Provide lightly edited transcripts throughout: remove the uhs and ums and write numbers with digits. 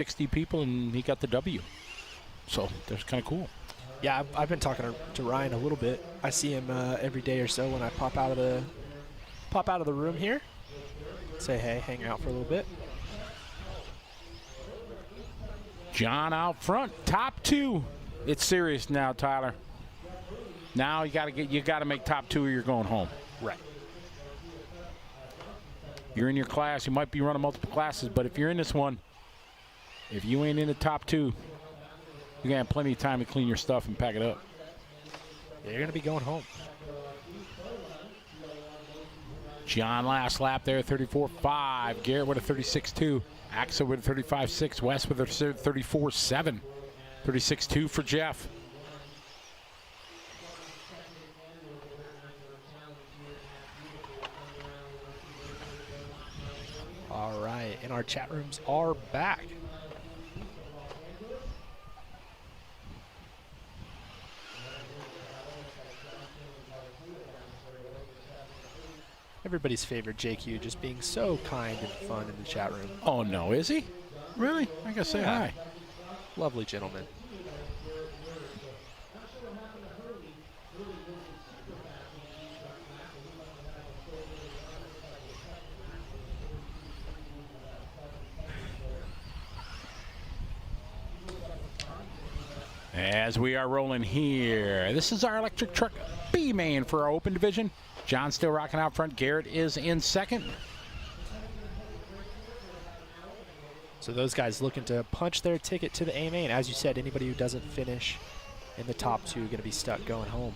60 people, and he got the W. So that's kind of cool. Yeah, I've been talking to Ryan a little bit. I see him every day or so when I pop out of the room here. Say hey, hang out for a little bit. John out front, top 2. It's serious now, Tyler. Now you got to make top 2 or you're going home. Right. You're in your class. You might be running multiple classes, but if you're in this one, if you ain't in the top 2, you're gonna have plenty of time to clean your stuff and pack it up. Yeah, you're gonna be going home. John last lap there, 34.5. Garrett with a 36.2. Axel with a 35.6. Wes with a 34.7. 36.2 for Jeff. All right, and our chat rooms are back. Everybody's favorite JQ just being so kind and fun in the chat room. Oh, no, is he? Really? I gotta say hi. Lovely gentleman. As we are rolling here, this is our electric truck B Main for our open division. John still rocking out front. Garrett is in second. So those guys looking to punch their ticket to the A Main. As you said, anybody who doesn't finish in the top 2 going to be stuck going home.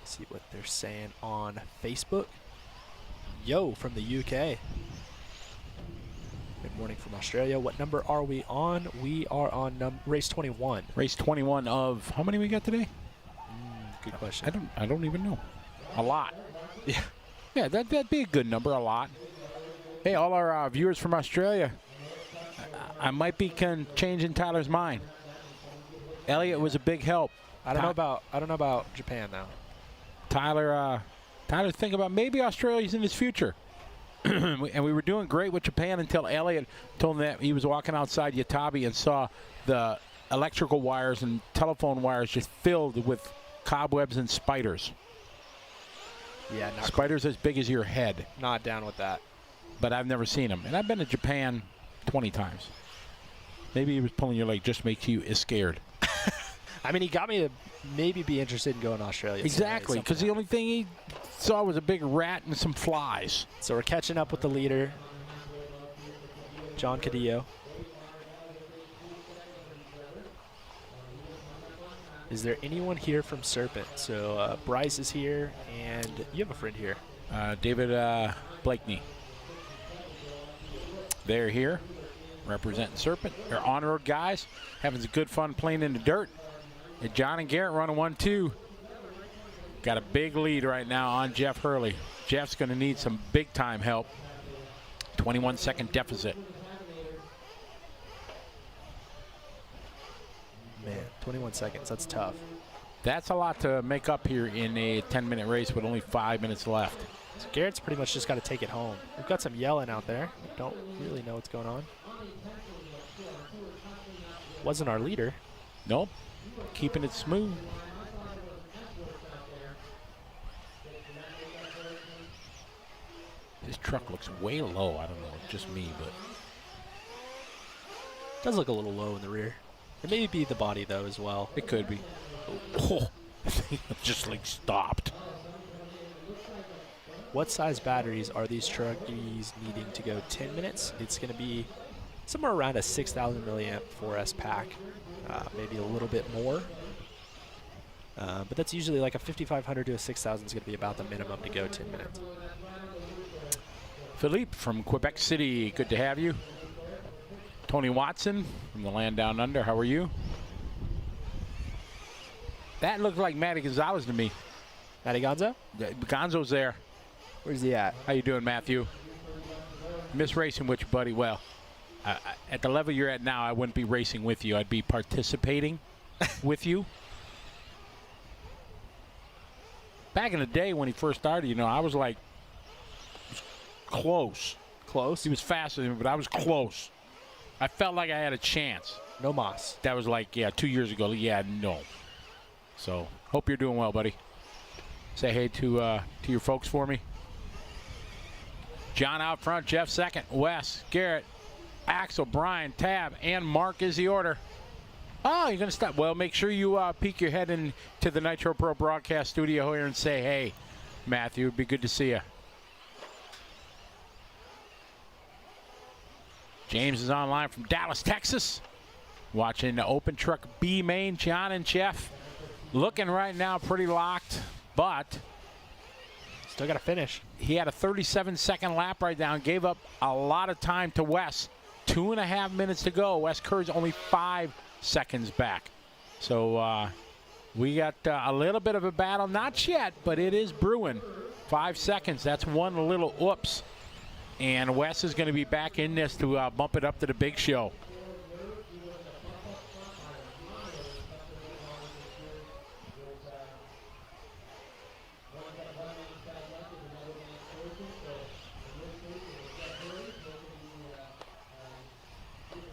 See what they're saying on Facebook. Yo, from the UK. Good morning from Australia. What number are we on? We are on race 21. Race 21 of how many we got today? Good question. I don't even know. A lot. Yeah. Yeah, that'd be a good number. A lot. Hey, all our viewers from Australia. I might be changing Tyler's mind. Elliot was a big help. I don't know about Japan though. Tyler, think about maybe Australia's in his future. And we were doing great with Japan until Elliot told him that he was walking outside Yatabe and saw the electrical wires and telephone wires just filled with cobwebs and spiders. Yeah, spiders as big as your head. Not down with that. But I've never seen them. And I've been to Japan 20 times. Maybe he was pulling your leg just makes you scared. I mean, he got me to maybe be interested in going to Australia. Exactly, because the only thing he saw was a big rat and some flies. So we're catching up with the leader, John Cadillo. Is there anyone here from Serpent? So Bryce is here, and you have a friend here. David Blakeney. They're here, representing Serpent. They're on-road guys, having some good fun playing in the dirt. And John and Garrett running 1-2. Got a big lead right now on Jeff Hurley. Jeff's going to need some big-time help. 21-second deficit. Man, 21 seconds, that's tough. That's a lot to make up here in a 10-minute race with only 5 minutes left. So Garrett's pretty much just got to take it home. We've got some yelling out there. Don't really know what's going on. Wasn't our leader. Nope. Keeping it smooth. This truck looks way low. I don't know, it's just me, but does look a little low in the rear. It may be the body though as well. It could be. Oh, just like stopped. What size batteries are these Truggies needing to go 10 minutes? It's going to be somewhere around a 6,000 milliamp 4S pack, maybe a little bit more. But that's usually like a 5,500 to a 6,000 is going to be about the minimum to go 10 minutes. Philippe from Quebec City, good to have you. Tony Watson from the land down under, how are you? That looked like Matty Gonzalez to me. Matty Gonzo? Gonzo's there. Where's he at? How you doing, Matthew? Miss racing with you, buddy. Well, at the level you're at now, I wouldn't be racing with you. I'd be participating with you. back in the day when he first started, you know, I was like close. Close? He was faster than me, but I was close. I felt like I had a chance. No mas. That was like, yeah, 2 years ago. Yeah, no. So, hope you're doing well, buddy. Say hey to your folks for me. John out front, Jeff second, Wes, Garrett, Axel, Brian, Tab, and Mark is the order. Oh, you're going to stop. Well, make sure you peek your head into the Nitro Pro broadcast studio here and say, hey, Matthew, it'd be good to see you. James is online from Dallas, Texas. Watching the Open Truck B Main. John and Jeff looking right now pretty locked, but still got to finish. He had a 37-second lap right now and gave up a lot of time to Wes. 2.5 minutes to go. Wes Kerr's only 5 seconds back. So we got a little bit of a battle. Not yet, but it is brewing. 5 seconds. That's one little oops. And Wes is going to be back in this to bump it up to the big show.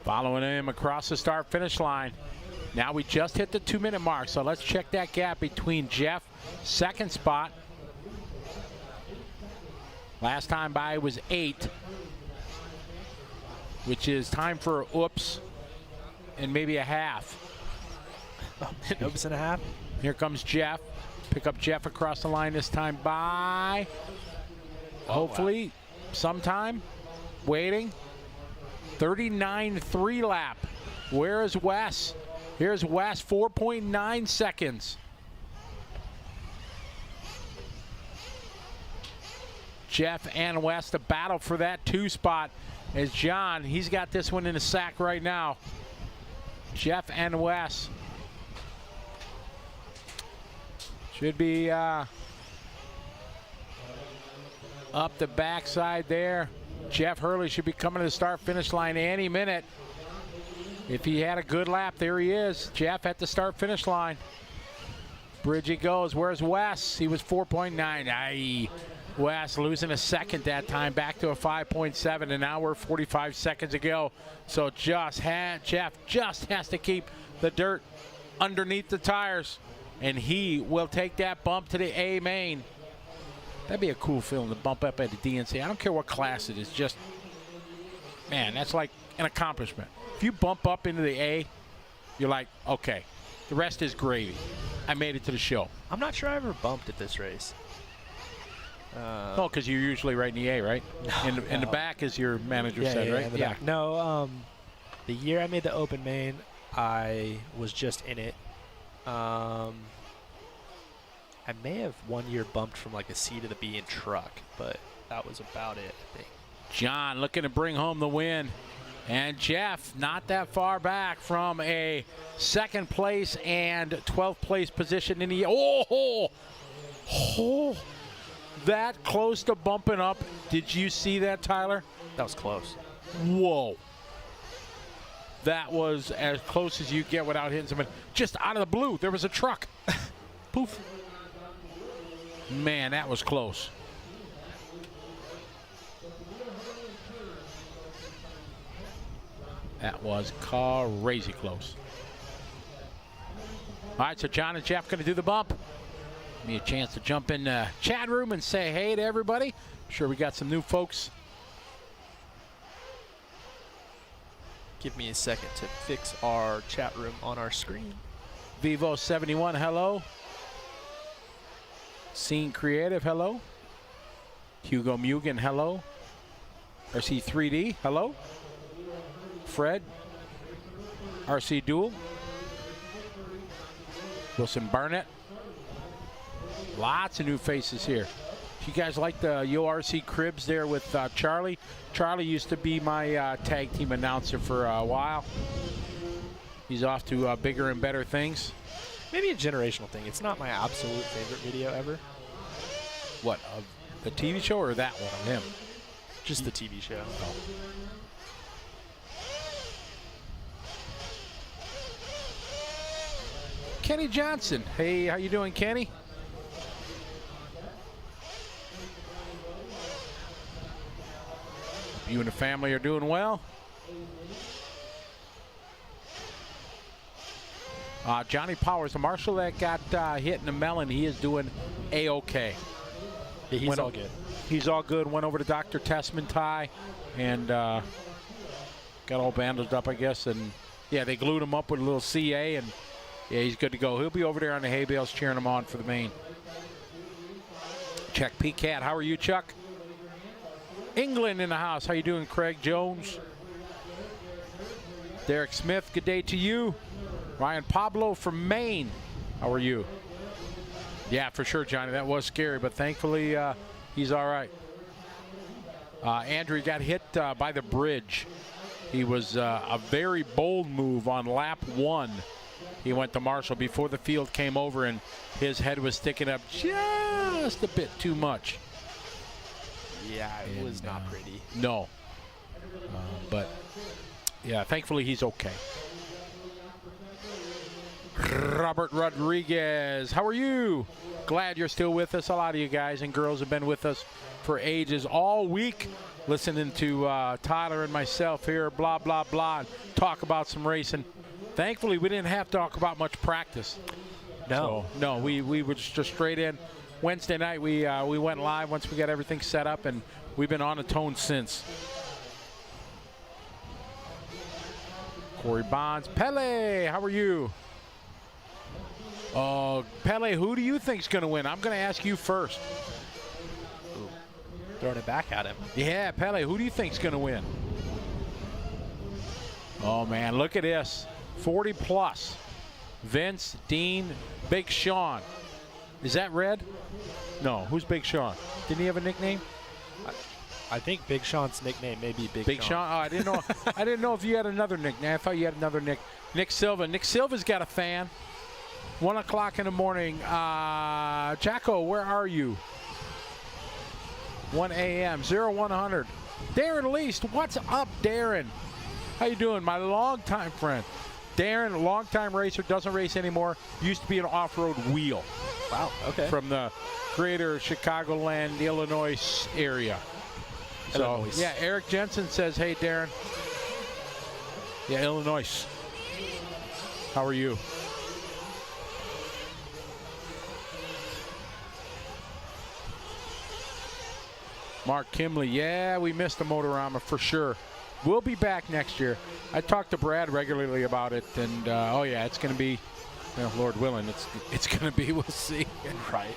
Following him across the start-finish line. Now we just hit the 2-minute mark, so let's check that gap between Jeff, second spot. Last time by was 8, which is time for an oops and maybe a half. An oops and a half. Here comes Jeff. Pick up Jeff across the line this time by, hopefully, sometime. Waiting. 39.3 lap. Where is Wes? Here's Wes, 4.9 seconds. Jeff and Wes to battle for that 2 spot. As John, he's got this one in the sack right now. Jeff and Wes. Should be up the backside there. Jeff Hurley should be coming to the start-finish line any minute. If he had a good lap, there he is. Jeff at the start-finish line. Bridge he goes. Where's Wes? He was 4.9. Aye. Wes losing a second that time, back to a 5.7, and now we're 45 seconds to go. So Jeff just has to keep the dirt underneath the tires, and he will take that bump to the A Main. That'd be a cool feeling to bump up at the DNC. I don't care what class it is. Just, man, that's like an accomplishment. If you bump up into the A, you're like, okay, the rest is gravy. I made it to the show. I'm not sure I ever bumped at this race. Oh, because you're usually right in the A, right? No, in the back, as your manager said, right? Yeah. No, the year I made the Open Main, I was just in it. I may have one year bumped from like a C to the B in truck, but that was about it, I think. John looking to bring home the win. And Jeff not that far back from a 2nd place and 12th place position in the, that close to bumping up. Did you see that, Tyler? That was close. Whoa. That was as close as you get without hitting somebody. Just out of the blue, there was a truck. Poof. Man, that was close. That was crazy close. All right, so John and Jeff going to do the bump. Give me a chance to jump in the chat room and say hey to everybody. I'm sure we got some new folks. Give me a second to fix our chat room on our screen. Vivo71, hello. Scene Creative, hello. Hugo Mugen, hello. RC3D, hello. Fred, RC Duel. Wilson Barnett. Lots of new faces here. You guys like the Yo RC Cribs there with Charlie? Charlie used to be my tag team announcer for a while. He's off to bigger and better things. Maybe a generational thing. It's not my absolute favorite video ever. What, of the TV show or that one of him? Just the TV show. Oh. Kenny Johnson. Hey, how you doing, Kenny? you and the family are doing well. Johnny Powers, the marshal that got hit in the melon, he is doing A-okay. Yeah, he's all good. He's all good. Went over to Dr. Tessman, Ty, and got all bandaged up, I guess. And, yeah, they glued him up with a little CA, and, yeah, he's good to go. He'll be over there on the hay bales cheering him on for the main. Check P-Cat. How are you, Chuck? England in the house. How you doing, Craig Jones? Derek Smith, good day to you. Ryan Pablo from Maine. How are you? Yeah, for sure, Johnny. That was scary, but thankfully he's all right. Andrew got hit by the bridge. He was a very bold move on lap 1. He went to Marshall before the field came over, and his head was sticking up just a bit too much. Yeah, it was not pretty. No. But, yeah, thankfully he's okay. Robert Rodriguez, how are you? Glad you're still with us. A lot of you guys and girls have been with us for ages, all week, listening to Tyler and myself here, blah, blah, blah, and talk about some racing. Thankfully, we didn't have to talk about much practice. No. So, no, we were just straight in. Wednesday night, we went live once we got everything set up, and we've been on a tone since. Corey Bonds. Pele, how are you? Pele, who do you think's going to win? I'm going to ask you first. Ooh. Throwing it back at him. Yeah, Pele, who do you think's going to win? Oh, man, look at this. 40 plus. Vince, Dean, Big Sean. Is that Red? No, who's Big Sean? Didn't he have a nickname? I think Big Sean's nickname may be Big Sean. Oh, I didn't know. I didn't know if you had another nickname. I thought you had another Nick. Nick Silva. Nick Silva's got a fan. 1 o'clock in the morning. Jacko, where are you? 1 a.m. 0100. Darren Least. What's up, Darren? How you doing, my longtime friend? Darren, longtime racer, doesn't race anymore. Used to be an off-road wheel. Wow. Okay. From the greater Chicagoland, Illinois area. So, Illinois. yeah, Eric Jensen says, hey, Darren. Yeah, Illinois. How are you? Mark Kimley, yeah, we missed the Motorama for sure. We'll be back next year. I talk to Brad regularly about it, and oh yeah, it's going to be, Lord willing, it's going to be. We'll see. Right.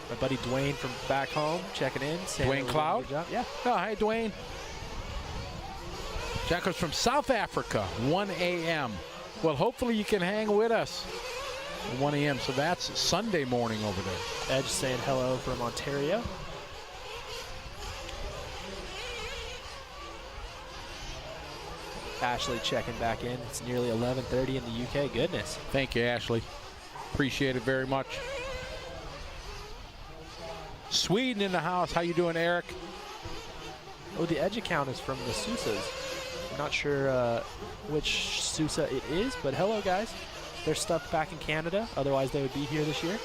My buddy Dwayne from back home checking in. Dwayne Cloud. Yeah. Oh, hi Dwayne. Jacko's from South Africa. 1 a.m. Well, hopefully you can hang with us. 1 a.m. So that's Sunday morning over there. Edge saying hello from Ontario. Ashley checking back in. It's nearly 11:30 in the UK. Goodness. Thank you, Ashley. Appreciate it very much. Sweden in the house. How you doing, Eric? Oh, the Edge account is from the Sousas. I'm not sure which Sousa it is, but hello, guys. They're stuck back in Canada. Otherwise, they would be here this year.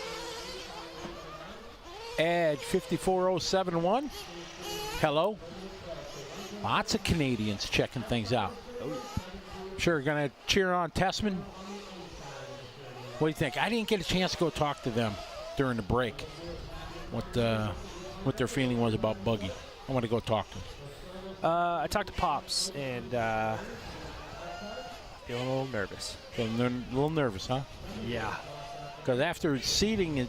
Edge 54071. Hello. Lots of Canadians checking things out. Oh. Sure, gonna cheer on Tessman. What do you think? I didn't get a chance to go talk to them during the break. What their feeling was about Buggy. I want to go talk to them. I talked to Pops and feeling a little nervous. Feeling a little nervous, huh? Yeah. Because after seating,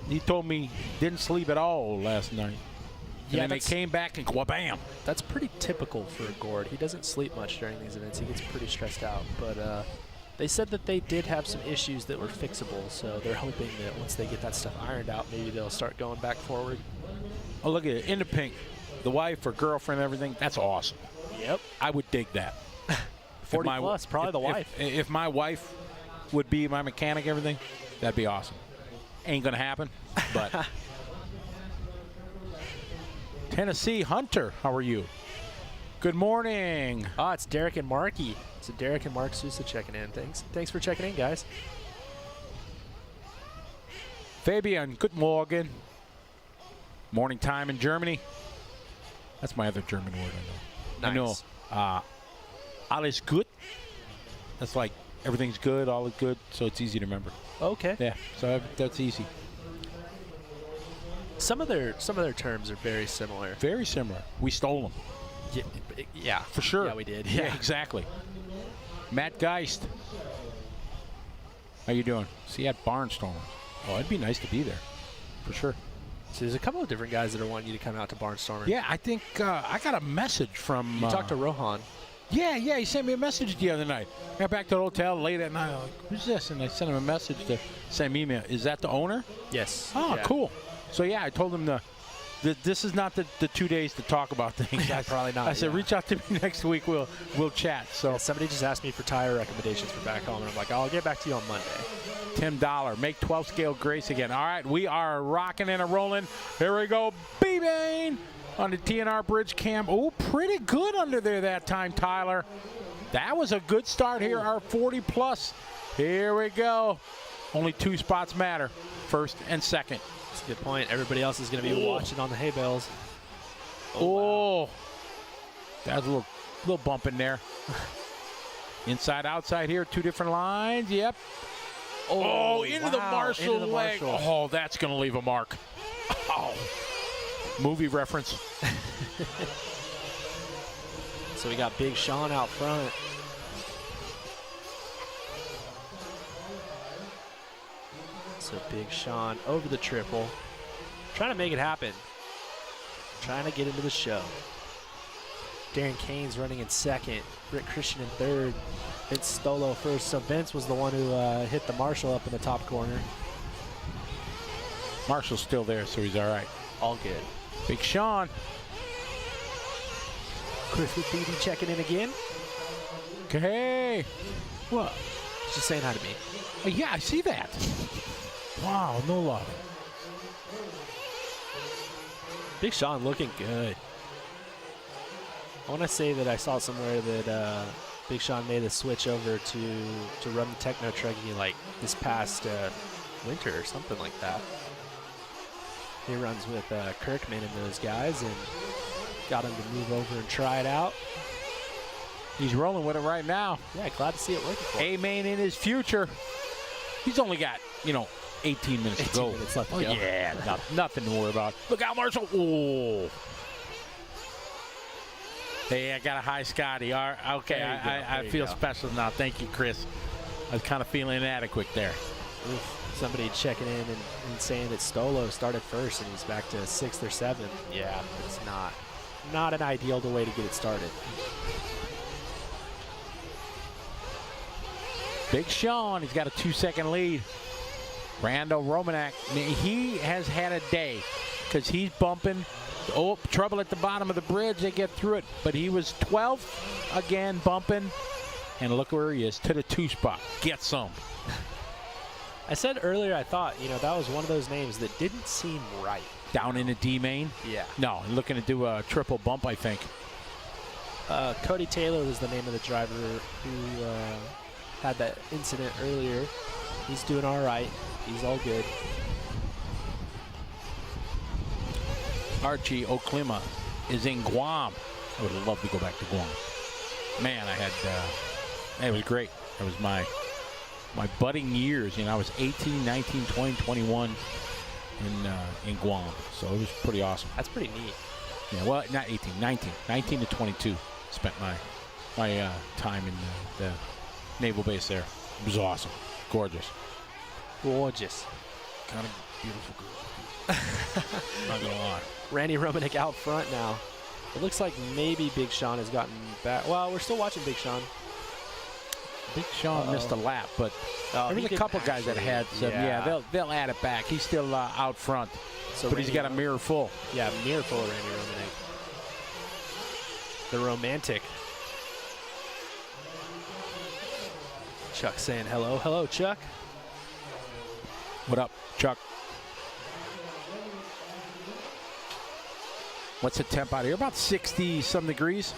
he told me didn't sleep at all last night. And then they came back and wha-bam. That's pretty typical for Gord. He doesn't sleep much during these events. He gets pretty stressed out. But they said that they did have some issues that were fixable, so they're hoping that once they get that stuff ironed out, maybe they'll start going back forward. Oh, look at it. In the pink. The wife or girlfriend, everything. That's awesome. Yep. I would dig that. 40 plus, probably the wife. If my wife would be my mechanic, everything, that'd be awesome. Ain't going to happen, but... Tennessee Hunter, how are you? Good morning. Ah, it's Derek and Marky. So Derek and Mark Sousa checking in. Thanks for checking in, guys. Fabian, good morning. Morning time in Germany. That's my other German word I know. Nice. I know alles gut. That's like everything's good, all is good, so it's easy to remember. Okay. Yeah, so that's easy. Some of their terms are very similar. Very similar. We stole them. Yeah. For sure. Yeah, we did. Yeah, exactly. Matt Geist. How you doing? See you at Barnstormer. Oh, it'd be nice to be there. For sure. So there's a couple of different guys that are wanting you to come out to Barnstormer. Yeah, I think I got a message from... You talked to Rohan. Yeah, he sent me a message the other night. I got back to the hotel late at night. I'm like, who's this? And I sent him a message to send me an email. Is that the owner? Yes. Oh, yeah. cool. So, yeah, I told him this is not the 2 days to talk about things. Yeah, probably not. I said, yeah. reach out to me next week. We'll chat. So Yeah, somebody just asked me for tire recommendations for back home, and I'm like, I'll get back to you on Monday. Tim Dollar, make 12 scale grace again. All right, we are rocking and a rolling. Here we go, B Main on the TNR bridge cam. Oh, pretty good under there that time, Tyler. That was a good start here, our 40 plus. Here we go. Only 2 spots matter, first and second. That's a good point. Everybody else is going to be watching on the hay bales. Oh, wow. That's a little bump in there. Inside, outside here, 2 different lines. Yep. Oh, into the Marshall into the leg. Marshall. Oh, that's going to leave a mark. Oh. Movie reference. So we got Big Sean out front. So Big Sean over the triple. Trying to make it happen. Trying to get into the show. Darren Kane's running in second. Britt Christian in third. Vince Stolo first. So Vince was the one who hit the Marshall up in the top corner. Marshall's still there, so he's all right. All good. Big Sean. Chris with BD checking in again. Okay. What? He's just saying hi to me. Oh, yeah, I see that. Wow, no love. Big Sean looking good. I want to say that I saw somewhere that Big Sean made a switch over to run the Techno Truggy like this past winter or something like that. He runs with Kirkman and those guys and got him to move over and try it out. He's rolling with it right now. Yeah, glad to see it working for him. A Main in his future. He's only got, 18 minutes to go. 18 minutes left to Oh, go. yeah, nothing to worry about. Look out, Marshall. Oh. Hey, I got a high Scotty. All right, okay, There you go, I there you feel go. special now. Thank you, Chris. I was kind of feeling inadequate there. Oof. Somebody checking in and saying that Stolo started first and he's back to 6th or 7th. Yeah, it's not an ideal way to get it started. Big Sean, he's got a 2-second lead. Rando Romanek, he has had a day because he's bumping. Oh, trouble at the bottom of the bridge. They get through it. But he was 12th again, bumping. And look where he is, to the 2 spot. Get some. I said earlier I thought, that was one of those names that didn't seem right. Down in the D Main? Yeah. No, looking to do a triple bump, I think. Cody Taylor was the name of the driver who had that incident earlier. He's doing all right. He's all good. Archie Oklima is in Guam. I would love to go back to Guam. Man, it was great. It was my budding years. I was 18, 19, 20, 21 in Guam. So it was pretty awesome. That's pretty neat. Yeah, well, not 18, 19 to 22. Spent my time in the naval base there. It was awesome. Gorgeous. Gorgeous. Kind of beautiful girl. Not gonna lie. Randy Romanek out front now. It looks like maybe Big Sean has gotten back. Well, we're still watching Big Sean. Big Sean missed a lap, but there was a couple guys that had some. Yeah, they'll add it back. He's still out front, So but he's got a mirror full. Yeah, mirror full of Randy Romanek. The romantic. Chuck saying hello. Hello, Chuck. What up, Chuck? What's the temp out here? About 60-some degrees.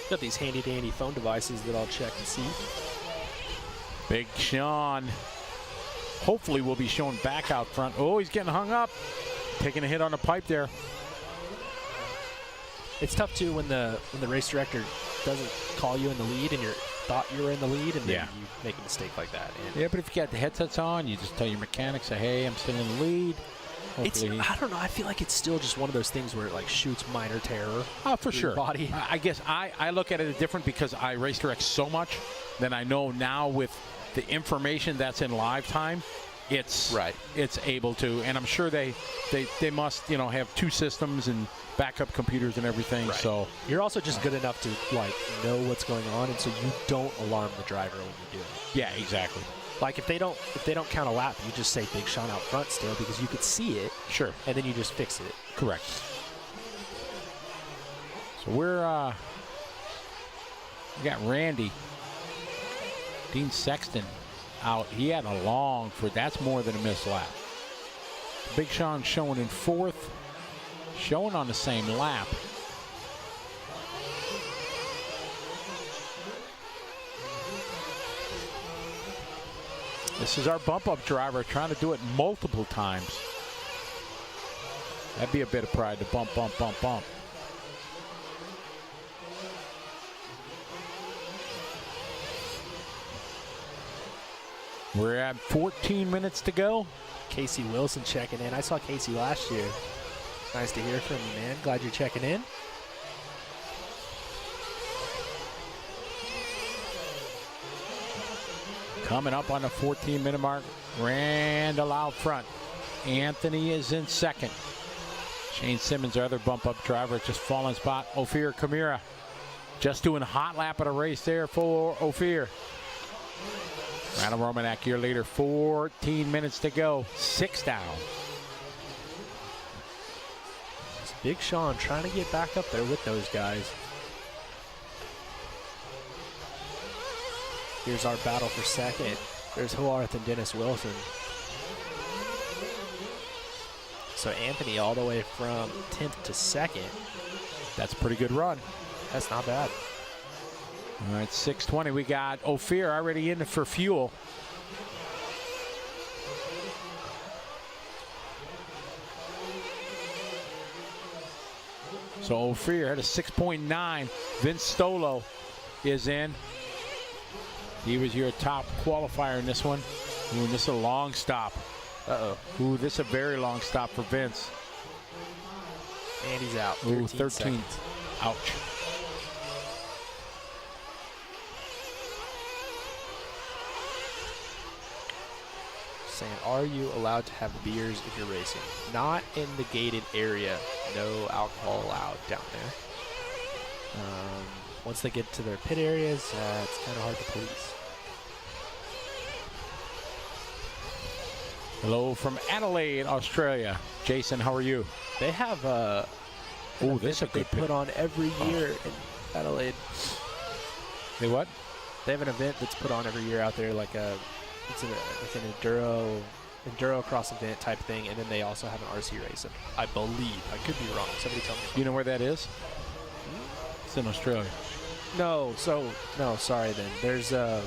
Got these handy-dandy phone devices that I'll check and see. Big Sean. Hopefully we'll be shown back out front. Oh, he's getting hung up. Taking a hit on the pipe there. It's tough too when the race director doesn't call you in the lead and you thought you were in the lead, and then you make a mistake like that. And yeah, but if you got the headsets on, you just tell your mechanic, say, hey, I'm still in the lead. Hopefully I don't know. I feel like it's still just one of those things where it like shoots minor terror. Oh, for sure. Your body. I guess I look at it different because I race direct so much that I know now with the information that's in live time, it's able to, and I'm sure they must have 2 systems and backup computers and everything. Right. So you're also just good enough to like know what's going on, and so you don't alarm the driver when you do it. Yeah, exactly. Like if they don't count a lap, you just say Big Sean out front still because you could see it. Sure. And then you just fix it. Correct. So we got Randy, Dean Sexton out. He had a long that's more than a missed lap. Big Sean showing in 4th, showing on the same lap. This is our bump-up driver trying to do it multiple times. That'd be a bit of pride to bump, bump, bump, bump. We're at 14 minutes to go. Casey Wilson checking in. I saw Casey last year. Nice to hear from you, man. Glad you're checking in. Coming up on the 14-minute mark, Randall out front. Anthony is in 2nd. Shane Simmons, our other bump-up driver, just falling spot. Ophir Kamira just doing a hot lap of the race there for Ophir. Randall Romanek, your leader, 14 minutes to go, 6 down. It's Big Sean trying to get back up there with those guys. Here's our battle for 2nd. There's Hoarth and Dennis Wilson. So Anthony all the way from 10th to 2nd. That's a pretty good run. That's not bad. All right, 6:20. We got Ophir already in for fuel. So Ophir had a 6.9. Vince Stolo is in. He was your top qualifier in this one. Ooh, this is a long stop. Uh-oh. Ooh, this is a very long stop for Vince. And he's out. Ooh, 13 13. seconds. Ouch. Saying, are you allowed to have beers if you're racing? Not in the gated area. No alcohol allowed down there. Once they get to their pit areas, it's kind of hard to police. Hello from Adelaide, Australia. Jason, how are you? They have Oh, this is a they good pit. put on every year in Adelaide. They what? They have an event that's put on every year out there, like an enduro cross event type thing, and then they also have an RC race. I believe. I could be wrong. Somebody tell me. You know where that is? It's in Australia. No, sorry then. There's a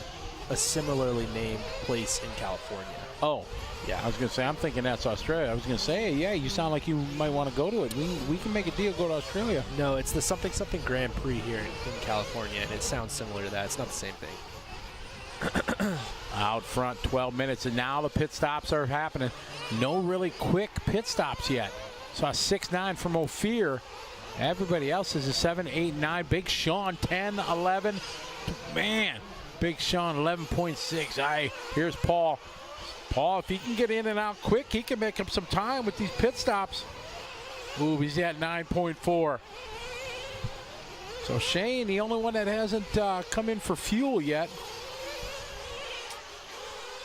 similarly named place in California. Oh, Yeah. I was going to say, I'm thinking that's Australia. I was going to say, yeah, you sound like you might want to go to it. We can make a deal, go to Australia. No, it's the something Grand Prix here in California, and it sounds similar to that. It's not the same thing. Out front, 12 minutes, and now the pit stops are happening. No really quick pit stops yet. So a 6.9 from Ophir. Everybody else is a 7, 8, 9. Big Sean, 10, 11. Man, Big Sean, 11.6. Here's Paul. Paul, if he can get in and out quick, he can make up some time with these pit stops. Ooh, he's at 9.4. So Shane, the only one that hasn't come in for fuel yet.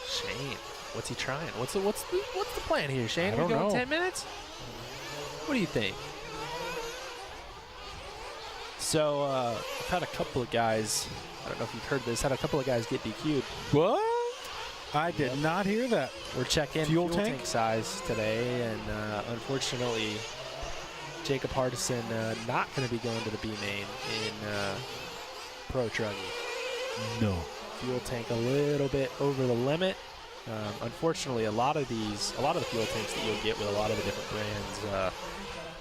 Shane, what's he trying? What's the plan here, Shane? I Are we don't going know. 10 minutes? What do you think? So I've had a couple of guys, I don't know if you've heard this, had a couple of guys get DQ'd. What? I did not hear that. We're checking fuel tank size today, and unfortunately, Jacob Hardison not going to be going to the B Main in Pro Truggy. No. Fuel tank a little bit over the limit. Unfortunately, a lot of the fuel tanks that you'll get with a lot of the different brands,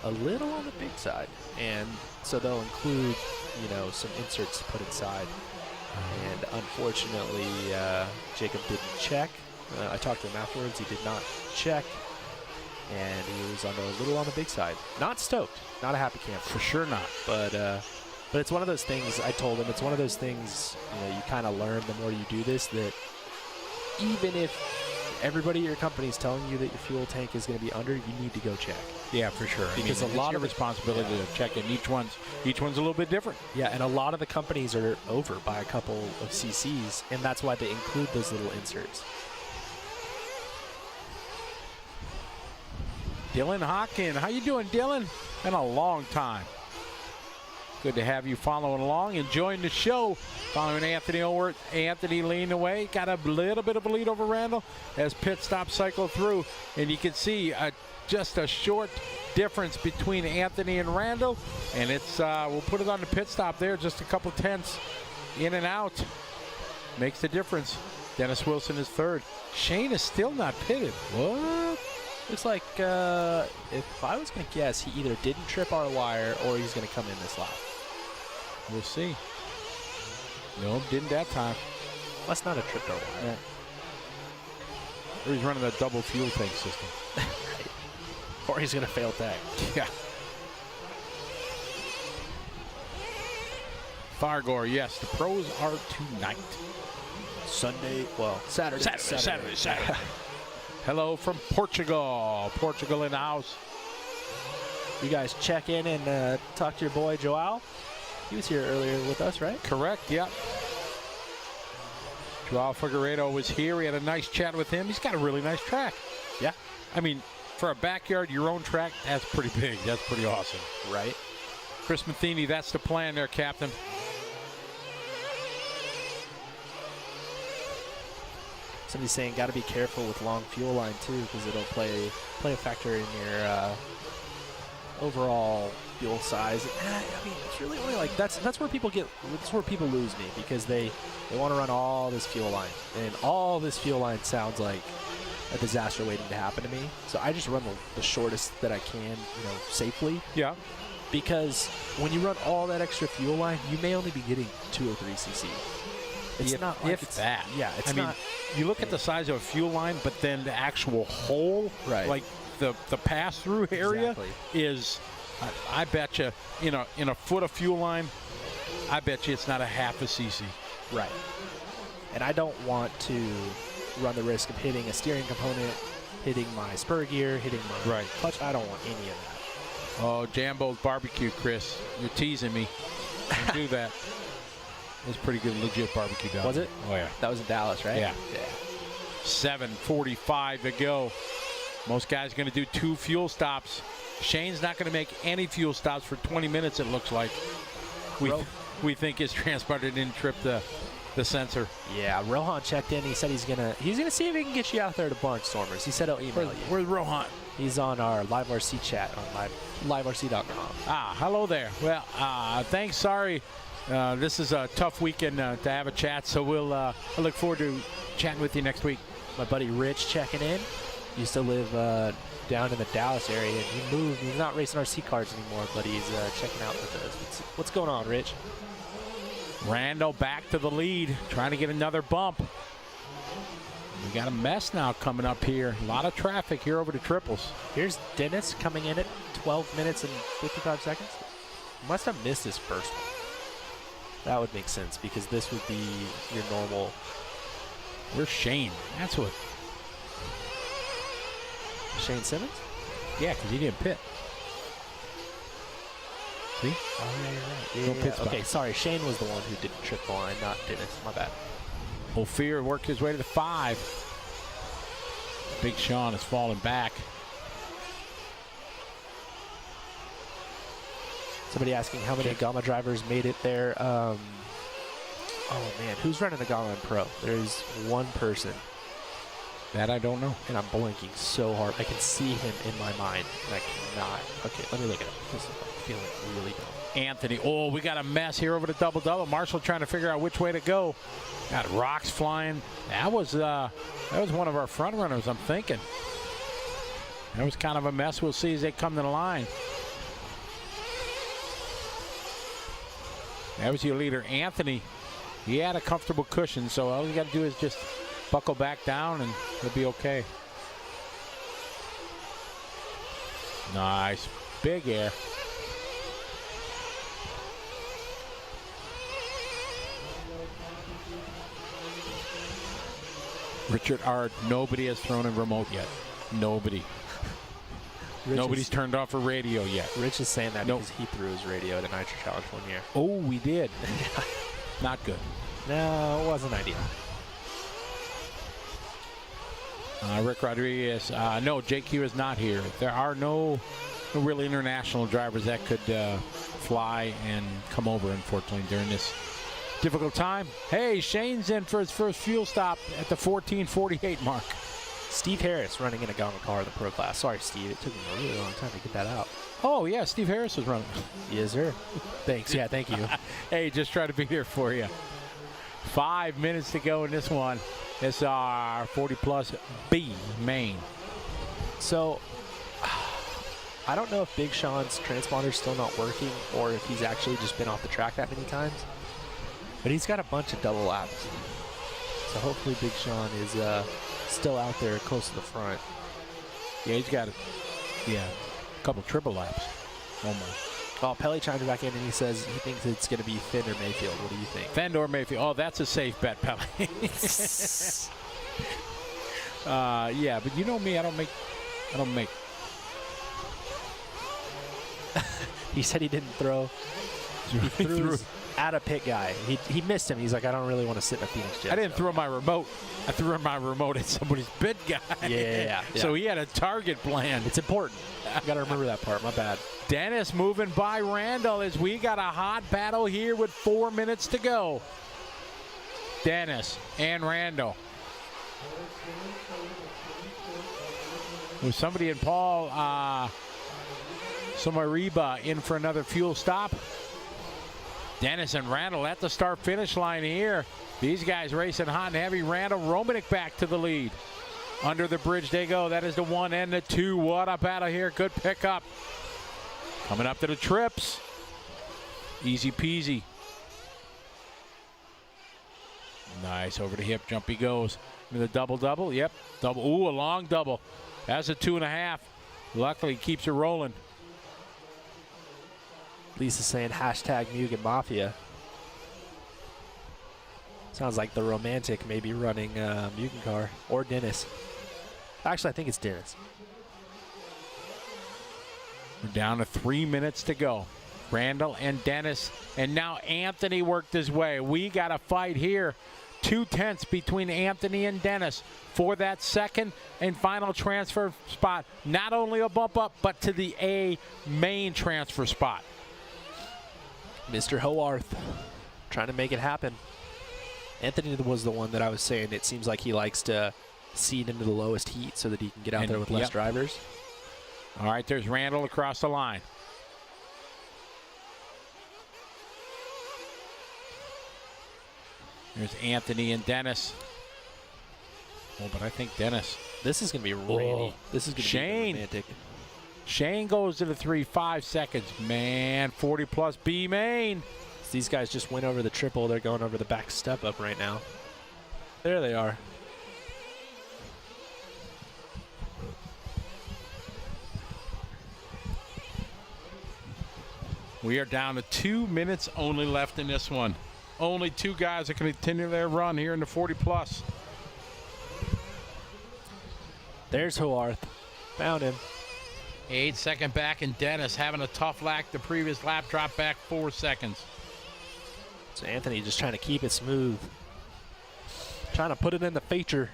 a little on the big side, and so they'll include, you know, some inserts to put inside. And unfortunately, Jacob didn't check. I talked to him afterwards. He did not check, and he was a little on the big side. Not stoked. Not a happy camper. For sure not. But it's one of those things. I told him it's one of those things. You know, you kind of learn the more you do this that even if everybody at your company is telling you that your fuel tank is going to be under, you need to go check. Yeah, for sure. Because I mean, a lot of of responsibility to check it. Each one's a little bit different. Yeah, and a lot of the companies are over by a couple of cc's, and that's why they include those little inserts. Dylan Hawkin, how you doing, Dylan? Been a long time. Good to have you following along, enjoying the show. Following Anthony Olworth. Anthony leaned away, got a little bit of a lead over Randall as pit stop cycled through, and you can see just a short difference between Anthony and Randall, and it's we'll put it on the pit stop there, just a couple tenths in and out. Makes the difference. Dennis Wilson is third. Shane is still not pitted. What? Looks like if I was going to guess, he either didn't trip our wire or he's going to come in this lap. We'll see. No, didn't that time. Must not have tripped our wire. Yeah. Or he's running a double fuel tank system. Right. Or he's going to fail tag. Yeah. Fargore, yes, the pros are tonight. Saturday. Hello from Portugal. Portugal in the house. You guys check in and talk to your boy Joao. He was here earlier with us, right? Correct, yep. Joao Figueiredo was here. We had a nice chat with him. He's got a really nice track. Yeah. I mean, for a backyard, your own track, that's pretty big. That's pretty awesome. Right. Chris Matheny, that's the plan there, Captain. Somebody's saying got to be careful with long fuel line too, because it'll play a factor in your overall fuel size. I mean, it's really only like that's where people lose me, because they want to run all this fuel line, and all this fuel line sounds like a disaster waiting to happen to me. So I just run the shortest that I can, you know, safely. Yeah. Because when you run all that extra fuel line, you may only be getting 2 or 3 cc. It's not like if that. Yeah, it's I not. mean, you look at the size of a fuel line, but then the actual hole, Right. like the pass-through area Exactly. is, I bet you, in a foot of fuel line, I bet you it's not a half a cc. Right. And I don't want to run the risk of hitting a steering component, hitting my spur gear, hitting my clutch. I don't want any of that. Oh, Jambo's barbecue, Chris. You're teasing me. Don't do that. It was pretty good, legit barbecue down. Was it? Oh, yeah. That was in Dallas, right? Yeah. 7:45 to go. Most guys going to do 2 fuel stops. Shane's not going to make any fuel stops for 20 minutes, it looks like. We think his transponder didn't trip the sensor. Yeah, Rohan checked in. He said he's gonna see if he can get you out there to Barnstormers. He said he'll email you. Where's Rohan? He's on our LiveRC chat on liverc.com. Hello there. Well, thanks. Sorry. This is a tough weekend to have a chat, so I look forward to chatting with you next week. My buddy Rich checking in. Used to live down in the Dallas area, and he moved. He's not racing RC cars anymore, but he's checking out with us. What's going on, Rich? Randall back to the lead, trying to get another bump. We got a mess now coming up here. A lot of traffic here over to triples. Here's Dennis coming in at 12 minutes and 55 seconds. Must have missed his first one. That would make sense, because this would be your normal. Where's Shane? That's what. Shane Simmons? Yeah, because he didn't pit. See? Oh, yeah, you're right. Yeah. Okay, sorry. Shane was the one who didn't trip the line, not Dennis. My bad. Ophir worked his way to the 5. Big Sean is falling back. Somebody asking how many Gamma drivers made it there. Oh, man. Who's running the Gamma in Pro? There's one person. That I don't know. And I'm blanking so hard. I can see him in my mind, and I cannot. Okay, let me look at it. I'm feeling really dumb. Anthony. Oh, we got a mess here over the double-double. Marshall trying to figure out which way to go. Got rocks flying. That was one of our front runners, I'm thinking. That was kind of a mess. We'll see as they come to the line. That was your leader, Anthony. He had a comfortable cushion, so all you got to do is just buckle back down and he'll be okay. Nice. Big air. Richard R. Nobody has thrown a remote yet. Nobody. Nobody's turned off a radio yet. Rich is saying that because he threw his radio at a Nitro Challenge 1 year. Oh, we did. Not good. No, it wasn't ideal. Rick Rodriguez. No, JQ is not here. There are no real international drivers that could fly and come over, unfortunately, during this difficult time. Hey, Shane's in for his first fuel stop at the 14:48 mark. Steve Harris running in a Gama car in the pro class. Sorry, Steve. It took me a really long time to get that out. Oh, yeah, Steve Harris was running. Yes, sir. Thanks. Yeah, thank you. Hey, just try to be here for you. 5 minutes to go in this one. It's our 40 Plus B Main. So, I don't know if Big Sean's transponder's still not working or if he's actually just been off the track that many times. But he's got a bunch of double laps. So hopefully Big Sean is still out there close to the front. Yeah, he's got a couple triple laps. Almost. Oh, Pelly chimed back in and he says he thinks it's going to be Finn or Mayfield. What do you think? Finn or Mayfield. Oh, that's a safe bet, Pelly. Yeah, but you know me, I don't make. He said he didn't throw. He threw at a pit guy. He missed him. He's like, I don't really want to sit in a Phoenix jet. I didn't throw my remote. I threw my remote at somebody's pit guy. Yeah. So he had a target plan. It's important. You got to remember that part. My bad. Dennis moving by Randall as we got a hot battle here with 4 minutes to go. Dennis and Randall. With somebody in Paul Samariba in for another fuel stop. Dennis and Randall at the start-finish line here. These guys racing hot and heavy. Randall Romanek back to the lead. Under the bridge they go. That is the 1 and the 2. What a battle here. Good pickup. Coming up to the trips. Easy peasy. Nice. Over the hip jump he goes. The double-double. Yep. Double. Ooh, a long double. That's a 2.5. Luckily, he keeps it rolling. Lisa's saying hashtag Mugen Mafia. Sounds like the romantic maybe running Mugen car. Or Dennis. Actually, I think it's Dennis. We're down to 3 minutes to go. Randall and Dennis. And now Anthony worked his way. We got a fight here. 2/10 between Anthony and Dennis for that second and final transfer spot. Not only a bump up, but to the A main transfer spot. Mr. Hoarth trying to make it happen. Anthony was the one that I was saying it seems like he likes to seed into the lowest heat so that he can get out there with less drivers. All right, there's Randall across the line. There's Anthony and Dennis. Oh, but I think Dennis. This is going to be rainy. This is going to be romantic. Shane goes to the 3, 5 seconds. Man, 40 Plus B Main. These guys just went over the triple. They're going over the back step up right now. There they are. We are down to 2 minutes only left in this one. Only 2 guys that can continue their run here in the 40 Plus. There's Hoarth. Found him. 8-second back, and Dennis having a tough lap. The previous lap dropped back 4 seconds. So Anthony just trying to keep it smooth. Trying to put it in the feature.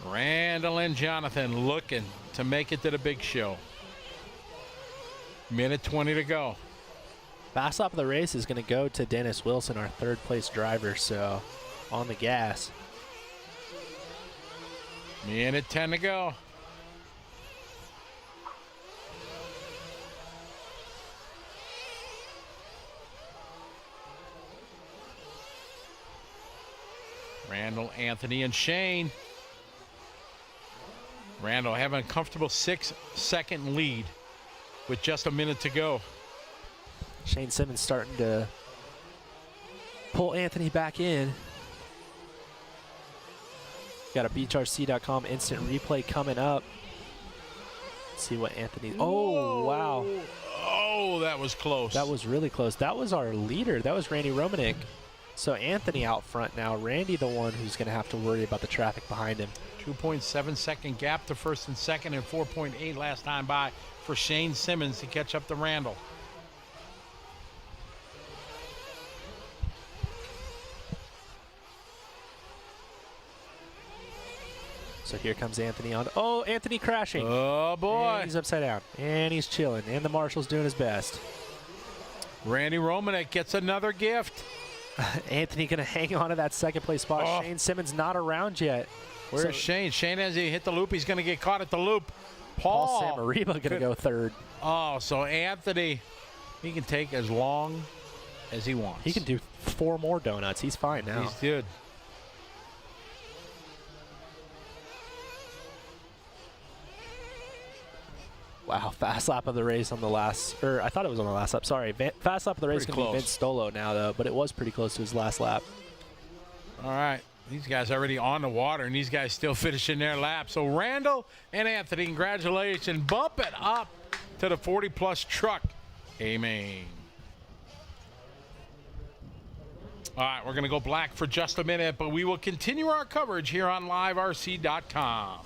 Randall and Jonathan looking to make it to the big show. Minute 20 to go. Fast lap of the race is going to go to Dennis Wilson, our third place driver, so on the gas. Minute 10 to go. Randall, Anthony, and Shane. Randall having a comfortable 6-second lead with just a minute to go. Shane Simmons starting to pull Anthony back in. Got a beachrc.com instant replay coming up. Let's see what Anthony. Oh, wow. Oh, that was close. That was really close. That was our leader. That was Randy Romanek. So Anthony out front now. Randy the one who's going to have to worry about the traffic behind him. 2.7-second gap to first and second, and 4.8 last time by for Shane Simmons to catch up to Randall. So here comes Anthony on. Oh, Anthony crashing. Oh, boy. And he's upside down. And he's chilling. And the marshal's doing his best. Randy Romanek gets another gift. Anthony going to hang on to that second place spot. Oh. Shane Simmons not around yet. Where's Shane? Shane, as he hit the loop, he's going to get caught at the loop. Paul Samariba going to go third. Oh, so Anthony, he can take as long as he wants. He can do 4 more donuts. He's fine now. He's good. Wow, fast lap of the race on the last, or I thought it was on the last lap. Sorry, fast lap of the race going to be Vince Stolo now, though, but it was pretty close to his last lap. All right, these guys already on the water, and these guys still finishing their lap. So Randall and Anthony, congratulations. Bump it up to the 40-plus truck, A Main. All right, we're going to go black for just a minute, but we will continue our coverage here on LiveRC.com.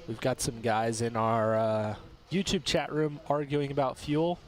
We've got some guys in our YouTube chat room arguing about fuel.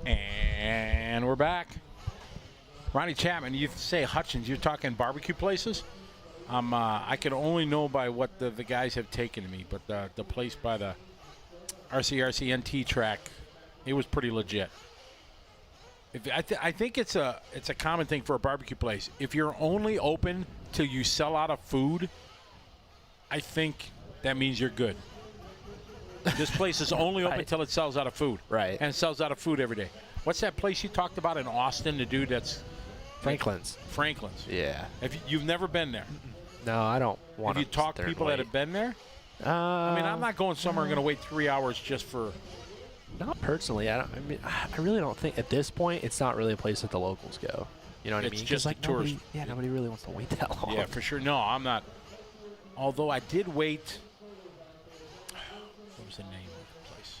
And we're back. Ronnie Chapman, you say Hutchins, you're talking barbecue places? I can only know by what the guys have taken to me, but the place by the RCRC NT track, it was pretty legit. I think it's a common thing for a barbecue place. If you're only open till you sell out of food, I think that means you're good. This place is only open until it sells out of food. Right. And it sells out of food every day. What's that place you talked about in Austin, the dude that's... Franklin's. Franklin's. Yeah. You've never been there? No, I don't want to. Have you talked to people that have been there? I mean, I'm not going somewhere and going to wait 3 hours just for... Not personally. I really don't think, at this point, it's not really a place that the locals go. You know what I mean? It's just like tourists. Yeah, nobody really wants to wait that long. Yeah, for sure. No, I'm not. Although I did wait... What was the name of the place?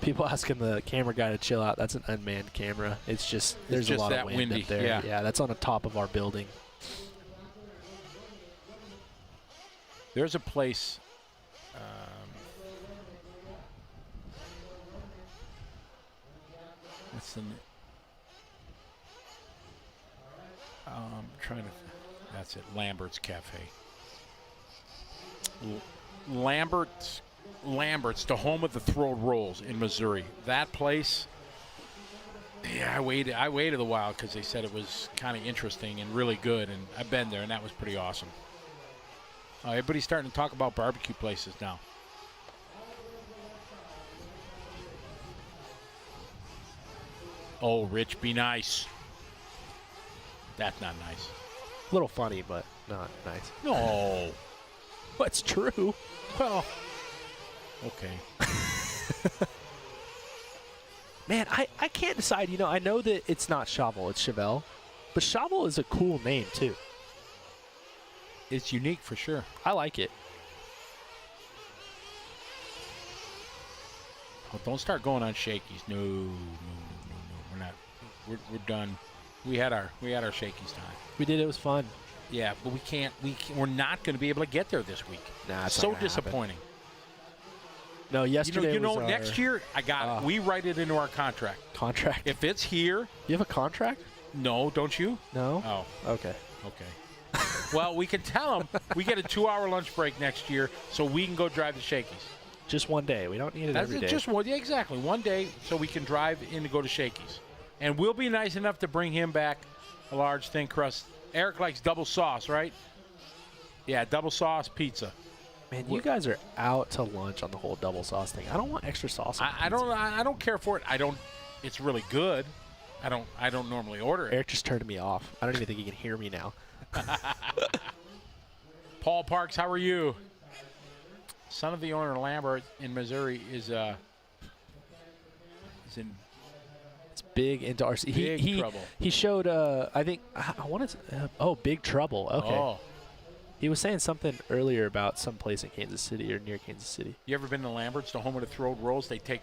People asking the camera guy to chill out. That's an unmanned camera. It's just, there's just a lot that of wind windy, up there. yeah. That's on the top of our building. There's a place... what's the name? Trying to... That's it. Lambert's Cafe. Lambert's, the home of the throat rolls in Missouri. That place, yeah, I waited a while because they said it was kind of interesting and really good, and I've been there, and that was pretty awesome. Everybody's starting to talk about barbecue places now. Oh, Rich, be nice. That's not nice. A little funny, but not nice. No. That's true. Well, okay. Man, I can't decide. You know, I know that it's not Chauvel, it's Chevelle. But Chauvel is a cool name, too. It's unique for sure. I like it. Well, don't start going on shakies. No. We're not. We're done. We had our shakies time. We did. It was fun. Yeah, but we're not going to be able to get there this week. Nah, it's so not gonna disappointing. No, yesterday was our next year I got it. We write it into our contract. contract. If it's here, You have a contract? no, don't you? No. Oh, Okay. okay. Well, we can tell them we get a 2-hour lunch break next year, so we can go drive the Shakey's. Just one day. We don't need it every day. Just one, yeah, exactly. One day, so we can drive in to go to Shakey's. And we'll be nice enough to bring him back a large thin crust. Eric likes double sauce, right? Yeah, double sauce pizza. Man, you guys are out to lunch on the whole double sauce thing. I don't want extra sauce on I don't care for it. It's really good. I don't normally order it. Eric just turned me off. I don't even think he can hear me now. Paul Parks, how are you? Son of the owner Lambert in Missouri is in It's big into RC. big trouble. He showed, I think, I wanted to, Big Trouble. Okay. Oh, He was saying something earlier about some place in Kansas City or near Kansas City. you ever been to Lambert's, the home of the throw rolls? They take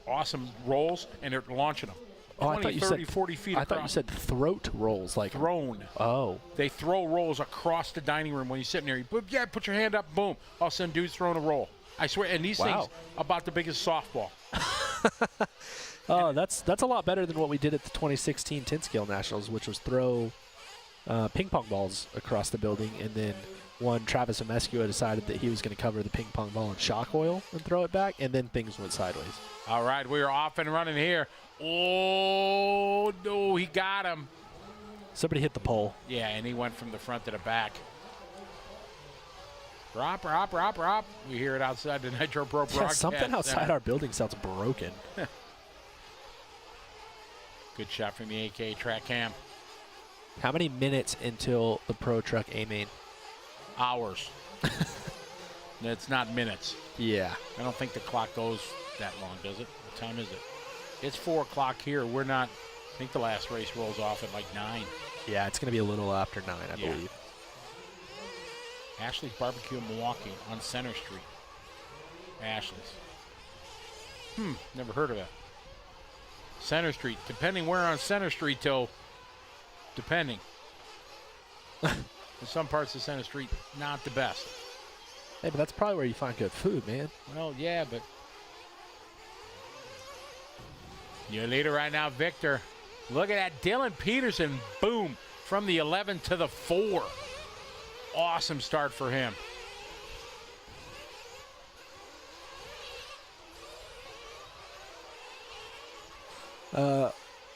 awesome rolls and they're launching them. Oh, 20, I thought you 30, said 40 feet I across. thought you said throat rolls, like thrown. Oh, They throw rolls across the dining room when you're sitting there. You put your hand up, boom. All of a sudden, dude's throwing a roll. I swear, and these Wow. things about the biggest softball. oh, that's a lot better than what we did at the 2016 10 scale nationals, which was throw ping pong balls across the building, and then one Travis Amescua decided that he was going to cover the ping pong ball in shock oil and throw it back, and then things went sideways. All right, we are off and running here. Oh, no, he got him. Somebody hit the pole. Yeah, and he went from the front to the back. Rop, rop, rop, rop. We hear it outside the Nitro Pro Yeah, broadcast something outside center. our building sounds broken. Good shot from the AK track cam. How many minutes until the Pro Truck A Main? Hours. It's not minutes. Yeah. I don't think the clock goes that long, does it? What time is it? It's 4 o'clock here. We're not. I think the last race rolls off at like 9. Yeah, it's going to be a little after 9, I Yeah. believe. Ashley's Barbecue in Milwaukee on Center Street. Ashley's. Never heard of it. Center Street. Depending where on Center Street, till. Depending. In some parts of Center Street, not the best. Hey, but that's probably where you find good food, man. Well, yeah, but. Your leader right now, Victor. Look at that. Dylan Peterson, boom, from the 11 to the 4. Awesome start for him.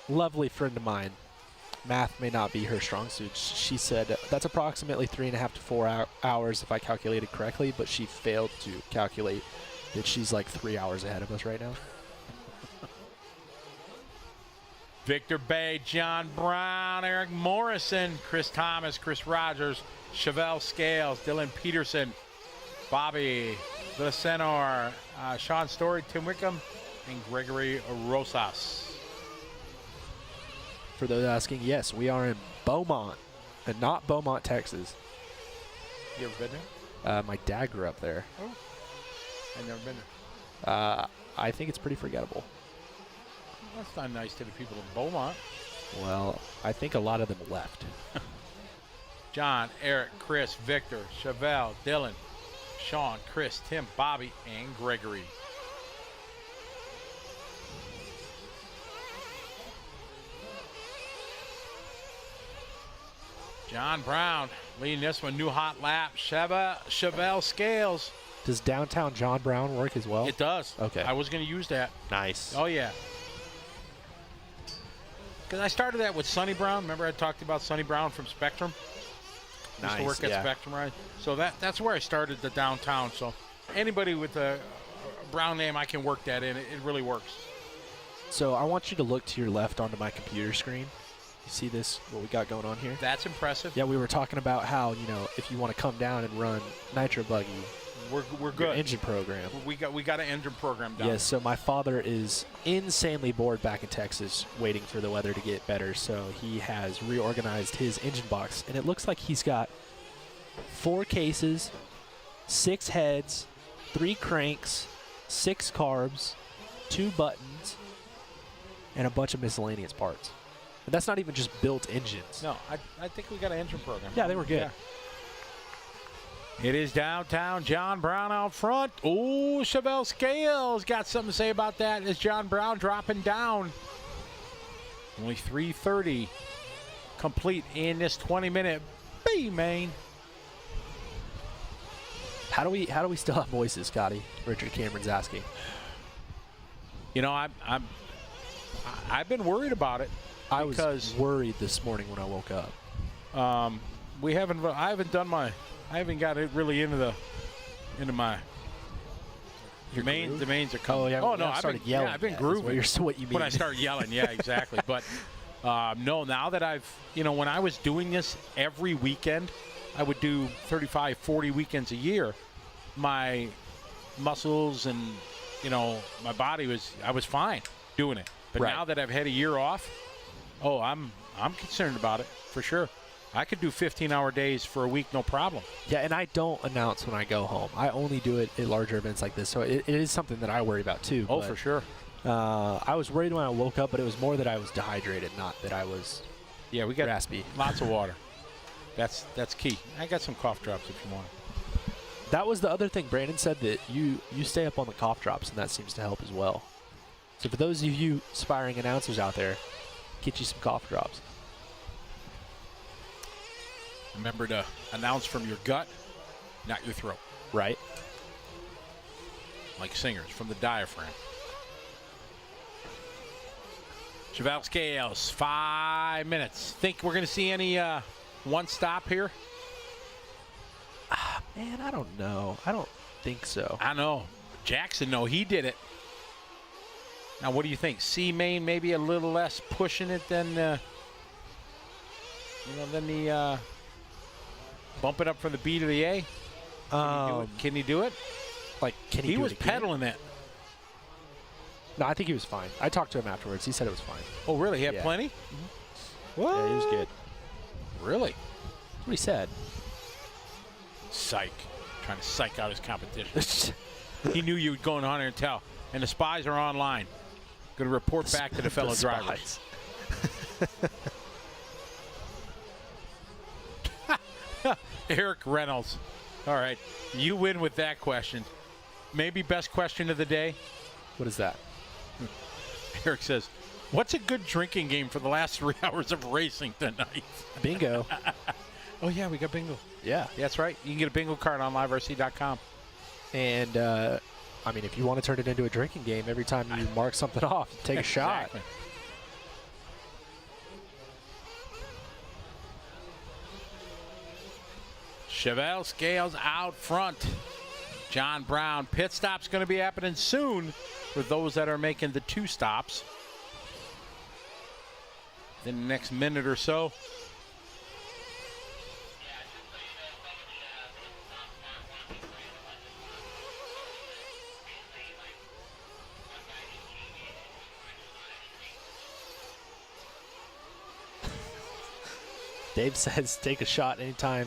Lovely friend of mine. Math may not be her strong suit. She said that's approximately 3.5 to 4 hours if I calculated correctly, but she failed to calculate that she's like 3 hours ahead of us right now. Victor Bay, John Brown, Eric Morrison, Chris Thomas, Chris Rogers, Chevelle Scales, Dylan Peterson, Bobby Villasenor, Sean Story, Tim Wickham, and Gregory Rosas. For those asking, yes, we are in Beaumont, and not Beaumont, Texas. You ever been there? My dad grew up there. Oh, I've never been there. I think it's pretty forgettable. That's not nice to the people in Beaumont. Well, I think a lot of them left. John, Eric, Chris, Victor, Chevelle, Dylan, Sean, Chris, Tim, Bobby, and Gregory. John Brown leading this one, new hot lap. Chevelle Scales. Does downtown John Brown work as well? It does. Okay. I was going to use that. Nice. Oh, yeah. Because I started that with Sonny Brown. Remember I talked about Sonny Brown from Spectrum? Nice, Used to work at yeah. Spectrum, right? So that's where I started the downtown. So anybody with a Brown name, I can work that in. It really works. So I want you to look to your left onto my computer screen. You see this, what we got going on here? That's impressive. Yeah, we were talking about how, if you want to come down and run Nitro Buggy, We're your good. engine program. We got an engine program down. Yes, so my father is insanely bored back in Texas waiting for the weather to get better, so he has reorganized his engine box, and it looks like he's got 4 cases, 6 heads, 3 cranks, 6 carbs, 2 buttons, and a bunch of miscellaneous parts. And that's not even just built engines. No, I think we got an engine program. Yeah, they were good. Yeah. It is downtown. John Brown out front. Oh, Chevelle Scales got something to say about that as John Brown dropping down. Only 3:30 complete in this 20-minute B Main. How do we still have voices, Scotty? Richard Cameron's asking. You know, I've been worried about it. I was worried this morning when I woke up. I haven't got it really into my. The mains are coming. Oh yeah. Oh no, I started yelling. Yeah, I've been grooving. What you mean? When I start yelling, yeah, exactly. But no, now that when I was doing this every weekend, I would do 35, 40 weekends a year. My muscles and my body I was fine doing it. But right. now that I've had a year off, I'm concerned about it for sure. I could do 15-hour days for a week, no problem. Yeah, and I don't announce when I go home. I only do it at larger events like this, so it is something that I worry about too. Oh, for sure. I was worried when I woke up, but it was more that I was dehydrated, not that I was we got raspy. Lots of water. That's key. I got some cough drops if you want. That was the other thing. Brandon said that you stay up on the cough drops, and that seems to help as well. So for those of you aspiring announcers out there, get you some cough drops. Remember to announce from your gut, not your throat. Right. Like singers, from the diaphragm. Chevelle Scales, 5 minutes. Think we're going to see any one stop here? Man, I don't know. I don't think so. I know. Jackson, no, he did it. Now, what do you think? C Main maybe a little less pushing it than the bump it up from the B to the A. Can he do it? Like, can he? He was pedaling it. No, I think he was fine. I talked to him afterwards. He said it was fine. Oh, really? He had plenty? Mm-hmm. What? Yeah, he was good. Really? That's what he said. Psych. Trying to psych out his competition. He knew you would go on there and tell. And the spies are online. Going to report back to the fellow drivers. Eric Reynolds. All right. You win with that question. Maybe best question of the day. What is that? Eric says, what's a good drinking game for the last 3 hours of racing tonight? Bingo. Oh, yeah, we got bingo. Yeah. That's right. You can get a bingo card on liverc.com. And, I mean, if you want to turn it into a drinking game, every time you mark something off, take a shot. Chevelle Scales out front. John Brown. Pit stop's going to be happening soon for those that are making the 2 stops. In the next minute or so. Dave says take a shot anytime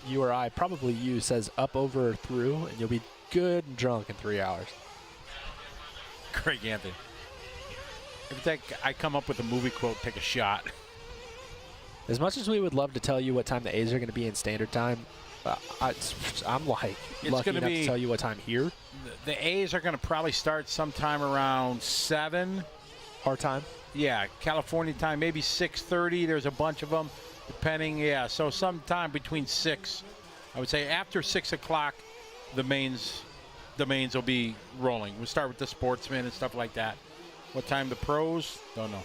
you or I, probably you, says up, over, or through, and you'll be good and drunk in 3 hours. Craig Anthony. Every time I come up with a movie quote, take a shot. As much as we would love to tell you what time the A's are going to be in standard time, I'm like lucky enough to tell you what time here. The A's are going to probably start sometime around 7. Our time? Yeah, California time, maybe 6:30. There's a bunch of them, depending. Yeah, so sometime between 6. I would say after 6 o'clock, the mains will be rolling. We'll start with the Sportsman and stuff like that. What time the pros? Don't know.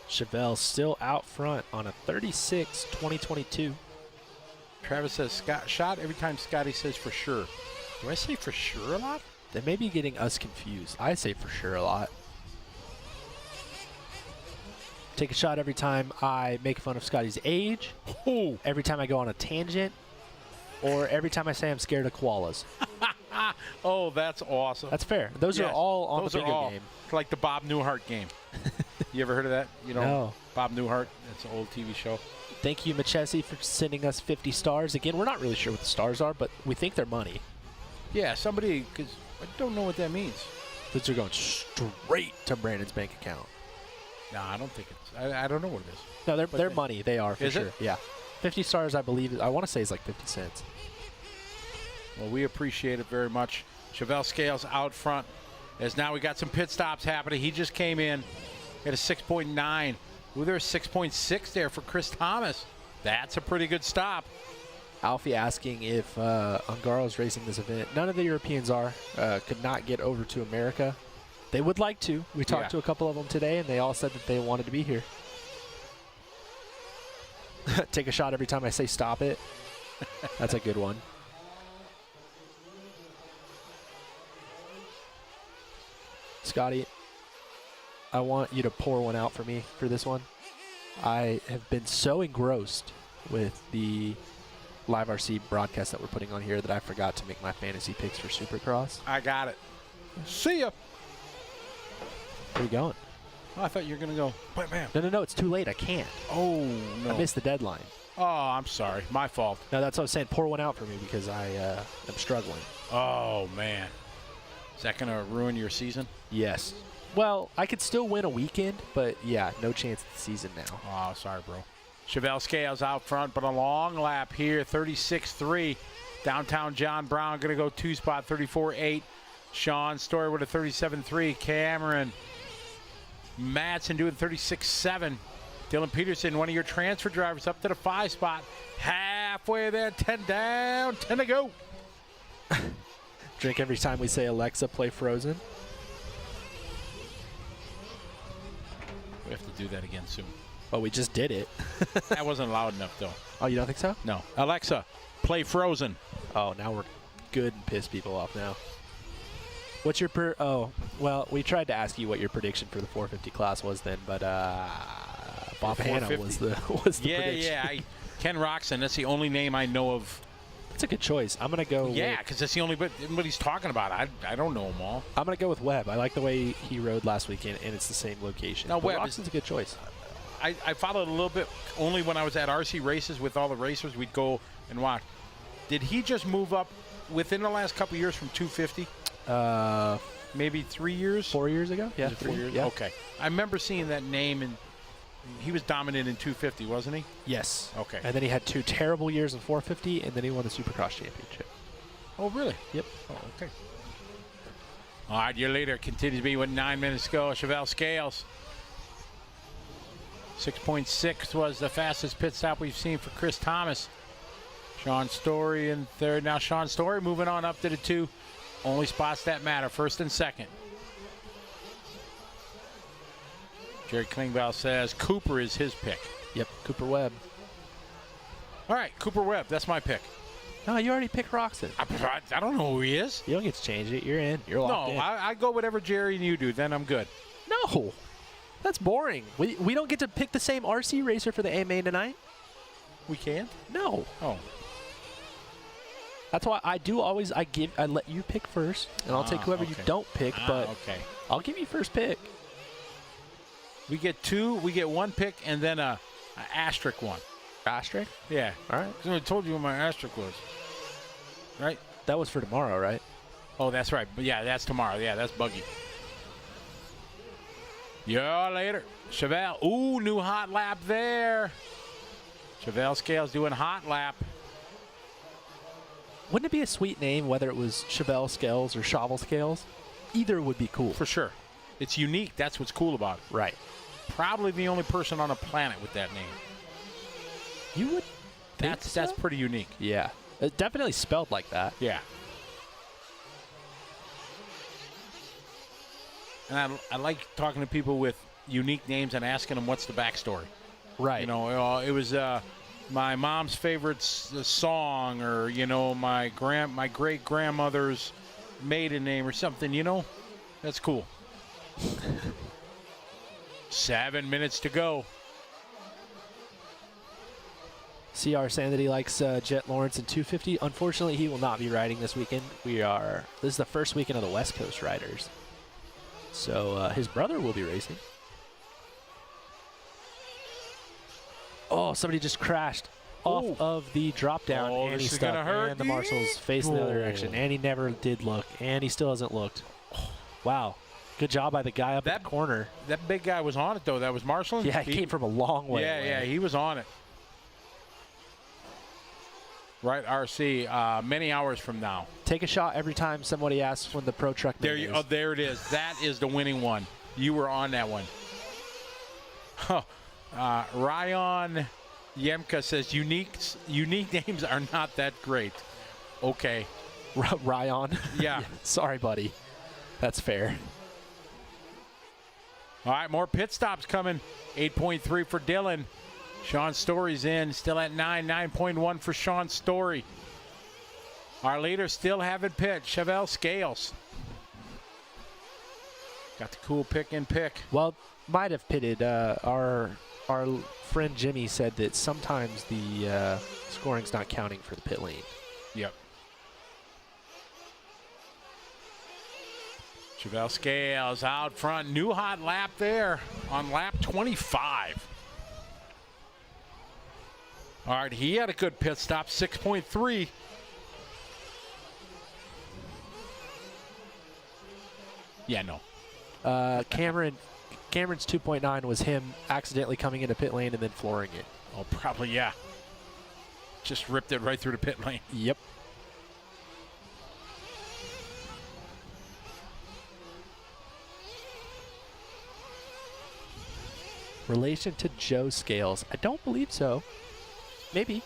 Chevelle still out front on a 36 2022. Travis says shot every time Scotty says for sure. Do I say for sure a lot? They may be getting us confused. I say for sure a lot. Take a shot every time I make fun of Scotty's age. Ooh. Every time I go on a tangent. Or every time I say I'm scared of koalas. Oh, that's awesome. That's fair. Those are all on the bingo game. Like the Bob Newhart game. You ever heard of that? You know, no. Bob Newhart. It's an old TV show. Thank you, Machesi, for sending us 50 stars. Again, we're not really sure what the stars are, but we think they're money. Yeah, somebody, because I don't know what that means. Those are going straight to Brandon's bank account. No, I don't think it's. I don't know what it is. No, they're money. They are for Is sure. it? Yeah, 50 stars, I believe. I want to say is like 50 cents. Well, we appreciate it very much. Chevelle Scales out front. As now we got some pit stops happening. He just came in at a 6.9. Ooh, there's 6.6 there for Chris Thomas. That's a pretty good stop. Alfie asking if Ungaro's racing this event. None of the Europeans are. Could not get over to America. They would like to. We talked to a couple of them today, and they all said that they wanted to be here. Take a shot every time I say stop it. That's a good one. Scotty, I want you to pour one out for me for this one. I have been so engrossed with the Live RC broadcast that we're putting on here that I forgot to make my fantasy picks for Supercross. I got it. See ya. Where are we going? Oh, I thought you were going to go, but man. No, it's too late. I can't. Oh, no. I missed the deadline. Oh, I'm sorry. My fault. No, that's what I was saying. Pour one out for me because I am struggling. Oh, man. Is that going to ruin your season? Yes. Well, I could still win a weekend, but yeah, no chance of the season now. Oh, sorry, bro. Chevelle Scales out front, but a long lap here, 36.3. Downtown John Brown going to go 2-spot, 34.8. Sean Story with a 37.3. Cameron Madsen doing 36.7. Dylan Peterson, one of your transfer drivers, up to the 5-spot. Halfway there, 10 down, 10 to go. Drink every time we say Alexa, play Frozen. We have to do that again soon. Oh, we just did it. That wasn't loud enough, though. Oh, you don't think so? No. Alexa, play Frozen. Oh, now we're good and piss people off now. What's your oh, well, we tried to ask you what your prediction for the 450 class was then, but Bob Hanna was the prediction. Yeah. Ken Roxon, that's the only name I know of. That's a good choice. I'm going to go Yeah, because that's the only what he's talking about. I don't know them all. I'm going to go with Webb. I like the way he rode last weekend, and it's the same location. Now, Webb Roxon's a good choice. I followed a little bit only when I was at RC races with all the racers. We'd go and watch. Did he just move up within the last couple of years from 250? Maybe 3 years? 4 years ago? Yeah. 3 years? Yeah. Okay. I remember seeing that name, and he was dominant in 250, wasn't he? Yes. Okay. And then he had 2 terrible years in 450, and then he won the Supercross championship. Oh, really? Yep. Oh, okay. All right, your leader continues to be with 9 minutes to go. Chevelle Scales. 6.6 was the fastest pit stop we've seen for Chris Thomas. Sean Story in third. Now Sean Story moving on up to the 2. Only spots that matter, first and second. Jerry Klingbeil says Cooper is his pick. Yep, Cooper Webb. All right, Cooper Webb, that's my pick. No, you already picked Roxon. I don't know who he is. You don't get to change it. You're in. You're locked in. No, I go whatever Jerry and you do, then I'm good. No, that's boring. We don't get to pick the same RC racer for the A Main tonight. We can't? No. Oh. That's why I let you pick first, and I'll take whoever you don't pick, but okay. I'll give you first pick. We get 1 pick and then a asterisk one. Asterisk? Yeah. All right. I told you what my asterisk was. Right? That was for tomorrow, right? Oh, that's right. But yeah, that's tomorrow. Yeah, that's Buggy. Yeah, later. Chevelle. Ooh, new hot lap there. Chevelle Scales doing hot lap. Wouldn't it be a sweet name, whether it was Chevelle Scales or Shovel Scales? Either would be cool. For sure. It's unique. That's what's cool about it. Right. Probably the only person on the planet with that name. You would think That's pretty unique. Yeah. Definitely spelled like that. Yeah. And I like talking to people with unique names and asking them what's the backstory. Right. You know, it was my mom's favorite song, or my great grandmother's maiden name or something. That's cool. 7 minutes to go. CR saying that he likes Jet Lawrence in 250. Unfortunately, he will not be riding this weekend. This is the first weekend of the West Coast riders. So his brother will be racing. Oh, somebody just crashed. off of the drop down, and he's stuck. And the marshal's facing the other direction, and he never did look, and he still hasn't looked. Wow. Good job by the guy up at the corner. That big guy was on it, though. That was Marshall. Yeah, he came from a long way away. Yeah, he was on it. Right, RC, many hours from now. Take a shot every time somebody asks when the Pro Truck Main is. Oh, there it is. That is the winning one. You were on that one. Ryan Yemka says unique names are not that great. Okay. Ryan? Yeah. Sorry, buddy. That's fair. All right, more pit stops coming. 8.3 for Dylan. Sean Story's in, still at 9.1 for Sean Story. Our leaders still haven't pit. Chevelle Scales. Got the cool pick and pick. Well, might have pitted. Our friend Jimmy said that sometimes the scoring's not counting for the pit lane. Yep. Chevelle Scales out front. New hot lap there on lap 25. All right, he had a good pit stop, 6.3. Yeah, no. Cameron's 2.9 was him accidentally coming into pit lane and then flooring it. Oh, probably, yeah. Just ripped it right through the pit lane. Yep. Relation to Joe Scales? I don't believe so. Maybe.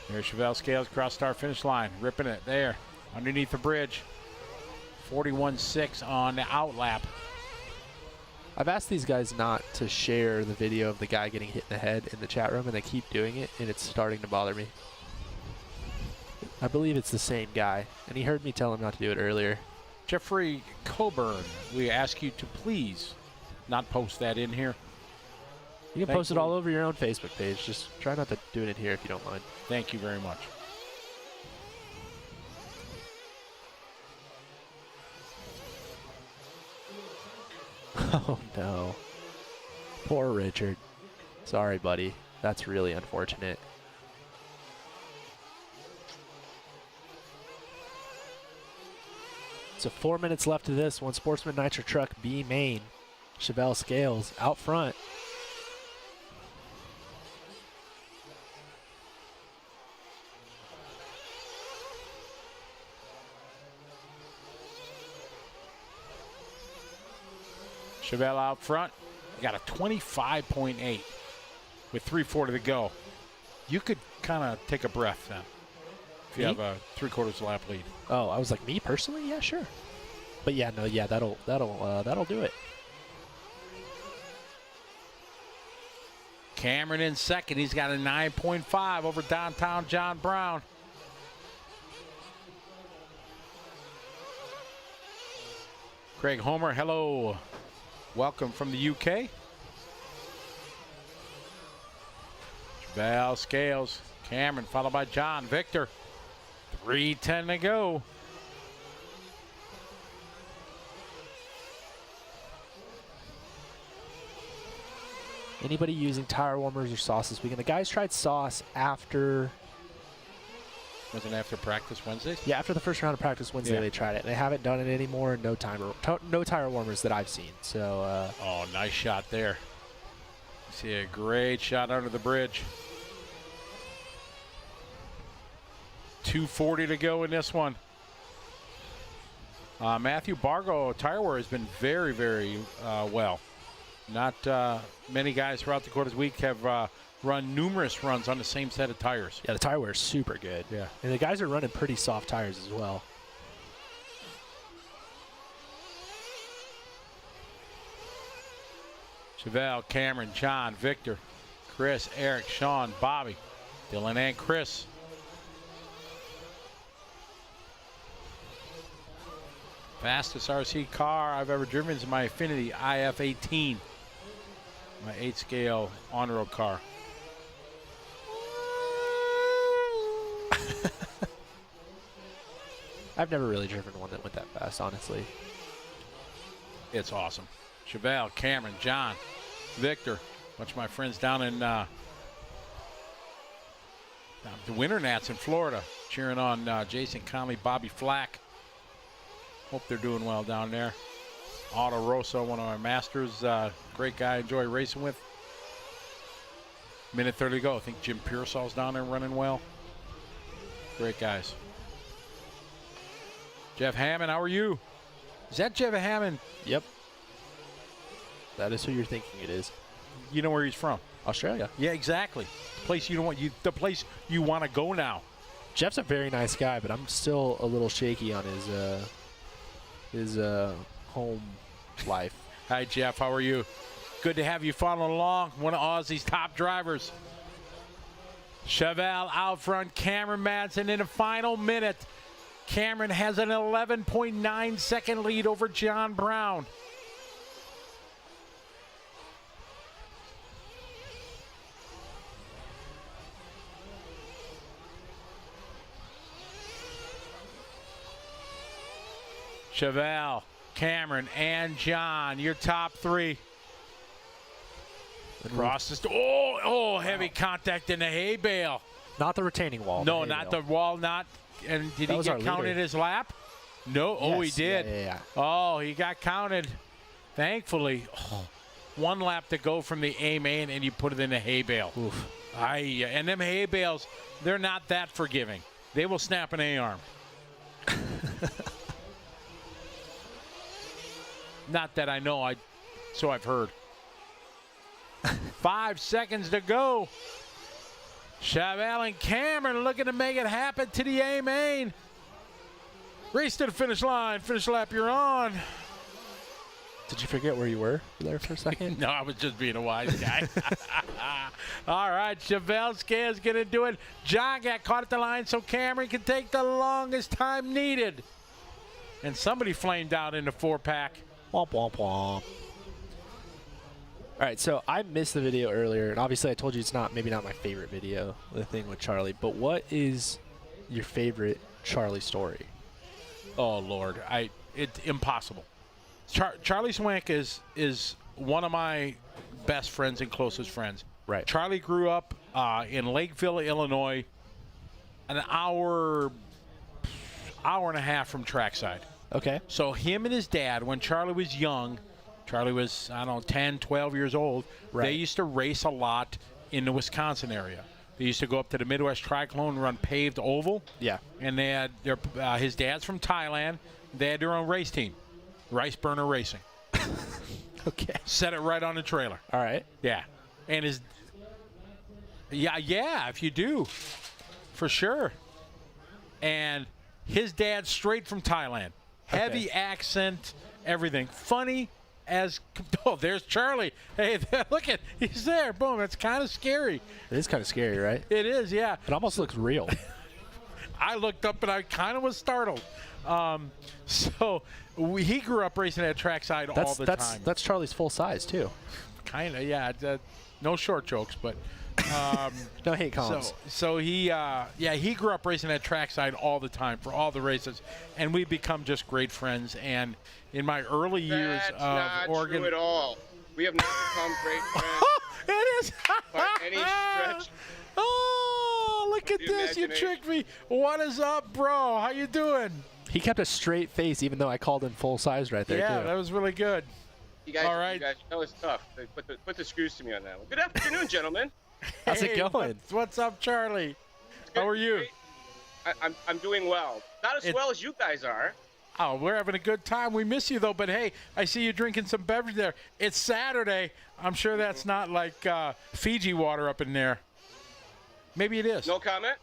There's Chevelle Scales across start finish line, ripping it there underneath the bridge. 41.6 on the out lap. I've asked these guys not to share the video of the guy getting hit in the head in the chat room, and they keep doing it, and it's starting to bother me. I believe it's the same guy, and he heard me tell him not to do it earlier. Jeffrey Coburn, we ask you to please not post that in here. You can post it all over your own Facebook page. Just try not to do it in here if you don't mind. Thank you very much. Oh, no. Poor Richard. Sorry, buddy. That's really unfortunate. So 4 minutes left of this one. Sportsman Nitro Truck B Main. Chevelle Scales out front. Chevelle out front. You got a 25.8 with 3/4 to go. You could kind of take a breath then if you have a 3/4 lap lead. Oh, I was like, me personally? Yeah, sure. But yeah, no, yeah, that'll do it. Cameron in second. He's got a 9.5 over downtown John Brown. Craig Homer, hello. Welcome from the UK. Chevelle Scales, Cameron, followed by John Victor. 3:10 to go. Anybody using tire warmers or sauce this weekend? The guys tried sauce after. Wasn't after practice Wednesday? Yeah, after the first round of practice Wednesday, they tried it. They haven't done it anymore. No tire warmers that I've seen. So. Oh, nice shot there. You see a great shot under the bridge. 2:40 to go in this one. Matthew Bargo, tire wear has been very, very well. Not many guys throughout the quarters week have run numerous runs on the same set of tires. Yeah, the tire wear is super good. Yeah. And the guys are running pretty soft tires as well. Chevelle, Cameron, John, Victor, Chris, Eric, Sean, Bobby, Dylan, and Chris. Fastest RC car I've ever driven is my Infiniti IF18. My 8-scale on-road car. I've never really driven one that went that fast, honestly. It's awesome. Chevelle, Cameron, John, Victor. A bunch of my friends down in The Winter Nats in Florida cheering on Jason Conley, Bobby Flack. Hope they're doing well down there. Otto Rosso, one of our masters, great guy, enjoy racing with. Minute 30 to go. I think Jim Pearsall's down there running well. Great guys. Jeff Hammond, how are you? Is that Jeff Hammond? Yep. That is who you're thinking it is. You know where he's from? Australia. Yeah, exactly. The place you don't want, the place you want to go now. Jeff's a very nice guy, but I'm still a little shaky on his home life. Hi, Jeff. How are you? Good to have you following along. One of Aussie's top drivers. Chevelle out front. Cameron Madsen in the final minute. Cameron has an 11.9 second lead over John Brown. Chevelle, Cameron, and John, your top three. Across the heavy contact in the hay bale. Not the retaining wall. No, not the wall. Not. And did he get counted his lap? No. Yes, oh, he did. Yeah. Oh, he got counted. Thankfully, one lap to go from the A main, and you put it in the hay bale. Oof. And them hay bales, they're not that forgiving. They will snap an A-arm. Not that I know. So I've heard. 5 seconds to go. Chevelle and Cameron looking to make it happen to the A main. Race to the finish line. Finish lap, you're on. Did you forget where you were there for a second? No, I was just being a wise guy. All right, Chevelle is going to do it. John got caught at the line so Cameron can take the longest time needed. And somebody flamed out in the 4-pack. Womp, womp, womp. All right, so I missed the video earlier, and obviously I told you it's maybe not my favorite video, the thing with Charlie, but what is your favorite Charlie story? Oh, Lord. It's impossible. Charlie Swank is one of my best friends and closest friends. Right. Charlie grew up in Lakeville, Illinois, an hour and a half from trackside. Okay. So him and his dad, when Charlie was young, Charlie was, 10, 12 years old, right. They used to race a lot in the Wisconsin area. They used to go up to the Midwest Triclone and run paved oval. Yeah. And they had his dad's from Thailand. They had their own race team, Rice Burner Racing. Okay. Set it right on the trailer. All right. Yeah. And if you do, for sure. And his dad's straight from Thailand. Heavy accent, everything. Funny as, there's Charlie. Hey, look at, he's there. Boom, it's kind of scary. It is kind of scary, right? It is, yeah. It almost looks real. I looked up and I kind of was startled. He grew up racing at trackside all the time. That's Charlie's full size, too. Kind of, yeah. No short jokes, but... no hate comments. So he grew up racing at trackside all the time for all the races, and we've become just great friends. And in my early years That's of not Oregon, true at all. We have not become great friends it is. by any stretch. Oh, look at this! You tricked me. What is up, bro? How you doing? He kept a straight face, even though I called him full size right there. Yeah, too. that was really good. You guys, all right. you guys know it's tough. Put the screws to me on that one. Good afternoon, gentlemen. How's it going? What's up, Charlie? How are you? I'm doing well. Not as well as you guys are. Oh, we're having a good time. We miss you, though. But, hey, I see you drinking some beverage there. It's Saturday. I'm sure that's not like Fiji water up in there. Maybe it is. No comment?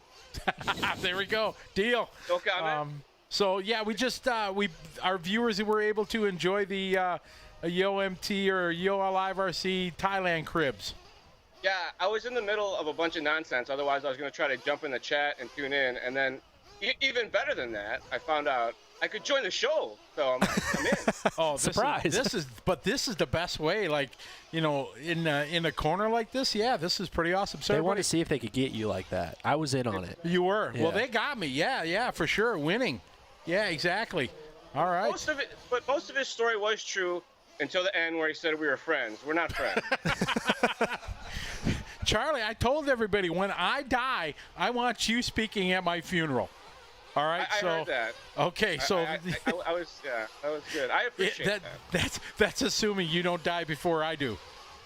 There we go. Deal. No comment? So, yeah, we just our viewers were able to enjoy the Yo MT or Yo Live RC Thailand cribs. Yeah, I was in the middle of a bunch of nonsense. Otherwise, I was going to try to jump in the chat and tune in. And then, even better than that, I found out I could join the show. So I'm in. Oh, surprise! This is the best way. Like, in a corner like this. Yeah, this is pretty awesome. So they want to see if they could get you like that. I was in on it. You were. Yeah. Well, they got me. Yeah, for sure. Winning. Yeah, exactly. All right. Most of his story was true until the end, where he said we were friends. We're not friends. Charlie, I told everybody when I die, I want you speaking at my funeral. All right, I heard that. Okay, so I was that was good. I appreciate that. That's assuming you don't die before I do.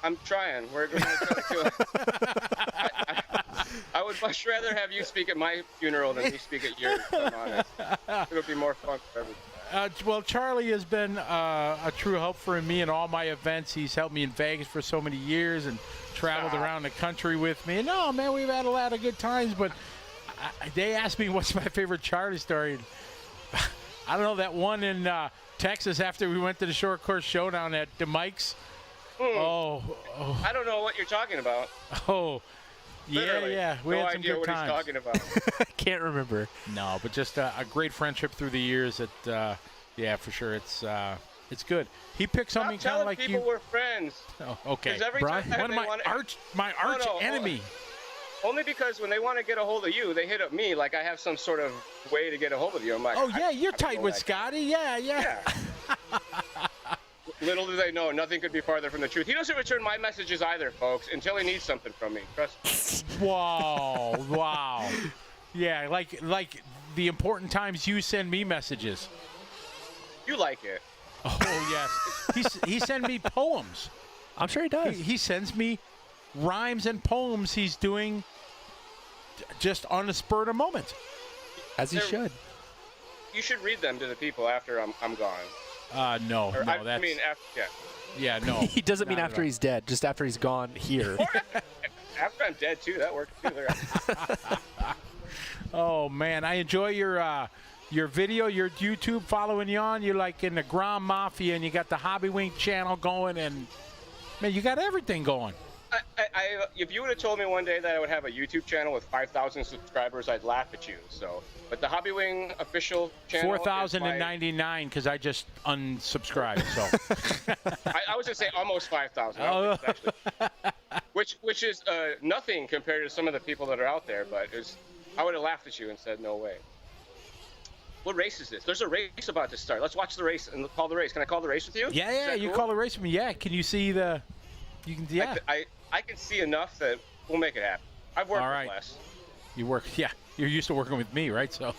I'm trying. We're going to try to do it. I would much rather have you speak at my funeral than me speak at yours, if I'm honest. It'll be more fun for everybody. Well, Charlie has been a true help for me in all my events. He's helped me in Vegas for so many years and traveled around the country with me. And no, man, we've had a lot of good times, but they asked me what's my favorite Charlie story. I don't know, that one in Texas after we went to the short course showdown at the Mike's. Oh. I don't know what you're talking about. Oh, Literally. yeah. We no had some idea good what times. he's talking about. Can't remember. No, but just a great friendship through the years. That, yeah, for sure, it's good. He picked something kind of like you. People we're friends. Oh, okay. 'Cause every Brian, time one they of wanna- my arch enemy. Only because when they want to get a hold of you, they hit up me like I have some sort of way to get a hold of you. I'm like, Oh yeah, you're I don't tight know with that. Scotty. Yeah. Little do they know, nothing could be farther from the truth. He doesn't return my messages either, folks, until he needs something from me. Trust me. Wow. Yeah, like the important times you send me messages. You like it. Oh yes. He sends me poems. I'm sure he does. He sends me rhymes and poems he's doing just on the spur of the moment. As he should. You should read them to the people after I'm gone. No, Or, that's... I mean, after, Yeah, no. He doesn't mean Not after at all. he's dead, just after he's gone here. after I'm dead, too. That works, too. Oh, man. I enjoy your video, your YouTube following you on. You're like in the Grand Mafia, and you got the Hobby Wing channel going, and, man, you got everything going. If you would have told me one day that I would have a YouTube channel with 5,000 subscribers, I'd laugh at you. So, but the Hobby Wing official channel 4,099 because I just unsubscribed. So I was gonna say almost 5,000, which is nothing compared to some of the people that are out there. But I would have laughed at you and said no way. What race is this? There's a race about to start. Let's watch the race and call the race. Can I call the race with you? Yeah. You call the race with me. Yeah. Can you see the? You can. Yeah. I can see enough that we'll make it happen. I've worked All right. with Les. You work. Yeah. You're used to working with me, right? So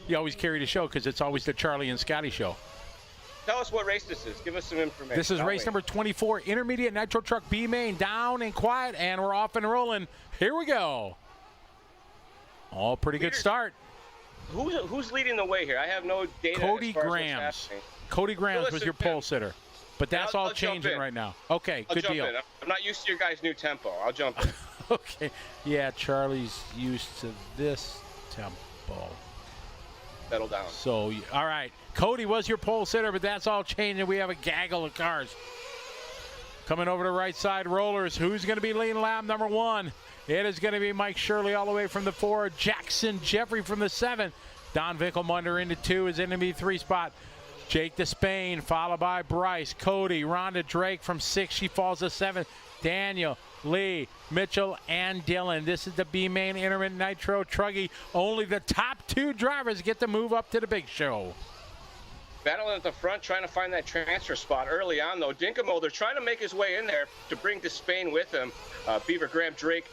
you always carry the show because it's always the Charlie and Scotty show. Tell us what race this is. Give us some information. This is race number 24, Intermediate Nitro Truck B Main, down and quiet, and we're off and rolling. Here we go. All pretty good start. Who's leading the way here? I have no data. Cody as far as what's Grams. happening. Cody Grams was listen, your pole sitter. But that's I'll all jump changing in. right now. Okay, I'll good jump deal. in. I'm not used to your guys' new tempo. I'll jump in. Okay. Yeah, Charlie's used to this tempo. Settle down. So, all right. Cody was your pole sitter, but that's all changing. We have a gaggle of cars. Coming over to right side rollers. Who's going to be leading lap number 1? It is going to be Mike Shirley all the way from the 4. Jackson Jeffrey from the 7. Don Winkelmunder into 2 is in the 3 spot. Jake Despain, followed by Bryce, Cody, Rhonda Drake from 6. She falls to 7. Daniel, Lee, Mitchell, and Dylan. This is the B Main Intermittent Nitro Truggy. Only the top 2 drivers get to move up to the big show. Battling at the front, trying to find that transfer spot early on, though. Dinkamolder trying to make his way in there to bring Despain with him. Beaver Graham Drake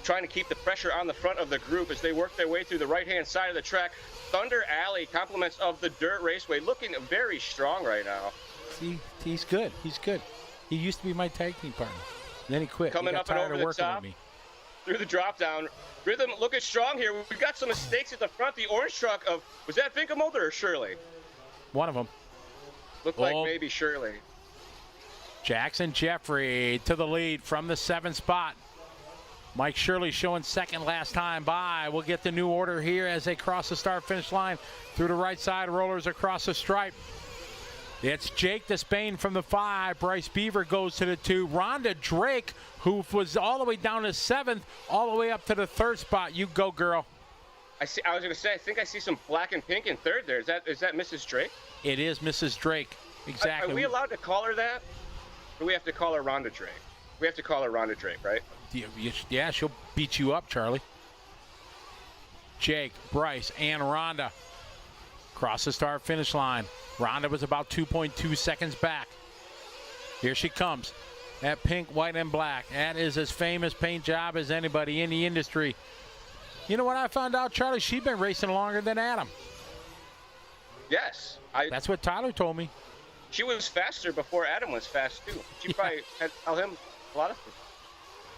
trying to keep the pressure on the front of the group as they work their way through the right-hand side of the track. Thunder Alley, compliments of the Dirt Raceway, looking very strong right now. See, he's good. He's good. He used to be my tag team partner. And then he quit. Coming he got up and tired over of the working top. with me. Through the drop down. Rhythm looking strong here. We've got some mistakes at the front. The orange truck of, was that Winkelmuller or Shirley? One of them. Looked like maybe Shirley. Jackson Jeffrey to the lead from the 7th spot. Mike Shirley showing second last time by. We'll get the new order here as they cross the start-finish line through the right side rollers across the stripe. It's Jake Despain from the 5. Bryce Beaver goes to the 2. Rhonda Drake, who was all the way down to 7th, all the way up to the 3rd spot. You go, girl. I was going to say, I think I see some black and pink in 3rd there. Is that Mrs. Drake? It is Mrs. Drake. Exactly. Are we allowed to call her that? Or do we have to call her Rhonda Drake? We have to call her Rhonda Drake, right? Yeah, she'll beat you up, Charlie. Jake, Bryce, and Rhonda cross the start-finish line. Rhonda was about 2.2 seconds back. Here she comes. That pink, white, and black. That is as famous paint job as anybody in the industry. You know what I found out, Charlie? She's been racing longer than Adam. Yes. That's what Tyler told me. She was faster before Adam was fast, too. She probably had to tell him a lot of things.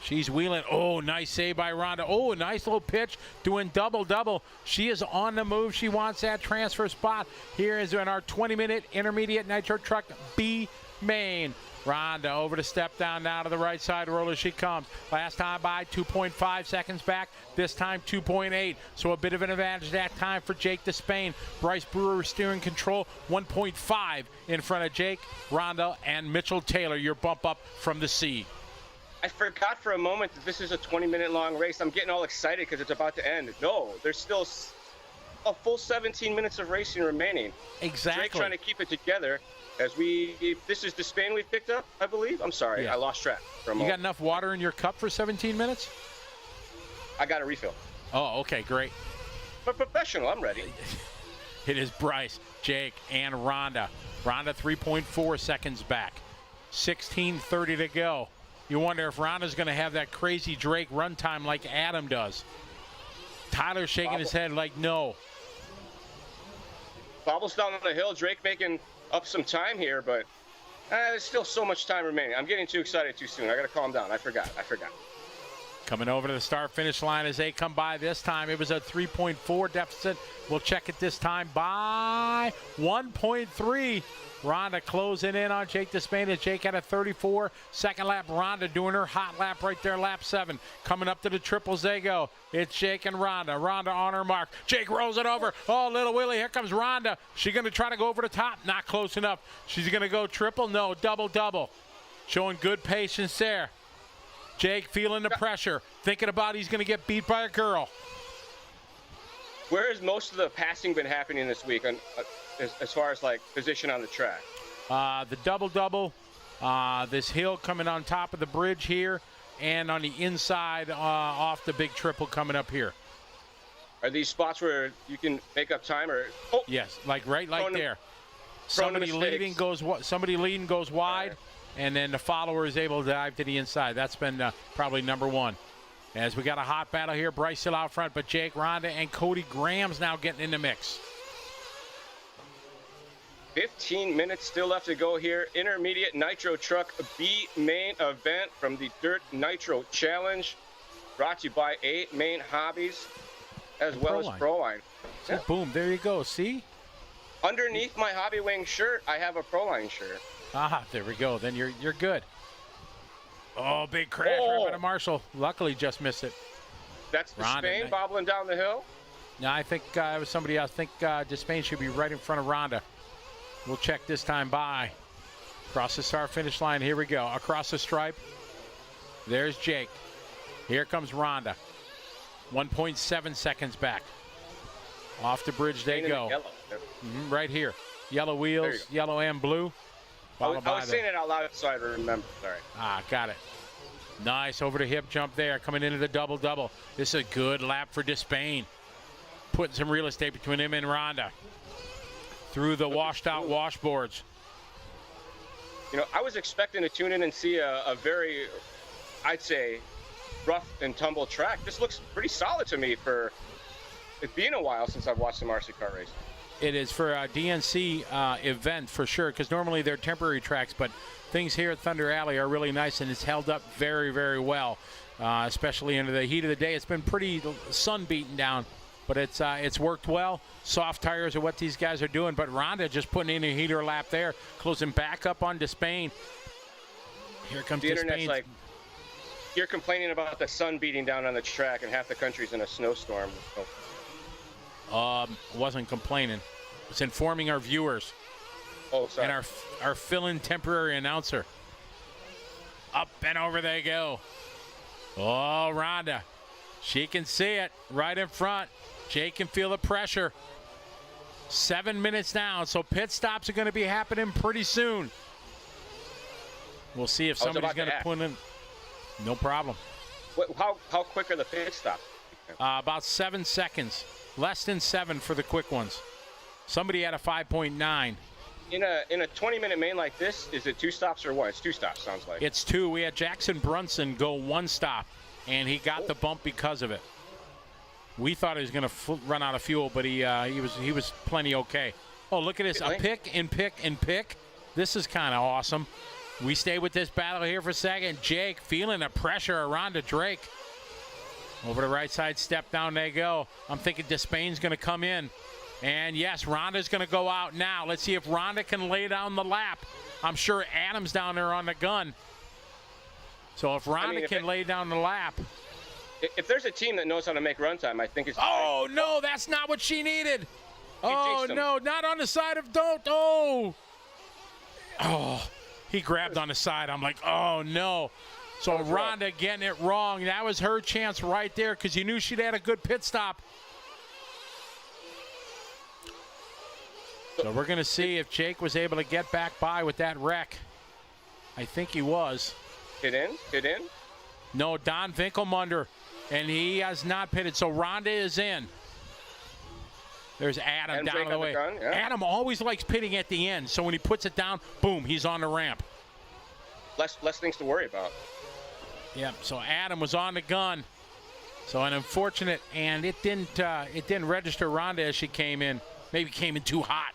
She's wheeling. Oh, nice save by Rhonda. Oh, a nice little pitch doing double-double. She is on the move. She wants that transfer spot. Here is in our 20-minute intermediate Nitro Truck B Main. Rhonda over to step down now to the right side roller she comes. Last time by 2.5 seconds back. This time 2.8. So a bit of an advantage that time for Jake Despain. Bryce Brewer steering control 1.5 in front of Jake, Rhonda, and Mitchell Taylor. Your bump up from the C. I forgot for a moment that this is a 20-minute long race. I'm getting all excited because it's about to end. No, there's still a full 17 minutes of racing remaining. Exactly. Drake trying to keep it together as this is the Spain we've picked up, I believe. I'm sorry, Yeah. I lost track for a You moment. got enough water in your cup for 17 minutes? I got a refill. Oh, okay, great. But professional, I'm ready. It is Bryce, Jake, and Rhonda. Rhonda 3.4 seconds back. 16:30 to go. You wonder if Rhonda's going to have that crazy Drake run time like Adam does. Tyler's shaking his head like no. Bobbles down the hill. Drake making up some time here, but there's still so much time remaining. I'm getting too excited too soon. I got to calm down. I forgot. Coming over to the start-finish line as they come by this time. It was a 3.4 deficit. We'll check it this time by 1.3. Rhonda closing in on Jake Despain as Jake had a 34 second lap. Rhonda doing her hot lap right there, lap 7. Coming up to the triples they go. It's Jake and Rhonda. Rhonda on her mark. Jake rolls it over. Oh, little Willie, here comes Rhonda. She's going to try to go over the top. Not close enough. She's going to go triple. No, double. Showing good patience there. Jake feeling the pressure. Thinking about he's going to get beat by a girl. Where has most of the passing been happening this week as far as like position on the track? The double, this hill coming on top of the bridge here, and on the inside off the big triple coming up here. Are these spots where you can make up time, or Yes, like right there. prone to Somebody leading goes wide, Right. and then the follower is able to dive to the inside. That's been probably number one. As we got a hot battle here, Bryce still out front, but Jake, Rhonda, and Cody Graham's now getting in the mix. 15 minutes still left to go here. Intermediate Nitro Truck B Main event from the Dirt Nitro Challenge, brought to you by A Main Hobbies, as well as Proline. So boom, there you go. See? Underneath my Hobby Wing shirt, I have a Proline shirt. There we go. Then you're good. Oh, big crash right by the Marshall. Luckily, just missed it. That's the Rhonda, Spain bobbling down the hill. No, I think it was somebody else. I think Despain should be right in front of Rhonda. We'll check this time by. Across the start finish line. Here we go. Across the stripe. There's Jake. Here comes Rhonda. 1.7 seconds back. Off the bridge they go. Right here. Yellow wheels, yellow and blue. I was saying it out loud so I remember. Sorry. Got it. Nice over the hip jump there. Coming into the double-double. This is a good lap for Despain. Putting some real estate between him and Rhonda. Through the washed-out washboards. You know, I was expecting to tune in and see a very, I'd say, rough and tumble track. This looks pretty solid to me for it being a while since I've watched some RC car racing. It is for a DNC event for sure, because normally they're temporary tracks, but things here at Thunder Alley are really nice, and it's held up very, very well, especially into the heat of the day. It's been pretty sun beaten down, but it's worked well. Soft tires are what these guys are doing, but Rhonda just putting in a heater lap there, closing back up on Despain. Here comes the Despain. internet's like, you're complaining about the sun beating down on the track and half the country's in a snowstorm. Wasn't complaining. It's informing our viewers. Oh, sorry. And our fill-in temporary announcer. Up and over they go. Oh, Rhonda. She can see it right in front. Jake can feel the pressure. 7 minutes down, so pit stops are going to be happening pretty soon. We'll see if somebody's going to put in. No problem. How quick are the pit stops? About 7 seconds. Less than 7 for the quick ones. Somebody had a 5.9. In a 20-minute main like this, is it 2 stops or 1? It's 2 stops, sounds like. It's 2. We had Jackson Brunson go 1 stop, and he got the bump because of it. We thought he was going to run out of fuel, but he was plenty okay. Oh, look at this. A pick and pick and pick. This is kind of awesome. We stay with this battle here for a second. Jake feeling the pressure around to Drake. Over the right side, step down they go. I'm thinking Despain's going to come in. And yes, Rhonda's going to go out now. Let's see if Rhonda can lay down the lap. I'm sure Adam's down there on the gun. So if Rhonda can lay down the lap. If there's a team that knows how to make runtime, I think it's. Oh, no, that's not what she needed. Oh, no, not on the side of don't. Oh. Oh, he grabbed on the side. I'm like, oh, no. So Rhonda getting it wrong. That was her chance right there because you knew she'd had a good pit stop. So we're going to see if Jake was able to get back by with that wreck. I think he was. Hit in? Hit in? No, Don Winkelmunder, and he has not pitted. So Rhonda is in. There's Adam down the way. Gun, yeah. Adam always likes pitting at the end. So when he puts it down, boom, he's on the ramp. Less things to worry about. Yeah, so Adam was on the gun. So an unfortunate, and it didn't register Rhonda as she came in. Maybe came in too hot.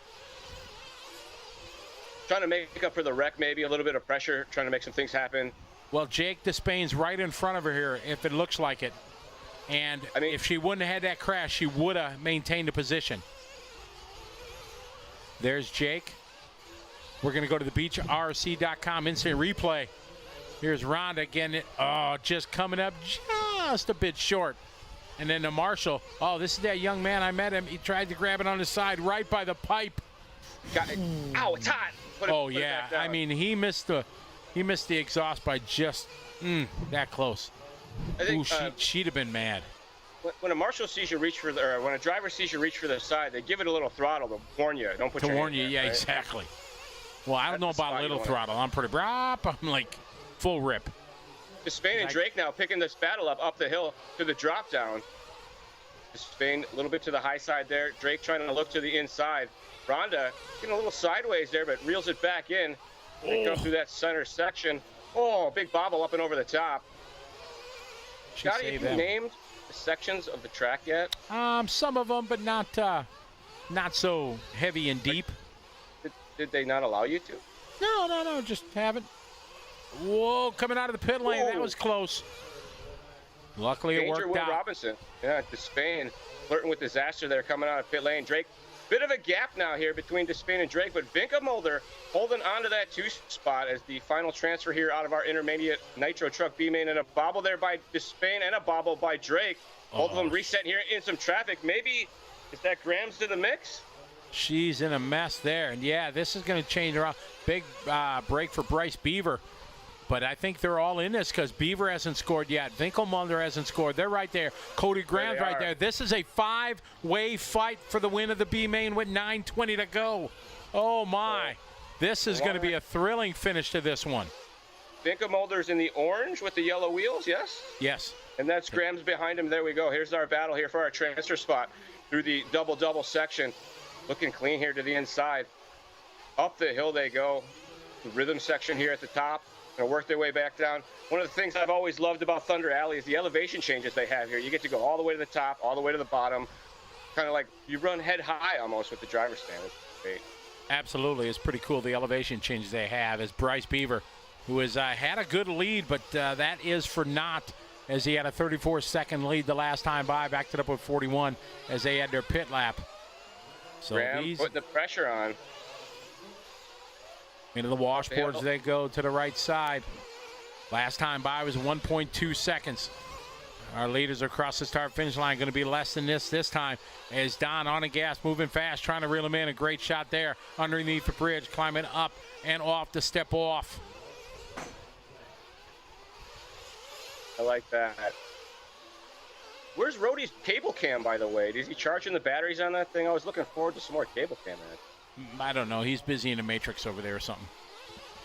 Trying to make up for the wreck, maybe a little bit of pressure, trying to make some things happen. Well, Jake Despain's right in front of her here, if it looks like it. And I mean, if she wouldn't have had that crash, she would have maintained the position. There's Jake. We're going to go to the beachrc.com instant replay. Here's Rhonda again. Oh, just coming up just a bit short. And then the Marshall. Oh, this is that young man. I met him. He tried to grab it on the side right by the pipe. Got it. Ow, it's hot. Put it back down. I mean, he missed the exhaust by just that close. I think, she'd have been mad. When a marshal sees you reach for or when a driver sees you reach for the side, they give it a little throttle to warn you. Don't put your hand there, yeah, right? Exactly. Well, I don't know about a little throttle. I'm pretty I'm like full rip. Despain and Drake now picking this battle up the hill to the drop down. Despain a little bit to the high side there. Drake trying to look to the inside. Rhonda getting a little sideways there, but reels it back in. They go through that center section. Oh, big bobble up and over the top. Scotty, have you named the sections of the track yet? Some of them, but not so heavy and deep. Did they not allow you to? No, just haven't. Whoa, coming out of the pit lane. Whoa. That was close. Luckily, it worked out. Robinson. Yeah, Despain flirting with disaster there coming out of pit lane. Drake, bit of a gap now here between Despain and Drake, but Winkelmunder holding on to that 2 spot as the final transfer here out of our intermediate Nitro truck B main, and a bobble there by Despain and a bobble by Drake. Both of them resetting here in some traffic. Maybe is that Grams to the mix? She's in a mess there, and yeah, this is going to change around. Big break for Bryce Beaver. But I think they're all in this because Beaver hasn't scored yet. Winkelmunder hasn't scored. They're right there. Cody Graham's right there. This is a 5-way fight for the win of the B main with 9:20 to go. Oh, my. This is going to be a thrilling finish to this one. Winkelmunder's in the orange with the yellow wheels, yes? Yes. And that's Graham's behind him. There we go. Here's our battle here for our transfer spot through the double-double section. Looking clean here to the inside. Up the hill they go. The rhythm section here at the top. Going to work their way back down. One of the things I've always loved about Thunder Alley is the elevation changes they have here. You get to go all the way to the top, all the way to the bottom. Kind of like you run head high almost with the driver's stand. It's great. Absolutely. It's pretty cool, the elevation changes they have. As Bryce Beaver, who has had a good lead, but that is for naught, as he had a 34-second lead the last time by, backed it up with 41 as they had their pit lap. So Graham putting the pressure on. Into the washboards they go to the right side. Last time by was 1.2 seconds. Our leaders across the start-finish line going to be less than this time. As Don on the gas, moving fast, trying to reel him in. A great shot there underneath the bridge, climbing up and off to step off. I like that. Where's Rhodey's cable cam, by the way? Is he charging the batteries on that thing? I was looking forward to some more cable cam in it. I don't know. He's busy in the Matrix over there or something.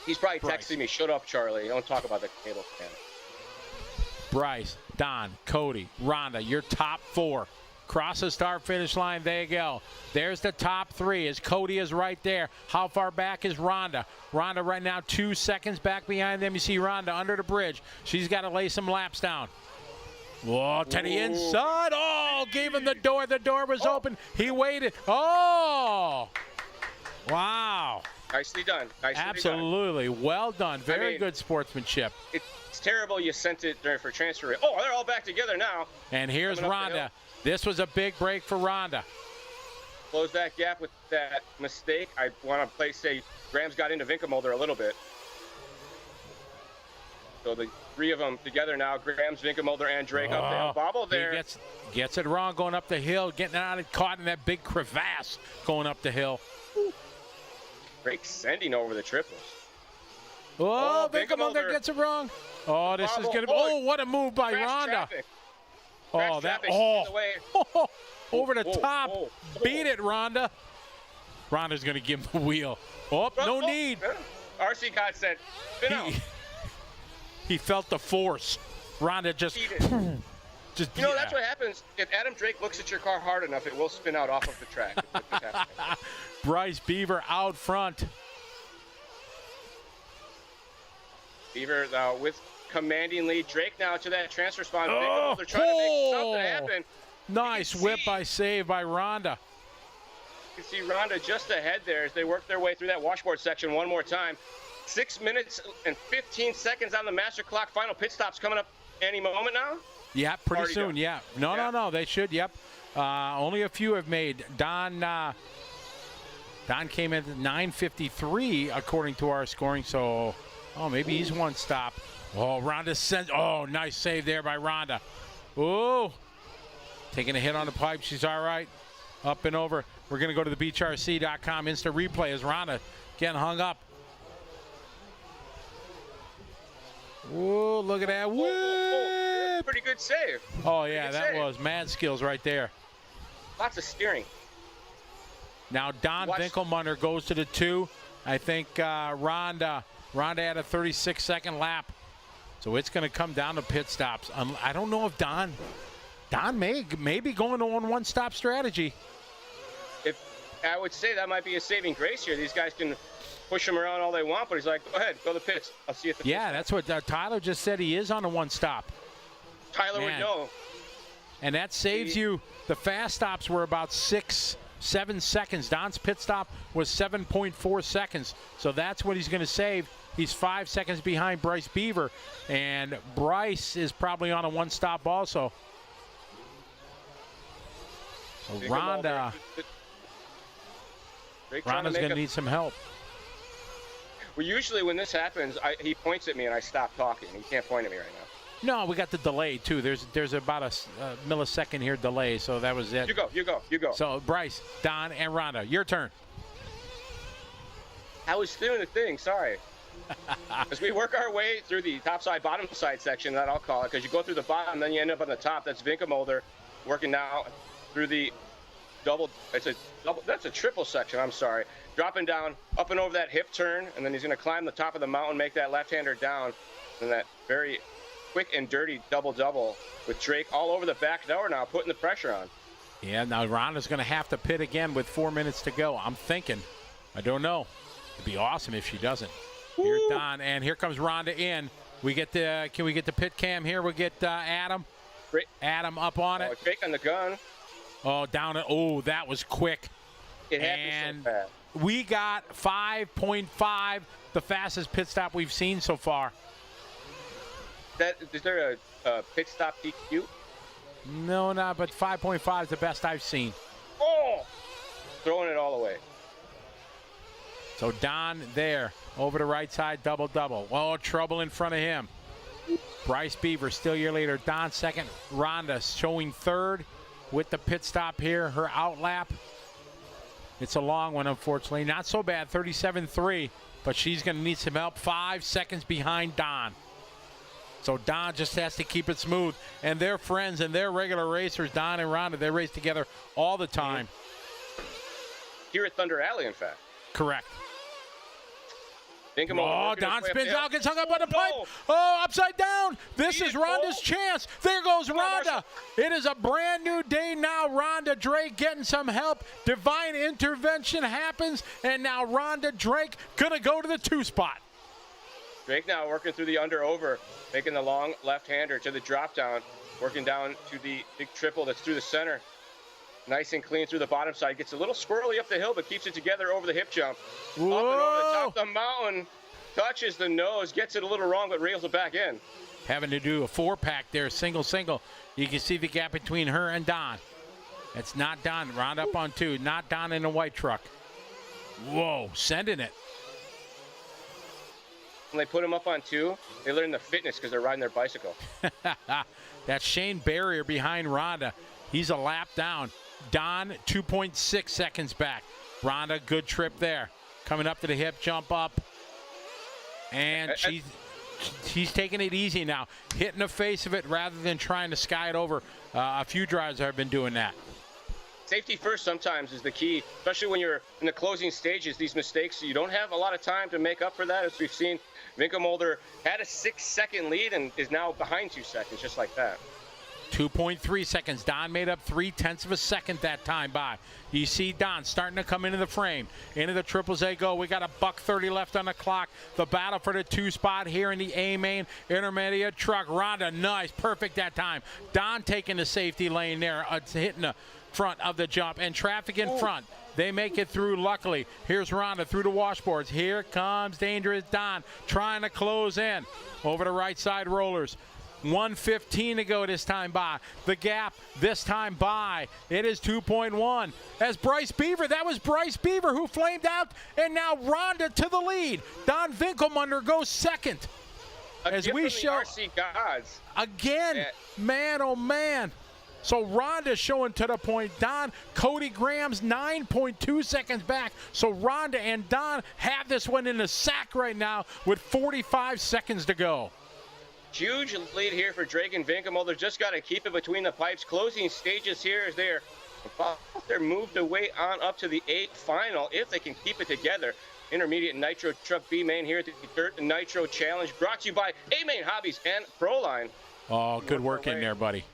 He's probably texting me, shut up, Charlie. Don't talk about the cable cam. Bryce, Don, Cody, Rhonda, your top 4. Cross the start-finish line. There you go. There's the top 3 as Cody is right there. How far back is Rhonda? Rhonda right now 2 seconds back behind them. You see Rhonda under the bridge. She's got to lay some laps down. Whoa, to the inside. Oh, gave him the door. The door was open. He waited. Oh! Wow. Nicely done. Nicely Absolutely. done. Well done. Very good sportsmanship. It's terrible you sent it there for transfer. Oh, they're all back together now. And here's Rhonda. This was a big break for Rhonda. Close that gap with that mistake. I want to say Graham's got into Winkelmulder a little bit. So the 3 of them together now. Graham's, Winkelmulder, and Drake up there. Bobble there. He gets it wrong going up the hill, getting out and caught in that big crevasse going up the hill. Drake sending over the triples. Oh, Winkelmulder gets it wrong. Oh, this is going to be. Oh, what a move by Rhonda. Traffic. Oh, that. Oh, over the top. Beat it, Rhonda. Rhonda's going to give him the wheel. Oh, no need. RC God said, spin out. He felt the force. Rhonda just. You know, that's what happens. If Adam Drake looks at your car hard enough, it will spin out off of the track. Bryce Beaver out front. Beaver with commanding lead. Drake now to that transfer spot. They're trying to make something happen. Nice whip save by Rhonda. You can see Rhonda just ahead there as they work their way through that washboard section one more time. 6 minutes and 15 seconds on the master clock. Final pit stop's coming up any moment now. Yeah, pretty soon. Done. Yeah. No. They should. Yep. Only a few have made. Don came in at 9:53 according to our scoring. So, maybe he's one stop. Oh, Rhonda sends. Oh, nice save there by Rhonda. Oh, taking a hit on the pipe. She's all right. Up and over. We're going to go to the beachrc.com instant replay as Rhonda getting hung up. Oh, look at that whip. Pretty good save. Oh, yeah, that was mad skills right there. Lots of steering. Now Don Winkelmulder goes to the 2. I think Rhonda had a 36-second lap. So it's going to come down to pit stops. I don't know if Don may be going to one one-stop strategy. If I would say that might be a saving grace here. These guys can push him around all they want, but he's like, go ahead, go to the pits. I'll see you at the pits. That's what Tyler just said. He is on a one-stop. Tyler would know. And that saves you. The fast stops were about 6-7 seconds. Don's pit stop was 7.4 seconds. So that's what he's going to save. He's 5 seconds behind Bryce Beaver. And Bryce is probably on a one-stop also. Rhonda's going to need some help. Well, usually when this happens, he points at me and I stop talking. He can't point at me right now. No, we got the delay, too. There's about a millisecond here delay, so that was it. You go. So, Bryce, Don, and Rhonda, your turn. I was doing the thing, sorry. As we work our way through the top side, bottom side section, that I'll call it, because you go through the bottom, then you end up on the top. That's Winkelmulder working now through the that's a triple section, I'm sorry. Dropping down, up and over that hip turn, and then he's going to climb the top of the mountain, make that left-hander down, and that very quick and dirty double-double with Drake all over the back door now, putting the pressure on. Yeah, now Rhonda's going to have to pit again with 4 minutes to go. I'm thinking. I don't know. It'd be awesome if she doesn't. Woo! Here's Don, and here comes Rhonda in. Can we get the pit cam here? We'll get Adam. Great. Adam up on it. Drake on the gun. Oh, down it. Oh, that was quick. It happened so fast. We got 5.5, the fastest pit stop we've seen so far. Is there a pit stop DQ? No, but 5.5 is the best I've seen. Oh! Throwing it all away. So Don there, over the right side, double-double. Oh, trouble in front of him. Bryce Beaver still your leader. Don second. Rhonda showing third with the pit stop here, her out lap. It's a long one, unfortunately. Not so bad, 37.3, but she's going to need some help. 5 seconds behind Don. So Don just has to keep it smooth. And they're friends and they're regular racers, Don and Rhonda. They race together all the time. Here at Thunder Alley, in fact. Correct. Oh, Don spins out, gets hung up on the pipe. Oh, upside down. This is Ronda's chance. There goes Ronda. It is a brand new day now. Ronda Drake getting some help. Divine intervention happens, and now Ronda Drake gonna go to the 2 spot. Drake now working through the under-over, making the long left-hander to the drop-down, working down to the big triple that's through the center. Nice and clean through the bottom side. Gets a little squirrely up the hill, but keeps it together over the hip jump. Whoa. Up and over the top of the mountain. Touches the nose, gets it a little wrong, but reels it back in. Having to do a 4-pack there, single. You can see the gap between her and Don. It's not Don. Round up on 2. Not Don in a white truck. Whoa, sending it. When they put him up on 2, they learn the fitness because they're riding their bicycle. That Shane Barrier behind Ronda. He's a lap down. Don, 2.6 seconds back. Ronda, good trip there. Coming up to the hip, jump up. And she's taking it easy now. Hitting the face of it rather than trying to sky it over. A few drivers have been doing that. Safety first sometimes is the key, especially when you're in the closing stages. These mistakes, you don't have a lot of time to make up for that. As we've seen, Winkelmolder had a 6-second lead and is now behind 2 seconds, just like that. 2.3 seconds. Don made up 0.3 of a second that time by. You see Don starting to come into the frame. Into the triples they go. We got a $1:30 left on the clock. The battle for the 2 spot here in the A Main. Intermediate truck. Ronda, nice. Perfect that time. Don taking the safety lane there. Hitting the front of the jump. And traffic in front. They make it through, luckily. Here's Ronda through the washboards. Here comes dangerous Don trying to close in. Over the right side rollers. 1:15 to go this time by. The gap this time by. It is 2.1. As Bryce Beaver, that was Bryce Beaver who flamed out, and now Ronda to the lead. Don Winkelmunder goes second. As we show RC gods. again, man, oh man. So Ronda showing to the point. Don, Cody Graham's 9.2 seconds back. So Ronda and Don have this one in the sack right now with 45 seconds to go. Huge lead here for Drake and Winkelmolder. Just got to keep it between the pipes. Closing stages here as they're moved away on up to the 8th final if they can keep it together. Intermediate Nitro Truck B Main here at the Dirt Nitro Challenge, brought to you by A Main Hobbies and Proline. Oh, good work in there, buddy.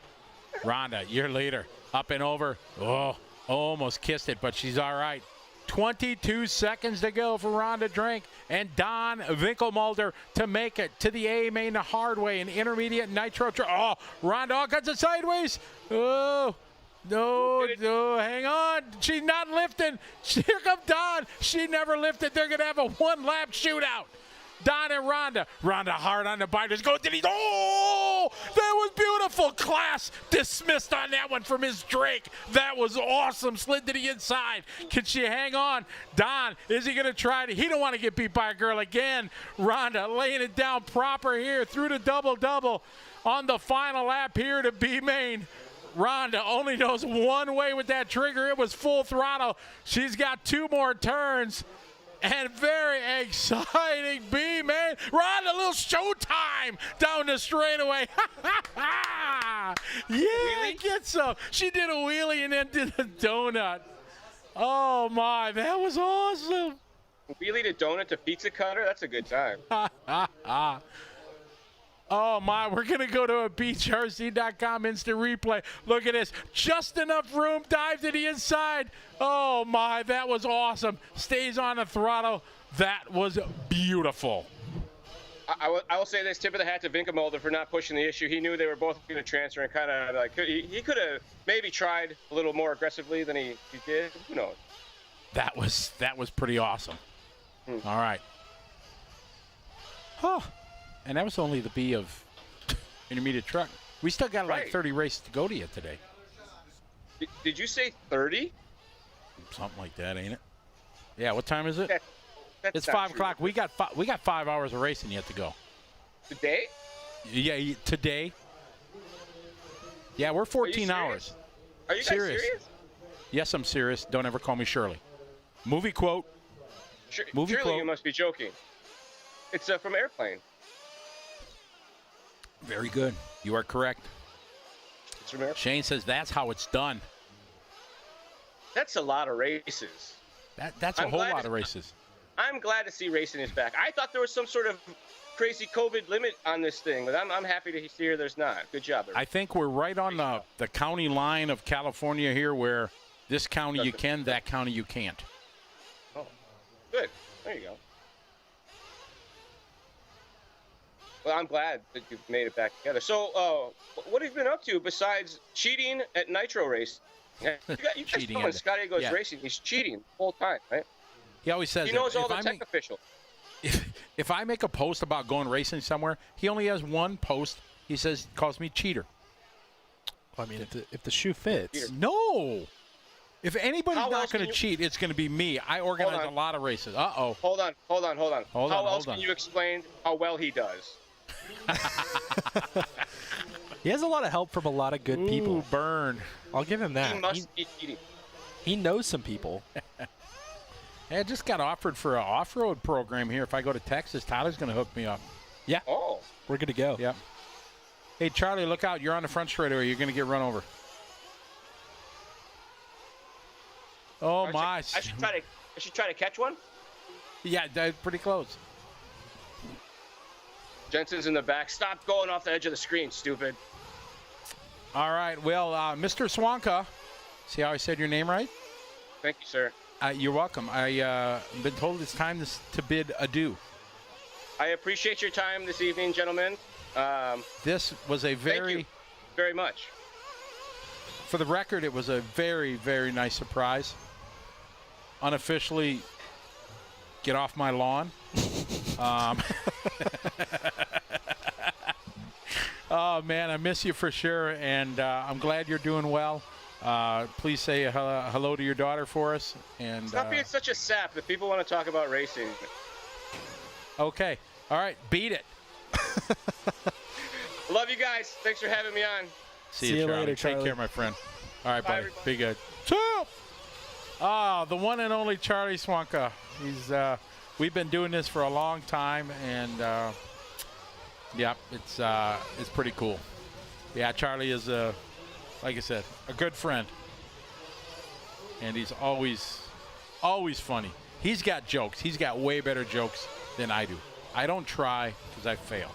Ronda, your leader. Up and over. Oh, almost kissed it, but she's all right. 22 seconds to go for Ronda Drake and Don Winkelmolder to make it to the A Main the hard way. An intermediate Nitro. Oh, Ronda cuts it sideways. Oh, no, hang on. She's not lifting. Here comes Don. She never lifted. They're going to have a 1-lap shootout. Don and Ronda. Ronda hard on the biters. Go to the. Oh, that was beautiful. Class dismissed on that one for Ms. Drake. That was awesome. Slid to the inside. Can she hang on? Don, is he going to try to? He don't want to get beat by a girl again. Ronda laying it down proper here through the double-double on the final lap here to B Main. Ronda only knows one way with that trigger. It was full throttle. She's got 2 more turns. And very exciting B Main. Ronda, a little showtime down the straightaway. Yeah, get some. She did a wheelie and then did a donut. Oh, my. That was awesome. Wheelie to donut to pizza cutter. That's a good time. Oh, my, we're going to go to a beachrc.com instant replay. Look at this. Just enough room. Dive to the inside. Oh, my, that was awesome. Stays on the throttle. That was beautiful. I will say this, tip of the hat to Winkelmolder for not pushing the issue. He knew they were both going to transfer and kind of like, he could have maybe tried a little more aggressively than he did. Who knows? That was pretty awesome. All right. Huh. And that was only the B of intermediate truck. We still got like 30 races to go to yet today. Did you say 30? Something like that, ain't it? Yeah, what time is it? That's It's 5 o'clock. We got 5 hours of racing yet to go. Today? Yeah, today. Yeah, we're 14 hours. Are you guys serious? Yes, I'm serious. Don't ever call me Shirley. Movie quote. Movie Surely quote. You must be joking. It's from Airplane. Very good. You are correct. It's from Airplane. Shane says that's how it's done. That's a lot of races. That's a whole lot of races. I'm glad to see racing is back. I thought there was some sort of crazy COVID limit on this thing, but I'm happy to hear there's not. Good job. I think we're right on the county line of California here, where this county you can, that county you can't. Oh, good. There you go. Well, I'm glad that you've made it back together. So, what have you been up to besides cheating at Nitro race? You guys know when Scotty goes racing, he's cheating the whole time, right? He always says he knows all the tech officials. If I make a post about going racing somewhere, he only has one post. He calls me cheater. Well, I mean, if the shoe fits. No. If anybody's not going to cheat, it's going to be me. I organize a lot of races. Uh-oh. Hold on. How else can you explain how well he does? He has a lot of help from a lot of good people. Burn. I'll give him that. He must be cheating. He knows some people. I just got offered for an off-road program here. If I go to Texas, Tyler's going to hook me up. Yeah. Oh. We're good to go. Yep. Hey, Charlie, look out. You're on the front straightaway. You're going to get run over. Oh, my. I should try to catch one? Yeah, pretty close. Jensen's in the back. Stop going off the edge of the screen, stupid. All right. Well, Mr. Swanka, see how I said your name right? Thank you, sir. You're welcome. I've been told it's time to bid adieu. I appreciate your time this evening, gentlemen. This was a thank you very much. For the record, it was a very, very nice surprise. Unofficially, get off my lawn. Oh, man, I miss you for sure, and I'm glad you're doing well. Please say hello to your daughter for us. And stop being such a sap that people want to talk about racing. Okay. All right. Beat it. Love you guys. Thanks for having me on. See you later, Charlie. Take care, my friend. All right, buddy. Everybody. Be good. The one and only Charlie Swanka. We've been doing this for a long time, and yeah, it's pretty cool. Yeah, Charlie is like I said, a good friend, and he's always funny. He's got jokes. He's got way better jokes than I do. I don't try because I fail.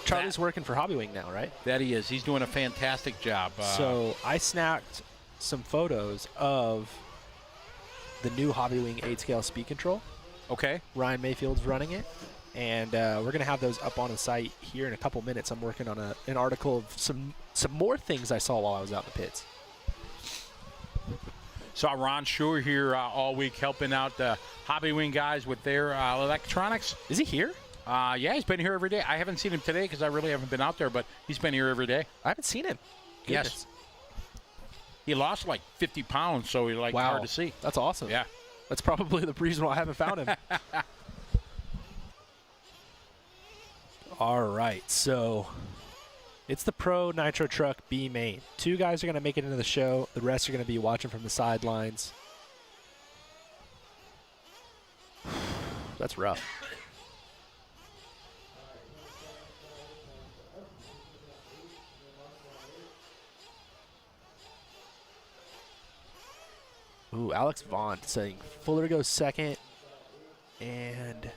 Charlie's working for Hobbywing now, right? That he is. He's doing a fantastic job. So I snapped some photos of the new Hobbywing 8-scale speed control. Okay. Ryan Mayfield's running it. And we're going to have those up on the site here in a couple minutes. I'm working on an article of some more things I saw while I was out in the pits. Saw Ron Schur here all week helping out the Hobbywing guys with their electronics. Is he here? Yeah, he's been here every day. I haven't seen him today because I really haven't been out there, but he's been here every day. I haven't seen him. Goodness. Yes. He lost like 50 pounds, so he's hard to see. That's awesome. Yeah. That's probably the reason why I haven't found him. All right, so it's the Pro Nitro Truck B Main. 2 guys are going to make it into the show. The rest are going to be watching from the sidelines. That's rough. Ooh, Alex Vaughn saying Fuller goes second and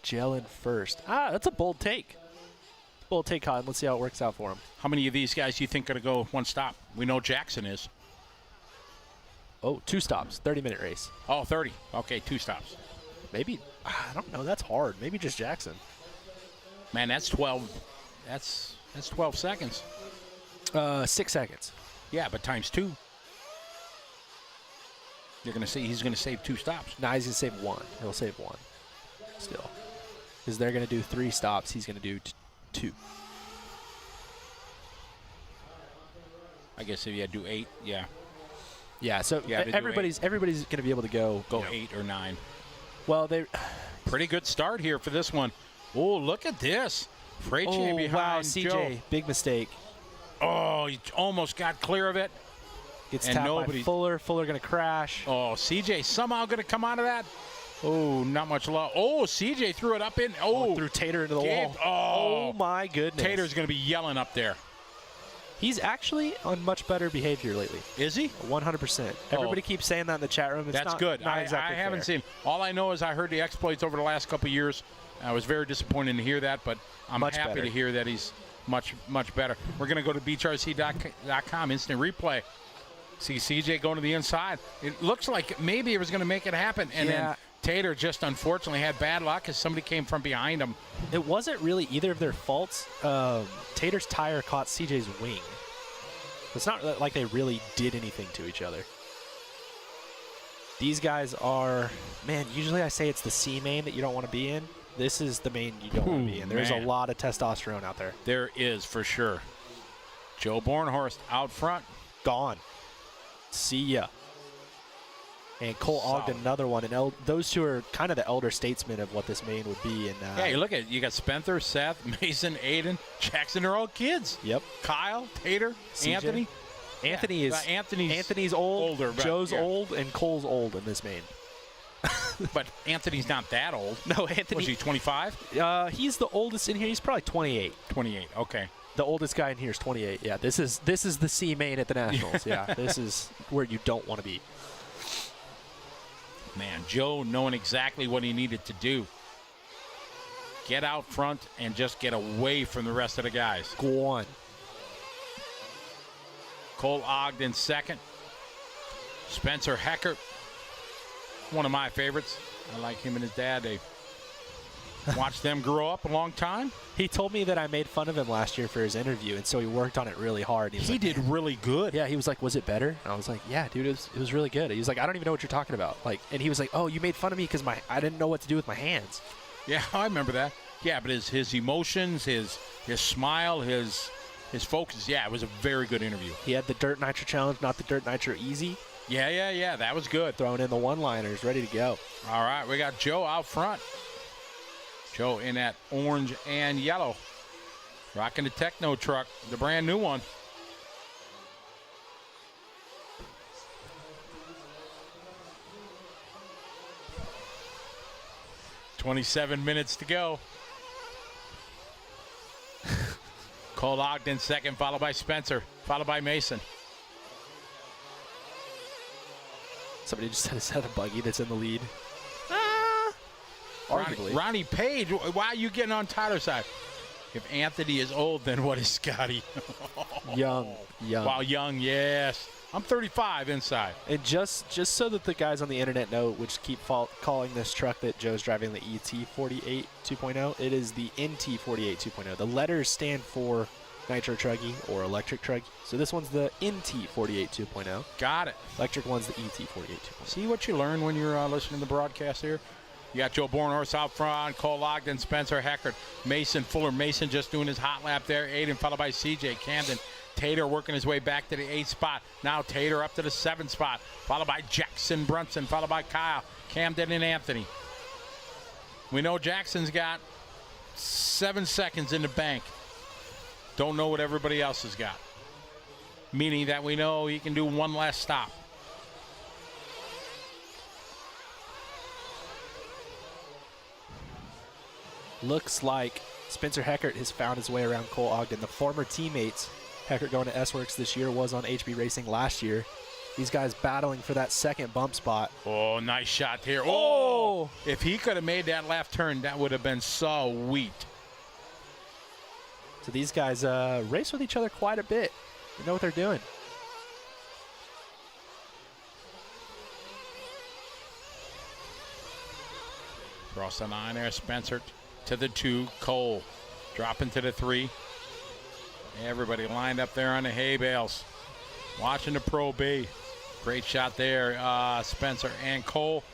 Jellin first. That's a bold take. Bold take, Cotton. Let's see how it works out for him. How many of these guys do you think are going to go one stop? We know Jackson is. Oh, 2 stops. 30-minute race. Oh, 30. Okay, 2 stops. Maybe. I don't know. That's hard. Maybe just Jackson. Man, that's 12. That's 12 seconds. 6 seconds. Yeah, but times 2. You're going to see he's going to save 2 stops. No, he's going to save 1. He'll save 1 still. Because they're going to do 3 stops. He's going to do 2. I guess if you had to do 8, yeah. Yeah, so everybody's going to be able to go 8 or 9. Well, they pretty good start here for this one. Oh, look at this. Freyche behind wow, CJ, Joe. Big mistake. Oh, he almost got clear of it. Gets tapped by Fuller. Fuller going to crash. Oh, CJ somehow going to come out of that. Oh, not much love. Oh, CJ threw it up in. Oh, threw Tater into the wall. Oh, my goodness. Tater's going to be yelling up there. He's actually on much better behavior lately. Is he? 100%. Everybody keeps saying that in the chat room. It's That's not, good. Not exactly I haven't fair. seen. All I know is I heard the exploits over the last couple of years. I was very disappointed to hear that, but I'm Much happy better. to hear that he's much better. We're going to go to beachrc.com, instant replay. See CJ going to the inside. It looks like maybe he was going to make it happen, and then Tater just unfortunately had bad luck as somebody came from behind him. It wasn't really either of their faults. Tater's tire caught CJ's wing. It's not like they really did anything to each other. These guys are, man, usually I say it's the C main that you don't want to be in. This is the main you don't want to be in. There's a lot of testosterone out there. There is, for sure. Joe Bornhorst out front. Gone. See ya. And Cole Ogden, another one. And those two are kind of the elder statesmen of what this main would be. And yeah, you look at it. You got Spencer, Seth, Mason, Aiden, Jackson. They're all kids. Yep. Kyle, Tater, CJ. Anthony. Anthony is Anthony's old. older. Joe's old, and Cole's old in this main. But Anthony's not that old. No, Anthony. Was he 25? He's the oldest in here. He's probably 28. 28. Okay. The oldest guy in here is 28. Yeah, this is the C main at the Nationals. Yeah, this is where you don't want to be. Man, Joe knowing exactly what he needed to do. Get out front and just get away from the rest of the guys. Go on. Cole Ogden second. Spencer Heckert, one of my favorites. I like him and his dad. They watched them grow up a long time. He told me that I made fun of him last year for his interview, and so he worked on it really hard. He did really good. Yeah, he was like, "Was it better?" And I was like, "Yeah, dude, it was really good." He was like, "I don't even know what you're talking about." Like, and he was like, "Oh, you made fun of me because I didn't know what to do with my hands." Yeah, I remember that. Yeah, but his emotions, his smile, his focus. Yeah, it was a very good interview. He had the Dirt Nitro challenge, not the Dirt Nitro Easy. Yeah. That was good. Throwing in the one-liners, ready to go. All right, we got Joe out front. Joe in that orange and yellow. Rocking the Techno truck, the brand new one. "27 minutes to go." Cole Ogden second, followed by Spencer, followed by Mason. Somebody just had a buggy that's in the lead. Arguably. Ronnie Page, why are you getting on Tyler's side? If Anthony is old, then what is Scotty? Young. Wow, young, yes. I'm 35 inside. And just so that the guys on the internet know, which keep calling this truck that Joe's driving the ET48 2.0, it is the NT48 2.0. The letters stand for Nitro Truggy or Electric Truggy. So this one's the NT48 2.0. Got it. Electric one's the ET48 2.0. See what you learn when you're listening to the broadcast here? You got Joe Bornhorst out front, Cole Ogden, Spencer Heckert, Mason Fuller. Mason just doing his hot lap there. Aiden followed by CJ Camden. Tater working his way back to the 8th spot. Now Tater up to the 7th spot, followed by Jackson Brunson, followed by Kyle, Camden, and Anthony. We know Jackson's got 7 seconds in the bank. Don't know what everybody else has got. Meaning that we know he can do one last stop. Looks like Spencer Heckert has found his way around Cole Ogden. The former teammates, Heckert going to S-Works this year, was on HB Racing last year. These guys battling for that second bump spot. Oh, nice shot here. Oh! If he could have made that left turn, that would have been sweet. So these guys race with each other quite a bit. They know what they're doing. Cross the line there, Spencer to the 2, Cole dropping to the 3. Everybody lined up there on the hay bales, watching the Pro B. Great shot there, Spencer and Cole.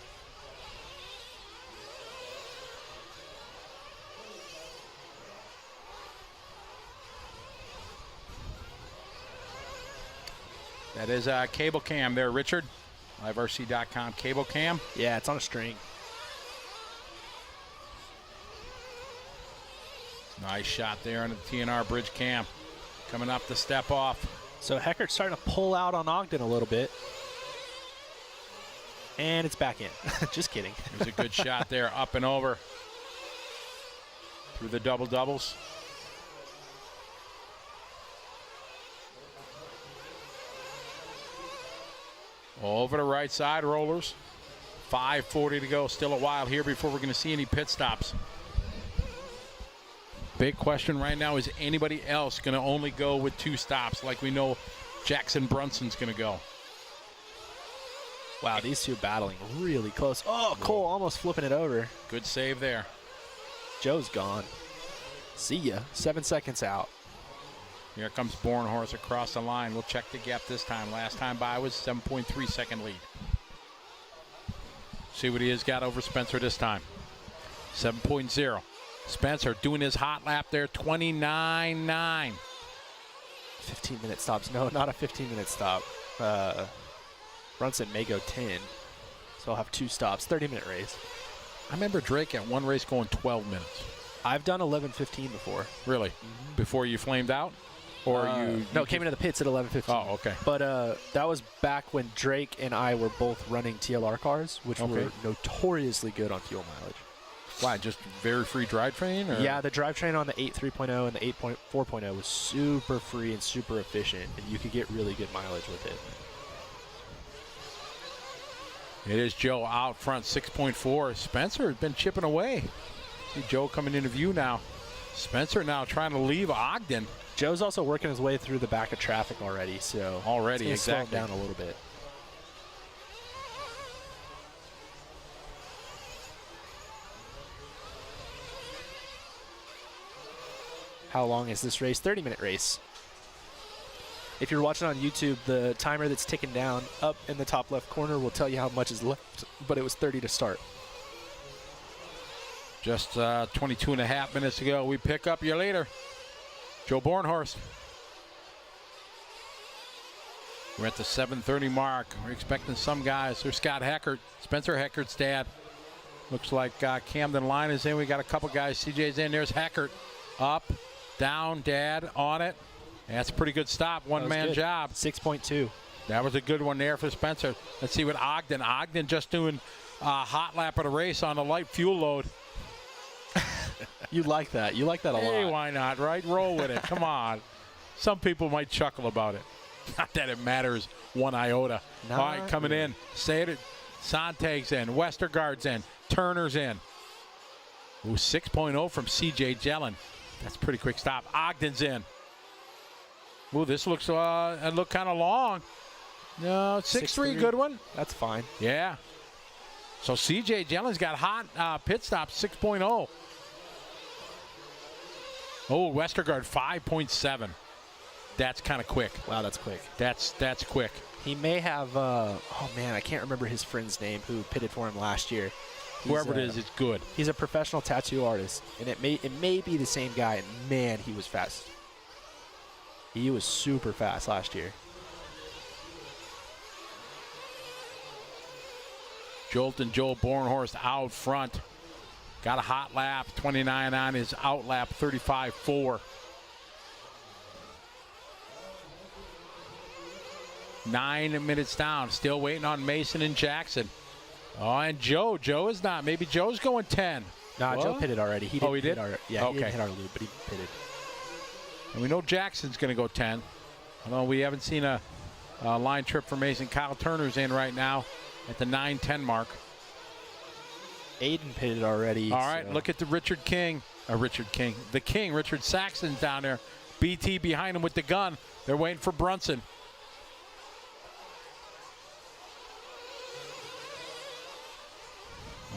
That is cable cam there, Richard. LiveRC.com cable cam. Yeah, it's on a string. Nice shot there on the TNR bridge cam. Coming up to step off. So Heckert's starting to pull out on Ogden a little bit. And it's back in. Just kidding. There's a good shot there, up and over. Through the double doubles. Over the right side, rollers. 5:40 to go. Still a while here before we're going to see any pit stops. Big question right now, is anybody else going to only go with 2 stops like we know Jackson Brunson's going to go? Wow, these two battling really close. Oh, Cole almost flipping it over. Good save there. Joe's gone. See ya. 7 seconds out. Here comes Bornhorst across the line. We'll check the gap this time. Last time by was 7.3 second lead. See what he has got over Spencer this time. 7.0. Spencer doing his hot lap there, 29.9. 15-minute stops. No, not a 15-minute stop. Brunson may go 10. So I'll have 2 stops. 30-minute race. I remember Drake at one race going 12 minutes. I've done 11:15 before. Really? Before you flamed out? Or No, came into the pits at 11:15. Oh, okay. But that was back when Drake and I were both running TLR cars, which were notoriously good on fuel mileage. Why, just very free drivetrain? Or? Yeah, the drivetrain on the 8.3.0 and the 8.4.0 was super free and super efficient, and you could get really good mileage with it. It is Joe out front, 6.4. Spencer has been chipping away. See Joe coming into view now. Spencer now trying to leave Ogden. Joe's also working his way through the back of traffic already, so already it's gonna exactly slow him down a little bit. How long is this race? 30-minute race. If you're watching on YouTube, the timer that's ticking down up in the top left corner will tell you how much is left, but it was 30 to start. Just 22 and a half minutes ago. We pick up your leader, Joe Bornhorst. We're at the 7:30 mark. We're expecting some guys. There's Scott Heckert, Spencer Heckert's dad. Looks like Camden Line is in. We got a couple guys. CJ's in. There's Heckert. Up, down, dad on it. That's a pretty good stop. One-man job. 6.2. That was a good one there for Spencer. Let's see what Ogden. Ogden just doing a hot lap of the race on a light fuel load. You like that. You like that a lot. Hey, why not, right? Roll with it. Come on. Some people might chuckle about it. Not that it matters one iota. All right, coming in. Say it. Sontag's in. Westergaard's in. Turner's in. Ooh, 6.0 from CJ Jellin. That's a pretty quick stop. Ogden's in. Ooh, this looks kind of long. No, 6.3, good one. That's fine. Yeah. So CJ Jellin's got hot pit stop, 6.0. Oh, Westergaard 5.7. That's kind of quick. Wow, that's quick. That's quick. He may have. Oh man, I can't remember his friend's name who pitted for him last year. Whoever it is, it's good. He's a professional tattoo artist, and it may be the same guy. And man, he was fast. He was super fast last year. Jolton Joel Bornhorst out front. Got a hot lap, 29 on his out lap, 35.4. 9 minutes down. Still waiting on Mason and Jackson. Oh, and Joe. Joe is not. Maybe Joe's going 10. Nah, Joe pitted already. He didn't he did? He didn't hit our loop, but he pitted. And we know Jackson's going to go 10. Although we haven't seen a line trip for Mason. Kyle Turner's in right now at the 9:10 mark. Aiden pitted already. All right, look at the Richard King. The King, Richard Saxton's down there. BT behind him with the gun. They're waiting for Brunson.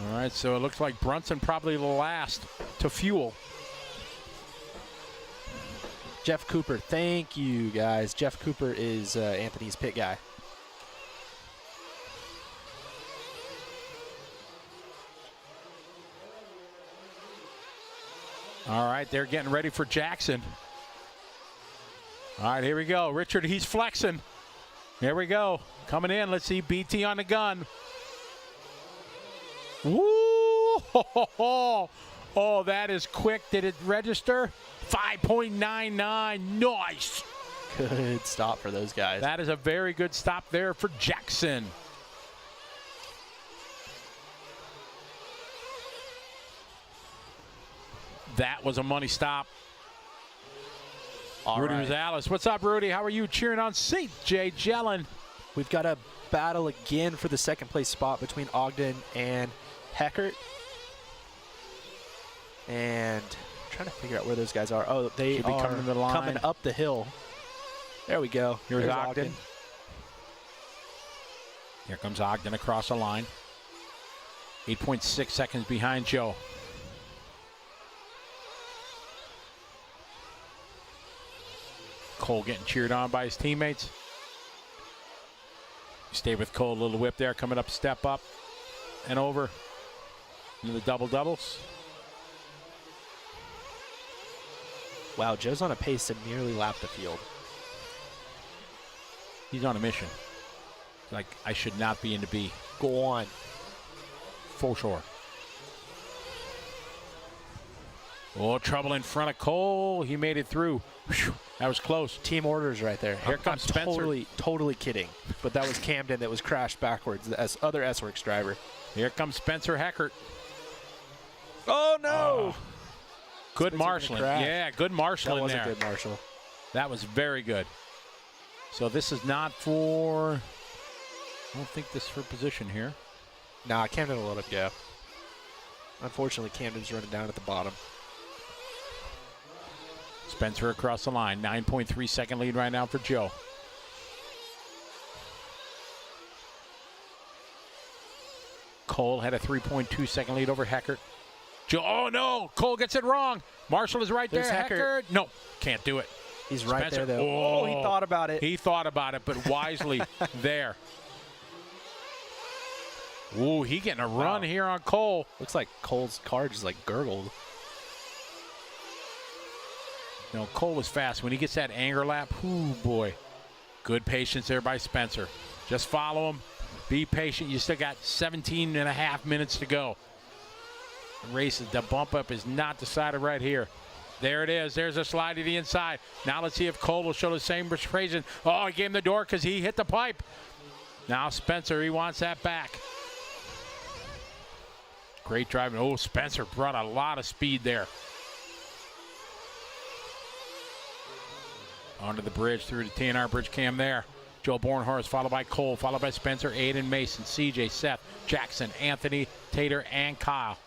All right, so it looks like Brunson probably the last to fuel. Jeff Cooper, thank you, guys. Jeff Cooper is Anthony's pit guy. All right, they're getting ready for Jackson. All right, here we go. Richard, he's flexing. There we go. Coming in. Let's see BT on the gun. Woo! Oh, that is quick. Did it register? 5.99. Nice. Good stop for those guys. That is a very good stop there for Jackson. That was a money stop. All Rudy right. Rosales. What's up, Rudy? How are you cheering on CJ Jellin? We've got a battle again for the second place spot between Ogden and Heckert. And I'm trying to figure out where those guys are. Oh, they Should be are coming to the line. coming up the hill. There we go. Here's There's Ogden. Here comes Ogden across the line. 8.6 seconds behind Joe. Cole getting cheered on by his teammates. Stay with Cole, a little whip there, coming up, step up and over into the double doubles. Wow, Joe's on a pace to nearly lap the field. He's on a mission. Like, I should not be in the B. Go on. For sure. Oh, trouble in front of Cole. He made it through. Whew, that was close. Team orders right there. Here comes I'm Spencer. Totally kidding. But that was Camden that was crashed backwards, the other S-Works driver. Here comes Spencer Heckert. Oh, no. Good Spencer marshalling. gonna crash. Yeah, good marshalling That was there. a good marshal. That was very good. So this is not for... I don't think this is for position here. Nah, Camden will let it go. Unfortunately, Camden's running down at the bottom. Spencer across the line. 9.3 second lead right now for Joe. Cole had a 3.2 second lead over Heckert. Joe, oh no, Cole gets it wrong. Marshall is right There's there. Heckert. No, can't do it. He's right Spencer. there, though. Oh, he thought about it. He thought about it, but wisely there. Ooh, he getting a run here on Cole. Looks like Cole's car just like gurgled. No, Cole was fast. When he gets that anger lap, ooh, boy. Good patience there by Spencer. Just follow him. Be patient. You still got 17 and a half minutes to go. The race, the bump up is not decided right here. There it is. There's a slide to the inside. Now let's see if Cole will show the same persuasion. Oh, he gave him the door because he hit the pipe. Now Spencer, he wants that back. Great driving. Oh, Spencer brought a lot of speed there. Onto the bridge through the TNR bridge cam there. Joe Bornhorst followed by Cole, followed by Spencer, Aiden, Mason, CJ, Seth, Jackson, Anthony, Tater, and Kyle.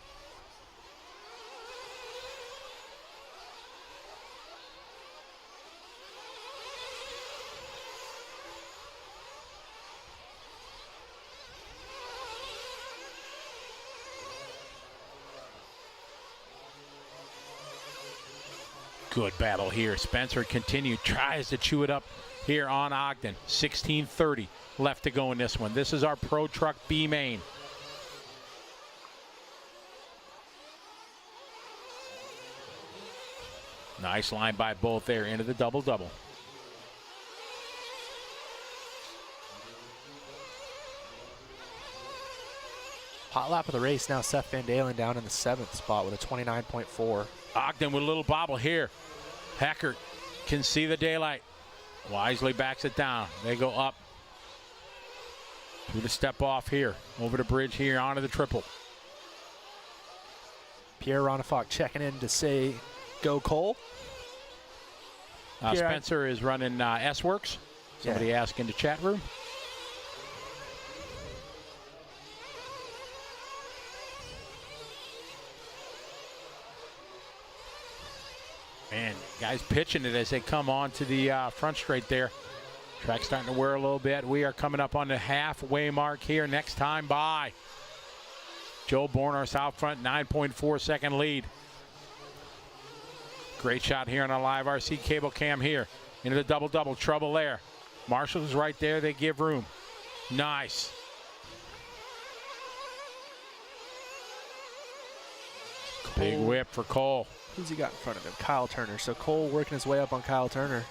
Good battle here. Spencer continued, tries to chew it up here on Ogden. 16:30 left to go in this one. This is our Pro Truck B Main. Nice line by both there into the double-double. Hot lap of the race now. Seth Van Dalen down in the 7th spot with a 29.4. Ogden with a little bobble here. Heckert can see the daylight. Wisely backs it down. They go up. Through the step off here. Over the bridge here onto the triple. Pierre Ronafok checking in to say, go Cole. Spencer is running S-Works. Somebody asked in the chat room. Man, guys pitching it as they come on to the front straight there. Track's starting to wear a little bit. We are coming up on the halfway mark here. Next time by. Joe Bornhorst out front, 9.4 second lead. Great shot here on a live RC cable cam here. Into the double-double, trouble there. Marshall's right there, they give room. Nice. Big whip for Cole. Who's he got in front of him? Kyle Turner. So Cole working his way up on Kyle Turner.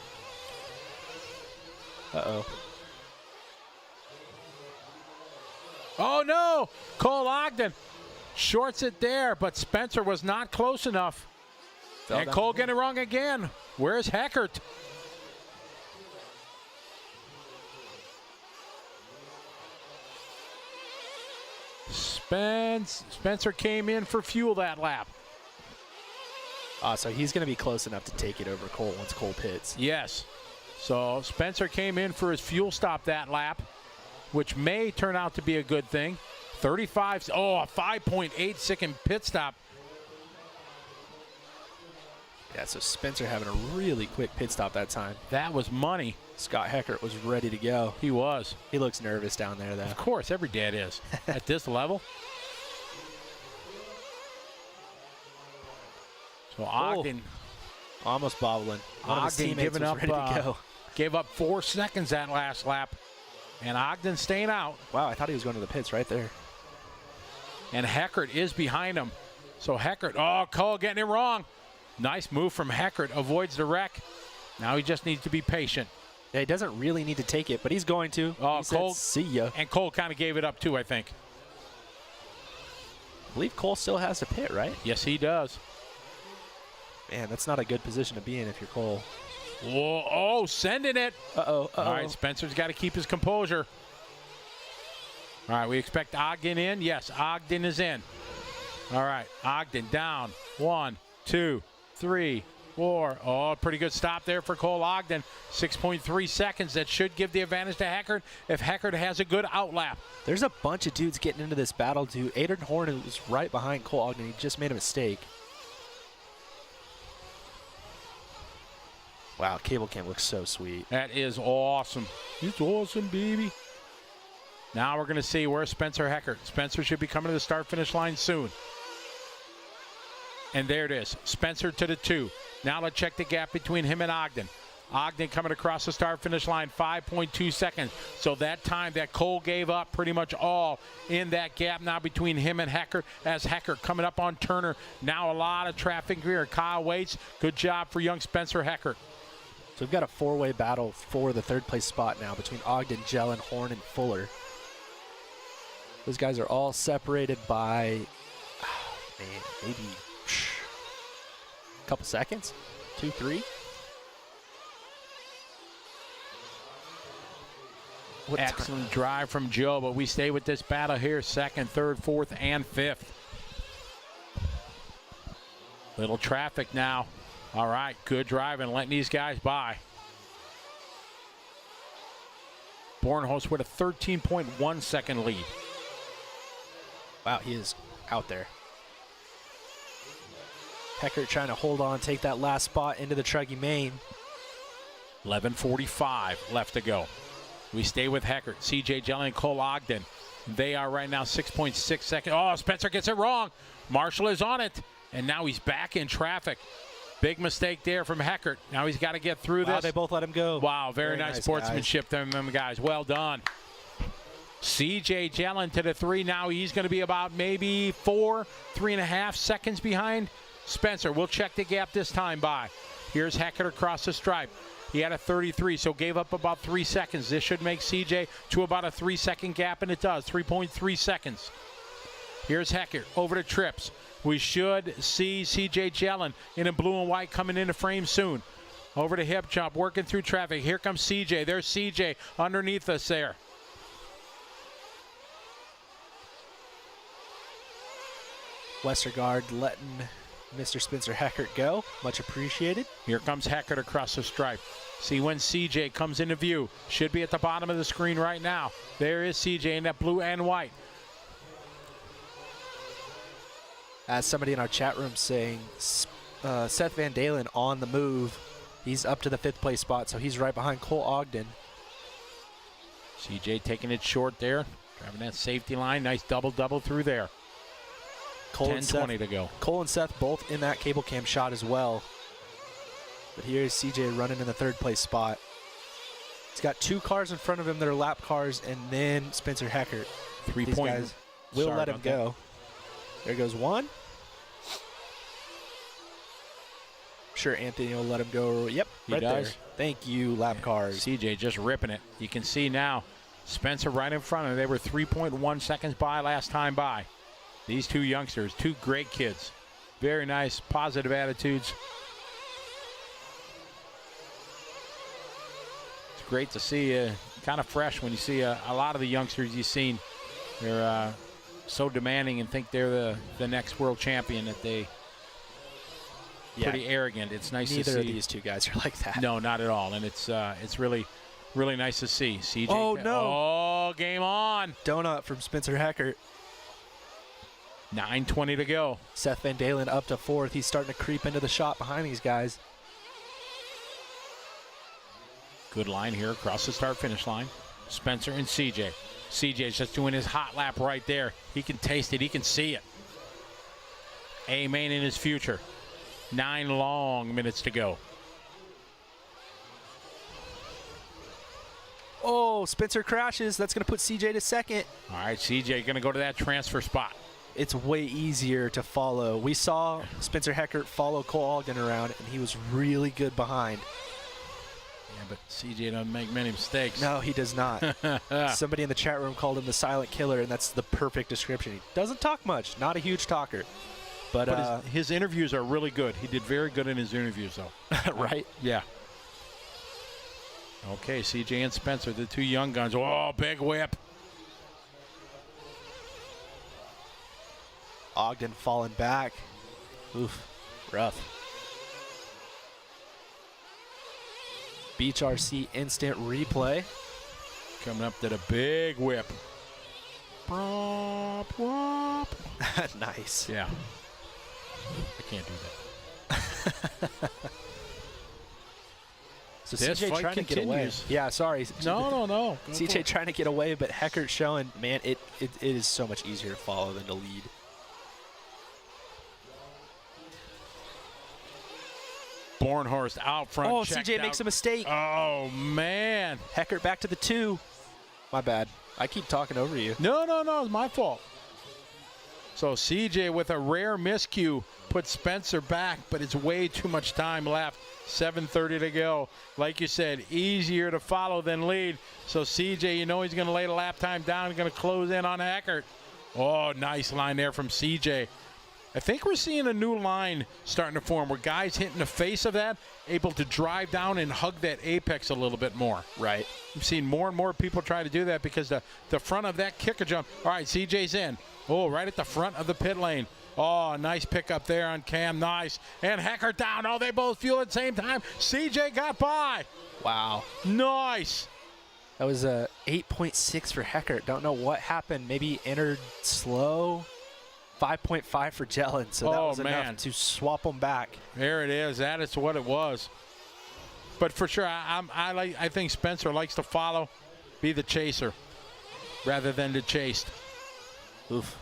Uh-oh. Oh, no! Cole Ogden shorts it there, but Spencer was not close enough. And Cole getting it wrong again. Where's Heckert? Spencer came in for fuel that lap. So he's going to be close enough to take it over Cole once Cole pits. Yes. So Spencer came in for his fuel stop that lap. which may turn out to be a good thing. 35, oh, a 5.8-second pit stop. Yeah, so Spencer having a really quick pit stop that time. That was money. Scott Heckert was ready to go. He was. He looks nervous down there, though. Of course, every dad is at this level. So Ogden. Almost bobbling. One of his Ogden teammates giving was up, ready to go. Gave up 4 seconds that last lap. And Ogden staying out. Wow, I thought he was going to the pits right there. And Heckert is behind him. So Heckert, oh, Cole getting it wrong. Nice move from Heckert, avoids the wreck. Now he just needs to be patient. Yeah, he doesn't really need to take it, but he's going to. Oh, he said, Cole, see ya. And Cole kind of gave it up too, I think. I believe Cole still has to pit, right? Yes, he does. Man, that's not a good position to be in if you're Cole. Whoa, oh, sending it. Uh-oh, uh-oh. All right, Spencer's got to keep his composure. All right, we expect Ogden in. Yes, Ogden is in. All right, Ogden down. 1, 2, 3, 4. Oh, pretty good stop there for Cole Ogden. 6.3 seconds. That should give the advantage to Heckert if Heckert has a good outlap. There's a bunch of dudes getting into this battle, too. Adrian Horn was right behind Cole Ogden. He just made a mistake. Wow, cable cam looks so sweet. That is awesome. It's awesome, baby. Now we're going to see where's Spencer Heckert. Spencer should be coming to the start-finish line soon. And there it is. Spencer to the 2. Now let's check the gap between him and Ogden. Ogden coming across the start-finish line, 5.2 seconds. So that time that Cole gave up pretty much all in that gap now between him and Heckert, as Heckert coming up on Turner. Now a lot of traffic here. Kyle waits. Good job for young Spencer Heckert. So we've got a 4-way battle for the 3rd place spot now between Ogden, Jellin, Horn, and Fuller. Those guys are all separated by, maybe a couple seconds, 2, 3. Excellent drive from Joe, but we stay with this battle here, 2nd, 3rd, 4th, and 5th. Little traffic now. All right, good driving, letting these guys by. Bornholst with a 13.1 second lead. Wow, he is out there. Heckert trying to hold on, take that last spot into the Truggy Main. 11:45 left to go. We stay with Heckert, CJ Jelly, and Cole Ogden. They are right now 6.6 seconds. Oh, Spencer gets it wrong. Marshall is on it, and now he's back in traffic. Big mistake there from Heckert. Now he's got to get through this. They both let him go. Wow, very nice sportsmanship from them guys. Well done. CJ Jellin to the 3. Now he's going to be about maybe 3.5 seconds behind Spencer. We'll check the gap this time by. Here's Heckert across the stripe. He had a 33, so gave up about 3 seconds. This should make CJ to about a 3-second gap, and it does, 3.3 seconds. Here's Heckert over to Trips. We should see CJ Jellin in a blue and white coming into frame soon. Over to hip jump, working through traffic. Here comes CJ. There's CJ underneath us there. Westergaard letting Mr. Spencer Heckert go. Much appreciated. Here comes Heckert across the stripe. See when CJ comes into view. Should be at the bottom of the screen right now. There is CJ in that blue and white. As somebody in our chat room saying, Seth Van Dalen on the move. He's up to the 5th place spot, so he's right behind Cole Ogden. CJ taking it short there. Driving that safety line. Nice double through there. 10:20 to go. Cole and Seth both in that cable cam shot as well. But here's CJ running in the 3rd place spot. He's got 2 cars in front of him that are lap cars, and then Spencer Heckert. 3 These points. guys will let him go. There goes 1. Sure, Anthony will let him go. Yep, he does. There. Thank you, lap cars. CJ just ripping it. You can see now Spencer right in front of him. They were 3.1 seconds by last time by. These 2 youngsters, 2 great kids. Very nice, positive attitudes. It's great to see, kind of fresh when you see a lot of the youngsters you've seen. They're so demanding and think they're the next world champion that they pretty arrogant. It's nice to see. Neither of these 2 guys are like that. No, not at all. And it's really Really nice to see. CJ. Oh, no. Oh, game on. Donut from Spencer Heckert. 9:20 to go. Seth Van Dalen up to 4th. He's starting to creep into the shot behind these guys. Good line here across the start-finish line. Spencer and CJ. CJ's just doing his hot lap right there. He can taste it. He can see it. A Main in his future. 9 long minutes to go. Oh, Spencer crashes. That's going to put CJ to 2nd. All right, CJ going to go to that transfer spot. It's way easier to follow. We saw Spencer Heckert follow Cole Ogden around, and he was really good behind. Yeah, but CJ doesn't make many mistakes. No, he does not. Somebody in the chat room called him the silent killer, and that's the perfect description. He doesn't talk much, not a huge talker. But his interviews are really good. He did very good in his interviews, though. right? Yeah. Okay, CJ and Spencer, the two young guns. Oh, big whip. Ogden falling back. Oof, rough. Beach RC instant replay. Coming up to the big whip. Wop, wop. Nice. Yeah. I can't do that. So This CJ fight trying to get away. continues. Yeah, sorry. No. Go for CJ it. trying to get away, but Heckert showing, man, it is so much easier to follow than to lead. Bornhorst out front. Oh, checked CJ out. makes a mistake. Oh, man. Heckert back to the 2. My bad. I keep talking over you. No. It's my fault. So CJ with a rare miscue puts Spencer back, but it's way too much time left. 7:30 to go. Like you said, easier to follow than lead. So CJ, you know he's going to lay the lap time down. He's going to close in on Heckert. Oh, nice line there from CJ. I think we're seeing a new line starting to form where guys hitting the face of that, able to drive down and hug that apex a little bit more. Right. We've seen more and more people try to do that because the front of that kicker jump. All right, CJ's in. Oh, right at the front of the pit lane. Oh, nice pickup there on Cam. Nice. And Heckert down. Oh, they both fuel at the same time. CJ got by. Wow. Nice. That was a 8.6 for Heckert. Don't know what happened. Maybe entered slow. 5.5 for Jellin, so that was enough to swap them back. There it is. That is what it was. But for sure, I think Spencer likes to follow, be the chaser, rather than the chased. Oof.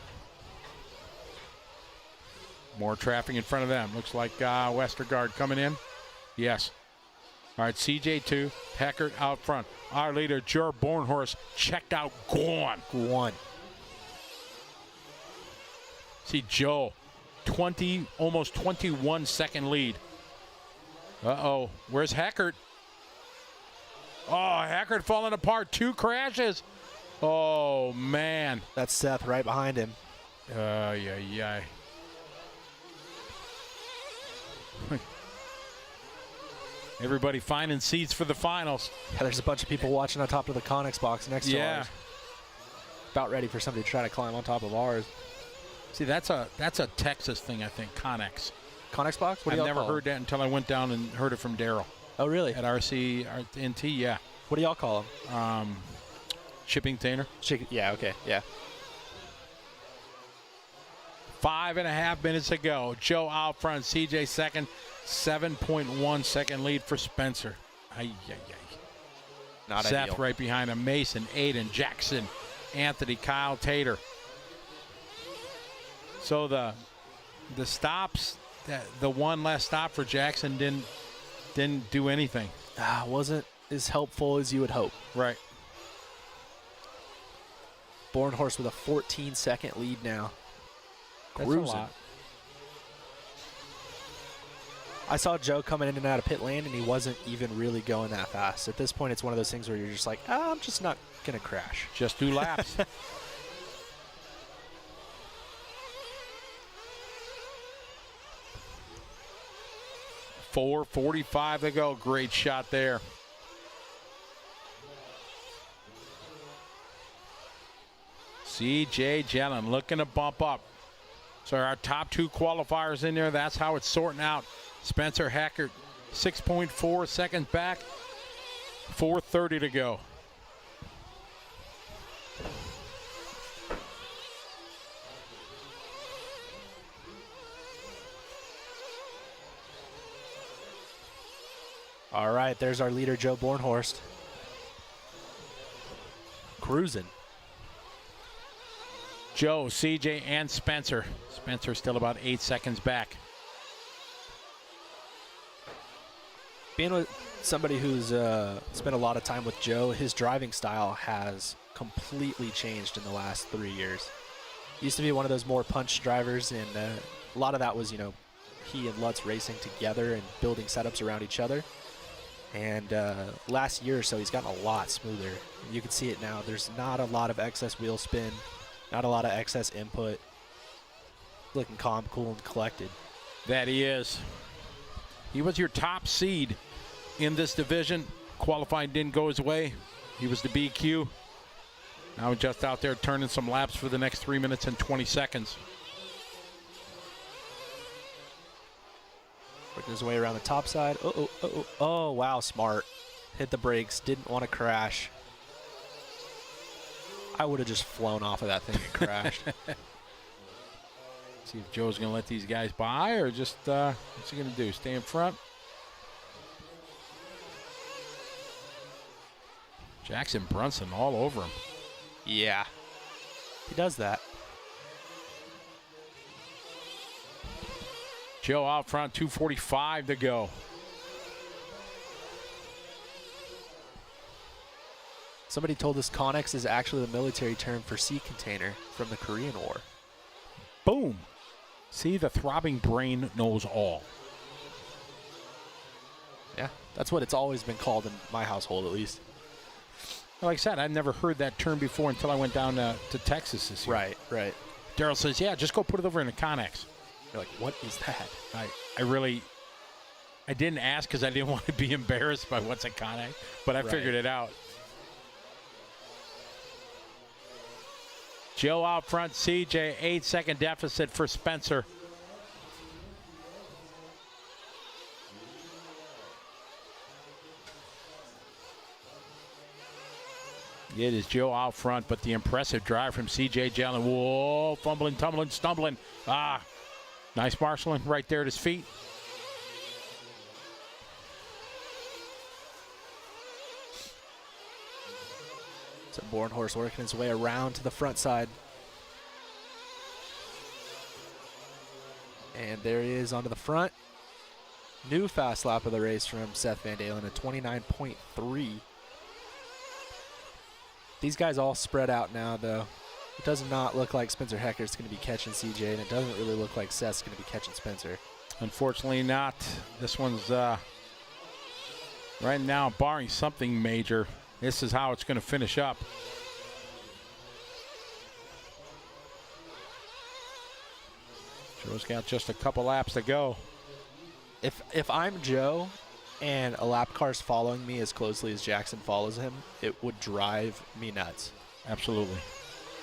More traffic in front of them. Looks like Westergaard coming in. Yes. All right, CJ2, Heckert out front. Our leader, Jor Bornhorst, checked out, gone. See Joe, almost 21 second lead. Uh-oh, where's Heckert? Oh, Heckert falling apart, 2 crashes. Oh, man. That's Seth right behind him. Yeah. Everybody finding seats for the finals. Yeah, there's a bunch of people watching on top of the Connex box next to Yeah. ours. About ready for somebody to try to climb on top of ours. See, that's a Texas thing, I think, Connex. Connex box? What do I've y'all never call heard that until I went down and heard it from Daryl. Oh, really? At RCNT, yeah. What do y'all call them? Shipping container. Yeah, okay, yeah. 5.5 minutes to go. Joe out front, CJ second. 7.1 second lead for Spencer. Not Seth ideal. right behind him. Mason, Aiden, Jackson, Anthony, Kyle, Tater. So the stops, the one last stop for Jackson didn't do anything. Wasn't as helpful as you would hope. Right. Bornhorst with a 14-second lead now. That's Cruising. a lot. I saw Joe coming in and out of pit lane, and he wasn't even really going that fast. At this point, it's one of those things where you're just like, I'm just not going to crash. Just 2 laps. .445 to go. Great shot there. CJ Jellin looking to bump up. So our top 2 qualifiers in there. That's how it's sorting out. Spencer Heckert, 6.4 seconds back. 4:30 to go. All right, there's our leader, Joe Bornhorst. Cruising. Joe, CJ, and Spencer. Spencer still about 8 seconds back. Being with somebody who's spent a lot of time with Joe, his driving style has completely changed in the last 3 years. He used to be one of those more punch drivers, and a lot of that was, you know, he and Lutz racing together and building setups around each other. And last year or so, he's gotten a lot smoother. You can see it now. There's not a lot of excess wheel spin, not a lot of excess input. Looking calm, cool, and collected. That he is. He was your top seed in this division. Qualifying didn't go his way. He was the BQ. Now just out there turning some laps for the next 3 minutes and 20 seconds. Working his way around the top side. Oh, wow, smart. Hit the brakes, didn't want to crash. I would have just flown off of that thing and crashed. See if Joe's going to let these guys by or just, what's he going to do? Stay in front? Jackson Brunson all over him. Yeah, he does that. Joe out front, 2:45 to go. Somebody told us Connex is actually the military term for sea container from the Korean War. Boom. See, the throbbing brain knows all. Yeah, that's what it's always been called in my household, at least. Like I said, I've never heard that term before until I went down to Texas this year. Right, right. Daryl says, yeah, just go put it over in a Connex. You're like, what is that? I didn't ask because I didn't want to be embarrassed by what's a Connex, but I figured it out. Joe out front, CJ, 8-second deficit for Spencer. It is Joe out front, but the impressive drive from CJ Jelen. Whoa, fumbling, tumbling, stumbling. Ah, nice marshaling right there at his feet. So Bornhorst working his way around to the front side. And there he is onto the front. New fast lap of the race from Seth Van Dalen, a 29.3. These guys all spread out now, though. It does not look like Spencer Hecker's going to be catching CJ, and it doesn't really look like Seth's going to be catching Spencer. Unfortunately not. This one's right now, barring something major, this is how it's going to finish up. Joe's got just a couple laps to go. If I'm Joe and a lap car's following me as closely as Jackson follows him, it would drive me nuts. Absolutely.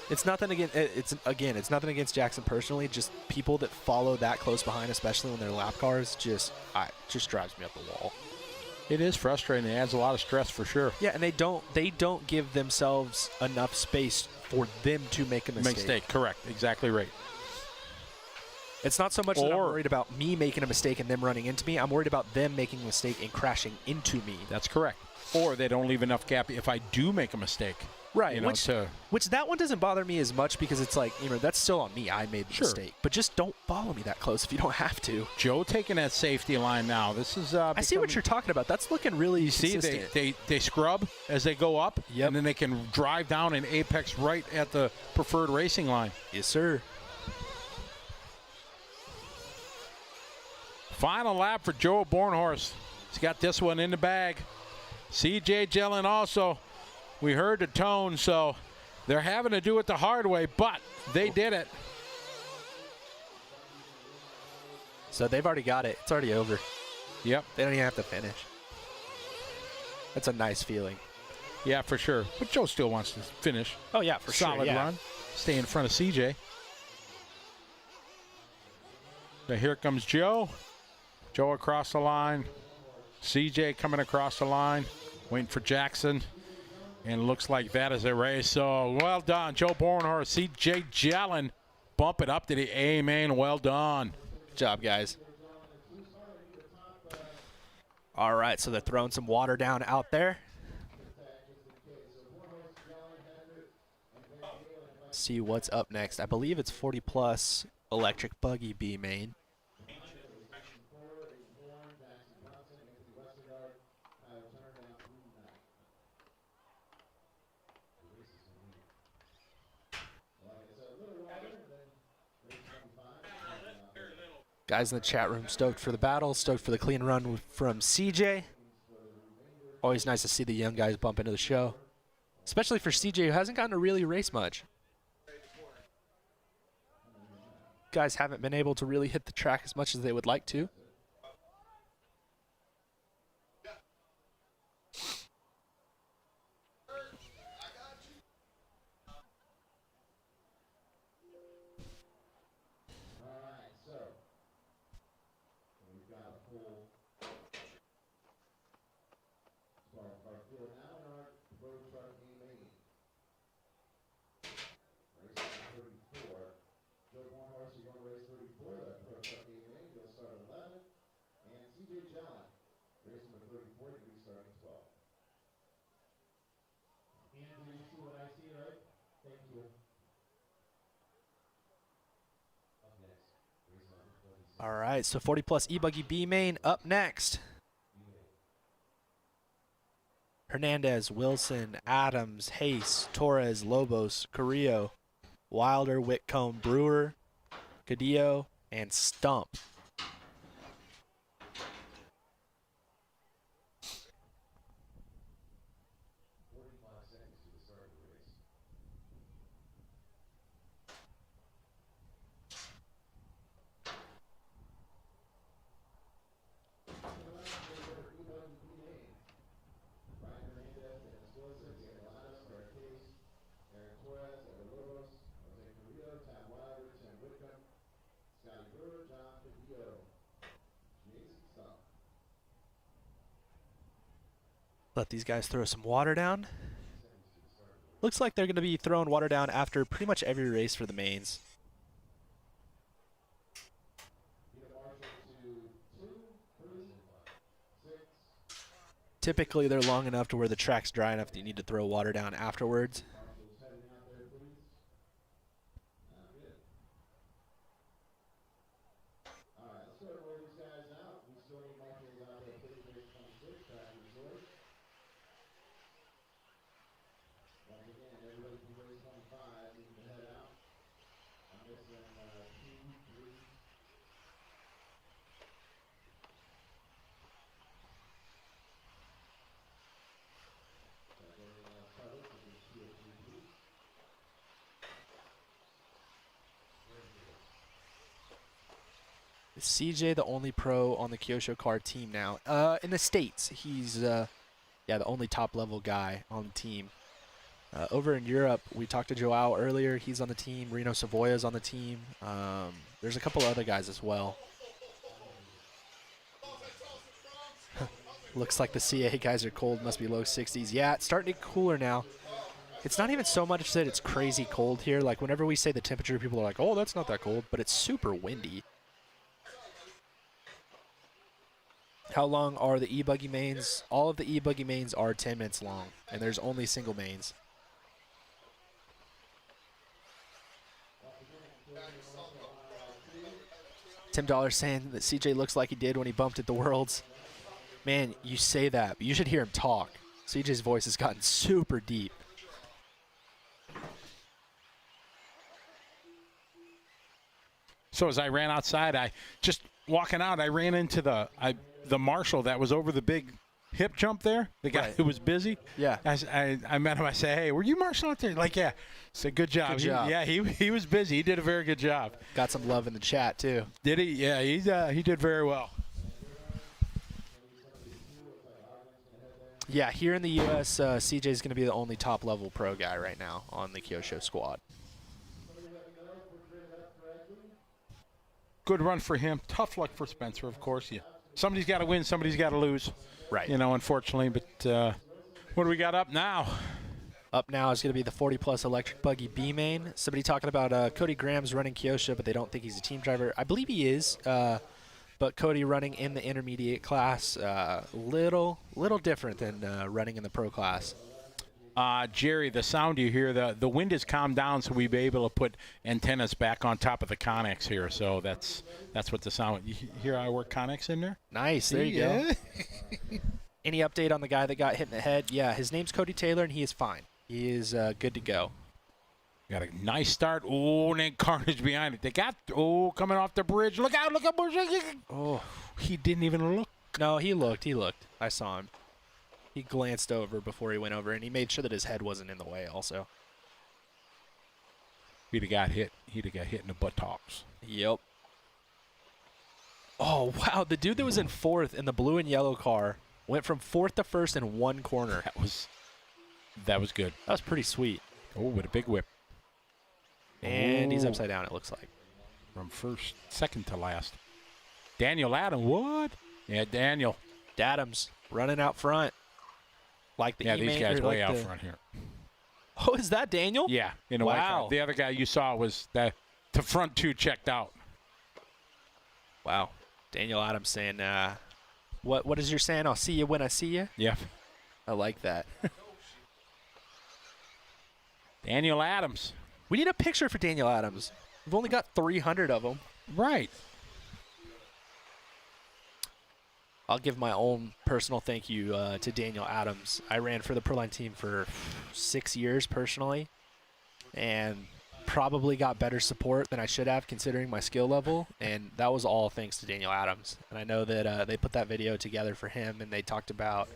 It's nothing against it's nothing against Jackson personally. Just people that follow that close behind, especially when they're lap cars, just drives me up the wall. It is frustrating. It adds a lot of stress for sure. Yeah, and they don't give themselves enough space for them to make a mistake. Correct. Exactly right. It's not so much that I'm worried about me making a mistake and them running into me. I'm worried about them making a mistake and crashing into me. That's correct. Or they don't leave enough gap if I do make a mistake. Right, you know, which that one doesn't bother me as much because it's like, you know, that's still on me. I made the mistake. But just don't follow me that close if you don't have to. Joe taking that safety line now. This is I see what you're talking about. That's looking really consistent. See, they scrub as they go up, and then they can drive down and apex right at the preferred racing line. Yes, sir. Final lap for Joe Bornhorst. He's got this one in the bag. CJ Jelen also. We heard the tone, so they're having to do it the hard way, but they did it. So they've already got it. It's already over. Yep. They don't even have to finish. That's a nice feeling. Yeah, for sure. But Joe still wants to finish. Oh, yeah, for sure. Solid run. Stay in front of CJ. Now here comes Joe. Joe across the line. CJ coming across the line. Waiting for Jackson. And it looks like that is a race. So well done, Joe Bornhorst. C.J. Jalen bump it up to the A Main. Well done. Good job, guys. All right, so they're throwing some water down out there. See what's up next. I believe it's 40 plus electric buggy B main. Guys in the chat room stoked for the battle, stoked for the clean run from CJ. Always nice to see the young guys bump into the show, especially for CJ, who hasn't gotten to really race much. Guys haven't been able to really hit the track as much as they would like to. All right, so 40 plus E-Buggy B main up next. Hernandez, Wilson, Adams, Hayes, Torres, Lobos, Carrillo, Wilder, Whitcomb, Brewer, Cadillo, and Stump. Let these guys throw some water down. Looks like they're going to be throwing water down after pretty much every race for the mains. Typically, they're long enough to where the track's dry enough that you need to throw water down afterwards. Is CJ the only pro on the Kyosho car team now? In the States, he's yeah, the only top-level guy on the team. Over in Europe, we talked to Joao earlier. He's on the team. Reno Savoya's on the team. There's a couple other guys as well. Looks like the CA guys are cold. Must be low 60s. Yeah, it's starting to get cooler now. It's not even so much that it's crazy cold here. Like, whenever we say the temperature, people are like, oh, that's not that cold. But it's super windy. How long are the E-Buggy mains? All of the E-Buggy mains are 10 minutes long, and there's only single mains. Tim Dollar saying that CJ looks like he did when he bumped at the Worlds. Man, you say that, but you should hear him talk. CJ's voice has gotten super deep. So as I ran outside, I just walking out, I ran into the marshal that was over the big hip jump there, the guy who was busy. Yeah. I met him. I said, hey, were you marshaling out there? Like, yeah. I said, good job. Good job. He was busy. He did a very good job. Got some love in the chat, too. Did he? Yeah, he did very well. Yeah, here in the U.S., CJ's going to be the only top-level pro guy right now on the Kyosho squad. Good run for him. Tough luck for Spencer, of course. Yeah. Somebody's got to win. Somebody's got to lose. Right. You know, unfortunately. But What do we got up now? Up now is going to be the 40-plus electric buggy B Main. Somebody talking about Cody Graham's running Kyosha, but they don't think he's a team driver. I believe he is, but Cody running in the intermediate class, little different than running in the pro class. Jerry, the sound you hear, the wind has calmed down, so we'll be able to put antennas back on top of the Connex here. So that's what the sound. You hear I work Connex in there? Nice. There you go. Any update on the guy that got hit in the head? Yeah, his name's Cody Taylor, and he is fine. He is good to go. Got a nice start. Oh, and then carnage behind it. They got, coming off the bridge. Look out, look up. Oh, he didn't even look. No, he looked. I saw him. He glanced over before he went over, and he made sure that his head wasn't in the way also. He'd have got hit in the buttocks. Yep. Oh, wow. The dude that was in fourth in the blue and yellow car went from fourth to first in one corner. That was good. That was pretty sweet. Oh, with a big whip. And he's upside down, it looks like. From second to last. Daniel Adam, what? Yeah, Daniel. Dadams running out front. Like the these guys way out front here. Oh, is that Daniel? Yeah, in a white car. The other guy you saw was the front two checked out. Wow. Daniel Adams saying, what is your saying? I'll see you when I see you? Yeah. I like that. Daniel Adams. We need a picture for Daniel Adams. We've only got 300 of them. Right. I'll give my own personal thank you to Daniel Adams. I ran for the Proline team for 6 years personally, and probably got better support than I should have considering my skill level, and that was all thanks to Daniel Adams. And I know that they put that video together for him, and they talked about,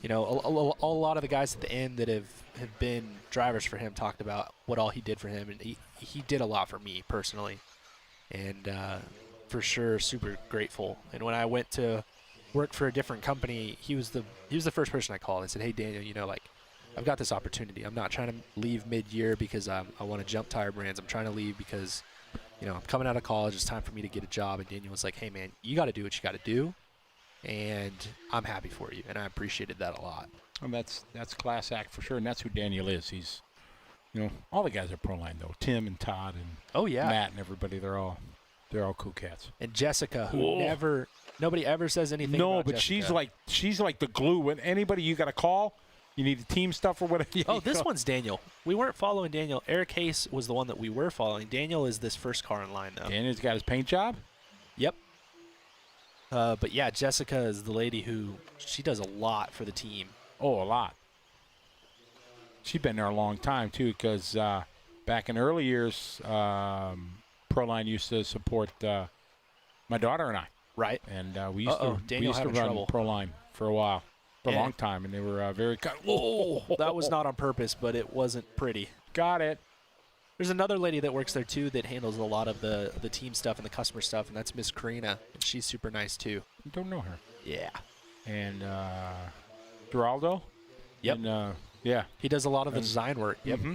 a lot of the guys at the end that have been drivers for him talked about what all he did for him, and he did a lot for me personally, and for sure super grateful. And when I went to work for a different company, he was the first person I called and said, hey Daniel, I've got this opportunity. I'm not trying to leave mid-year because I want to jump tire brands. I'm trying to leave because I'm coming out of college. It's time for me to get a job. And Daniel was like, hey man, you got to do what you got to do, and I'm happy for you. And I appreciated that a lot. And that's class act for sure, and that's who Daniel is. He's all the guys are Proline though. Tim and Todd and Matt and everybody, they're all cool cats. And Jessica, who nobody ever says anything about but Jessica. she's like the glue. When anybody you got to call, you need the team stuff or whatever. Oh, this one's Daniel. We weren't following Daniel. Eric Hayes was the one that we were following. Daniel is this first car in line, though. Daniel's got his paint job? Yep. But, yeah, Jessica is the lady who she does a lot for the team. Oh, a lot. She's been there a long time, too, because back in early years, Proline used to support my daughter and I. Right. And we used to run Proline for a while. A long time, and they were very that was not on purpose, but it wasn't pretty. Got it. There's another lady that works there too that handles a lot of the team stuff and the customer stuff, and that's Miss Karina, and she's super nice too. I don't know her. Yeah. And Geraldo. Yep. And, he does a lot of the design work. Yep. Mm-hmm.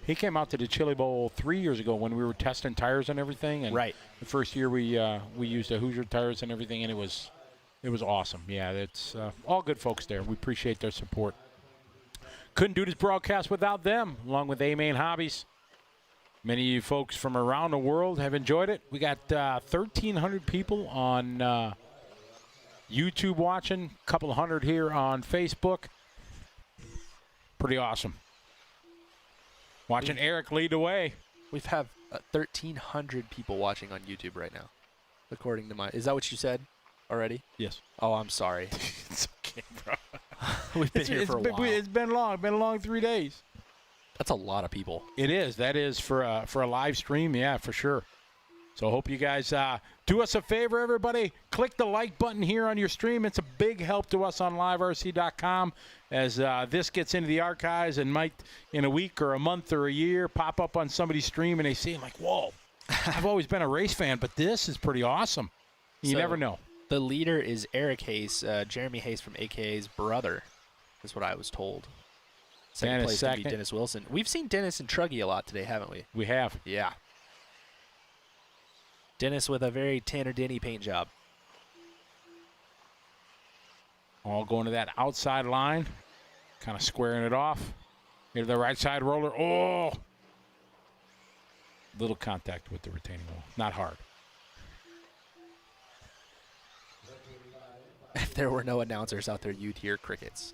He came out to the Chili Bowl 3 years ago when we were testing tires and everything. And right. The first year we used a Hoosier tires and everything, and it was awesome. Yeah, it's all good folks there. We appreciate their support. Couldn't do this broadcast without them, along with A Main Hobbies. Many of you folks from around the world have enjoyed it. We got 1,300 people on YouTube watching, a couple hundred here on Facebook. Pretty awesome. Watching Eric lead the way. We've had 1,300 people watching on YouTube right now, according to Is that what you said already? Yes. Oh, I'm sorry. It's okay, bro. We've been here for a while. It's been long. Been a long 3 days. That's a lot of people. It is. That is for a live stream. Yeah, for sure. So I hope you guys do us a favor, everybody. Click the like button here on your stream. It's a big help to us on liverc.com as this gets into the archives and might, in a week or a month or a year, pop up on somebody's stream and they see it like, whoa, I've always been a race fan, but this is pretty awesome. You never know. The leader is Eric Hayes, Jeremy Hayes from AKA's brother, is what I was told. Second place to be Dennis Wilson. We've seen Dennis and Truggy a lot today, haven't we? We have. Yeah. Dennis with a very Tanner Denny paint job. All going to that outside line. Kind of squaring it off. Into the right side roller. Oh! Little contact with the retaining wall. Not hard. If there were no announcers out there, you'd hear crickets.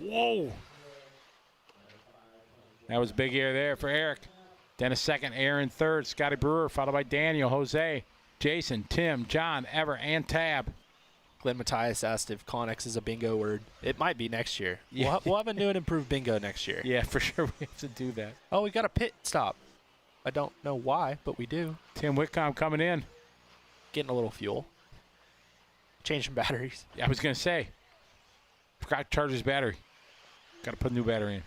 Whoa! That was big air there for Eric. Dennis second, Aaron third, Scotty Brewer, followed by Daniel, Jose, Jason, Tim, John, Ever, and Tab. Glenn Matthias asked if Connex is a bingo word. It might be next year. Yeah. We'll have a new and improved bingo next year. Yeah, for sure we have to do that. Oh, we got a pit stop. I don't know why, but we do. Tim Whitcomb coming in. Getting a little fuel. Changing batteries. Yeah, I was going to say, forgot to charge his battery. Got to put a new battery in.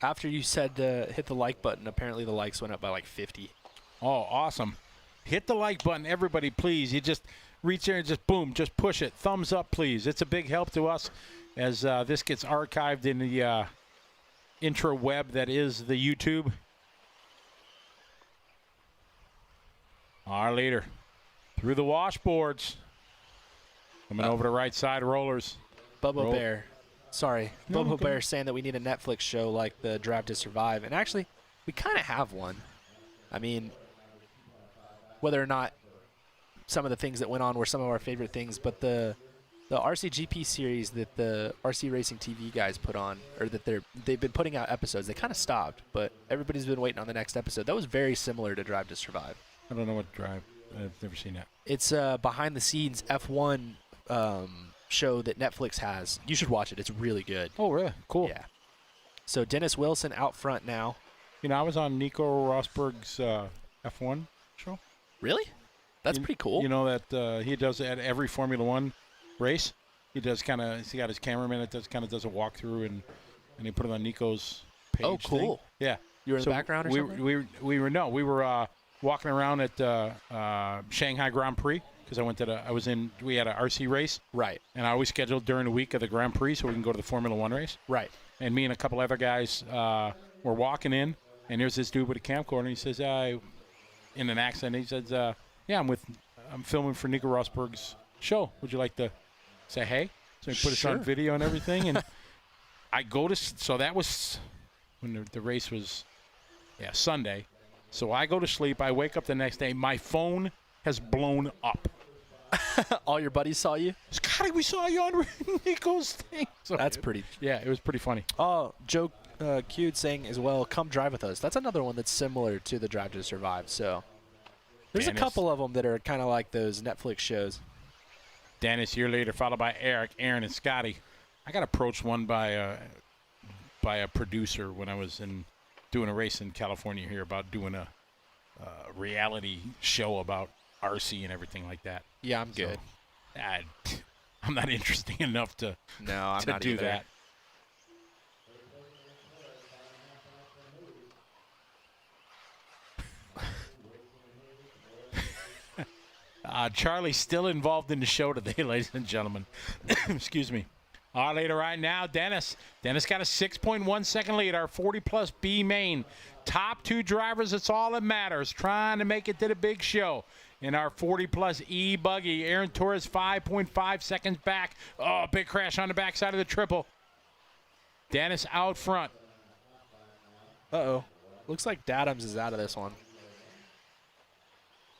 After you said hit the like button, apparently the likes went up by like 50. Oh, awesome. Hit the like button, everybody, please. You just reach there and just boom, just push it. Thumbs up, please. It's a big help to us as this gets archived in the intro web that is the YouTube. Our leader through the washboards. Coming over the right side rollers. Bubba Bear. Sorry. No, Bubba okay. Bear saying that we need a Netflix show like the Drive to Survive. And actually, we kind of have one. I mean, whether or not some of the things that went on were some of our favorite things, but the RCGP series that the RC Racing TV guys put on, or that they've been putting out episodes, they kind of stopped, but everybody's been waiting on the next episode. That was very similar to Drive to Survive. I don't know what drive. I've never seen that. It's a behind-the-scenes F1 show that Netflix has. You should watch it. It's really good. Oh, really? Cool. Yeah. So Dennis Wilson out front now. You know, I was on Nico Rosberg's F1 show. Really? That's pretty cool. You know that he does at every Formula One race. He does kind of. He got his cameraman that does kind of does a walkthrough and he put it on Nico's page. Oh, cool. Thing. Yeah. You were in the background or something? We were walking around at Shanghai Grand Prix because we had an RC race. Right. And I always scheduled during the week of the Grand Prix so we can go to the Formula One race. Right. And me and a couple other guys were walking in, and there's this dude with a camcorder, and he says, in an accent, he says, yeah, I'm filming for Nico Rosberg's show. Would you like to say hey? So he put us on video and everything, and I go to, so that was when the race was, Sunday. So I go to sleep. I wake up the next day. My phone has blown up. All your buddies saw you? Scotty, we saw you on Nico's thing. So That's pretty. Yeah, it was pretty funny. Oh, Joe Cute saying as well, come drive with us. That's another one that's similar to the Drive to Survive. So there's Dennis. a couple of them that are kind of like those Netflix shows. Dennis, year later, followed by Eric, Aaron, and Scotty. I got approached one by a producer when I was doing a race in California here about doing a reality show about RC and everything like that. Yeah, I'm good. I'm not interesting enough to I'm to not do either. that. Charlie's still involved in the show today, ladies and gentlemen. Excuse me. Our leader right now, Dennis. Dennis got a 6.1 second lead, our 40-plus B Main. Top two drivers, that's all that matters. Trying to make it to the big show. In our 40-plus E-Buggy, Aaron Torres 5.5 seconds back. Oh, big crash on the backside of the triple. Dennis out front. Uh-oh. Looks like Dadams is out of this one.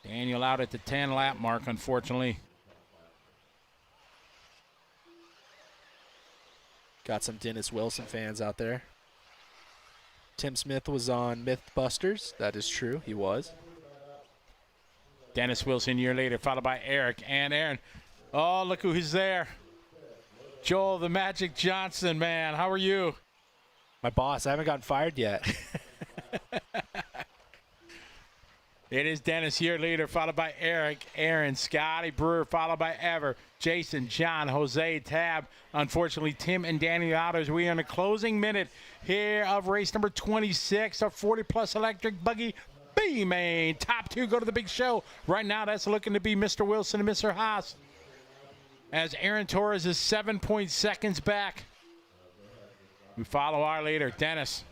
Daniel out at the 10-lap mark, unfortunately. Got some Dennis Wilson fans out there. Tim Smith was on Mythbusters. That is true. He was. Dennis Wilson, year later, followed by Eric and Aaron. Oh, look who's there. Joel the Magic Johnson, man. How are you? My boss. I haven't gotten fired yet. It is Dennis, year leader, followed by Eric, Aaron, Scotty Brewer, followed by Ever, Jason, John, Jose, Tab. Unfortunately, Tim and Danny out as we are in the closing minute here of race number 26, our 40-plus electric buggy B Main. Top two go to the big show. Right now, that's looking to be Mr. Wilson and Mr. Haas. As Aaron Torres is 7 seconds back. We follow our leader, Dennis.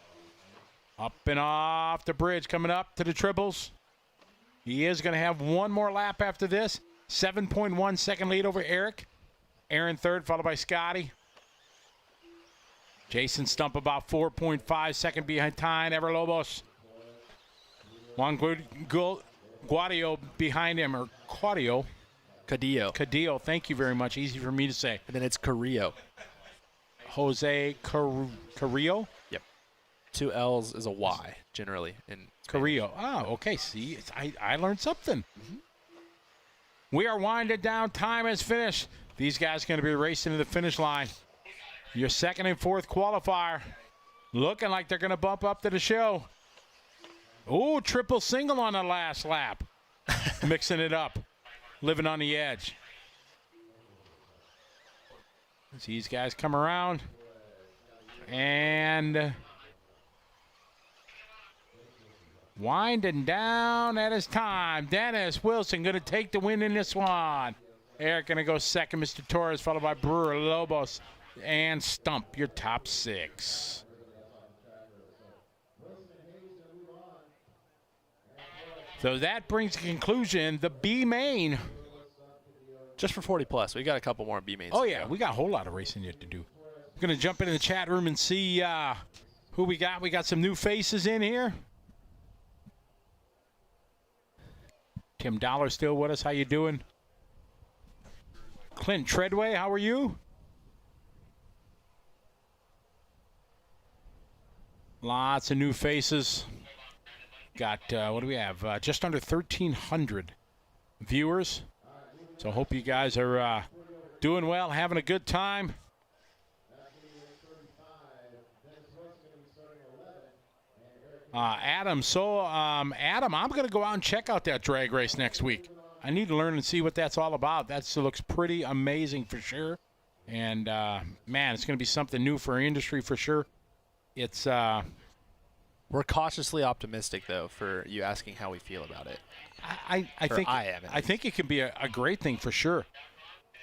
Up and off the bridge, coming up to the triples. He is going to have one more lap after this. 7.1 second lead over Eric. Aaron third, followed by Scotty. Jason Stump about 4.5 second behind Everlobos. Juan Guadio behind him, or Cadillo. Cadillo, thank you very much. Easy for me to say. And then it's Carrillo. Jose Carrillo? Yep. 2 L's is a Y, generally. In Carrillo. Oh, okay. See, I learned something. We are winding down. Time is finished. These guys are going to be racing to the finish line. Your second and fourth qualifier. Looking like they're going to bump up to the show. Ooh, triple single on the last lap. Mixing it up. Living on the edge. As these guys come around. And winding down at his time. Dennis Wilson going to take the win in this one. Eric going to go second. Mr. Torres followed by Brewer, Lobos, and Stump, your top 6. So that brings to conclusion the B Main. Just for 40 plus. We got a couple more B Mains. Oh, yeah. We got a whole lot of racing yet to do. We're going to jump into the chat room and see who we got. We got some new faces in here. Tim Dollar still with us. How you doing? Clint Treadway, how are you? Lots of new faces. Got, what do we have? Just under 1,300 viewers. So hope you guys are doing well, having a good time. Adam, Adam, I'm going to go out and check out that drag race next week. I need to learn and see what that's all about. That looks pretty amazing for sure. And, man, it's going to be something new for our industry for sure. It's we're cautiously optimistic, though, for you asking how we feel about it. I think it can be a great thing for sure.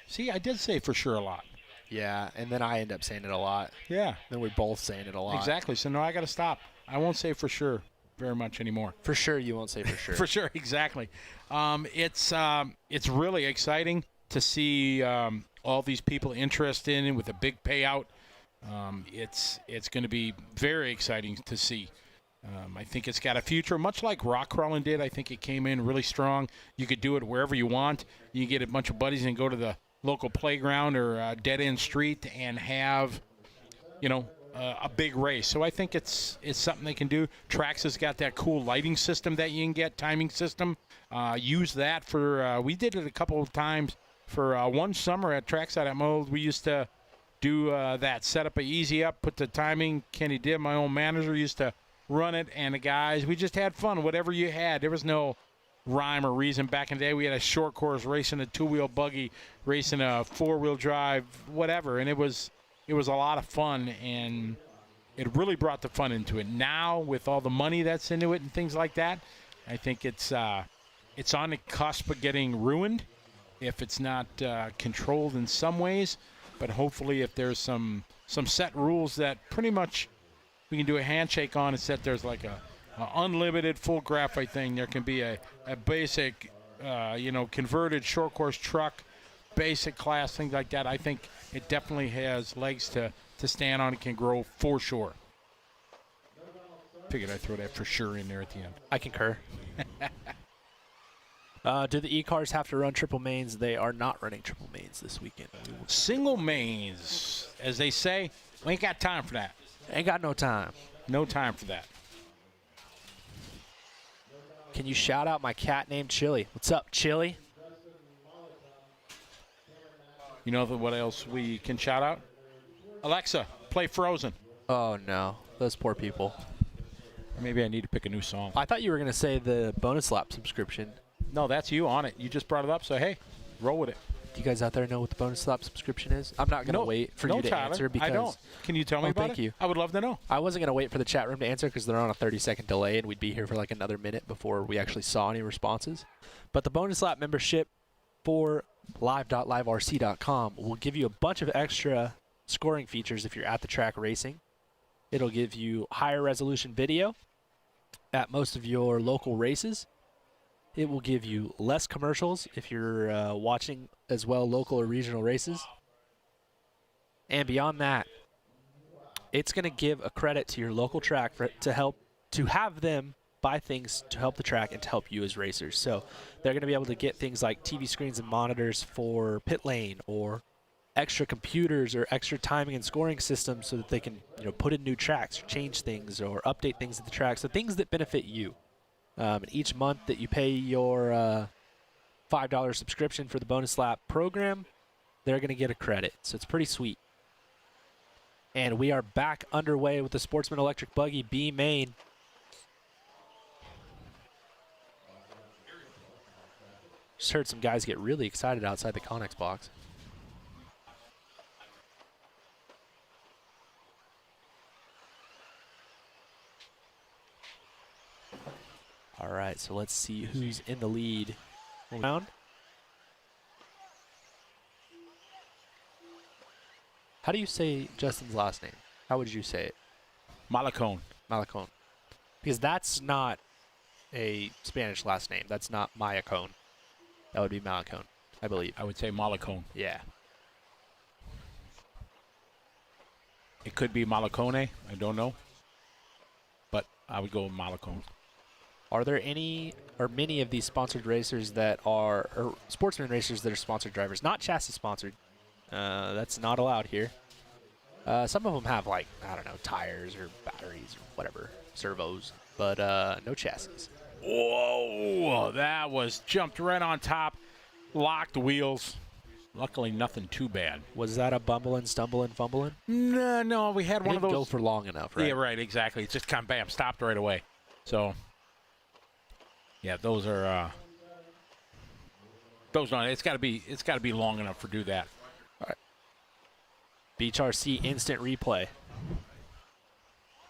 See, I did say for sure a lot. Yeah, and then I end up saying it a lot. Yeah. Then we're both saying it a lot. Exactly. So, no, I got to stop. I won't say for sure very much anymore. For sure, you won't say for sure. For sure, exactly. It's really exciting to see all these people interested in it with a big payout. It's going to be very exciting to see. I think it's got a future, much like rock crawling did. I think it came in really strong. You could do it wherever you want. You get a bunch of buddies and go to the local playground or dead-end street and have, a big race. So I think it's something they can do. Trax has got that cool lighting system that you can get, timing system. Use that for, we did it a couple of times for one summer at Trackside at Mold. We used to do that, set up a easy up, put the timing. Kenny did, my own manager, used to run it, and the guys, we just had fun, whatever you had. There was no rhyme or reason. Back in the day, we had a short course racing a 2-wheel buggy, racing a 4-wheel drive, whatever, and it was a lot of fun, and it really brought the fun into it. Now, with all the money that's into it and things like that, I think it's on the cusp of getting ruined if it's not controlled in some ways. But hopefully, if there's some set rules that pretty much we can do a handshake on, and set there's like a unlimited full graphite thing. There can be a basic, converted short course truck, basic class, things like that. I think it definitely has legs to stand on. It can grow for sure. Figured I'd throw that for sure in there at the end. I concur. Do the E-cars have to run triple mains? They are not running triple mains this weekend. Single mains, as they say. We ain't got time for that. Ain't got no time. No time for that. Can you shout out my cat named Chili? What's up, Chili? You know what else we can shout out? Alexa, play Frozen. Oh, no. Those poor people. Or maybe I need to pick a new song. I thought you were going to say the bonus lap subscription. No, that's you on it. You just brought it up, so hey, roll with it. Do you guys out there know what the bonus lap subscription is? I'm not going to wait for you to Tyler, answer because I don't. Can you tell me about it? Thank you. I would love to know. I wasn't going to wait for the chat room to answer because they're on a 30-second delay and we'd be here for like another minute before we actually saw any responses. But the bonus lap membership for live.liverc.com will give you a bunch of extra scoring features if you're at the track racing. It'll give you higher resolution video at most of your local races. It will give you less commercials if you're watching as well local or regional races. And beyond that, it's going to give a credit to your local track to have them buy things to help the track and to help you as racers. So they're going to be able to get things like TV screens and monitors for pit lane, or extra computers or extra timing and scoring systems so that they can, put in new tracks or change things or update things at the track. So things that benefit you. And each month that you pay your $5 subscription for the bonus lap program, they're going to get a credit. So it's pretty sweet. And we are back underway with the Sportsman Electric Buggy B Main. Just heard some guys get really excited outside the Connex box. All right, so let's see who's in the lead. Round. How do you say Justin's last name? How would you say it? Malacone. Malacone. Because that's not a Spanish last name. That's not Mayacone. That would be Malacone, I believe. I would say Malacone. Yeah. It could be Malacone. I don't know. But I would go with Malacone. Are there any or many of these sponsored racers that are, or sportsman racers that are sponsored drivers? Not chassis sponsored. That's not allowed here. Some of them have, like, I don't know, tires or batteries or whatever, servos, but no chassis. Whoa, that was jumped right on top, locked wheels. Luckily, nothing too bad. Was that a bumbling, stumbling, fumbling? No, we had one of those. Didn't go for long enough, right? Yeah, right, exactly. It's just kind of bam, stopped right away. So, yeah, those are those not. It's got to be long enough for do that. All right. Beach RC instant replay.